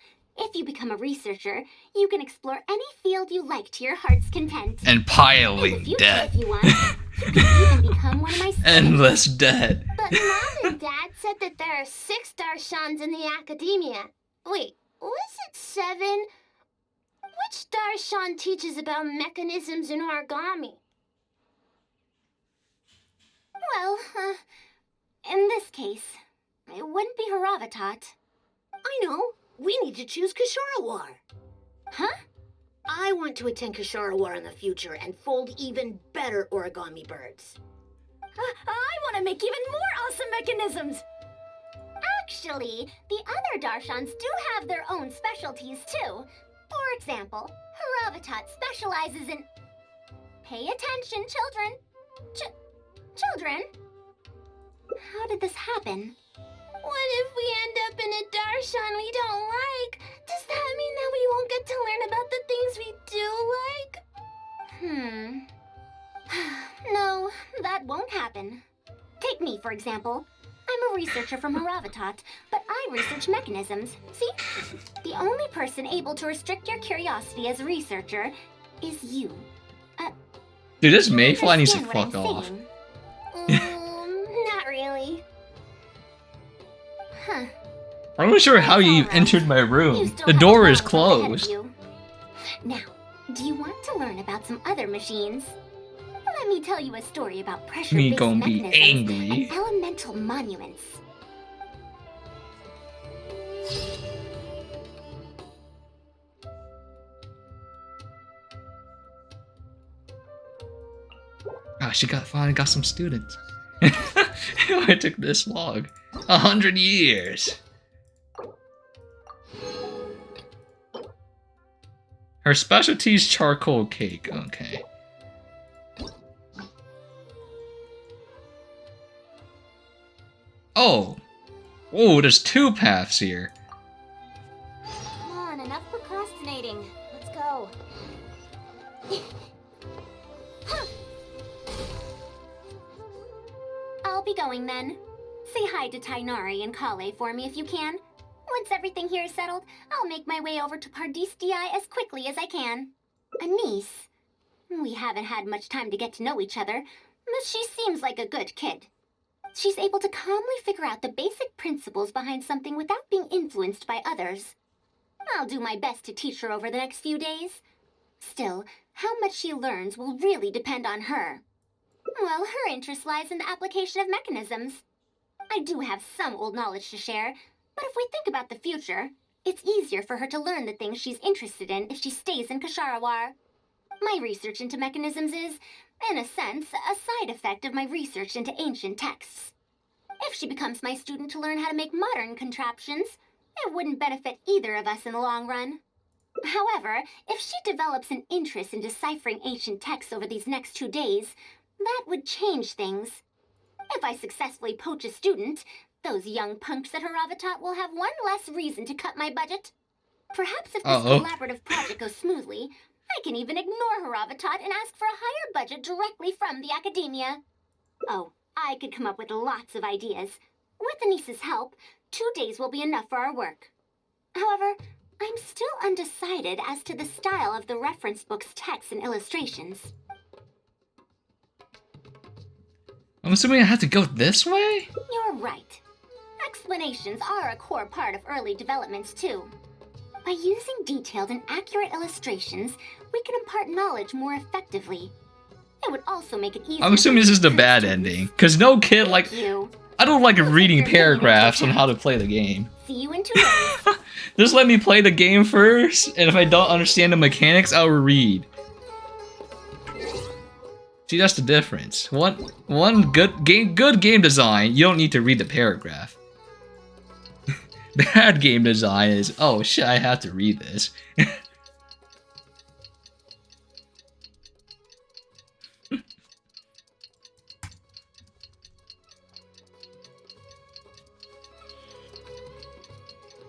If you become a researcher, you can explore any field you like to your heart's content. And piling In the future, debt. if you want, you can even become one of my students. Endless debt. But Mom and Dad said that there are 6 Darshans in the Academia. Wait, was it 7? Which Darshan teaches about mechanisms in origami? Well, in this case, it wouldn't be Haravatat. I know. We need to choose Kasharawar. Huh? I want to attend Kasharawar in the future and fold even better origami birds. I want to make even more awesome mechanisms. Actually, the other Darshans do have their own specialties too. For example, Haravatat specializes in... Pay attention, children. Children? How did this happen? What if we end up in a Darshan we don't like? Does that mean that we won't get to learn about the things we do like? No, that won't happen. Take me, for example. I'm a researcher from Haravatat, but I research mechanisms. See? The only person able to restrict your curiosity as a researcher is you. Dude, this mayfly needs to understand fuck what I'm off. saying? Not really. Huh. I'm not sure how you entered my room. The door is closed. Now, do you want to learn about some other machines? Let me tell you a story about Me pressure-based gonna be mechanisms angry. and elemental monuments. Ah, she finally got some students. It took this long. 100 years. Her specialty's charcoal cake. Okay. Oh. Oh, there's 2 paths here. Come on, enough procrastinating. Let's go. I'll be going then. Say hi to Tainari and Kale for me if you can. Once everything here is settled, I'll make my way over to Pardistii as quickly as I can. A niece. We haven't had much time to get to know each other, but she seems like a good kid. She's able to calmly figure out the basic principles behind something without being influenced by others. I'll do my best to teach her over the next few days. Still, how much she learns will really depend on her. Well, her interest lies in the application of mechanisms. I do have some old knowledge to share, but if we think about the future, it's easier for her to learn the things she's interested in if she stays in Kasharawar. My research into mechanisms is, in a sense, a side effect of my research into ancient texts. If she becomes my student to learn how to make modern contraptions, it wouldn't benefit either of us in the long run. However, if she develops an interest in deciphering ancient texts over these next 2 days, that would change things. If I successfully poach a student, those young punks at Haravatat will have one less reason to cut my budget. Perhaps if this collaborative project goes smoothly, I can even ignore Haravatat and ask for a higher budget directly from the Academia. Oh, I could come up with lots of ideas. With Anissa's help, 2 days will be enough for our work. However, I'm still undecided as to the style of the reference book's text and illustrations. I'm assuming I have to go this way? You're right. Explanations are a core part of early developments, too. By using detailed and accurate illustrations, we can impart knowledge more effectively. It would also make it easier. I'm assuming this is the bad ending, because no kid like. I don't like reading paragraphs on how to play the game. See you in 2 days. Just let me play the game first, and if I don't understand the mechanics, I'll read. See, that's the difference. One good game design, you don't need to read the paragraph. Bad game design is, oh shit, I have to read this.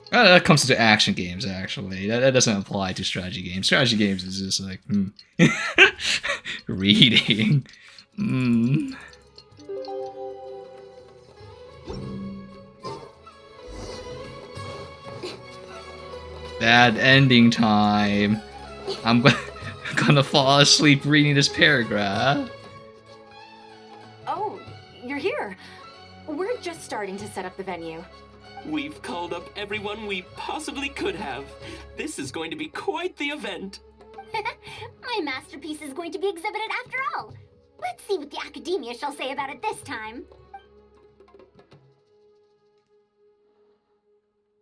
That comes to action games, actually. That doesn't apply to strategy games. Strategy games is just like, reading. Bad ending time. I'm gonna fall asleep reading this paragraph. Oh, you're here. We're just starting to set up the venue. We've called up everyone we possibly could have. This is going to be quite the event. My masterpiece is going to be exhibited after all. Let's see what the Academia shall say about it this time.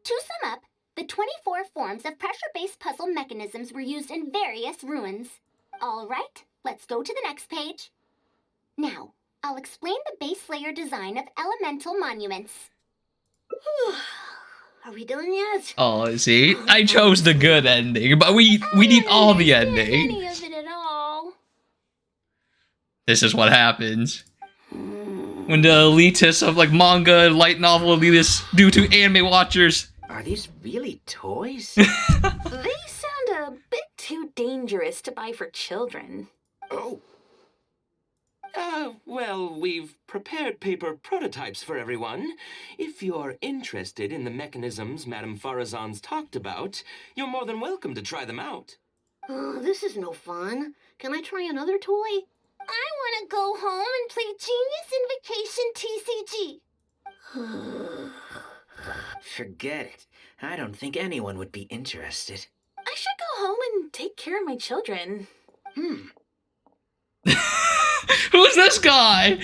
To sum up, the 24 forms of pressure-based puzzle mechanisms were used in various ruins. All right, let's go to the next page. Now, I'll explain the base layer design of elemental monuments. Are we done yet? Oh, see? I chose the good ending, but we need all the endings. Any of it at all. This is what happens. When the elitists of like manga and light novel elitists do to anime watchers. Are these really toys? They sound a bit too dangerous to buy for children. Oh. Well, we've prepared paper prototypes for everyone. If you're interested in the mechanisms Madame Faruzan's talked about, you're more than welcome to try them out. Oh, this is no fun. Can I try another toy? I want to go home and play Genius Invocation TCG. Forget it. I don't think anyone would be interested. I should go home and take care of my children. Who's this guy?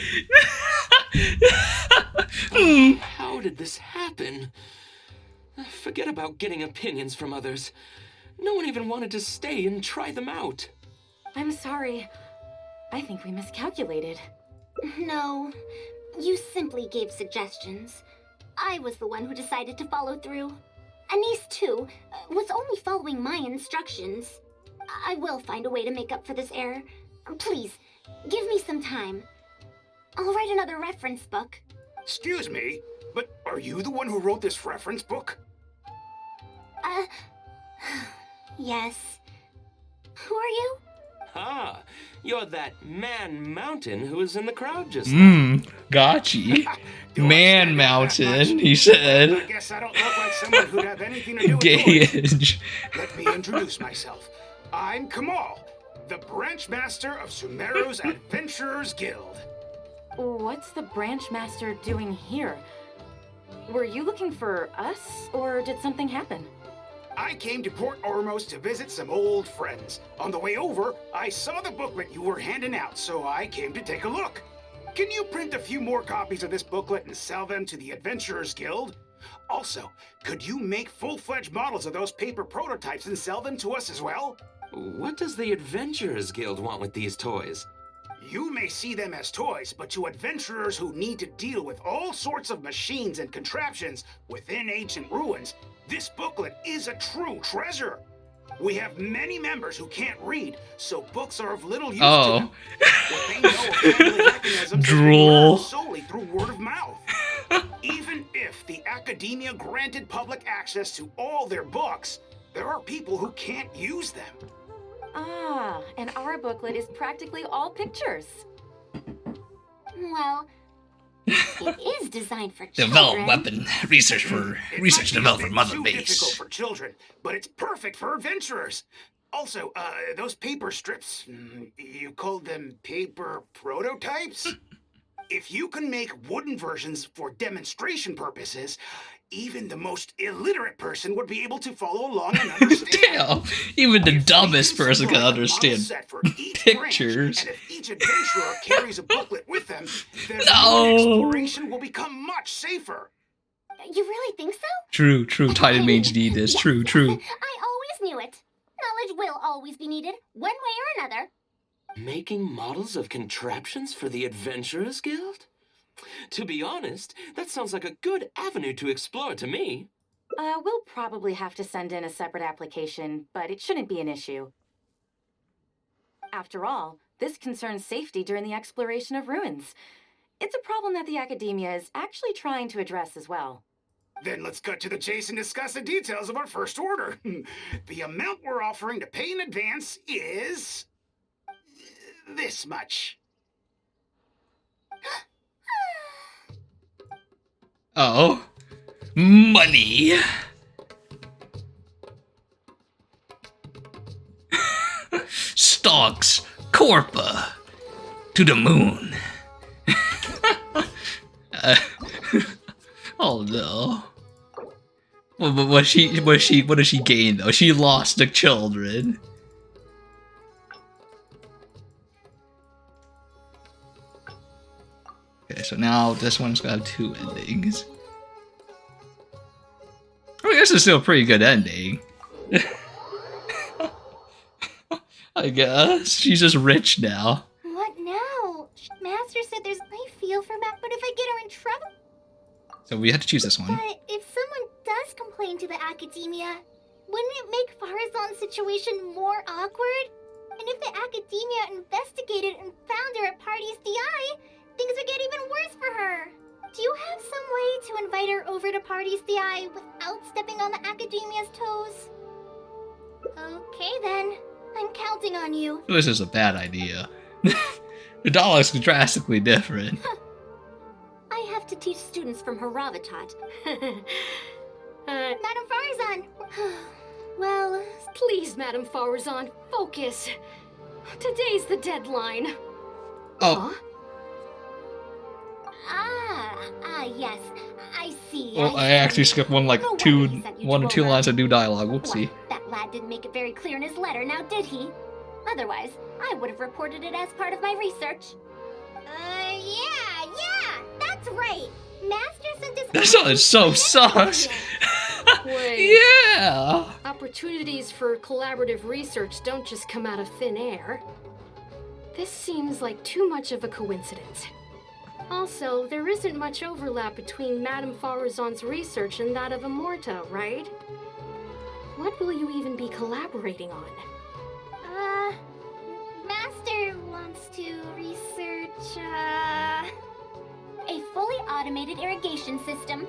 How did this happen? Forget about getting opinions from others. No one even wanted to stay and try them out. I'm sorry. I think we miscalculated. No, you simply gave suggestions. I was the one who decided to follow through. Anise, too, was only following my instructions. I will find a way to make up for this error. Please, give me some time. I'll write another reference book. Excuse me, but are you the one who wrote this reference book? Yes. Who are you? Ah, you're that Man Mountain who was in the crowd just now. Gotchi. Man Mountain, he said. I guess I don't look like someone who'd have anything to do with Gage. Let me introduce myself. I'm Kamal, the branch master of Sumeru's Adventurers Guild. What's the branch master doing here? Were you looking for us, or did something happen? I came to Port Ormos to visit some old friends. On the way over, I saw the booklet you were handing out, so I came to take a look. Can you print a few more copies of this booklet and sell them to the Adventurers Guild? Also, could you make full-fledged models of those paper prototypes and sell them to us as well? What does the Adventurers Guild want with these toys? You may see them as toys, but to adventurers who need to deal with all sorts of machines and contraptions within ancient ruins, this booklet is a true treasure. We have many members who can't read, so books are of little use to them. What they know of family mechanisms Drool. is solely through word of mouth. Even if the Academia granted public access to all their books, there are people who can't use them. Ah, and our booklet is practically all pictures. Well, it is designed for children. Develop weapon. Research developed for mother Too difficult base. for children, but it's perfect for adventurers. Also, those paper strips, you called them paper prototypes? If you can make wooden versions for demonstration purposes, Even the most illiterate person would be able to follow along and understand. Damn, even the dumbest person can understand Set for each pictures. branch, and if each adventurer carries a booklet with them, then No. exploration will become much safer. You really think so? True. Titan mains need this. True. I always knew it. Knowledge will always be needed, one way or another. Making models of contraptions for the Adventurers Guild? To be honest, that sounds like a good avenue to explore to me. We'll probably have to send in a separate application, but it shouldn't be an issue. After all, this concerns safety during the exploration of ruins. It's a problem that the academia is actually trying to address as well. Then let's cut to the chase and discuss the details of our first order. The amount we're offering to pay in advance is this much. Oh, money. Stalks Corpa to the moon. Oh no. What does she gain though? She lost the children. Okay, so now this one's gonna have 2 endings. I guess it's still a pretty good ending. I guess. She's just rich now. What now? Master said there's... I feel for Matt, but if I get her in trouble... So we have to choose this one. But if someone does complain to the academia, wouldn't it make Faruzan's situation more awkward? And if the academia investigated and found her at Party's DI, things would get even worse for her. Do you have some way to invite her over to Party's DI without stepping on the academia's toes? Okay then, I'm counting on you. This is a bad idea. The dialogue's drastically different. I have to teach students from Haravatat. Madam Faruzan! Well... Please, Madam Faruzan, focus. Today's the deadline. Oh. Yes, I see. Well, I actually skipped one or two lines of new dialogue. Whoopsie. That lad didn't make it very clear in his letter, now did he? Otherwise, I would have reported it as part of my research. Yeah, that's right. Master sent us... That song is so sus. Wait. Yeah. Opportunities for collaborative research don't just come out of thin air. This seems like too much of a coincidence. Also, there isn't much overlap between Madame Faruzan's research and that of Amorta, right? What will you even be collaborating on? Master wants to research, a fully automated irrigation system.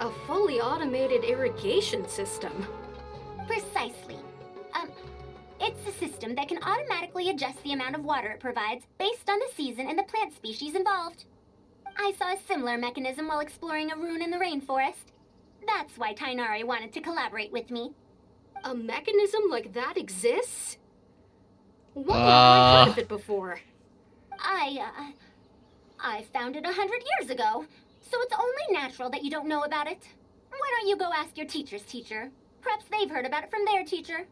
A fully automated irrigation system? Precisely. It's a system that can automatically adjust the amount of water it provides based on the season and the plant species involved. I saw a similar mechanism while exploring a rune in the rainforest. That's why Tainari wanted to collaborate with me. A mechanism like that exists? Why have I heard of it before? I found it 100 years ago, so it's only natural that you don't know about it. Why don't you go ask your teacher's teacher? Perhaps they've heard about it from their teacher.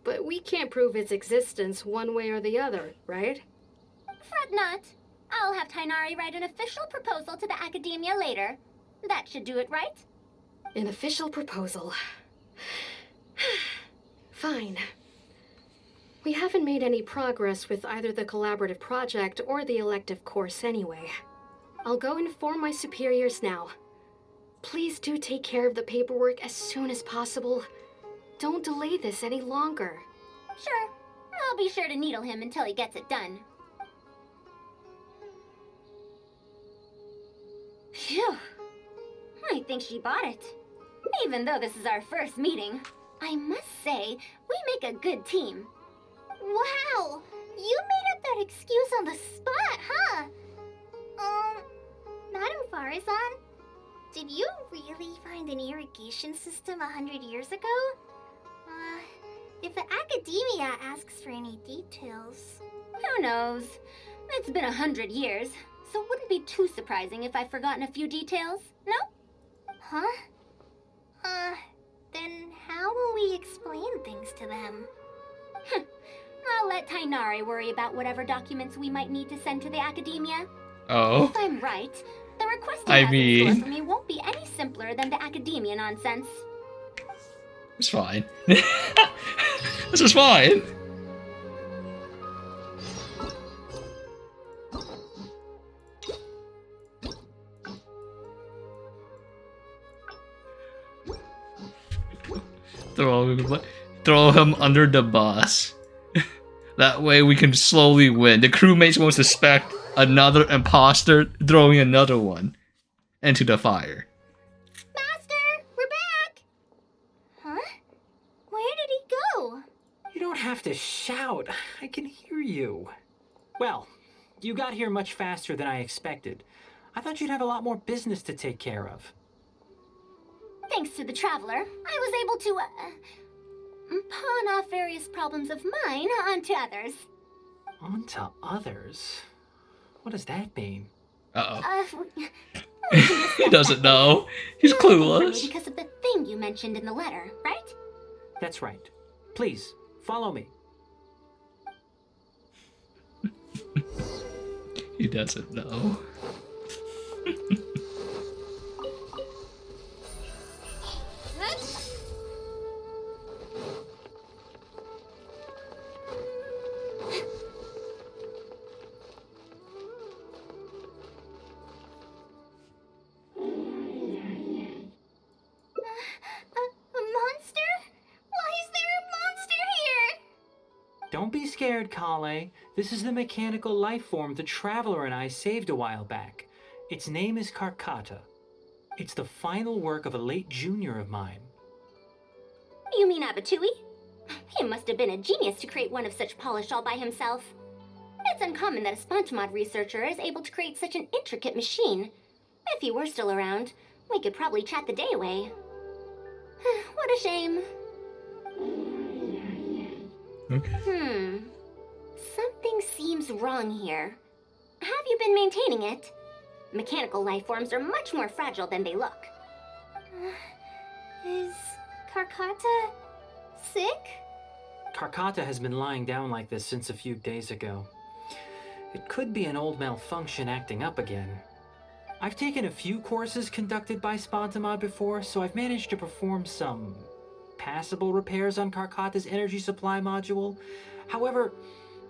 But we can't prove its existence one way or the other, right? Fret not. I'll have Tainari write an official proposal to the academia later. That should do it, right? An official proposal. Fine. We haven't made any progress with either the collaborative project or the elective course anyway. I'll go inform my superiors now. Please do take care of the paperwork as soon as possible. Don't delay this any longer. Sure. I'll be sure to needle him until he gets it done. Phew. I think she bought it. Even though this is our first meeting, I must say, we make a good team. Wow! You made up that excuse on the spot, huh? Madam Faruzan, did you really find an irrigation system 100 years ago? If the academia asks for any details... Who knows? It's been 100 years, so it wouldn't be too surprising if I've forgotten a few details, no? Huh? Then how will we explain things to them? I'll let Tainari worry about whatever documents we might need to send to the Academia. Oh. If I'm right, the requesting I method in store mean- for me won't be any simpler than the Academia nonsense. It's fine. This is fine. Throw him under the bus. That way we can slowly win. The crewmates won't suspect another imposter throwing another one into the fire. Master, we're back! Huh? Where did he go? You don't have to shout. I can hear you. Well, you got here much faster than I expected. I thought you'd have a lot more business to take care of. Thanks to the Traveler, I was able to, pawn off various problems of mine onto others. Onto others? What does that mean? Uh-oh. We can discuss He doesn't that later. know. He's You're looking for me clueless. because of the thing you mentioned in the letter, right? That's right. Please, follow me. He doesn't know. A monster? Why is there a monster here? Don't be scared, Kale. This is the mechanical life form the Traveler and I saved a while back. Its name is Karkata. It's the final work of a late junior of mine. You mean Abatui? He must have been a genius to create one of such polish all by himself. It's uncommon that a Spongemod researcher is able to create such an intricate machine. If he were still around, we could probably chat the day away. What a shame. Okay. Something seems wrong here. Have you been maintaining it? Mechanical life forms are much more fragile than they look. Is Karkata sick? Karkata has been lying down like this since a few days ago. It could be an old malfunction acting up again. I've taken a few courses conducted by Spontamod before, so I've managed to perform some passable repairs on Karkata's energy supply module. However,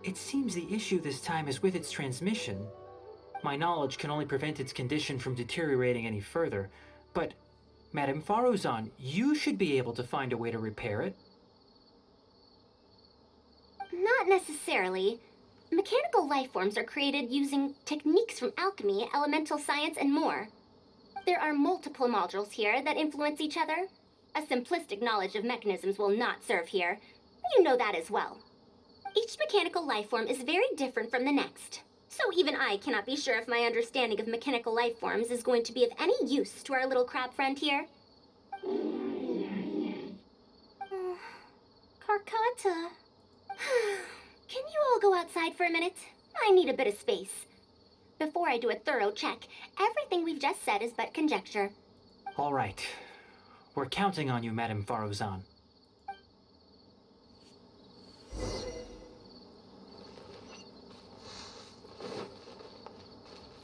it seems the issue this time is with its transmission. My knowledge can only prevent its condition from deteriorating any further, but Madame Faruzan, you should be able to find a way to repair it. Not necessarily. Mechanical life forms are created using techniques from alchemy, elemental science, and more. There are multiple modules here that influence each other. A simplistic knowledge of mechanisms will not serve here. You know that as well. Each mechanical life form is very different from the next. So even I cannot be sure if my understanding of mechanical life forms is going to be of any use to our little crab friend here. Karkata. Can you all go outside for a minute? I need a bit of space. Before I do a thorough check, everything we've just said is but conjecture. All right. We're counting on you, Madame Faruzan.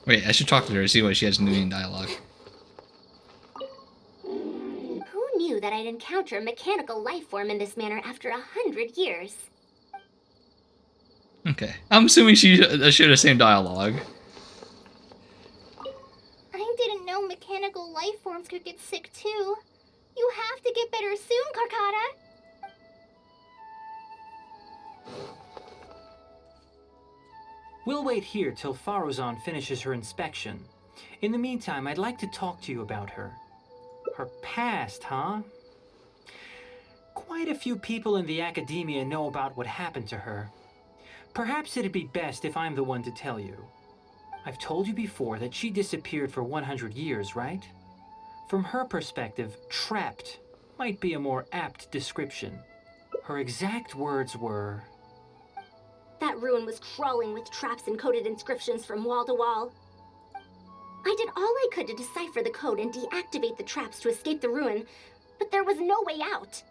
Wait, I should talk to her to see what she has new in dialogue. Who knew that I'd encounter a mechanical life form in this manner after 100 years? Okay. I'm assuming she share the same dialogue. I didn't know mechanical life forms could get sick too. You have to get better soon, Karkata. We'll wait here till Faruzan finishes her inspection. In the meantime, I'd like to talk to you about her. Her past, huh? Quite a few people in the Academia know about what happened to her. Perhaps it'd be best if I'm the one to tell you. I've told you before that she disappeared for 100 years, right? From her perspective, trapped might be a more apt description. Her exact words were, That ruin was crawling with traps and coded inscriptions from wall to wall. I did all I could to decipher the code and deactivate the traps to escape the ruin, but there was no way out.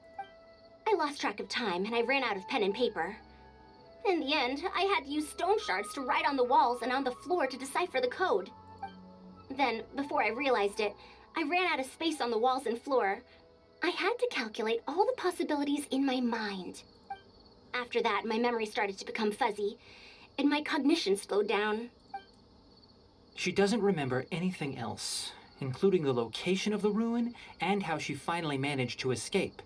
I lost track of time and I ran out of pen and paper. In the end, I had to use stone shards to write on the walls and on the floor to decipher the code. Then, before I realized it, I ran out of space on the walls and floor. I had to calculate all the possibilities in my mind. After that, my memory started to become fuzzy, and my cognition slowed down. She doesn't remember anything else, including the location of the ruin and how she finally managed to escape.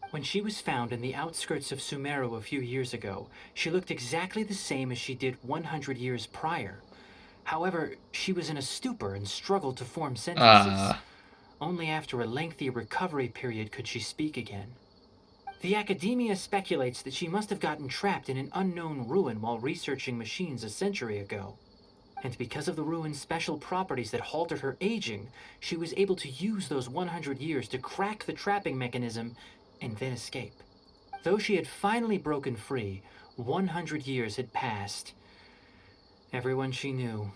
When she was found in the outskirts of Sumeru a few years ago, she looked exactly the same as she did 100 years prior. However, she was in a stupor and struggled to form sentences. Only after a lengthy recovery period could she speak again. The Academia speculates that she must have gotten trapped in an unknown ruin while researching machines a century ago. And because of the ruin's special properties that halted her aging, she was able to use those 100 years to crack the trapping mechanism and then escape. Though she had finally broken free, 100 years had passed. Everyone she knew,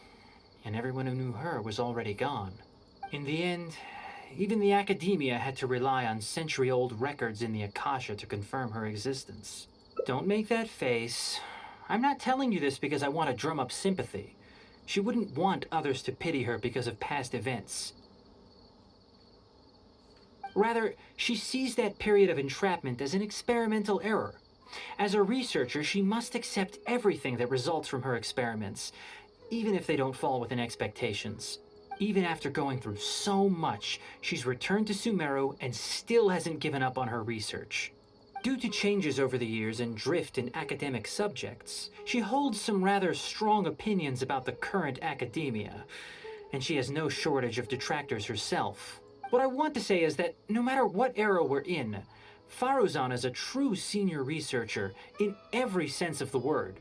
and everyone who knew her, was already gone. In the end, even the Academia had to rely on century-old records in the Akasha to confirm her existence. Don't make that face. I'm not telling you this because I want to drum up sympathy. She wouldn't want others to pity her because of past events. Rather, she sees that period of entrapment as an experimental error. As a researcher, she must accept everything that results from her experiments, even if they don't fall within expectations. Even after going through so much, she's returned to Sumeru and still hasn't given up on her research. Due to changes over the years and drift in academic subjects, she holds some rather strong opinions about the current academia, and she has no shortage of detractors herself. What I want to say is that no matter what era we're in, Faruzan is a true senior researcher in every sense of the word.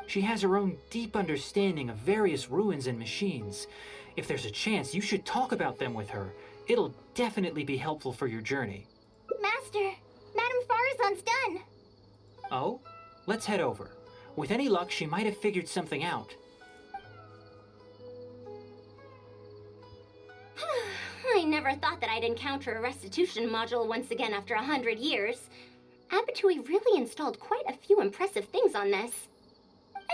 She has her own deep understanding of various ruins and machines. If there's a chance, you should talk about them with her. It'll definitely be helpful for your journey. Master, Madame Faruzan's done. Oh? Let's head over. With any luck, she might have figured something out. I never thought that I'd encounter a restitution module once again after 100 years. Abatui really installed quite a few impressive things on this.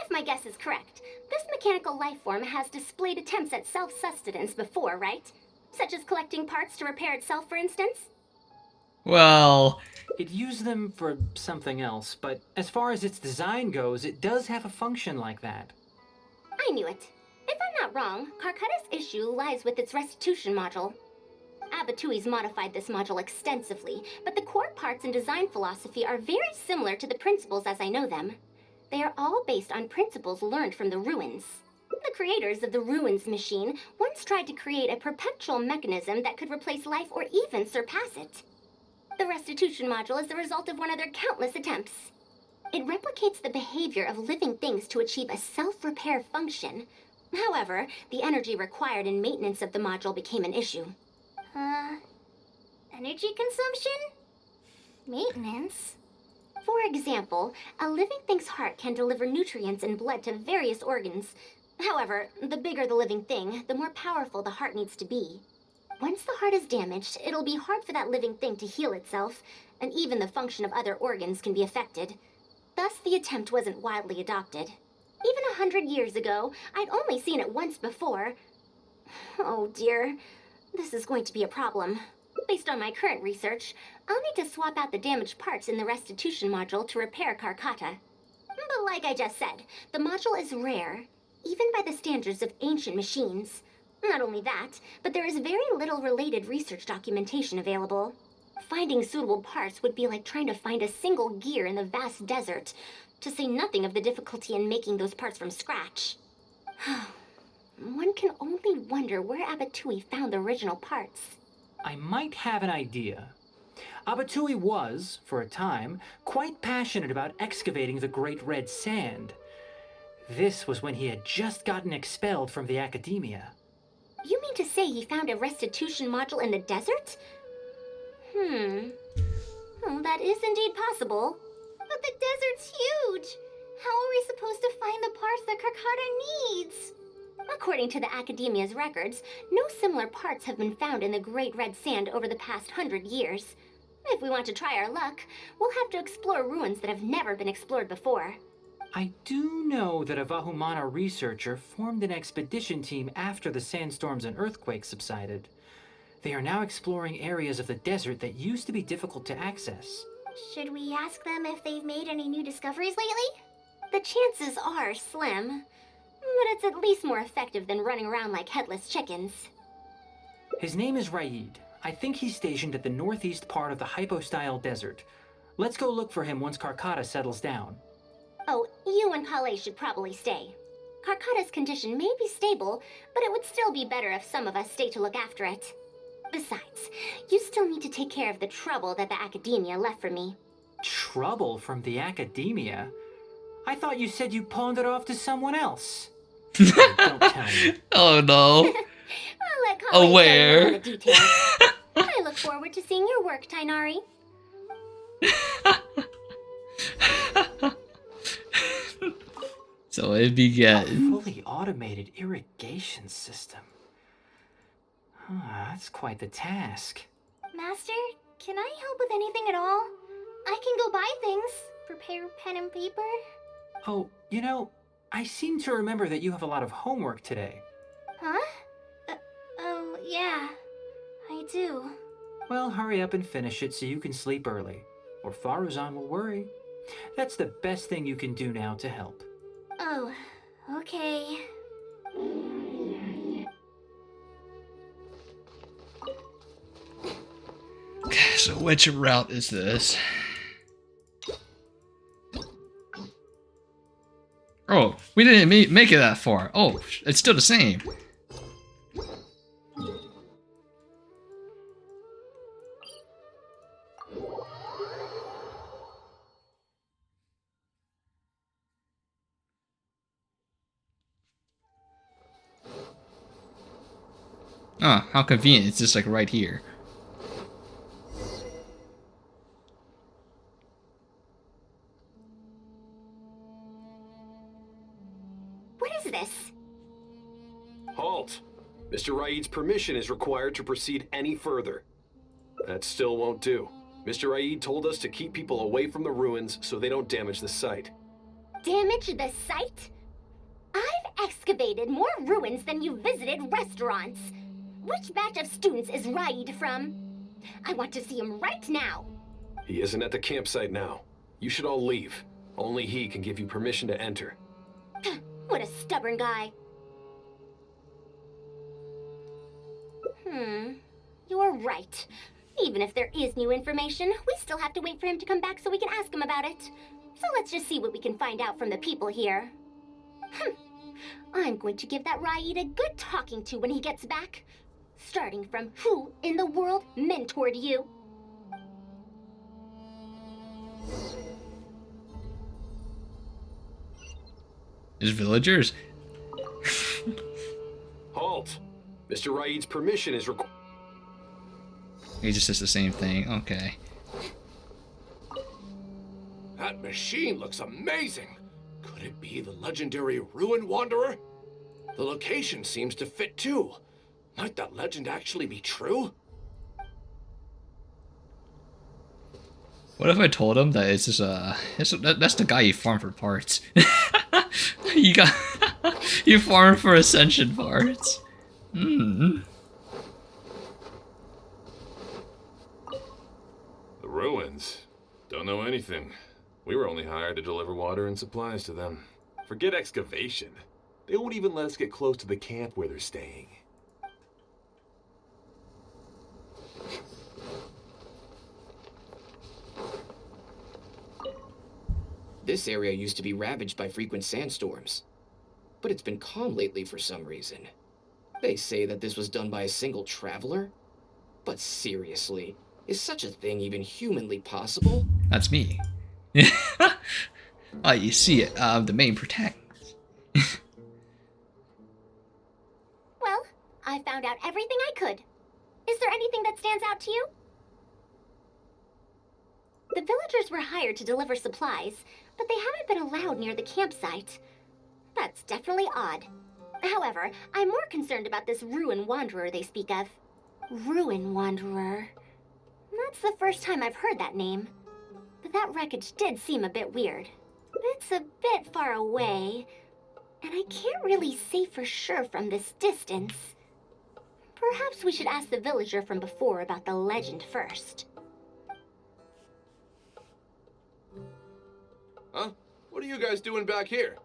If my guess is correct, this mechanical life form has displayed attempts at self-sustenance before, right? Such as collecting parts to repair itself, for instance? Well... It used them for something else, but as far as its design goes, it does have a function like that. I knew it. If I'm not wrong, Carcata's issue lies with its restitution module. Abatui's modified this module extensively, but the core parts and design philosophy are very similar to the principles as I know them. They are all based on principles learned from the ruins. The creators of the ruins machine once tried to create a perpetual mechanism that could replace life or even surpass it. The restitution module is the result of one of their countless attempts. It replicates the behavior of living things to achieve a self-repair function. However, the energy required in maintenance of the module became an issue. Energy consumption? Maintenance? For example, a living thing's heart can deliver nutrients and blood to various organs. However, the bigger the living thing, the more powerful the heart needs to be. Once the heart is damaged, it'll be hard for that living thing to heal itself, and even the function of other organs can be affected. Thus, the attempt wasn't widely adopted. Even 100 years ago, I'd only seen it once before. Oh dear, this is going to be a problem. Based on my current research, I'll need to swap out the damaged parts in the restitution module to repair Carcata. But like I just said, the module is rare, even by the standards of ancient machines. Not only that, but there is very little related research documentation available. Finding suitable parts would be like trying to find a single gear in the vast desert, to say nothing of the difficulty in making those parts from scratch. One can only wonder where Abatui found the original parts. I might have an idea. Abatui was, for a time, quite passionate about excavating the Great Red Sand. This was when he had just gotten expelled from the Academia. You mean to say he found a restitution module in the desert? Well, that is indeed possible. But the desert's huge. How are we supposed to find the parts that Carcata needs? According to the Academia's records, no similar parts have been found in the Great Red Sand over the past 100 years. If we want to try our luck, we'll have to explore ruins that have never been explored before. I do know that a Vahumana researcher formed an expedition team after the sandstorms and earthquakes subsided. They are now exploring areas of the desert that used to be difficult to access. Should we ask them if they've made any new discoveries lately? The chances are slim, but it's at least more effective than running around like headless chickens. His name is Raid. I think he's stationed at the northeast part of the Hypostyle Desert. Let's go look for him once Karkata settles down. Oh, you and Kale should probably stay. Karkata's condition may be stable, but it would still be better if some of us stay to look after it. Besides, you still need to take care of the trouble that the Academia left for me. Trouble from the Academia? I thought you said you pawned it off to someone else. Don't tell me. Oh no. I'll let Kale tell you Aware. all the details. I look forward to seeing your work, Tainari. So it'd be getting. Fully automated irrigation system. That's quite the task. Master, can I help with anything at all? I can go buy things. Prepare pen and paper. Oh, you know, I seem to remember that you have a lot of homework today. Huh? Oh, yeah. I do. Well, hurry up and finish it so you can sleep early, or Faruzan will worry. That's the best thing you can do now to help. Oh, okay. Okay, so which route is this? Oh, we didn't make it that far. Oh, it's still the same. Oh, how convenient. It's just like right here. What is this? Halt! Mr. Raid's permission is required to proceed any further. That still won't do. Mr. Raid told us to keep people away from the ruins so they don't damage the site. Damage the site? I've excavated more ruins than you visited restaurants. Which batch of students is Raid from? I want to see him right now. He isn't at the campsite now. You should all leave. Only he can give you permission to enter. What a stubborn guy. You're right. Even if there is new information, we still have to wait for him to come back so we can ask him about it. So let's just see what we can find out from the people here. I'm going to give that Raid a good talking to when he gets back. Starting from who in the world mentored you? Is villagers? Halt! Mr. Raid's permission is required. He just says the same thing. Okay. That machine looks amazing. Could it be the legendary Ruin Wanderer? The location seems to fit too. Might that legend actually be true? What if I told him that it's just that's the guy you farm for parts? you farm for ascension parts. The ruins? Don't know anything. We were only hired to deliver water and supplies to them. Forget excavation. They won't even let us get close to the camp where they're staying. This area used to be ravaged by frequent sandstorms, but it's been calm lately for some reason. They say that this was done by a single traveler? But seriously, is such a thing even humanly possible? That's me. Oh, you see it. The main protagonist. Well, I found out everything I could. Is there anything that stands out to you? The villagers were hired to deliver supplies, but they haven't been allowed near the campsite. That's definitely odd. However, I'm more concerned about this Ruin Wanderer they speak of. Ruin Wanderer. That's the first time I've heard that name. But that wreckage did seem a bit weird. It's a bit far away, and I can't really say for sure from this distance. Perhaps we should ask the villager from before about the legend first. Huh? What are you guys doing back here?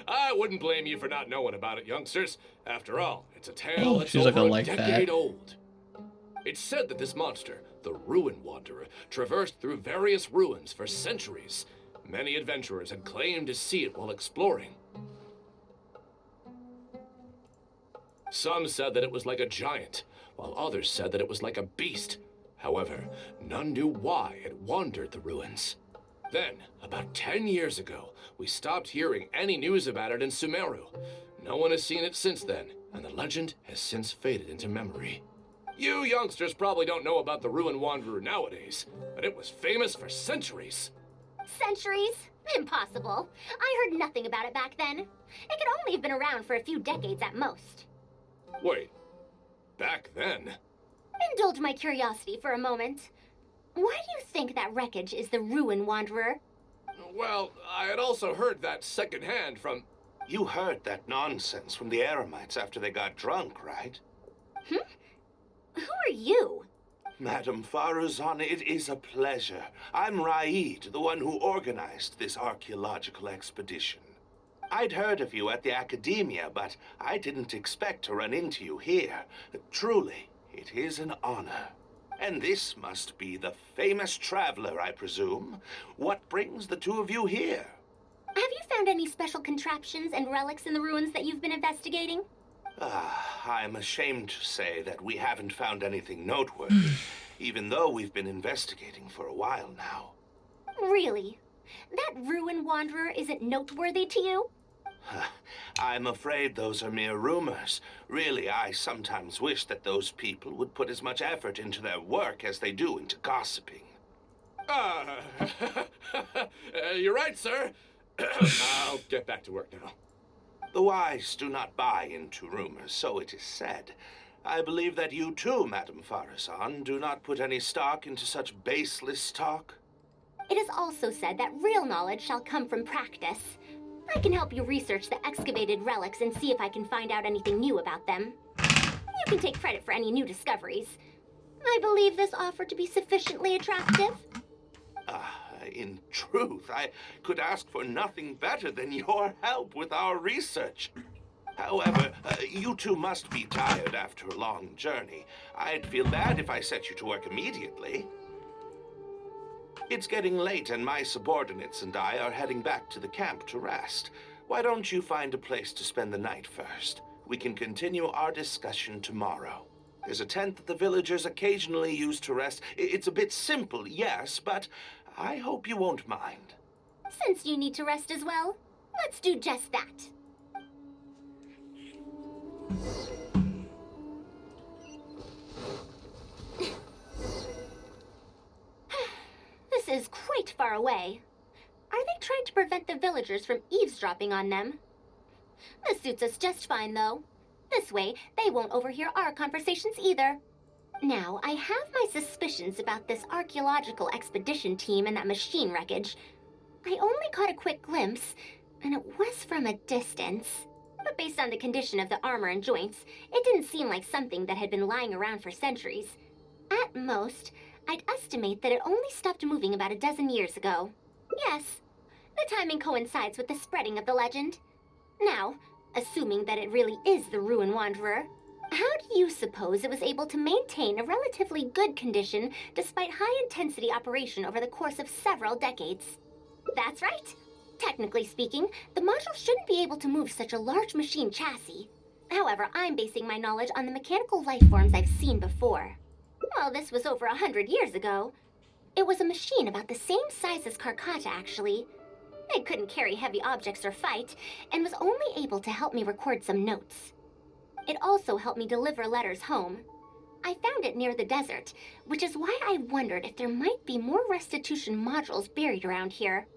I wouldn't blame you for not knowing about it, youngsters. After all, it's a tale that's she's over looking a like decade that. old. It's said that this monster, the Ruin Wanderer, traversed through various ruins for centuries. Many adventurers had claimed to see it while exploring. Some said that it was like a giant, while others said that it was like a beast. However, none knew why it wandered the ruins. Then, about 10 years ago, we stopped hearing any news about it in Sumeru. No one has seen it since then, and the legend has since faded into memory. You youngsters probably don't know about the Ruin Wanderer nowadays, but it was famous for centuries. Centuries? Impossible. I heard nothing about it back then. It could only have been around for a few decades at most. Wait, back then? Indulge my curiosity for a moment. Why do you think that wreckage is the Ruin Wanderer? Well, I had also heard that secondhand from... You heard that nonsense from the Eremites after they got drunk, right? Who are you? Madam Faruzan, it is a pleasure. I'm Raid, the one who organized this archaeological expedition. I'd heard of you at the Academia, but I didn't expect to run into you here. Truly, it is an honor. And this must be the famous traveler, I presume. What brings the two of you here? Have you found any special contraptions and relics in the ruins that you've been investigating? I'm ashamed to say that we haven't found anything noteworthy, even though we've been investigating for a while now. Really? That Ruin Wanderer isn't noteworthy to you? I'm afraid those are mere rumors. Really, I sometimes wish that those people would put as much effort into their work as they do into gossiping. You're right, sir. I'll get back to work now. The wise do not buy into rumors, so it is said. I believe that you too, Madam Faruzan, do not put any stock into such baseless talk. It is also said that real knowledge shall come from practice. I can help you research the excavated relics and see if I can find out anything new about them. You can take credit for any new discoveries. I believe this offer to be sufficiently attractive. In truth, I could ask for nothing better than your help with our research. However, you two must be tired after a long journey. I'd feel bad if I set you to work immediately. It's getting late and my subordinates and I are heading back to the camp to rest. Why don't you find a place to spend the night first? We can continue our discussion tomorrow. There's a tent that the villagers occasionally use to rest. It's a bit simple, yes, but I hope you won't mind. Since you need to rest as well, let's do just that. This is quite far away. Are they trying to prevent the villagers from eavesdropping on them? This suits us just fine, though. This way, they won't overhear our conversations either. Now, I have my suspicions about this archaeological expedition team and that machine wreckage. I only caught a quick glimpse, and it was from a distance. But based on the condition of the armor and joints, it didn't seem like something that had been lying around for centuries. At most, I'd estimate that it only stopped moving about a dozen years ago. Yes, the timing coincides with the spreading of the legend. Now, assuming that it really is the Ruin Wanderer, how do you suppose it was able to maintain a relatively good condition despite high-intensity operation over the course of several decades? That's right. Technically speaking, the module shouldn't be able to move such a large machine chassis. However, I'm basing my knowledge on the mechanical life forms I've seen before. Well, this was over 100 years ago. It was a machine about the same size as Karkata, actually. It couldn't carry heavy objects or fight, and was only able to help me record some notes. It also helped me deliver letters home. I found it near the desert, which is why I wondered if there might be more restitution modules buried around here.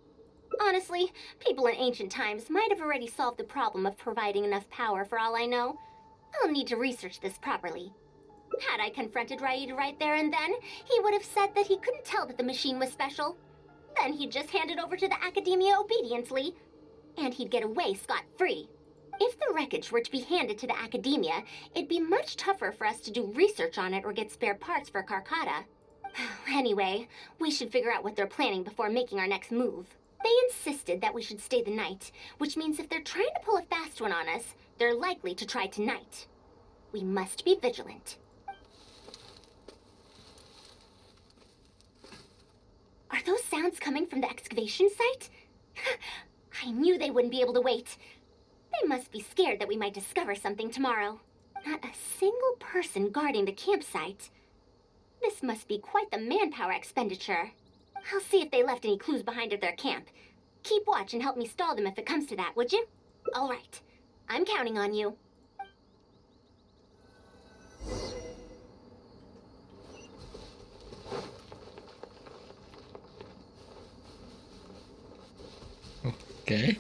Honestly, people in ancient times might have already solved the problem of providing enough power for all I know. I'll need to research this properly. Had I confronted Raid right there and then, he would have said that he couldn't tell that the machine was special. Then he'd just hand it over to the Academia obediently, and he'd get away scot-free. If the wreckage were to be handed to the Academia, it'd be much tougher for us to do research on it or get spare parts for Carcata. Anyway, we should figure out what they're planning before making our next move. They insisted that we should stay the night, which means if they're trying to pull a fast one on us, they're likely to try tonight. We must be vigilant. Are those sounds coming from the excavation site? I knew they wouldn't be able to wait. They must be scared that we might discover something tomorrow. Not a single person guarding the campsite. This must be quite the manpower expenditure. I'll see if they left any clues behind at their camp. Keep watch and help me stall them if it comes to that, would you? All right. I'm counting on you. Okay.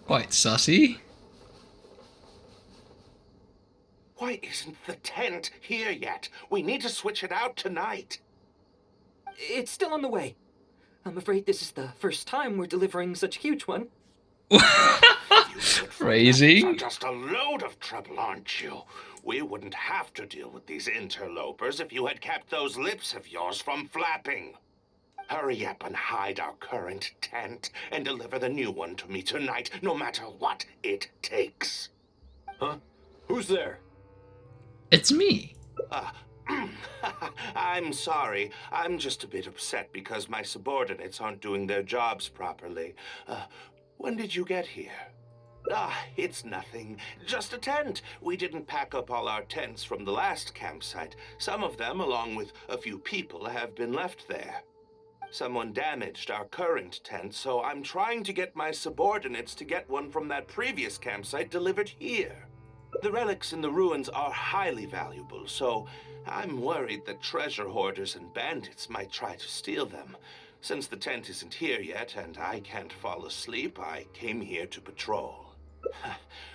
Quite sussy. Why isn't the tent here yet? We need to switch it out tonight. It's still on the way. I'm afraid this is the first time we're delivering such a huge one. Phrasing. You're just a load of trouble, aren't you? We wouldn't have to deal with these interlopers if you had kept those lips of yours from flapping. Hurry up and hide our current tent and deliver the new one to me tonight, no matter what it takes. Huh? Who's there? It's me. I'm sorry. I'm just a bit upset because my subordinates aren't doing their jobs properly. When did you get here? It's nothing. Just a tent. We didn't pack up all our tents from the last campsite. Some of them, along with a few people, have been left there. Someone damaged our current tent, so I'm trying to get my subordinates to get one from that previous campsite delivered here. The relics in the ruins are highly valuable, so I'm worried that treasure hoarders and bandits might try to steal them. Since the tent isn't here yet and I can't fall asleep, I came here to patrol.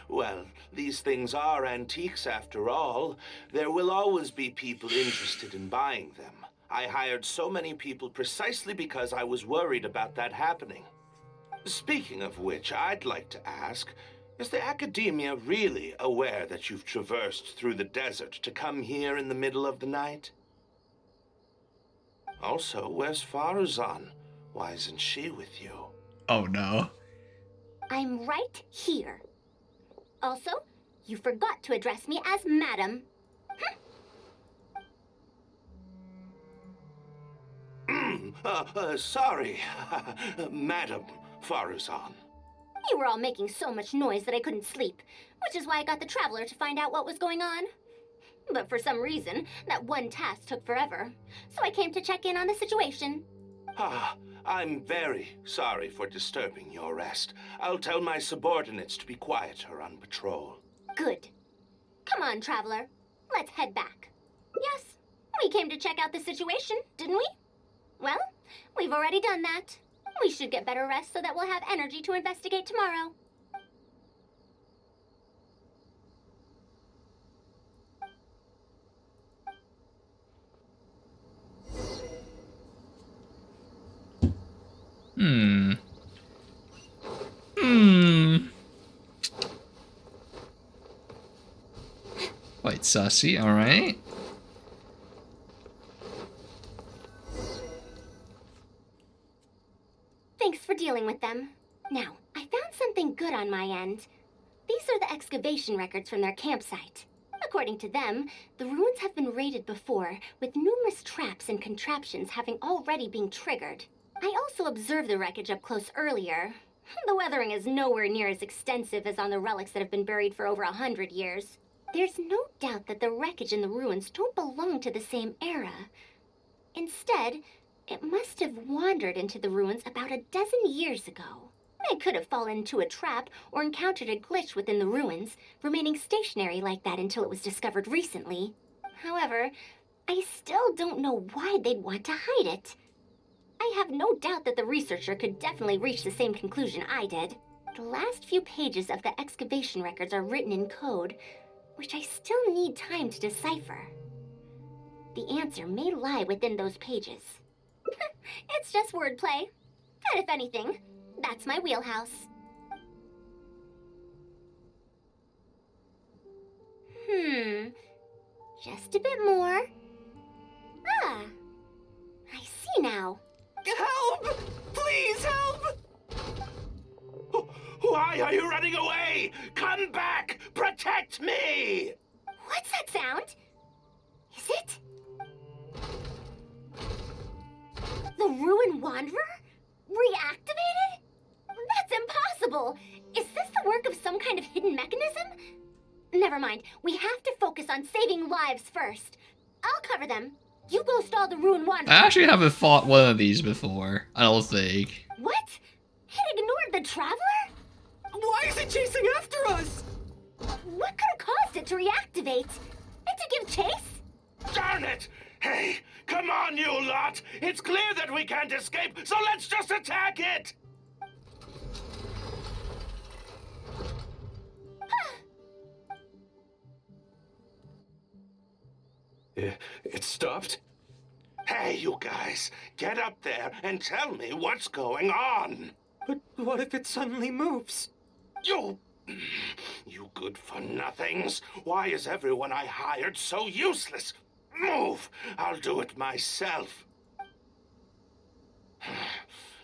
Well, these things are antiques after all. There will always be people interested in buying them. I hired so many people precisely because I was worried about that happening. Speaking of which, I'd like to ask, is the Academia really aware that you've traversed through the desert to come here in the middle of the night? Also, where's Faruzan? Why isn't she with you? Oh no. I'm right here. Also, you forgot to address me as Madam. Sorry, Madam Faruzan. You were all making so much noise that I couldn't sleep, which is why I got the Traveler to find out what was going on. But for some reason, that one task took forever, so I came to check in on the situation. I'm very sorry for disturbing your rest. I'll tell my subordinates to be quieter on patrol. Good. Come on, Traveler. Let's head back. Yes, we came to check out the situation, didn't we? Well, we've already done that. We should get better rest so that we'll have energy to investigate tomorrow. Quite sussy, alright. Thanks for dealing with them. Now, I found something good on my end. These are the excavation records from their campsite. According to them, the ruins have been raided before, with numerous traps and contraptions having already been triggered. I also observed the wreckage up close earlier. The weathering is nowhere near as extensive as on the relics that have been buried for over 100 years. There's no doubt that the wreckage and the ruins don't belong to the same era. Instead, it must have wandered into the ruins about a dozen years ago. It could have fallen into a trap or encountered a glitch within the ruins, remaining stationary like that until it was discovered recently. However, I still don't know why they'd want to hide it. I I have no doubt that the researcher could definitely reach the same conclusion I did. The last few pages of the excavation records are written in code, which I still need time to decipher. The answer may lie within those pages. It's just wordplay. And if anything, that's my wheelhouse. Just a bit more. Ah, I see now. Help! Please help! Why are you running away? Come back! Protect me! What's that sound? Is it? The Ruin Wanderer? Reactivated? That's impossible! Is this the work of some kind of hidden mechanism? Never mind. We have to focus on saving lives first. I'll cover them. You go stall the Ruin Wanderer. I actually haven't fought one of these before, I don't think. What? It ignored the Traveler? Why is it chasing after us? What could have caused it to reactivate? And to give chase? Darn it! Hey, come on, you lot! It's clear that we can't escape, so let's just attack it! It stopped? Hey, you guys, get up there and tell me what's going on. But what if it suddenly moves? You good-for-nothings. Why is everyone I hired so useless? Move! I'll do it myself.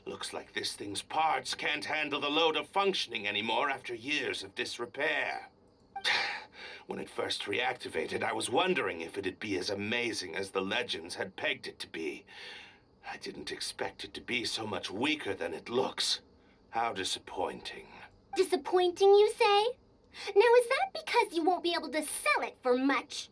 Looks like this thing's parts can't handle the load of functioning anymore after years of disrepair. When it first reactivated, I was wondering if it'd be as amazing as the legends had pegged it to be. I didn't expect it to be so much weaker than it looks. How disappointing. Disappointing, you say? Now, is that because you won't be able to sell it for much?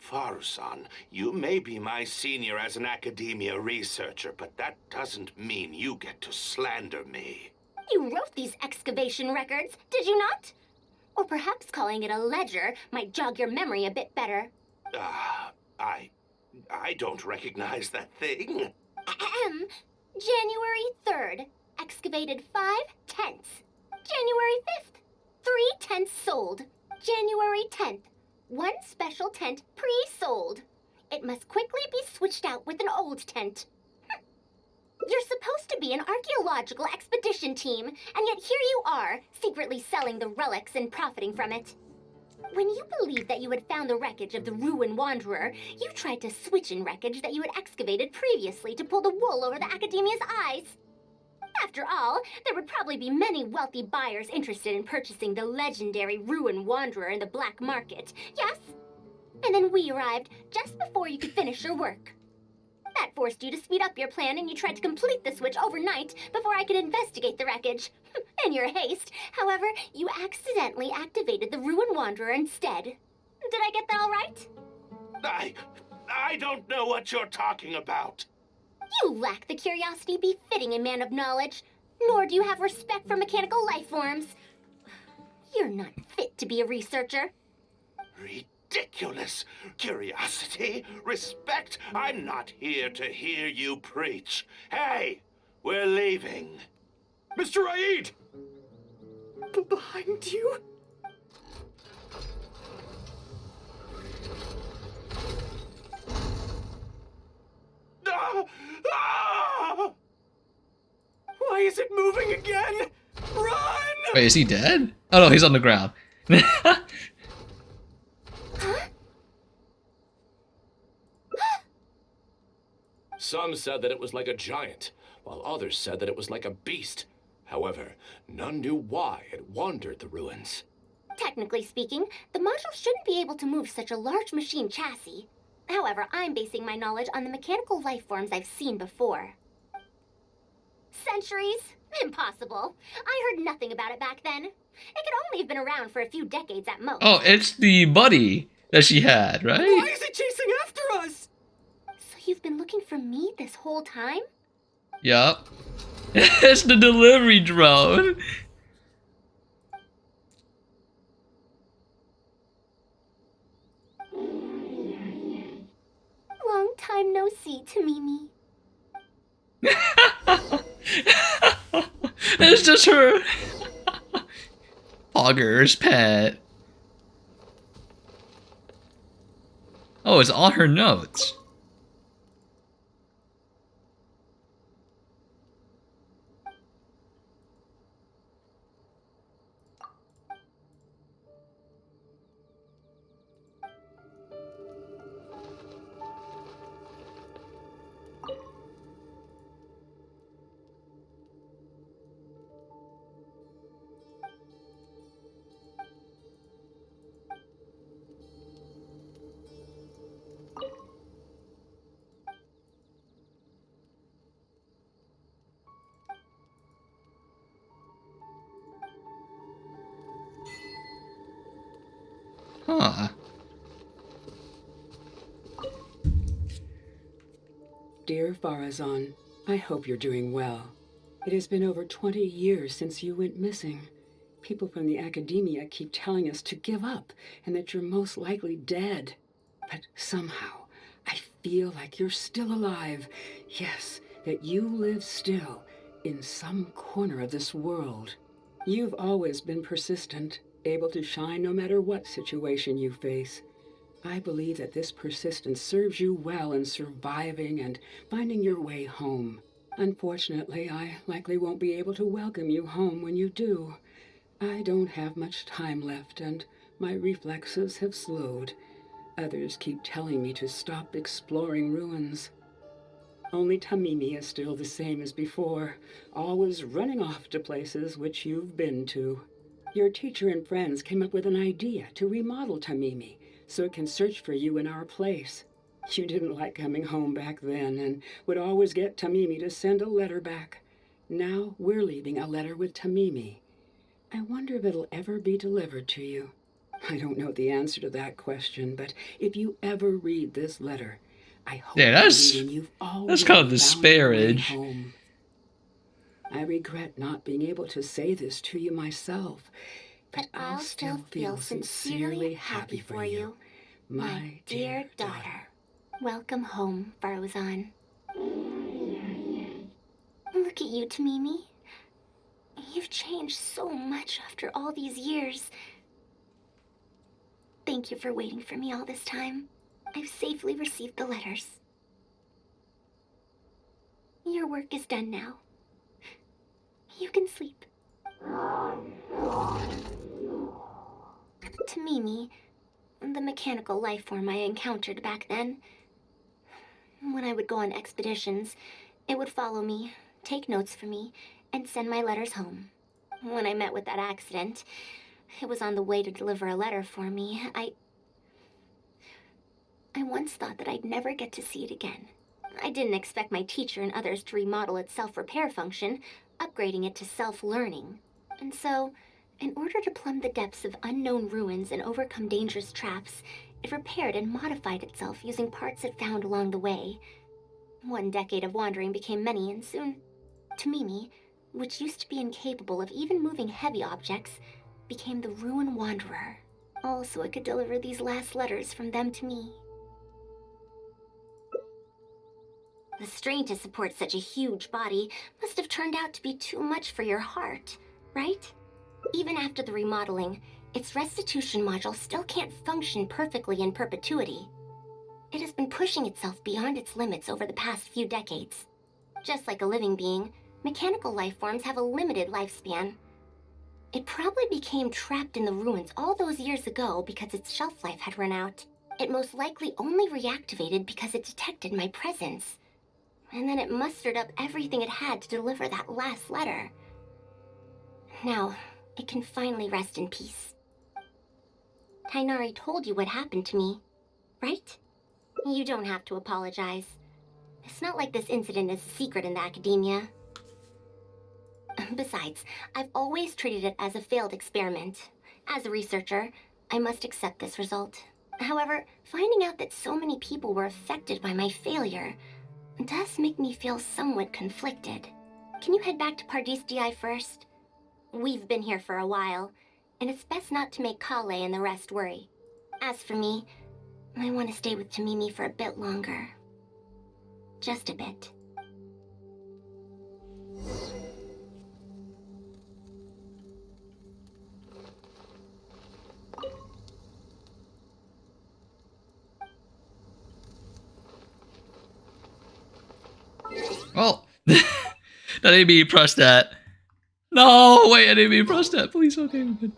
Faruzan, you may be my senior as an academia researcher, but that doesn't mean you get to slander me. You wrote these excavation records, did you not? Or perhaps calling it a ledger might jog your memory a bit better. I don't recognize that thing. January 3rd, excavated 5 tents. January 5th, 3 tents sold. January 10th, 1 special tent pre-sold. It must quickly be switched out with an old tent. You're supposed to be an archaeological expedition team, and yet here you are, secretly selling the relics and profiting from it. When you believed that you had found the wreckage of the Ruin Wanderer, you tried to switch in wreckage that you had excavated previously to pull the wool over the Academia's eyes. After all, there would probably be many wealthy buyers interested in purchasing the legendary Ruin Wanderer in the black market, yes? And then we arrived just before you could finish your work. That forced you to speed up your plan, and you tried to complete the switch overnight before I could investigate the wreckage. In your haste, however, you accidentally activated the Ruin Wanderer instead. Did I get that all right? I don't know what you're talking about. You lack the curiosity befitting a man of knowledge, nor do you have respect for mechanical life forms. You're not fit to be a researcher. Ridiculous. Curiosity? Respect? I'm not here to hear you preach. Hey, we're leaving. Mr. Aid! Behind you? Why is it moving again? Run! Wait, is he dead? Oh no, he's on the ground. Some said that it was like a giant, while others said that it was like a beast. However, none knew why it wandered the ruins. Technically speaking, the module shouldn't be able to move such a large machine chassis. However, I'm basing my knowledge on the mechanical life forms I've seen before. Centuries? Impossible. I heard nothing about it back then. It could only have been around for a few decades at most. Oh, it's the buddy that she had, right? Why is it chasing after us? So you've been looking for me this whole time? Yup. It's the delivery drone. Long time no see, Tamimi. It's just her. Pogger's pet. Oh, it's all her notes. Huh. Dear Faruzan, I hope you're doing well. It has been over 20 years since you went missing. People from the academia keep telling us to give up and that you're most likely dead. But somehow, I feel like you're still alive. Yes, that you live still in some corner of this world. You've always been persistent, able to shine no matter what situation you face. I believe that this persistence serves you well in surviving and finding your way home. Unfortunately, I likely won't be able to welcome you home when you do. I don't have much time left, and my reflexes have slowed. Others keep telling me to stop exploring ruins. Only Tamimi is still the same as before, always running off to places which you've been to. Your teacher and friends came up with an idea to remodel Tamimi, so it can search for you in our place. You didn't like coming home back then and would always get Tamimi to send a letter back. Now we're leaving a letter with Tamimi. I wonder if it'll ever be delivered to you. I don't know the answer to that question, but if you ever read this letter, I hope that's kind of disparage. I regret not being able to say this to you myself, but I'll still feel sincerely happy for you, my dear daughter. Welcome home, Faruzan. Look at you, Tamimi. You've changed so much after all these years. Thank you for waiting for me all this time. I've safely received the letters. Your work is done now. You can sleep. Tamimi, the mechanical life form I encountered back then. When I would go on expeditions, it would follow me, take notes for me, and send my letters home. When I met with that accident, it was on the way to deliver a letter for me. I once thought that I'd never get to see it again. I didn't expect my teacher and others to remodel its self-repair function, upgrading it to self-learning. And so, in order to plumb the depths of unknown ruins and overcome dangerous traps, it repaired and modified itself using parts it found along the way. 1 decade of wandering became many, and soon, Tamimi, which used to be incapable of even moving heavy objects, became the Ruin Wanderer. All so it could deliver these last letters from them to me. The strain to support such a huge body must have turned out to be too much for your heart, right? Even after the remodeling, its restitution module still can't function perfectly in perpetuity. It has been pushing itself beyond its limits over the past few decades. Just like a living being, mechanical life forms have a limited lifespan. It probably became trapped in the ruins all those years ago because its shelf life had run out. It most likely only reactivated because it detected my presence. And then it mustered up everything it had to deliver that last letter. Now, it can finally rest in peace. Tainari told you what happened to me, right? You don't have to apologize. It's not like this incident is a secret in the academia. Besides, I've always treated it as a failed experiment. As a researcher, I must accept this result. However, finding out that so many people were affected by my failure does make me feel somewhat conflicted. Can you head back to Pardis first? We've been here for a while, and it's best not to make Kale and the rest worry. As for me, I want to stay with Tamimi for a bit longer. Just a bit. Well, I didn't mean to press that. No, wait, I didn't mean to press that. Please, okay, we're good.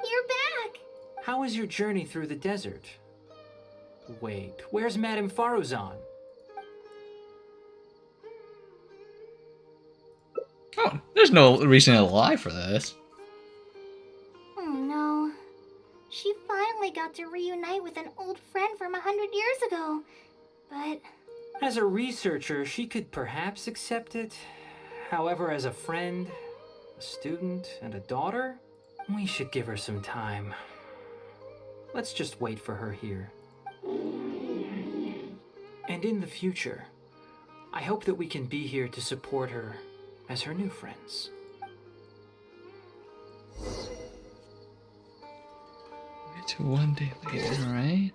You're back! How was your journey through the desert? Wait, where's Madame Faruzan? Oh, there's no reason to lie for this. Oh no. She finally got to reunite with an old friend from 100 years ago. But As a researcher, she could perhaps accept it. However, as a friend, a student, and a daughter, we should give her some time. Let's just wait for her here. And in the future, I hope that we can be here to support her as her new friends. To one day later, right?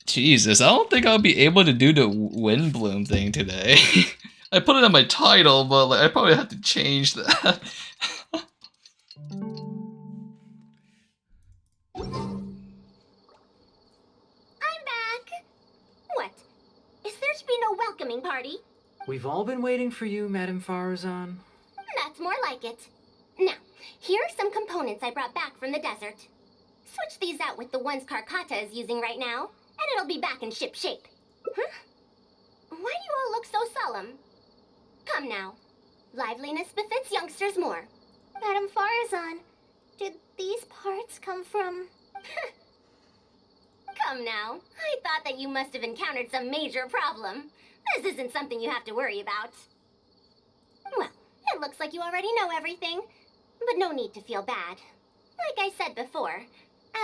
Jesus, I don't think I'll be able to do the Windblume thing today. I put it on my title, but like, I probably have to change that. I'm back! What? Is there to be no welcoming party? We've all been waiting for you, Madame Faruzan. That's more like it. Now, here are some components I brought back from the desert. Switch these out with the ones Carcata is using right now, and it'll be back in ship shape. Huh? Why do you all look so solemn? Come now. Liveliness befits youngsters more. Madame Faruzan, did these parts come from... Come now. I thought that you must have encountered some major problem. This isn't something you have to worry about. Well, it looks like you already know everything, but no need to feel bad. Like I said before,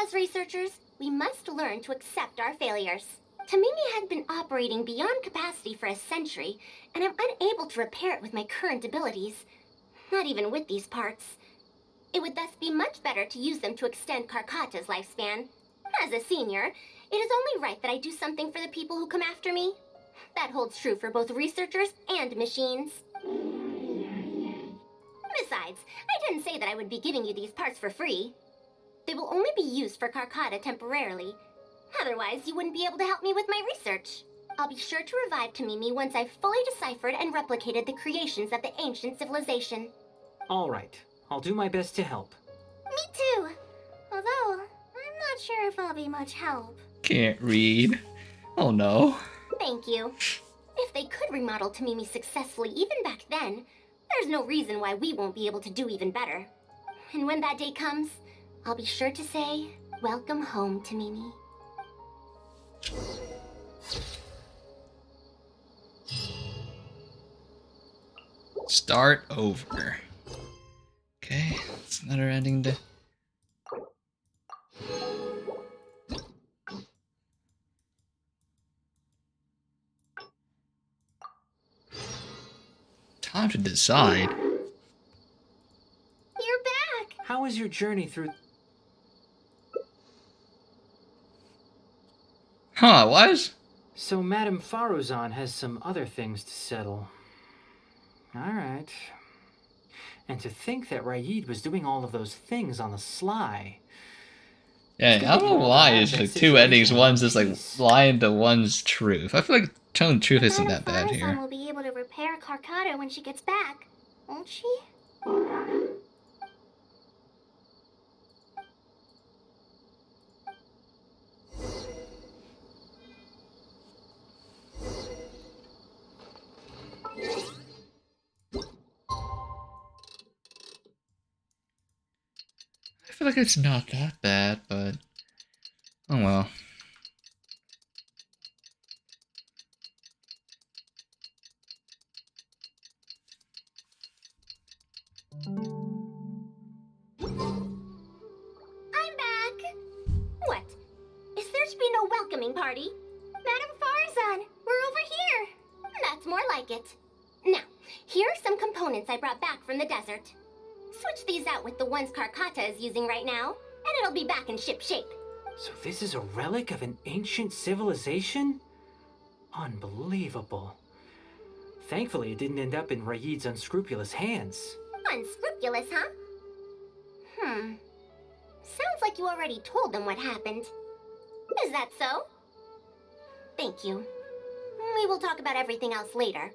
as researchers, we must learn to accept our failures. Tamimi had been operating beyond capacity for a century, and I'm unable to repair it with my current abilities. Not even with these parts. It would thus be much better to use them to extend Carcata's lifespan. As a senior, it is only right that I do something for the people who come after me. That holds true for both researchers and machines. Besides, I didn't say that I would be giving you these parts for free. They will only be used for Carcata temporarily. Otherwise, you wouldn't be able to help me with my research. I'll be sure to revive Tamimi once I've fully deciphered and replicated the creations of the ancient civilization. All right, I'll do my best to help. Me too. Although, I'm not sure if I'll be much help. Can't read. Oh no. Thank you. If they could remodel Tamimi successfully even back then, there's no reason why we won't be able to do even better. And when that day comes, I'll be sure to say, welcome home, Tamimi. Start over. Okay, it's another ending to... Time to decide. You're back! How was your journey through... Huh, what? So Madame Faruzan has some other things to settle. Alright. And to think that Raid was doing all of those things on the sly. Yeah, I don't know why it's like two endings. One's just like lying to one's truth. I feel like telling the truth isn't that bad Faruzan here. will be able to repair Carcata when she gets back, won't she? I feel like it's not that bad, but oh well. I'm back! What? Is there to be no welcoming party? Madame Faruzan, we're over here! more like it. Now, here are some components I brought back from the desert. Switch these out with the ones Carcotta is using right now, and it'll be back in ship shape. So this is a relic of an ancient civilization? Unbelievable. Thankfully, it didn't end up in Raid's unscrupulous hands. Unscrupulous, huh? Sounds like you already told them what happened. Is that so? Thank you. We will talk about everything else later.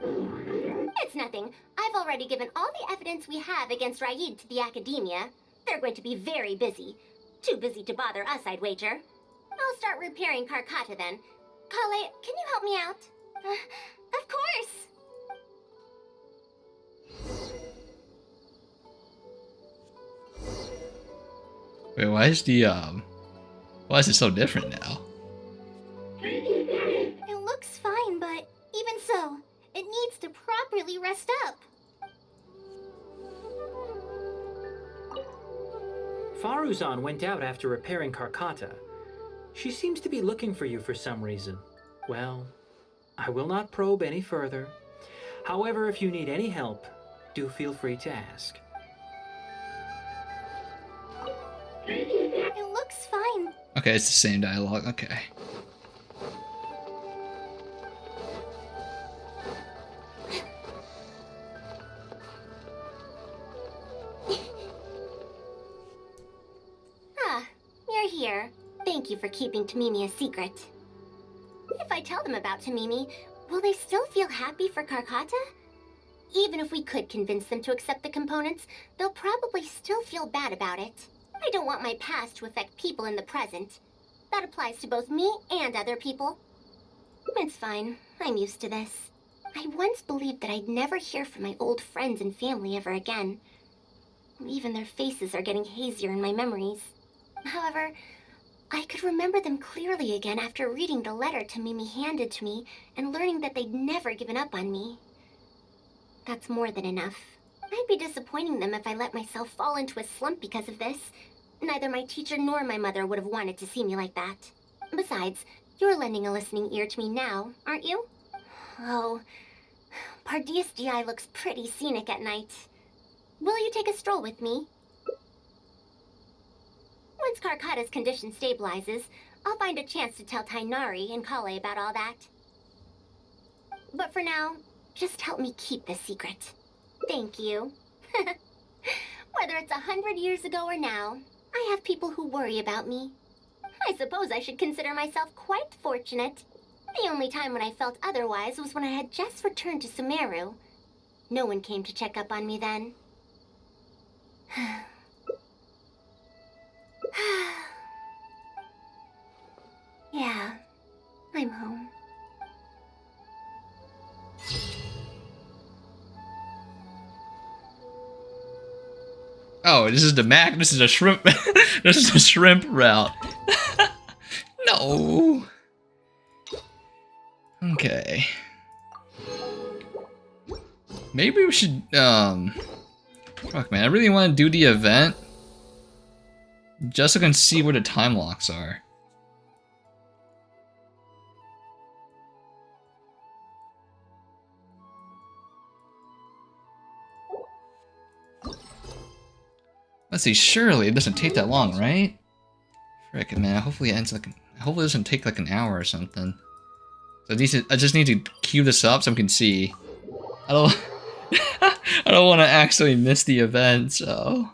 It's nothing. I've already given all the evidence we have against Raid to the Academia. They're going to be very busy. Too busy to bother us, I'd wager. I'll start repairing Carcotta then. Kale, can you help me out? Of course! Wait, why is it so different now? It looks fine, but even so, it needs to properly rest up. Faruzan went out after repairing Carcotta. She seems to be looking for you for some reason. Well, I will not probe any further. However, if you need any help, do feel free to ask. It looks fine. Okay, it's the same dialogue. Okay. You're here. Thank you for keeping Tamimi a secret. If I tell them about Tamimi, will they still feel happy for Carcotta? Even if we could convince them to accept the components, they'll probably still feel bad about it. I don't want my past to affect people in the present. That applies to both me and other people. It's fine. I'm used to this. I once believed that I'd never hear from my old friends and family ever again. Even their faces are getting hazier in my memories. However, I could remember them clearly again after reading the letter Tamimi handed to me and learning that they'd never given up on me. That's more than enough. I'd be disappointing them if I let myself fall into a slump because of this. Neither my teacher nor my mother would have wanted to see me like that. Besides, you're lending a listening ear to me now, aren't you? Oh, Pardeus GI looks pretty scenic at night. Will you take a stroll with me? Once Carcotta's condition stabilizes, I'll find a chance to tell Tainari and Kale about all that. But for now, just help me keep this secret. Thank you. Whether it's 100 years ago or now, I have people who worry about me. I suppose I should consider myself quite fortunate. The only time when I felt otherwise was when I had just returned to Sumeru. No one came to check up on me then. Yeah, I'm home. Oh, this is the Mac. This is a shrimp. This is a shrimp route. No. Okay. Maybe we should. Fuck, man. I really want to do the event just so I can see where the time locks are. Let's see, surely it doesn't take that long, right? Frick, man, hopefully it ends like, hopefully it doesn't take like an hour or something. So I just need to queue this up so I can see. I don't I don't want to actually miss the event, so.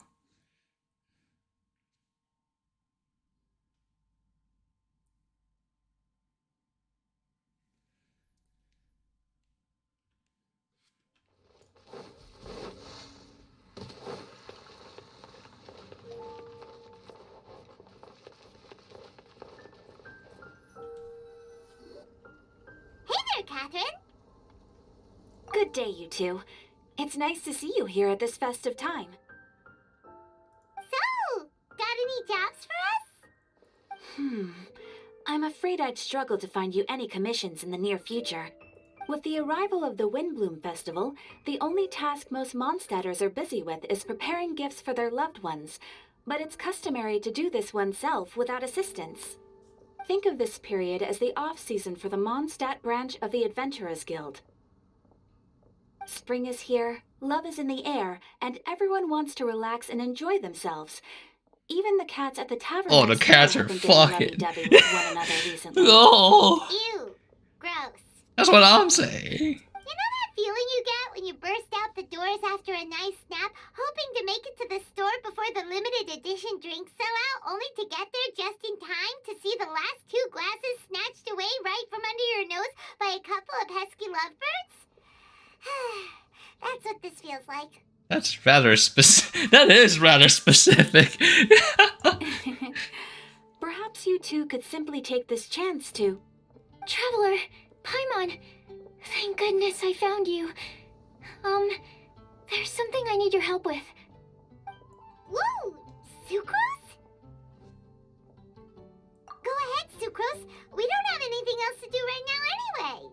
Catherine? Good day, you two. It's nice to see you here at this festive time. So, got any jobs for us? I'm afraid I'd struggle to find you any commissions in the near future. With the arrival of the Windblume Festival, the only task most Mondstadters are busy with is preparing gifts for their loved ones, but it's customary to do this oneself without assistance. Think of this period as the off-season for the Mondstadt branch of the Adventurers Guild. Spring is here, love is in the air, and everyone wants to relax and enjoy themselves. Even the cats at the tavern. Oh, the cats are fucking. Oh, Ew, gross. that's what I'm saying. You know that feeling you get when you burst out the doors after a nice nap, hoping to make it to the store before the limited edition drinks sell out, only to get there just in time to see the last 2 glasses snatched away right from under your nose by a couple of pesky lovebirds? That's what this feels like. That's rather specific. That is rather specific. Perhaps you two could simply take this chance to... Traveler, Paimon, thank goodness I found you. There's something I need your help with. Woo! Sucrose? Go ahead, Sucrose. We don't have anything else to do right now anyway.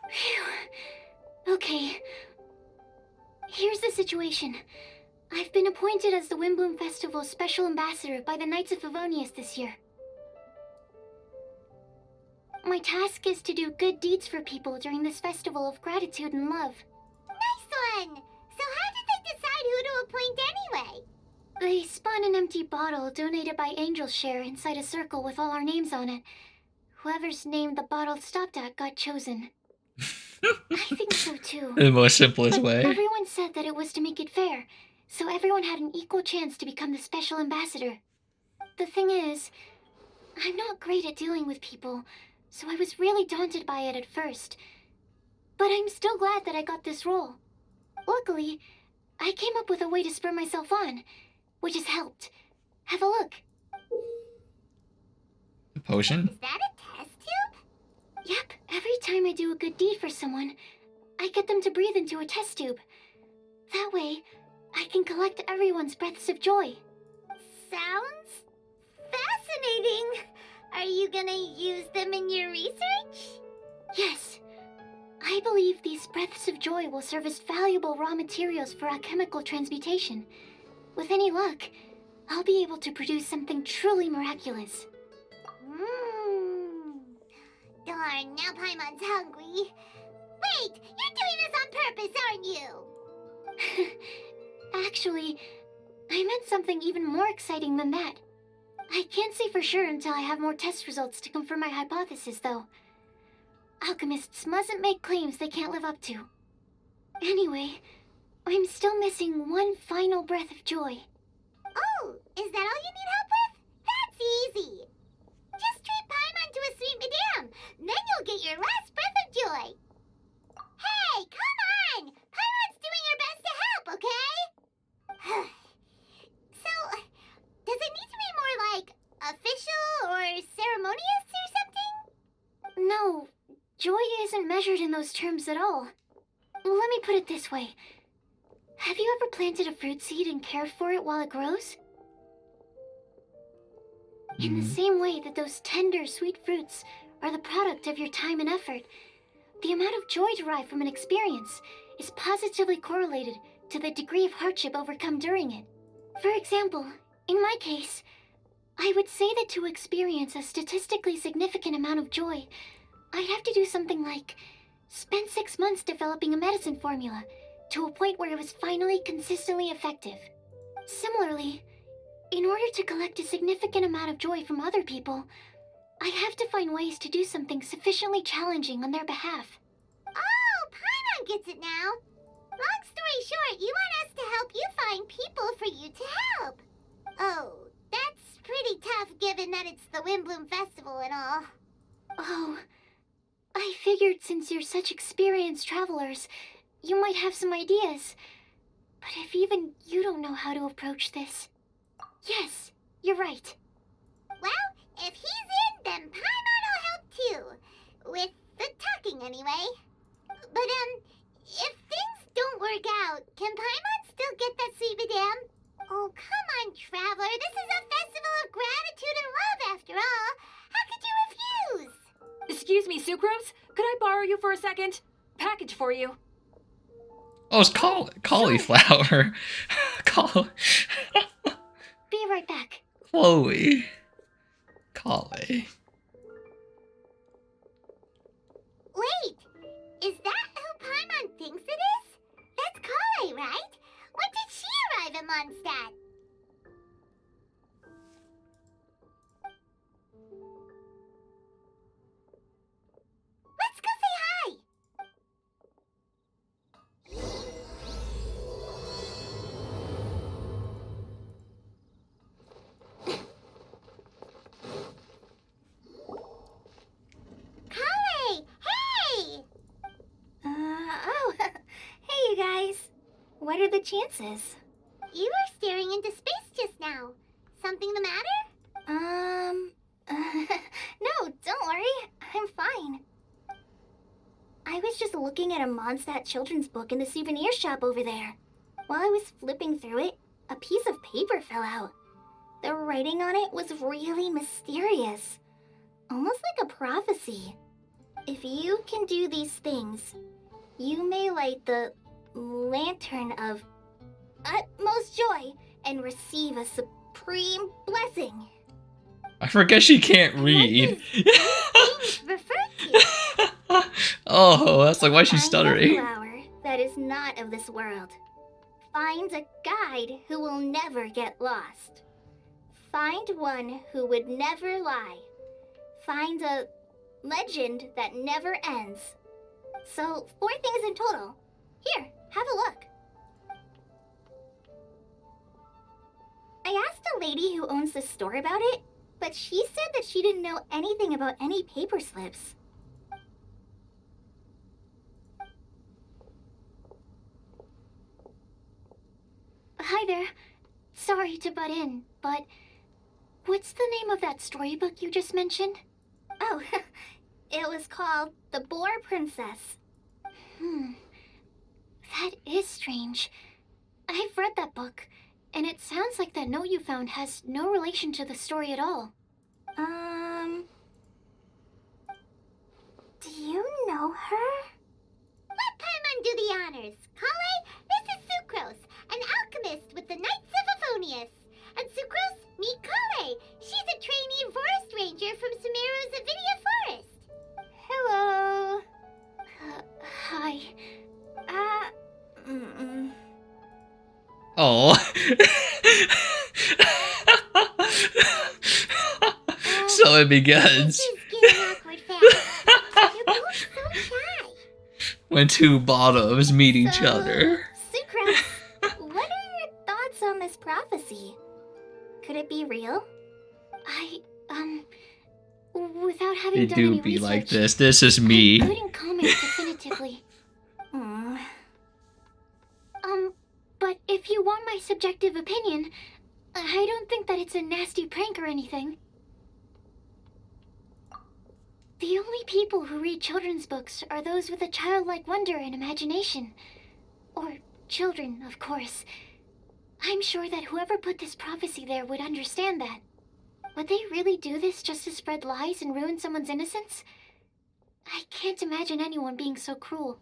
Phew. Okay. Here's the situation. I've been appointed as the Windblume Festival's special ambassador by the Knights of Favonius this year. My task is to do good deeds for people during this festival of gratitude and love. Nice one! So how did they decide who to appoint anyway? They spun an empty bottle donated by Angel's Share inside a circle with all our names on it. Whoever's name the bottle stopped at got chosen. I think so too. In the most simplest way. Everyone said that it was to make it fair, so everyone had an equal chance to become the special ambassador. The thing is, I'm not great at dealing with people, so I was really daunted by it at first. But I'm still glad that I got this role. Luckily, I came up with a way to spur myself on, which has helped. Have a look. The potion? Is that a test tube? Yep, every time I do a good deed for someone, I get them to breathe into a test tube. That way, I can collect everyone's breaths of joy. Sounds fascinating. Are you gonna use them in your research? Yes. I believe these breaths of joy will serve as valuable raw materials for alchemical transmutation. With any luck, I'll be able to produce something truly miraculous. Darn, now Paimon's hungry. Wait, you're doing this on purpose, aren't you? Actually, I meant something even more exciting than that. I can't say for sure until I have more test results to confirm my hypothesis, though. Alchemists mustn't make claims they can't live up to. Anyway, I'm still missing one final breath of joy. Oh, is that all you need help with? That's easy. Just treat Paimon to a sweet madame, then you'll get your last breath of joy. Hey, come on! Paimon's doing her best to help, okay? So, does it need to be more like official or ceremonious or something? No, joy isn't measured in those terms at all. Let me put it this way. Have you ever planted a fruit seed and cared for it while it grows? In the same way that those tender, sweet fruits are the product of your time and effort, the amount of joy derived from an experience is positively correlated to the degree of hardship overcome during it. For example, in my case, I would say that to experience a statistically significant amount of joy, I'd have to do something like spend 6 months developing a medicine formula to a point where it was finally consistently effective. Similarly, in order to collect a significant amount of joy from other people, I'd have to find ways to do something sufficiently challenging on their behalf. Oh, Paimon gets it now. Long story short, you want us to help you find people for you to help. Oh, that's pretty tough given that it's the Windblume Festival and all. Oh, I figured since you're such experienced travelers, you might have some ideas. But if even you don't know how to approach this... Yes, you're right. Well, if he's in, then Paimon will help too. With the talking, anyway. But, if things don't work out, can Paimon still get that sweet madame? Oh, come on, Traveler. This is a festival of gratitude and love, after all. How could you refuse? Excuse me, Sucrose? Could I borrow you for a second? Package for you. Oh, it's cauliflower. Be right back. Chloe. Kale. Wait, is that who Paimon thinks it is? That's Kale, right? When did she arrive at Mondstadt? Let's go say hi! Kale! Hey! Oh, hey you guys. What are the chances? You were staring into space just now. Something the matter? No, don't worry. I'm fine. I was just looking at a Mondstadt children's book in the souvenir shop over there. While I was flipping through it, a piece of paper fell out. The writing on it was really mysterious. Almost like a prophecy. If you can do these things, you may light the lantern of utmost joy and receive a supreme blessing. I forget she can't read. Oh, that's like why she's stuttering. Find a flower that is not of this world. Find a guide who will never get lost. Find one who would never lie. Find a legend that never ends. So, 4 things in total. Here, have a look. I asked a lady who owns the store about it, but she said that she didn't know anything about any paper slips. Hi there. Sorry to butt in, but what's the name of that storybook you just mentioned? Oh, it was called The Boar Princess. That is strange. I've read that book, and it sounds like that note you found has no relation to the story at all. Do you know her? Let Paimon do the honors. Kale, this is Sucrose, an alchemist with the Knights of Favonius. And Sucrose, meet Kale. She's a trainee forest ranger from Sumeru's Avidia Forest. Hello. Hi. Oh. So it begins. When two bottoms meet each other. Sucrose, what are your thoughts on this prophecy? Could it be real? Without having They done do any be research, like this. This is me. I couldn't comment definitively. But if you want my subjective opinion, I don't think that it's a nasty prank or anything. The only people who read children's books are those with a childlike wonder and imagination. Or children, of course. I'm sure that whoever put this prophecy there would understand that. Would they really do this just to spread lies and ruin someone's innocence? I can't imagine anyone being so cruel.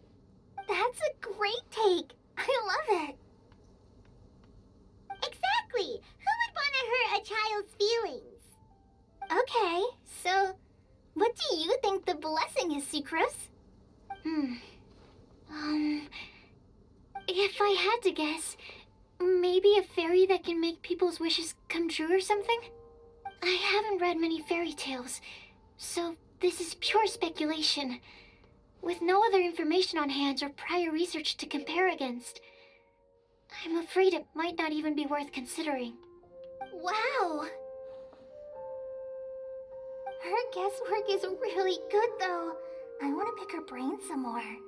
That's a great take. I love it. Exactly. Who would want to hurt a child's feelings? Okay, so what do you think the blessing is, Sucrose? If I had to guess, maybe a fairy that can make people's wishes come true or something? I haven't read many fairy tales, so this is pure speculation. With no other information on hand or prior research to compare against, I'm afraid it might not even be worth considering. Wow! Her guesswork is really good, though. I want to pick her brain some more.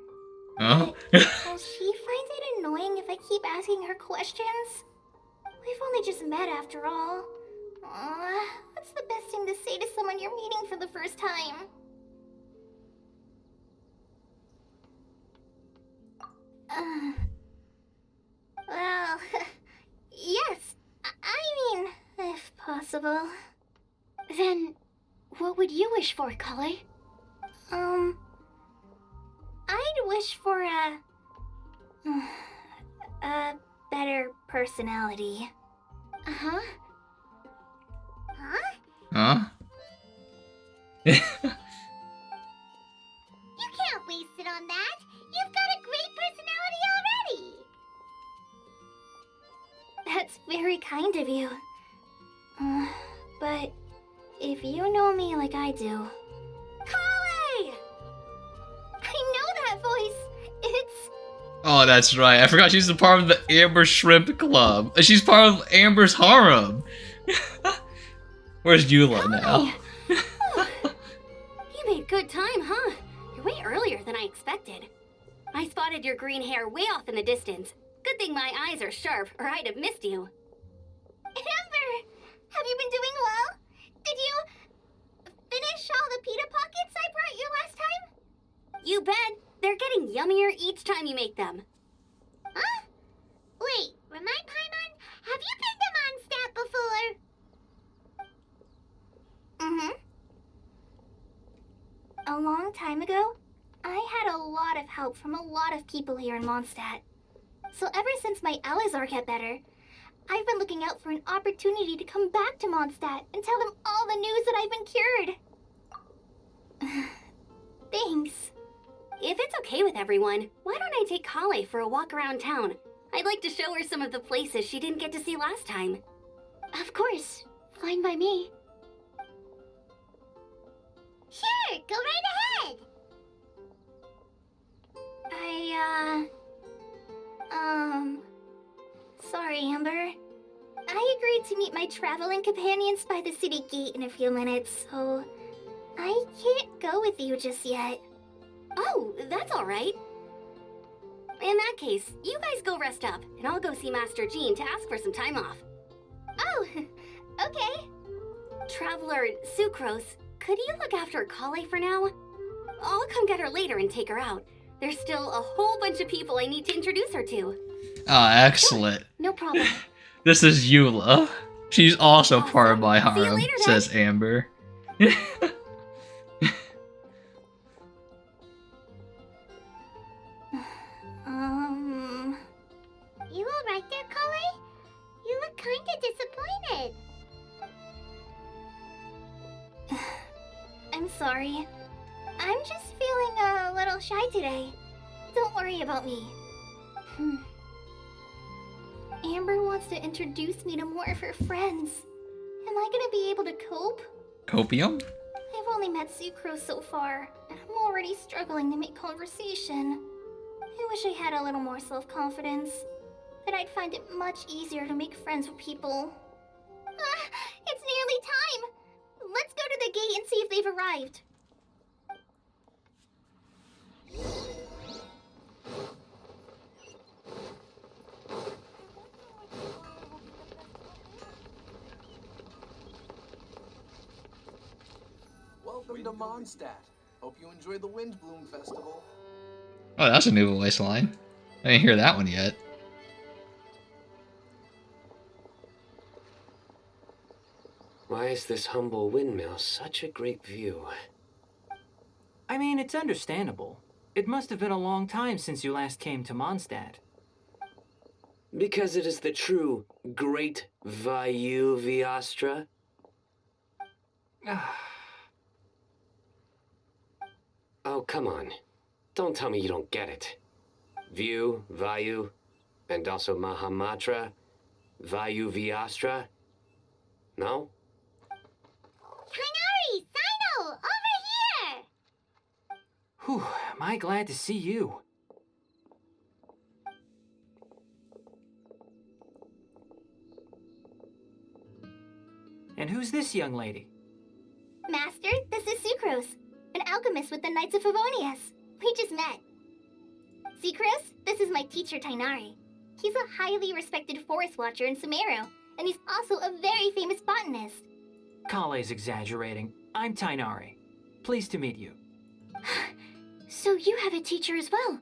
Oh? Will she find it annoying if I keep asking her questions? We've only just met after all. What's the best thing to say to someone you're meeting for the first time? Well, yes. I mean, if possible. Then, what would you wish for, Kale? I'd wish for a better personality. Huh? You can't waste it on that. You've got a great personality already. That's very kind of you. But if you know me like I do... Kale! I know that voice. It's... Oh, that's right. I forgot she's a part of the Amber Shrimp Club. She's part of Amber's harem. Where's Eula now? You made good time, huh? You're way earlier than I expected. I spotted your green hair way off in the distance. Good thing my eyes are sharp, or I'd have missed you. Amber! Have you been doing well? Did you finish all the pita pockets I brought you last time? You bet. They're getting yummier each time you make them. Huh? Wait, remind Paimon, have you been to Mondstadt before? A long time ago, I had a lot of help from a lot of people here in Mondstadt. So ever since my Alizar got better, I've been looking out for an opportunity to come back to Mondstadt and tell them all the news that I've been cured. Thanks. If it's okay with everyone, why don't I take Kale for a walk around town? I'd like to show her some of the places she didn't get to see last time. Of course. Fine by me. Sure, go right ahead. Sorry, Amber. I agreed to meet my traveling companions by the city gate in a few minutes, so I can't go with you just yet. Oh, that's all right. In that case, you guys go rest up, and I'll go see Master Jean to ask for some time off. Oh, okay. Traveler Sucrose, could you look after Kale for now? I'll come get her later and take her out. There's still a whole bunch of people I need to introduce her to. Ah, excellent. No problem. This is Eula. She's also part of my harem, later, then. says Amber. You alright there, Kale? You look kinda disappointed. I'm sorry. I'm just feeling a little shy today. Don't worry about me. Amber wants to introduce me to more of her friends. Am I gonna be able to cope? Copium? I've only met Sucrose so far, and I'm already struggling to make conversation. I wish I had a little more self-confidence. Then I'd find it much easier to make friends with people. It's nearly time. Let's go to the gate and see if they've arrived. Welcome to Mondstadt. Hope you enjoyed the Windblume Festival. Oh, that's a new voice line. I didn't hear that one yet. Why is this humble windmill such a great view? I mean, it's understandable. It must have been a long time since you last came to Mondstadt. Because it is the true Great Vayu Viastra? Oh, come on. Don't tell me you don't get it. View, Vayu, and also Mahamatra, Vayu Viastra? No? Tighnari! Sino! Over here! Whew, am I glad to see you. And who's this young lady? Master, this is Sucrose, an alchemist with the Knights of Favonius. We just met. Sucrose, this is my teacher, Tighnari. He's a highly respected forest watcher in Sumeru, and he's also a very famous botanist. Kale's exaggerating. I'm Tighnari. Pleased to meet you. So you have a teacher as well.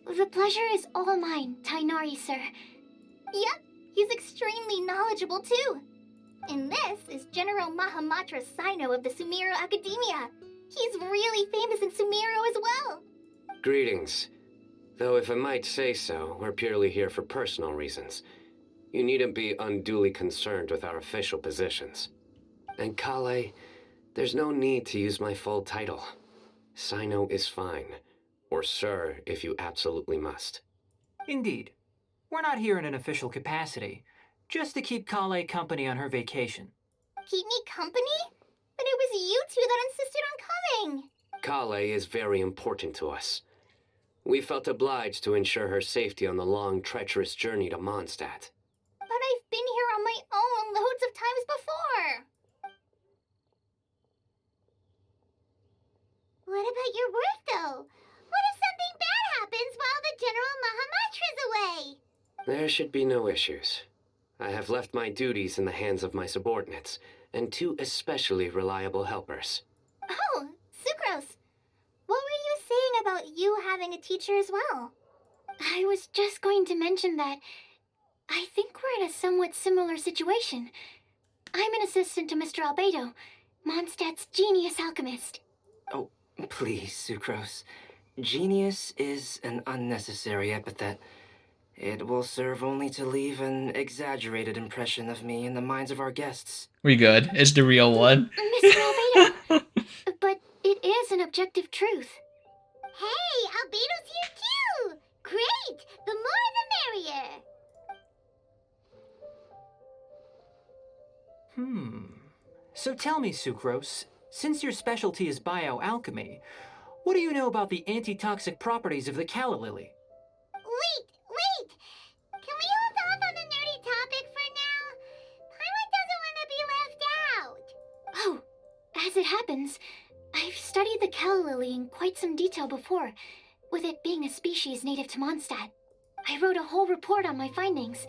The pleasure is all mine, Tighnari, sir. Yep, he's extremely knowledgeable too. And this is General Mahamatra Sino of the Sumeru Academia. He's really famous in Sumeru as well. Greetings. Though if I might say so, we're purely here for personal reasons. You needn't be unduly concerned with our official positions. And Kale, there's no need to use my full title. Sino is fine. Or sir, if you absolutely must. Indeed. We're not here in an official capacity, just to keep Kale company on her vacation. Keep me company? But it was you two that insisted on coming. Kale is very important to us. We felt obliged to ensure her safety on the long, treacherous journey to Mondstadt. But I've been here on my own loads of times before. What about your work, though? What if something bad happens while the General Mahamatra's away? There should be no issues. I have left my duties in the hands of my subordinates, and 2 especially reliable helpers. Oh, Sucrose. What were you saying about you having a teacher as well? I was just going to mention that I think we're in a somewhat similar situation. I'm an assistant to Mr. Albedo, Mondstadt's genius alchemist. Oh, please, Sucrose. Genius is an unnecessary epithet. It will serve only to leave an exaggerated impression of me in the minds of our guests. We good. It's the real one. Mr. Albedo, but it is an objective truth. Hey, Albedo's here too! Great! The more the merrier! So tell me, Sucrose, since your specialty is bioalchemy, what do you know about the antitoxic properties of the calla lily? Wait! Can we hold off on the nerdy topic for now? Paimon doesn't want to be left out. Oh, as it happens, I've studied the calla lily in quite some detail before, with it being a species native to Mondstadt. I wrote a whole report on my findings.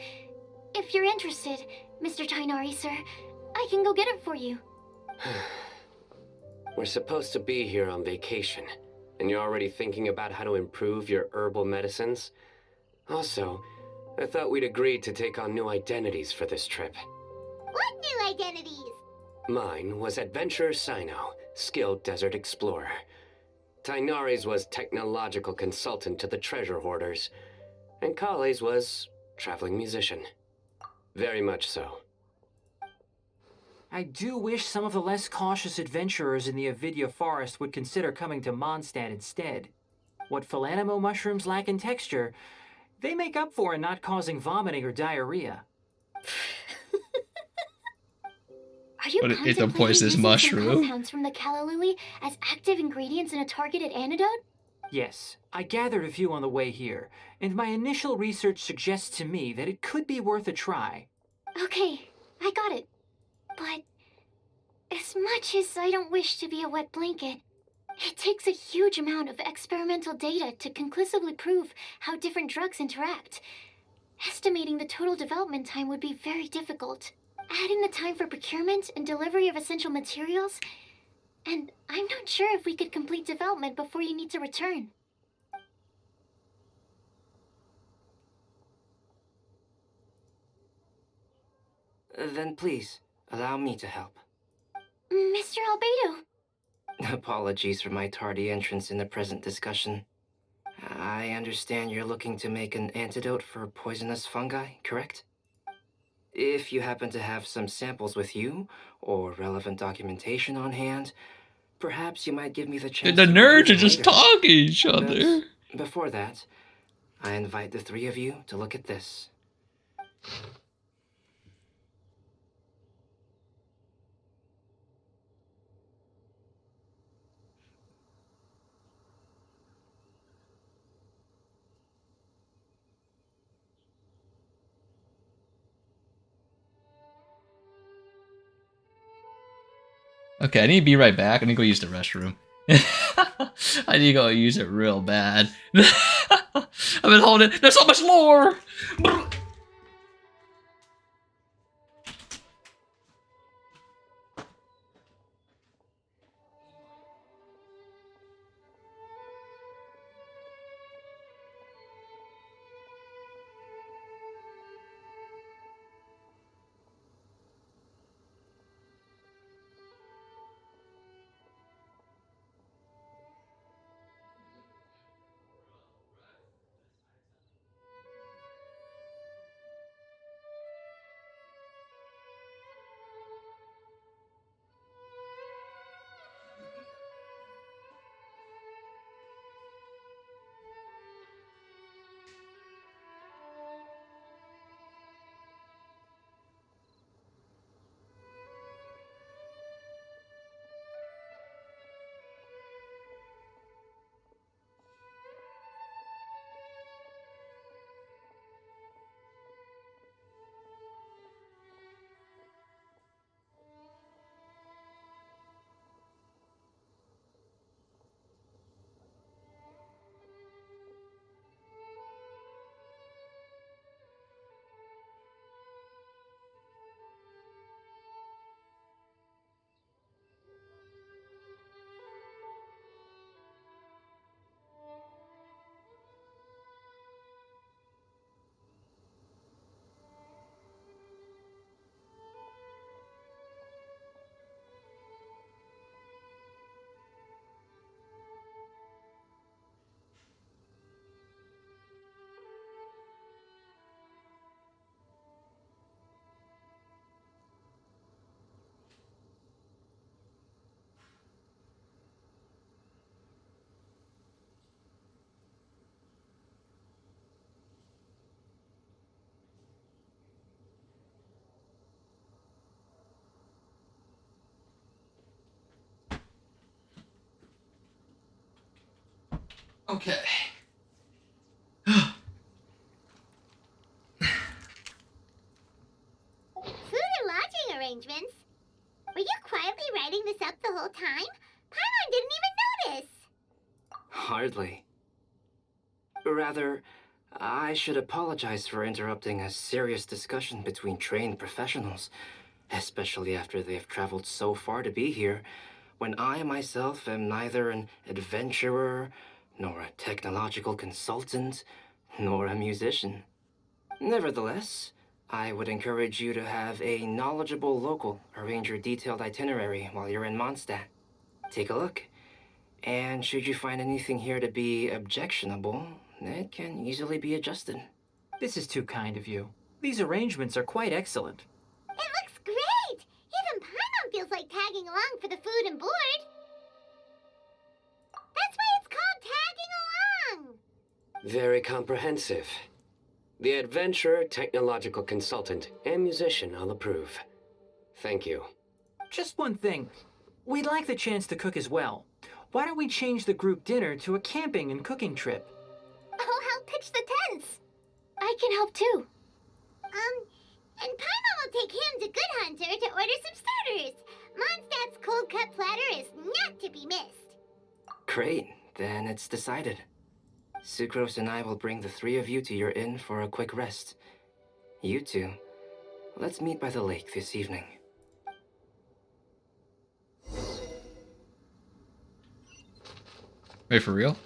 If you're interested, Mr. Tainari, sir, I can go get it for you. We're supposed to be here on vacation, and you're already thinking about how to improve your herbal medicines? Also, I thought we'd agreed to take on new identities for this trip. What new identities? Mine was Adventurer Sino, skilled desert explorer. Tainari's was technological consultant to the treasure hoarders, and Kale's was traveling musician. Very much so. I do wish some of the less cautious adventurers in the Avidya forest would consider coming to Mondstadt instead. What Philanimo mushrooms lack in texture, they make up for in not causing vomiting or diarrhea. Are you It's a poisonous mushroom. Compounds from the calla lily as active ingredients in a targeted antidote? Yes, I gathered a few on the way here, and my initial research suggests to me that it could be worth a try. Okay, I got it. But as much as I don't wish to be a wet blanket, it takes a huge amount of experimental data to conclusively prove how different drugs interact. Estimating the total development time would be very difficult. Adding the time for procurement and delivery of essential materials, and I'm not sure if we could complete development before you need to return. Then please, allow me to help. Mr. Albedo. Apologies for my tardy entrance in the present discussion. I understand you're looking to make an antidote for poisonous fungi, correct? If you happen to have some samples with you, or relevant documentation on hand, perhaps you might give me the chance. The to nerds review are just later. talking to each other. But before that, I invite the 3 of you to look at this. Okay, I need to be right back. I need to go use the restroom. I need to go use it real bad. I've been holding it. There's so much lore! Okay. Food and lodging arrangements? Were you quietly writing this up the whole time? Paimon didn't even notice! Hardly. Rather, I should apologize for interrupting a serious discussion between trained professionals, especially after they've traveled so far to be here, when I myself am neither an adventurer, nor a technological consultant, nor a musician. Nevertheless, I would encourage you to have a knowledgeable local arrange your detailed itinerary while you're in Mondstadt. Take a look, and should you find anything here to be objectionable, it can easily be adjusted. This is too kind of you. These arrangements are quite excellent. It looks great! Even Paimon feels like tagging along for the food and board. That's why it's called tagging along! Very comprehensive. The adventurer, technological consultant, and musician all approve. Thank you. Just one thing. We'd like the chance to cook as well. Why don't we change the group dinner to a camping and cooking trip? I'll help pitch the tents. I can help too. And Paimon will take him to Good Hunter to order some starters. Mondstadt's cold cut platter is not to be missed. Great, then it's decided. Sucrose and I will bring the three of you to your inn for a quick rest. You two, let's meet by the lake this evening. Wait, for real?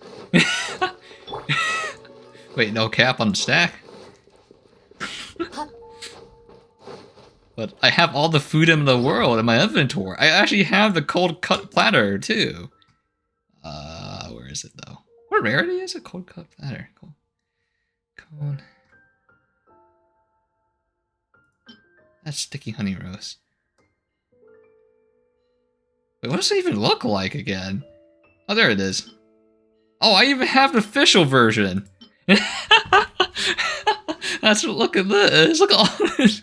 Wait, no cap on the stack? But I have all the food in the world in my inventory. I actually have the cold cut platter too. Where is it though? What rarity is a cold cut platter? Cold. That's sticky honey roast. Wait, what does it even look like again? Oh, there it is. Oh, I even have the official version. That's look at this. Look at all this.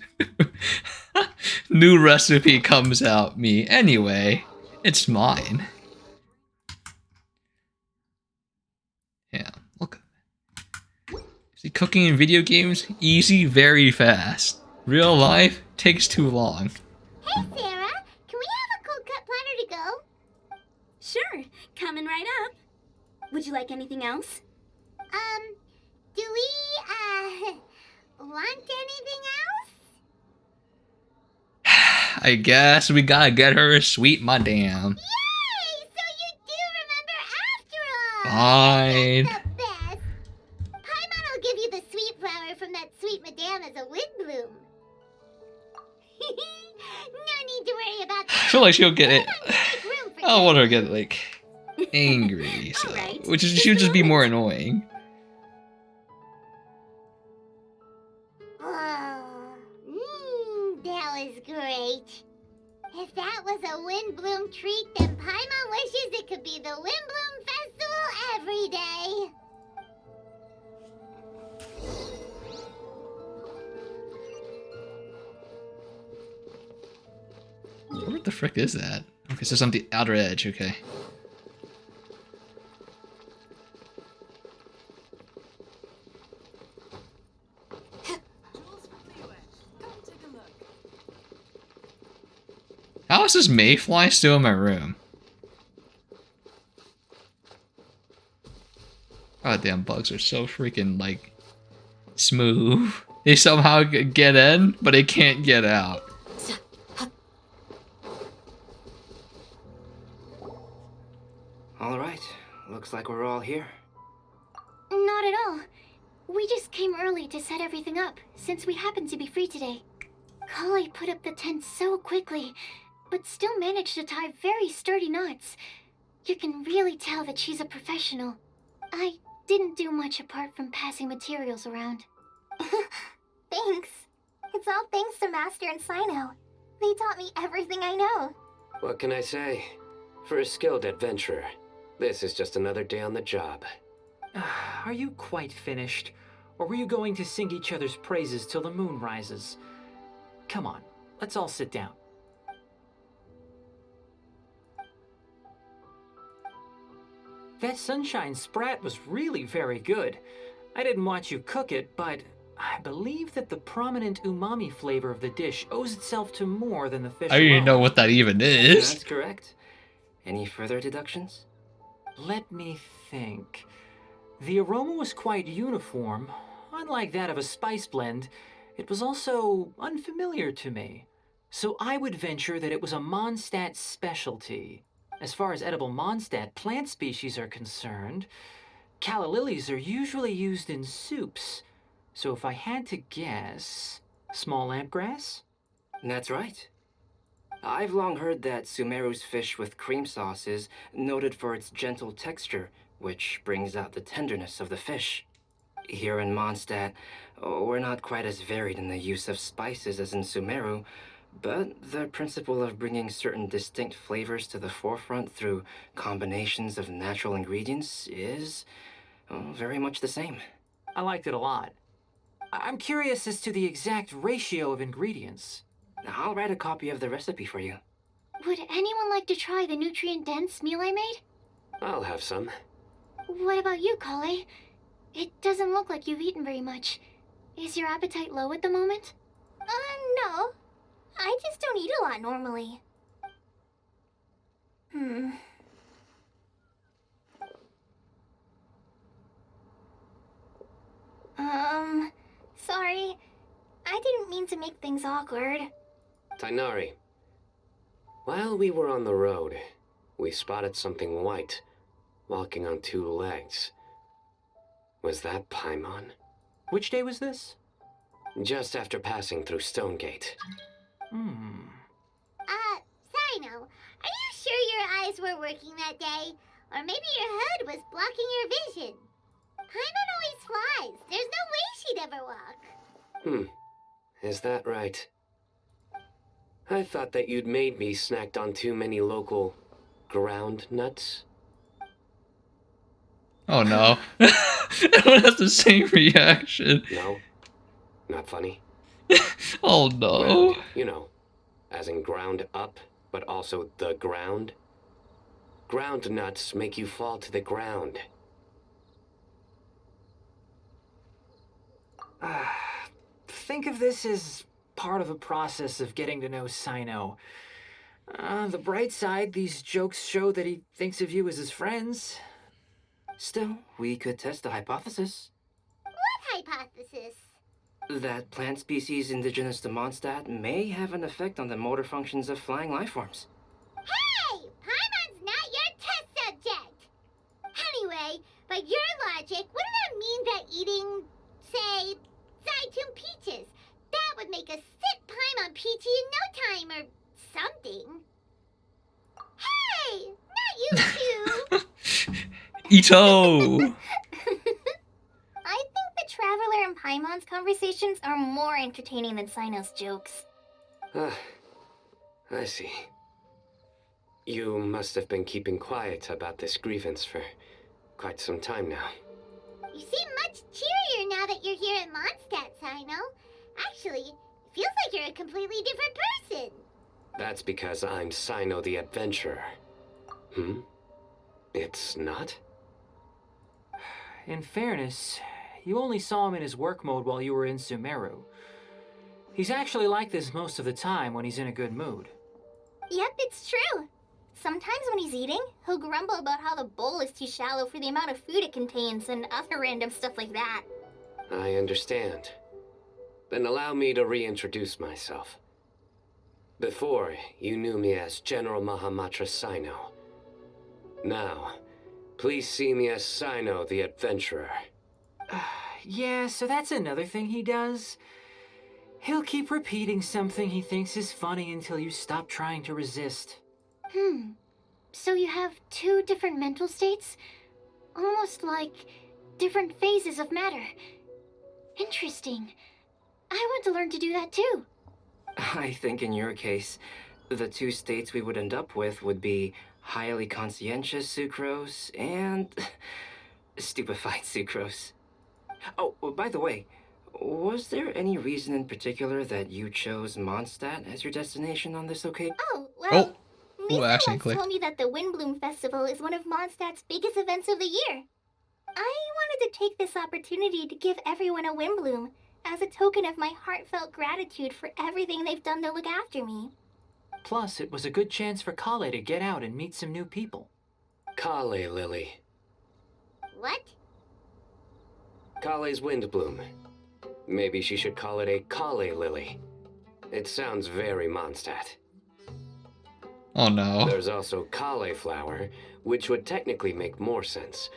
New recipe comes out. Me anyway. It's mine. Yeah, look. See, cooking in video games easy, very fast. Real life takes too long. Hey, Sarah. Can we have a cold cut platter to go? Sure, coming right up. Would you like anything else? Do we, want anything else? I guess we gotta get her a sweet madame. Yay! So you do remember after all! Fine. That's the best. Paimon will give you the sweet flower from that sweet madame as a Windblume. No need to worry about I feel like she'll get it. I don't want her to get like angry, so which is she'll just be more annoying. That was great. If that was a Windblume treat, then Paimon wishes it could be the Windblume Festival every day. What the frick is that? Okay, so it's on the outer edge, okay. How is this mayfly still in my room? Goddamn bugs are so freaking, like, smooth. They somehow get in, but they can't get out. All right, looks like we're all here. Not at all. We just came early to set everything up, since we happen to be free today. Kali put up the tent so quickly, but still managed to tie very sturdy knots. You can really tell that she's a professional. I didn't do much apart from passing materials around. Thanks. It's all thanks to Master and Sino. They taught me everything I know. What can I say? For a skilled adventurer, this is just another day on the job. Are you quite finished? Or were you going to sing each other's praises till the moon rises? Come on, let's all sit down. That sunshine sprat was really very good. I didn't watch you cook it, but I believe that the prominent umami flavor of the dish owes itself to more than the fish I don't even alone. know what that even is. That's correct. Any further deductions? Let me think. The aroma was quite uniform. Unlike that of a spice blend, it was also unfamiliar to me. So I would venture that it was a Mondstadt specialty. As far as edible Mondstadt plant species are concerned, calla lilies are usually used in soups. So if I had to guess, small lampgrass? That's right. I've long heard that Sumeru's fish with cream sauce is noted for its gentle texture, which brings out the tenderness of the fish. Here in Mondstadt, we're not quite as varied in the use of spices as in Sumeru, but the principle of bringing certain distinct flavors to the forefront through combinations of natural ingredients is very much the same. I liked it a lot. I'm curious as to the exact ratio of ingredients. I'll write a copy of the recipe for you. Would anyone like to try the nutrient-dense meal I made? I'll have some. What about you, Kale? It doesn't look like you've eaten very much. Is your appetite low at the moment? No. I just don't eat a lot normally. Sorry. I didn't mean to make things awkward. Tighnari, while we were on the road, we spotted something white, walking on two legs. Was that Paimon? Which day was this? Just after passing through Stonegate. Sino, are you sure your eyes were working that day? Or maybe your hood was blocking your vision? Paimon always flies. There's no way she'd ever walk. Is that right? I thought that you'd made me snacked on too many local ground nuts. Oh no. Everyone has the same reaction. No? Not funny? Oh no. Well, you know, as in ground up, but also the ground. Ground nuts make you fall to the ground. Think of this as part of the process of getting to know Sino. On the bright side, these jokes show that he thinks of you as his friends. Still, we could test the hypothesis. What hypothesis? That plant species indigenous to Mondstadt may have an effect on the motor functions of flying lifeforms. Hey! Paimon's not your test subject! Anyway, by your logic, wouldn't that mean that eating, say, Zaitun peaches, that would make a sick Paimon peachy in no time or something? Hey! Not you two! Ito! I think the Traveler and Paimon's conversations are more entertaining than Sino's jokes. I see. You must have been keeping quiet about this grievance for quite some time now. You seem much cheerier now that you're here in Mondstadt, Sino. Actually, it feels like you're a completely different person. That's because I'm Sino the Adventurer. It's not? In fairness, you only saw him in his work mode while you were in Sumeru. He's actually like this most of the time when he's in a good mood. Yep, it's true. Sometimes when he's eating, he'll grumble about how the bowl is too shallow for the amount of food it contains and other random stuff like that. I understand. Then allow me to reintroduce myself. Before, you knew me as General Mahamatra Sino. Now, please see me as Sino the Adventurer. Yeah, so that's another thing he does. He'll keep repeating something he thinks is funny until you stop trying to resist. So you have two different mental states? Almost like different phases of matter. Interesting. I want to learn to do that too. I think in your case, the two states we would end up with would be highly conscientious sucrose and stupefied sucrose. Oh, by the way, was there any reason in particular that you chose Mondstadt as your destination on this occasion? Oh, well, Ooh, Lisa actually once clicked. told me that the Windblume Festival is one of Mondstadt's biggest events of the year. I wanted to take this opportunity to give everyone a Windblume as a token of my heartfelt gratitude for everything they've done to look after me. Plus, it was a good chance for Kale to get out and meet some new people. Kale Lily. What? Kale's Windblume. Maybe she should call it a Kale Lily. It sounds very Mondstadt. Oh no. There's also Cauliflower, which would technically make more sense.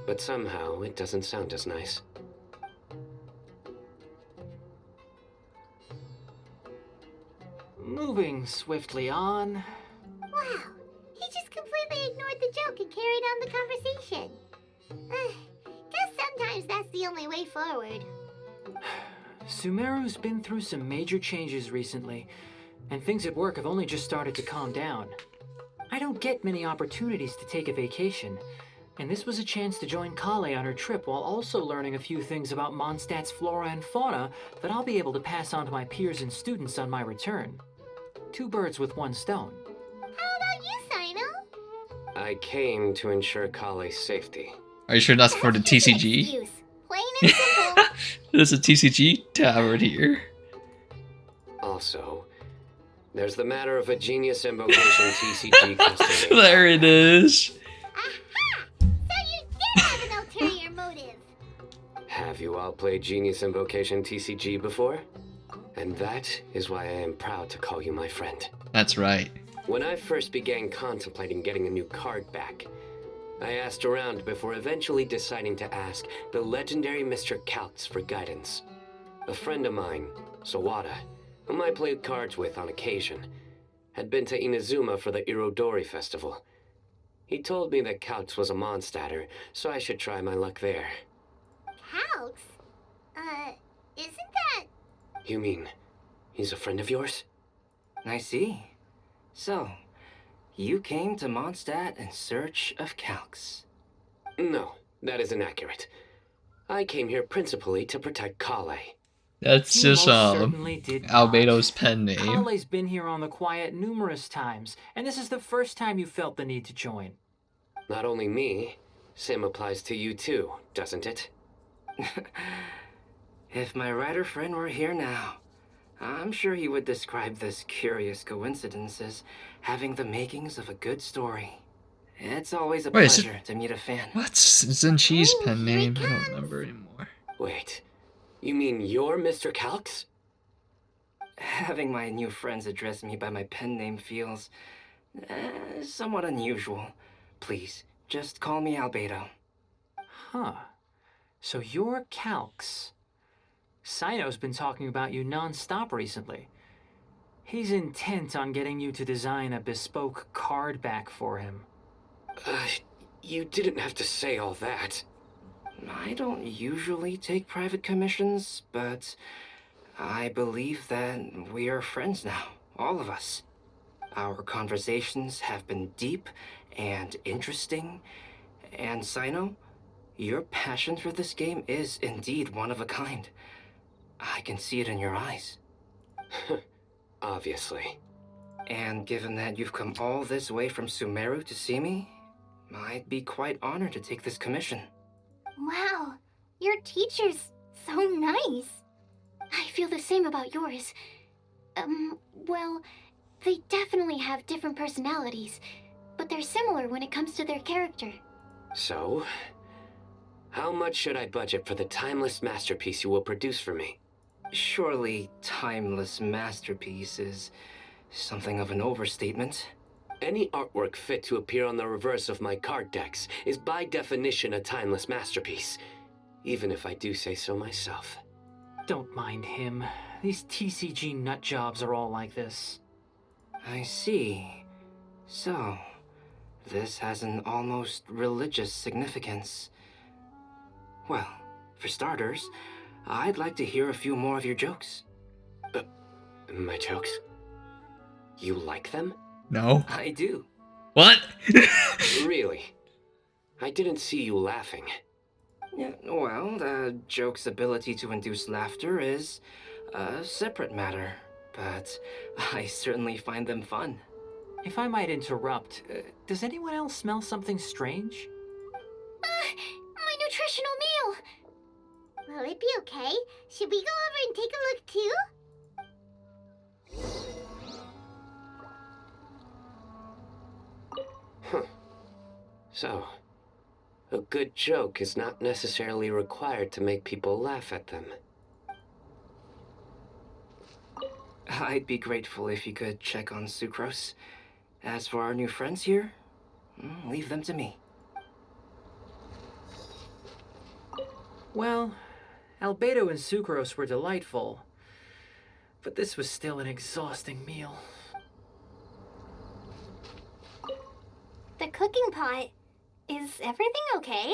But somehow, it doesn't sound as nice. Moving swiftly on. Wow, he just completely ignored the joke and carried on the conversation. Guess sometimes that's the only way forward. Sumeru's been through some major changes recently, and things at work have only just started to calm down. I don't get many opportunities to take a vacation, and this was a chance to join Kale on her trip while also learning a few things about Mondstadt's flora and fauna that I'll be able to pass on to my peers and students on my return. 2 birds with 1 stone. How about you, Sino? I came to ensure Kale's safety. Are you sure that's for the TCG? Excuse. Plain and simple. There's a TCG tavern here. Also, there's the matter of a genius invocation TCG custom. There it is. Aha! So you did have an ulterior motive. Have you all played Genius Invocation TCG before? And that is why I am proud to call you my friend. That's right. When I first began contemplating getting a new card back, I asked around before eventually deciding to ask the legendary Mr. Kautz for guidance. A friend of mine, Sawada, whom I played cards with on occasion, had been to Inazuma for the Irodori festival. He told me that Kautz was a Mondstadter, so I should try my luck there. Kautz? Isn't that... You mean, he's a friend of yours? I see. So, you came to Mondstadt in search of Calx. No, that is inaccurate. I came here principally to protect Kale. That's You just most certainly did not. Albedo's pen name. Kale's been here on the quiet numerous times, and this is the first time you felt the need to join. Not only me, same applies to you too, doesn't it? If my writer friend were here now, I'm sure he would describe this curious coincidence as having the makings of a good story. It's always a pleasure to meet a fan. What's Zenchi's pen name? I don't remember anymore. Wait, you mean you're Mr. Calx? Having my new friends address me by my pen name feels somewhat unusual. Please, just call me Albedo. Huh. So you're Calx. Sino's been talking about you non-stop recently. He's intent on getting you to design a bespoke card back for him. You didn't have to say all that. I don't usually take private commissions, but I believe that we are friends now, all of us. Our conversations have been deep and interesting, and Sino, your passion for this game is indeed one of a kind. I can see it in your eyes. Obviously. And given that you've come all this way from Sumeru to see me, I'd be quite honored to take this commission. Wow, your teacher's so nice. I feel the same about yours. Well, they definitely have different personalities, but they're similar when it comes to their character. So, how much should I budget for the timeless masterpiece you will produce for me? Surely timeless masterpiece is something of an overstatement. Any artwork fit to appear on the reverse of my card decks is by definition a timeless masterpiece, even if I do say so myself. Don't mind him. These TCG nut jobs are all like this. I see. So, this has an almost religious significance. Well, for starters, I'd like to hear a few more of your jokes. My jokes? You like them? No. I do. What? Really? I didn't see you laughing. Yeah, well, the joke's ability to induce laughter is a separate matter, but I certainly find them fun. If I might interrupt, does anyone else smell something strange? My nutritional meal! Will it be okay? Should we go over and take a look too? Huh. So, a good joke is not necessarily required to make people laugh at them. I'd be grateful if you could check on Sucrose. As for our new friends here, leave them to me. Well, Albedo and Sucrose were delightful, but this was still an exhausting meal. The cooking pot. Is everything okay?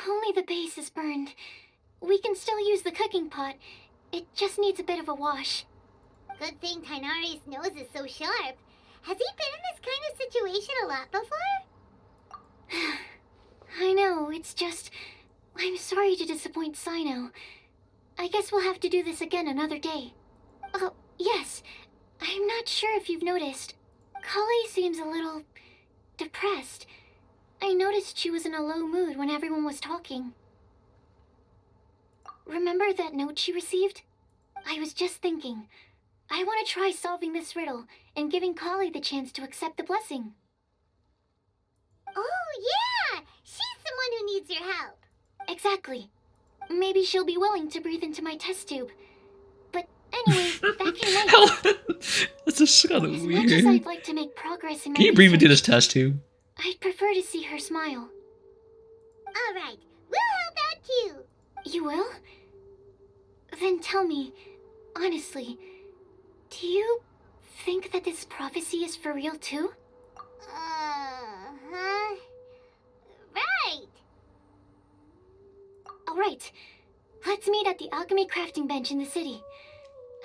Only the base is burned. We can still use the cooking pot. It just needs a bit of a wash. Good thing Tighnari's nose is so sharp. Has he been in this kind of situation a lot before? I know, it's just... I'm sorry to disappoint Sino. I guess we'll have to do this again another day. Oh, yes. I'm not sure if you've noticed. Kali seems a little... depressed. I noticed she was in a low mood when everyone was talking. Remember that note she received? I was just thinking. I want to try solving this riddle and giving Kali the chance to accept the blessing. Oh, yeah! She's someone who needs your help. Exactly. Maybe she'll be willing to breathe into my test tube. But anyway, back in life. That's just kind of As weird. much as I'd like to make progress in my Can you breathe into research, this test tube? I'd prefer to see her smile. All right, we'll help out too. You will? Then tell me, honestly, do you think that this prophecy is for real too? Uh-huh. Right. All right. Let's meet at the alchemy crafting bench in the city.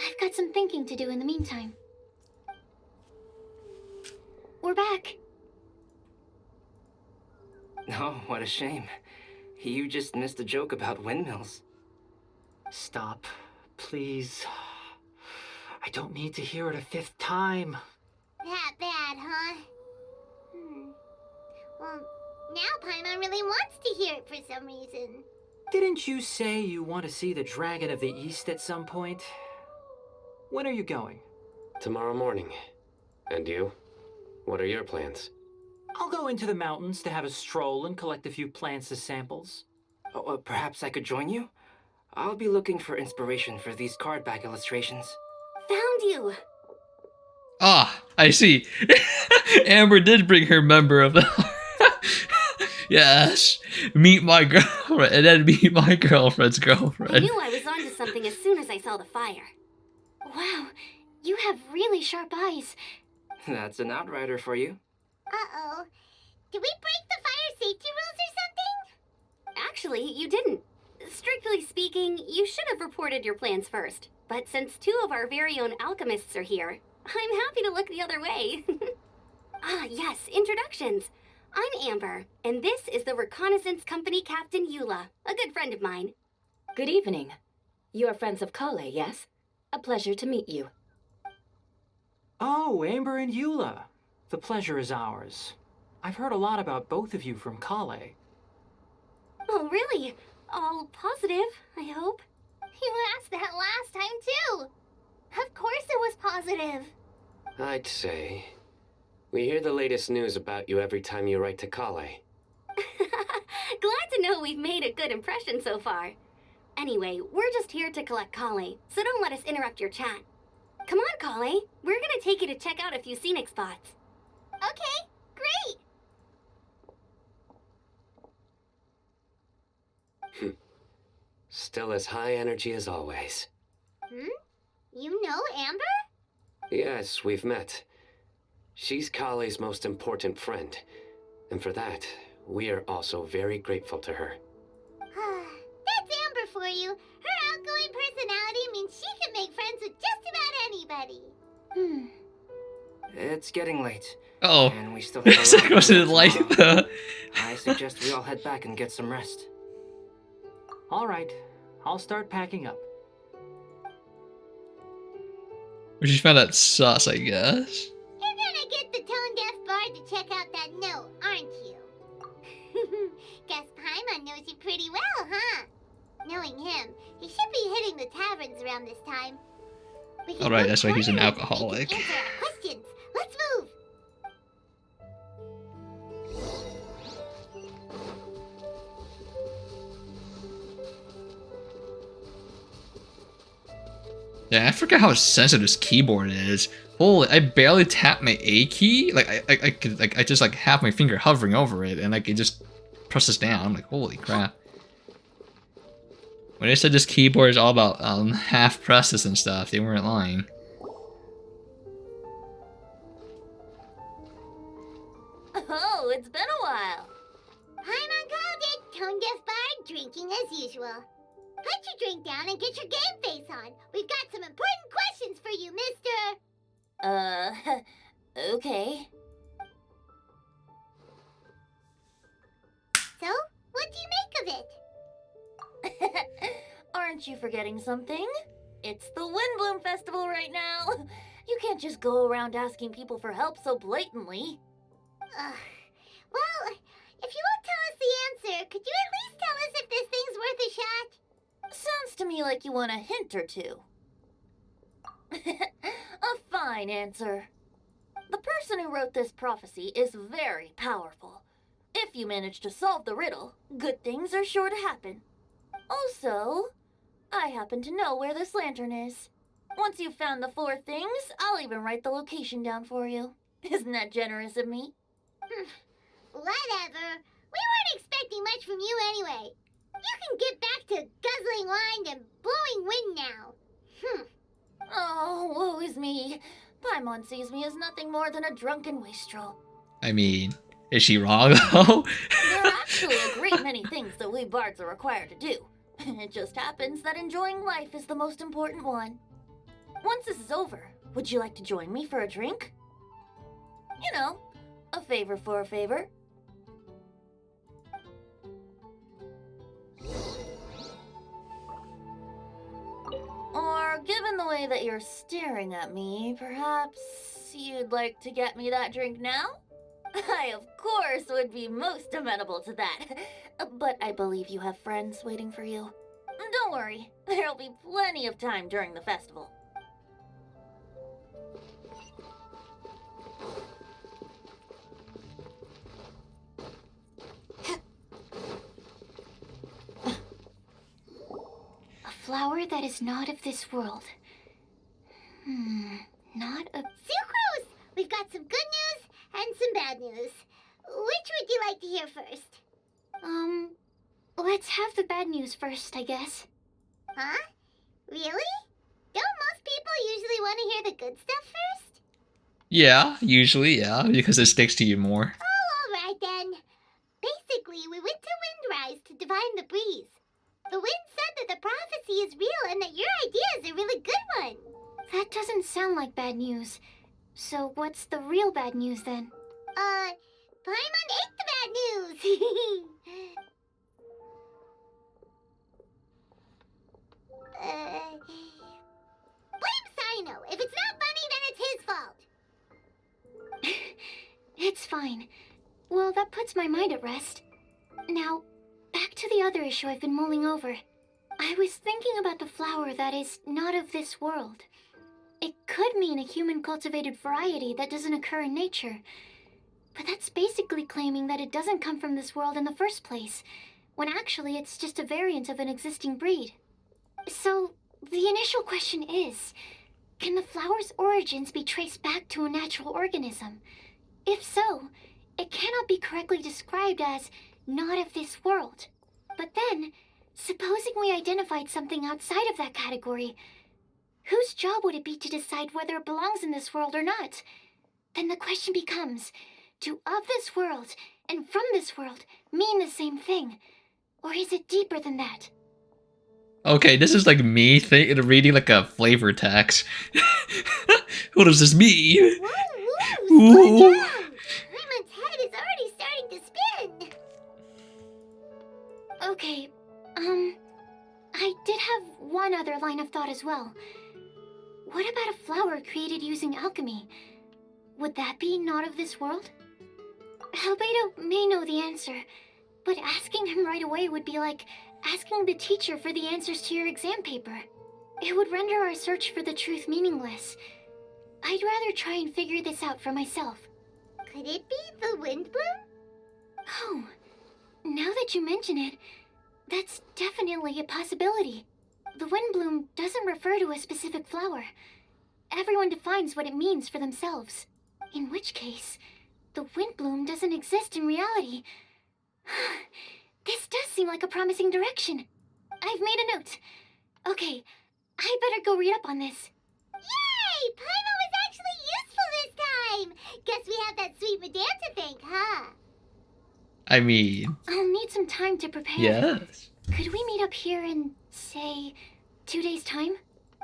I've got some thinking to do in the meantime. We're back. Oh, what a shame. You just missed a joke about windmills. Stop, please. I don't need to hear it a 5th time. That bad, huh? Well, now Paimon really wants to hear it for some reason. Didn't you say you want to see the Dragon of the East at some point? When are you going? Tomorrow morning. And you? What are your plans? I'll go into the mountains to have a stroll and collect a few plants as samples. Oh, perhaps I could join you? I'll be looking for inspiration for these card back illustrations. Found you! Ah, I see. Amber did bring her member of the... Yes, meet my girlfriend, and then meet my girlfriend's girlfriend. I knew I was onto something as soon as I saw the fire. Wow, you have really sharp eyes. That's an outrider for you. Uh-oh. Did we break the fire safety rules or something? Actually, you didn't. Strictly speaking, you should have reported your plans first. But since 2 of our very own alchemists are here, I'm happy to look the other way. Ah, yes, introductions. I'm Amber, and this is the Reconnaissance Company Captain Eula, a good friend of mine. Good evening. You are friends of Kale, yes? A pleasure to meet you. Oh, Amber and Eula. The pleasure is ours. I've heard a lot about both of you from Kale. Oh, really? All positive, I hope. You asked that last time, too. Of course it was positive. I'd say... We hear the latest news about you every time you write to Kale. Glad to know we've made a good impression so far. Anyway, we're just here to collect Kale, so don't let us interrupt your chat. Come on, Kale. We're gonna take you to check out a few scenic spots. Okay, great. Still as high energy as always. You know Amber? Yes, we've met. She's Kale's most important friend, and for that, we are also very grateful to her. That's Amber for you. Her outgoing personality means she can make friends with just about anybody. It's getting late. Oh, and we still have a lot was it like I suggest we all head back and get some rest. All right. I'll start packing up. But you found that sus, I guess. You're gonna get the tone-deaf bard to check out that note, aren't you? Guess Paimon knows you pretty well, huh? Knowing him, he should be hitting the taverns around this time. Alright, that's why he's an alcoholic. Answer our questions. Let's move. Yeah, I forget how sensitive this keyboard is. Holy, I barely tap my A key. Like I just like have my finger hovering over it, and like it just presses down. I'm like, holy crap. When they said this keyboard is all about half presses and stuff, they weren't lying. Oh, it's been a while. Paimon called it. Tone-deaf bard drinking as usual. Put your drink down and get your game face on. We've got some important questions for you, mister. Okay. So, what do you make of it? Aren't you forgetting something? It's the Windblume Festival right now. You can't just go around asking people for help so blatantly. Well, if you won't tell us the answer, could you at least tell us if this thing's worth a shot? Sounds to me like you want a hint or two. A fine answer. The person who wrote this prophecy is very powerful. If you manage to solve the riddle, good things are sure to happen. Also, I happen to know where this lantern is. Once you've found the 4 things, I'll even write the location down for you. Isn't that generous of me? Whatever. We weren't expecting much from you anyway. You can get back to guzzling wine and blowing wind now. Oh, woe is me. Paimon sees me as nothing more than a drunken wastrel. I mean, is she wrong though? There are actually a great many things that we bards are required to do. It just happens that enjoying life is the most important one. Once this is over, would you like to join me for a drink? You know, a favor for a favor. Or, given the way that you're staring at me, perhaps you'd like to get me that drink now? I, of course, would be most amenable to that. But I believe you have friends waiting for you. Don't worry, there'll be plenty of time during the festival. A flower that is not of this world. Not a... Sucrose! We've got some good news and some bad news. Which would you like to hear first? Let's have the bad news first, I guess. Huh? Really? Don't most people usually want to hear the good stuff first? Yeah, usually, yeah, because it sticks to you more. Oh, alright then. Basically, we went to Windrise to divine the breeze. The wind said that the prophecy is real and that your idea is a really good one. That doesn't sound like bad news. So what's the real bad news then? Paimon ate the bad news! Blame Sino. If it's not funny, then it's his fault. It's fine. Well, that puts my mind at rest. Now, back to the other issue I've been mulling over. I was thinking about the flower that is not of this world. It could mean a human-cultivated variety that doesn't occur in nature. But that's basically claiming that it doesn't come from this world in the first place, when actually it's just a variant of an existing breed. So, the initial question is, can the flower's origins be traced back to a natural organism? If so, it cannot be correctly described as not of this world. But then, supposing we identified something outside of that category, whose job would it be to decide whether it belongs in this world or not? Then the question becomes, do of this world and from this world mean the same thing? Or is it deeper than that? Okay, this is like me reading like a flavor text. What does this mean? Whoa, Paimon's head is already starting to spin. Okay, I did line of thought as well. What about a flower created using alchemy? Would that be not of this world? Albedo may know the answer, but asking him right away would be like asking the teacher for the answers to your exam paper. It would render our search for the truth meaningless. I'd rather try and figure this out for myself. Could it be the Windblume? Oh, now that you mention it, that's definitely a possibility. The Windblume doesn't refer to a specific flower. Everyone defines what it means for themselves. In which case, the Windblume doesn't exist in reality. This does seem like a promising direction. I've made a note. Okay, I better go read up on this. Yay! Paimon was actually useful this time! Guess we have that sweet madame to thank, huh? I mean... I'll need some time to prepare. Yes. Could we meet up here in, say, 2 days' time?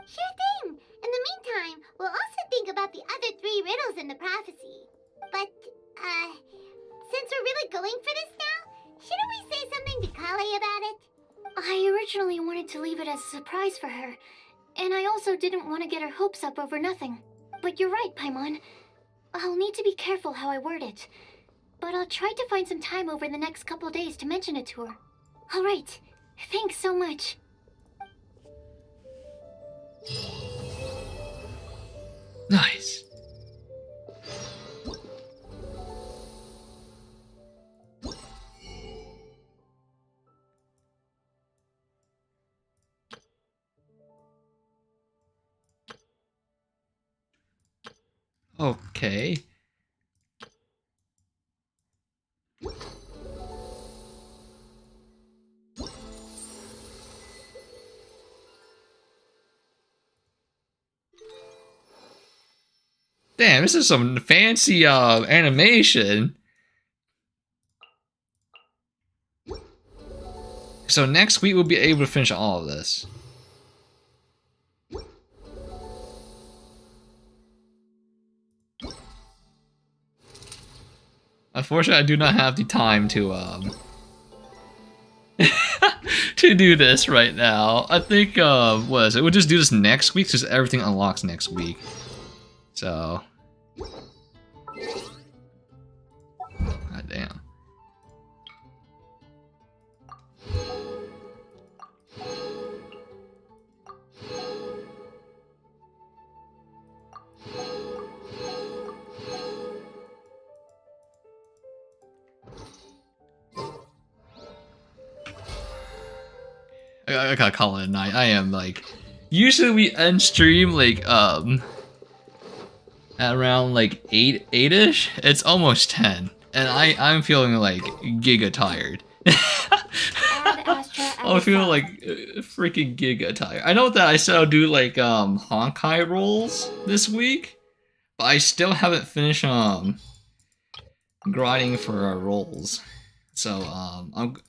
Sure thing! In the meantime, we'll also think about the other 3 riddles in the prophecy. But, since we're really going for this now, shouldn't we say something to Kale about it? I originally wanted to leave it as a surprise for her, and I also didn't want to get her hopes up over nothing. But you're right, Paimon. I'll need to be careful how I word it. But I'll try to find some time over the next couple days to mention it to her. Alright, thanks so much. Nice. Okay. Damn, this is some fancy animation. So next week we'll be able to finish all of this. Unfortunately, I do not have the time to to do this right now. I think what is it? We'll just do this next week because everything unlocks next week. So, god damn. I gotta call it a night. I am like, usually we end stream like at around like 8-ish. It's almost 10, and I'm feeling like giga tired. I feel like freaking giga tired. I know that I said I'll do like Honkai rolls this week, but I still haven't finished grinding for our rolls. So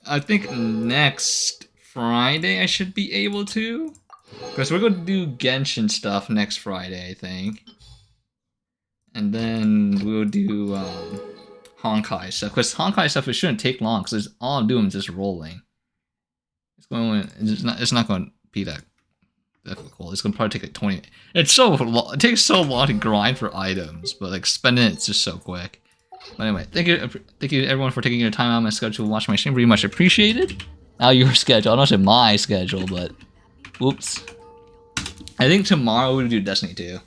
I think next Friday I should be able to, because we're going to do Genshin stuff next Friday, I think. And then we'll do Honkai stuff, because Honkai stuff, it shouldn't take long, because all I'm doing is just rolling. It's not going to be that difficult. It's going to probably take like 20. It takes so long to grind for items, but like spending it's just so quick. But anyway, thank you everyone for taking your time out of my schedule to watch my stream. Very much appreciated. Now your schedule. I don't say my schedule, but whoops. I think tomorrow we'll do Destiny 2.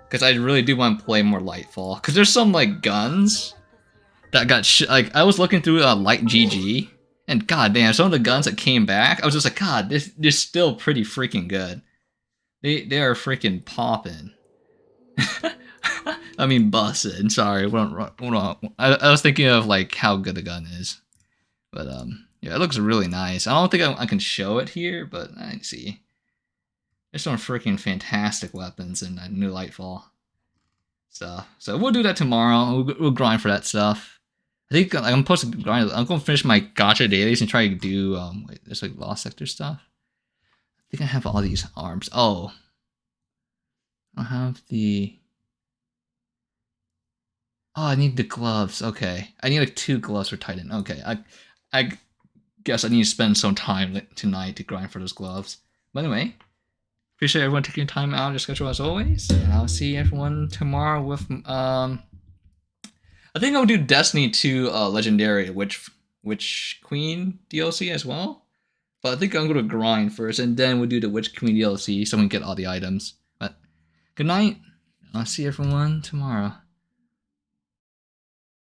Because I really do want to play more Lightfall. Because there's some like guns that got like I was looking through Light GG, and goddamn, some of the guns that came back, I was just like, God, they're still pretty freaking good. They are freaking popping. I mean, bussin'. Sorry, I was thinking of like how good the gun is, but yeah, it looks really nice. I don't think I can show it here, but I see. There's some freaking fantastic weapons in that new Lightfall stuff. So we'll do that tomorrow. We'll grind for that stuff. I think I'm supposed to grind. I'm going to finish my gacha dailies and try to do wait, there's like Lost Sector stuff. I think I have all these arms. Oh, I have the. Oh, I need the gloves. Okay, I need like 2 gloves for Titan. Okay, I guess I need to spend some time tonight to grind for those gloves. But anyway, Appreciate everyone taking time out of your schedule as always. And I'll see everyone tomorrow with I think I'll do Destiny 2 Legendary Witch Queen DLC as well. But I think I'm gonna grind first, and then we'll do the Witch Queen DLC so we can get all the items. But good night. I'll see everyone tomorrow.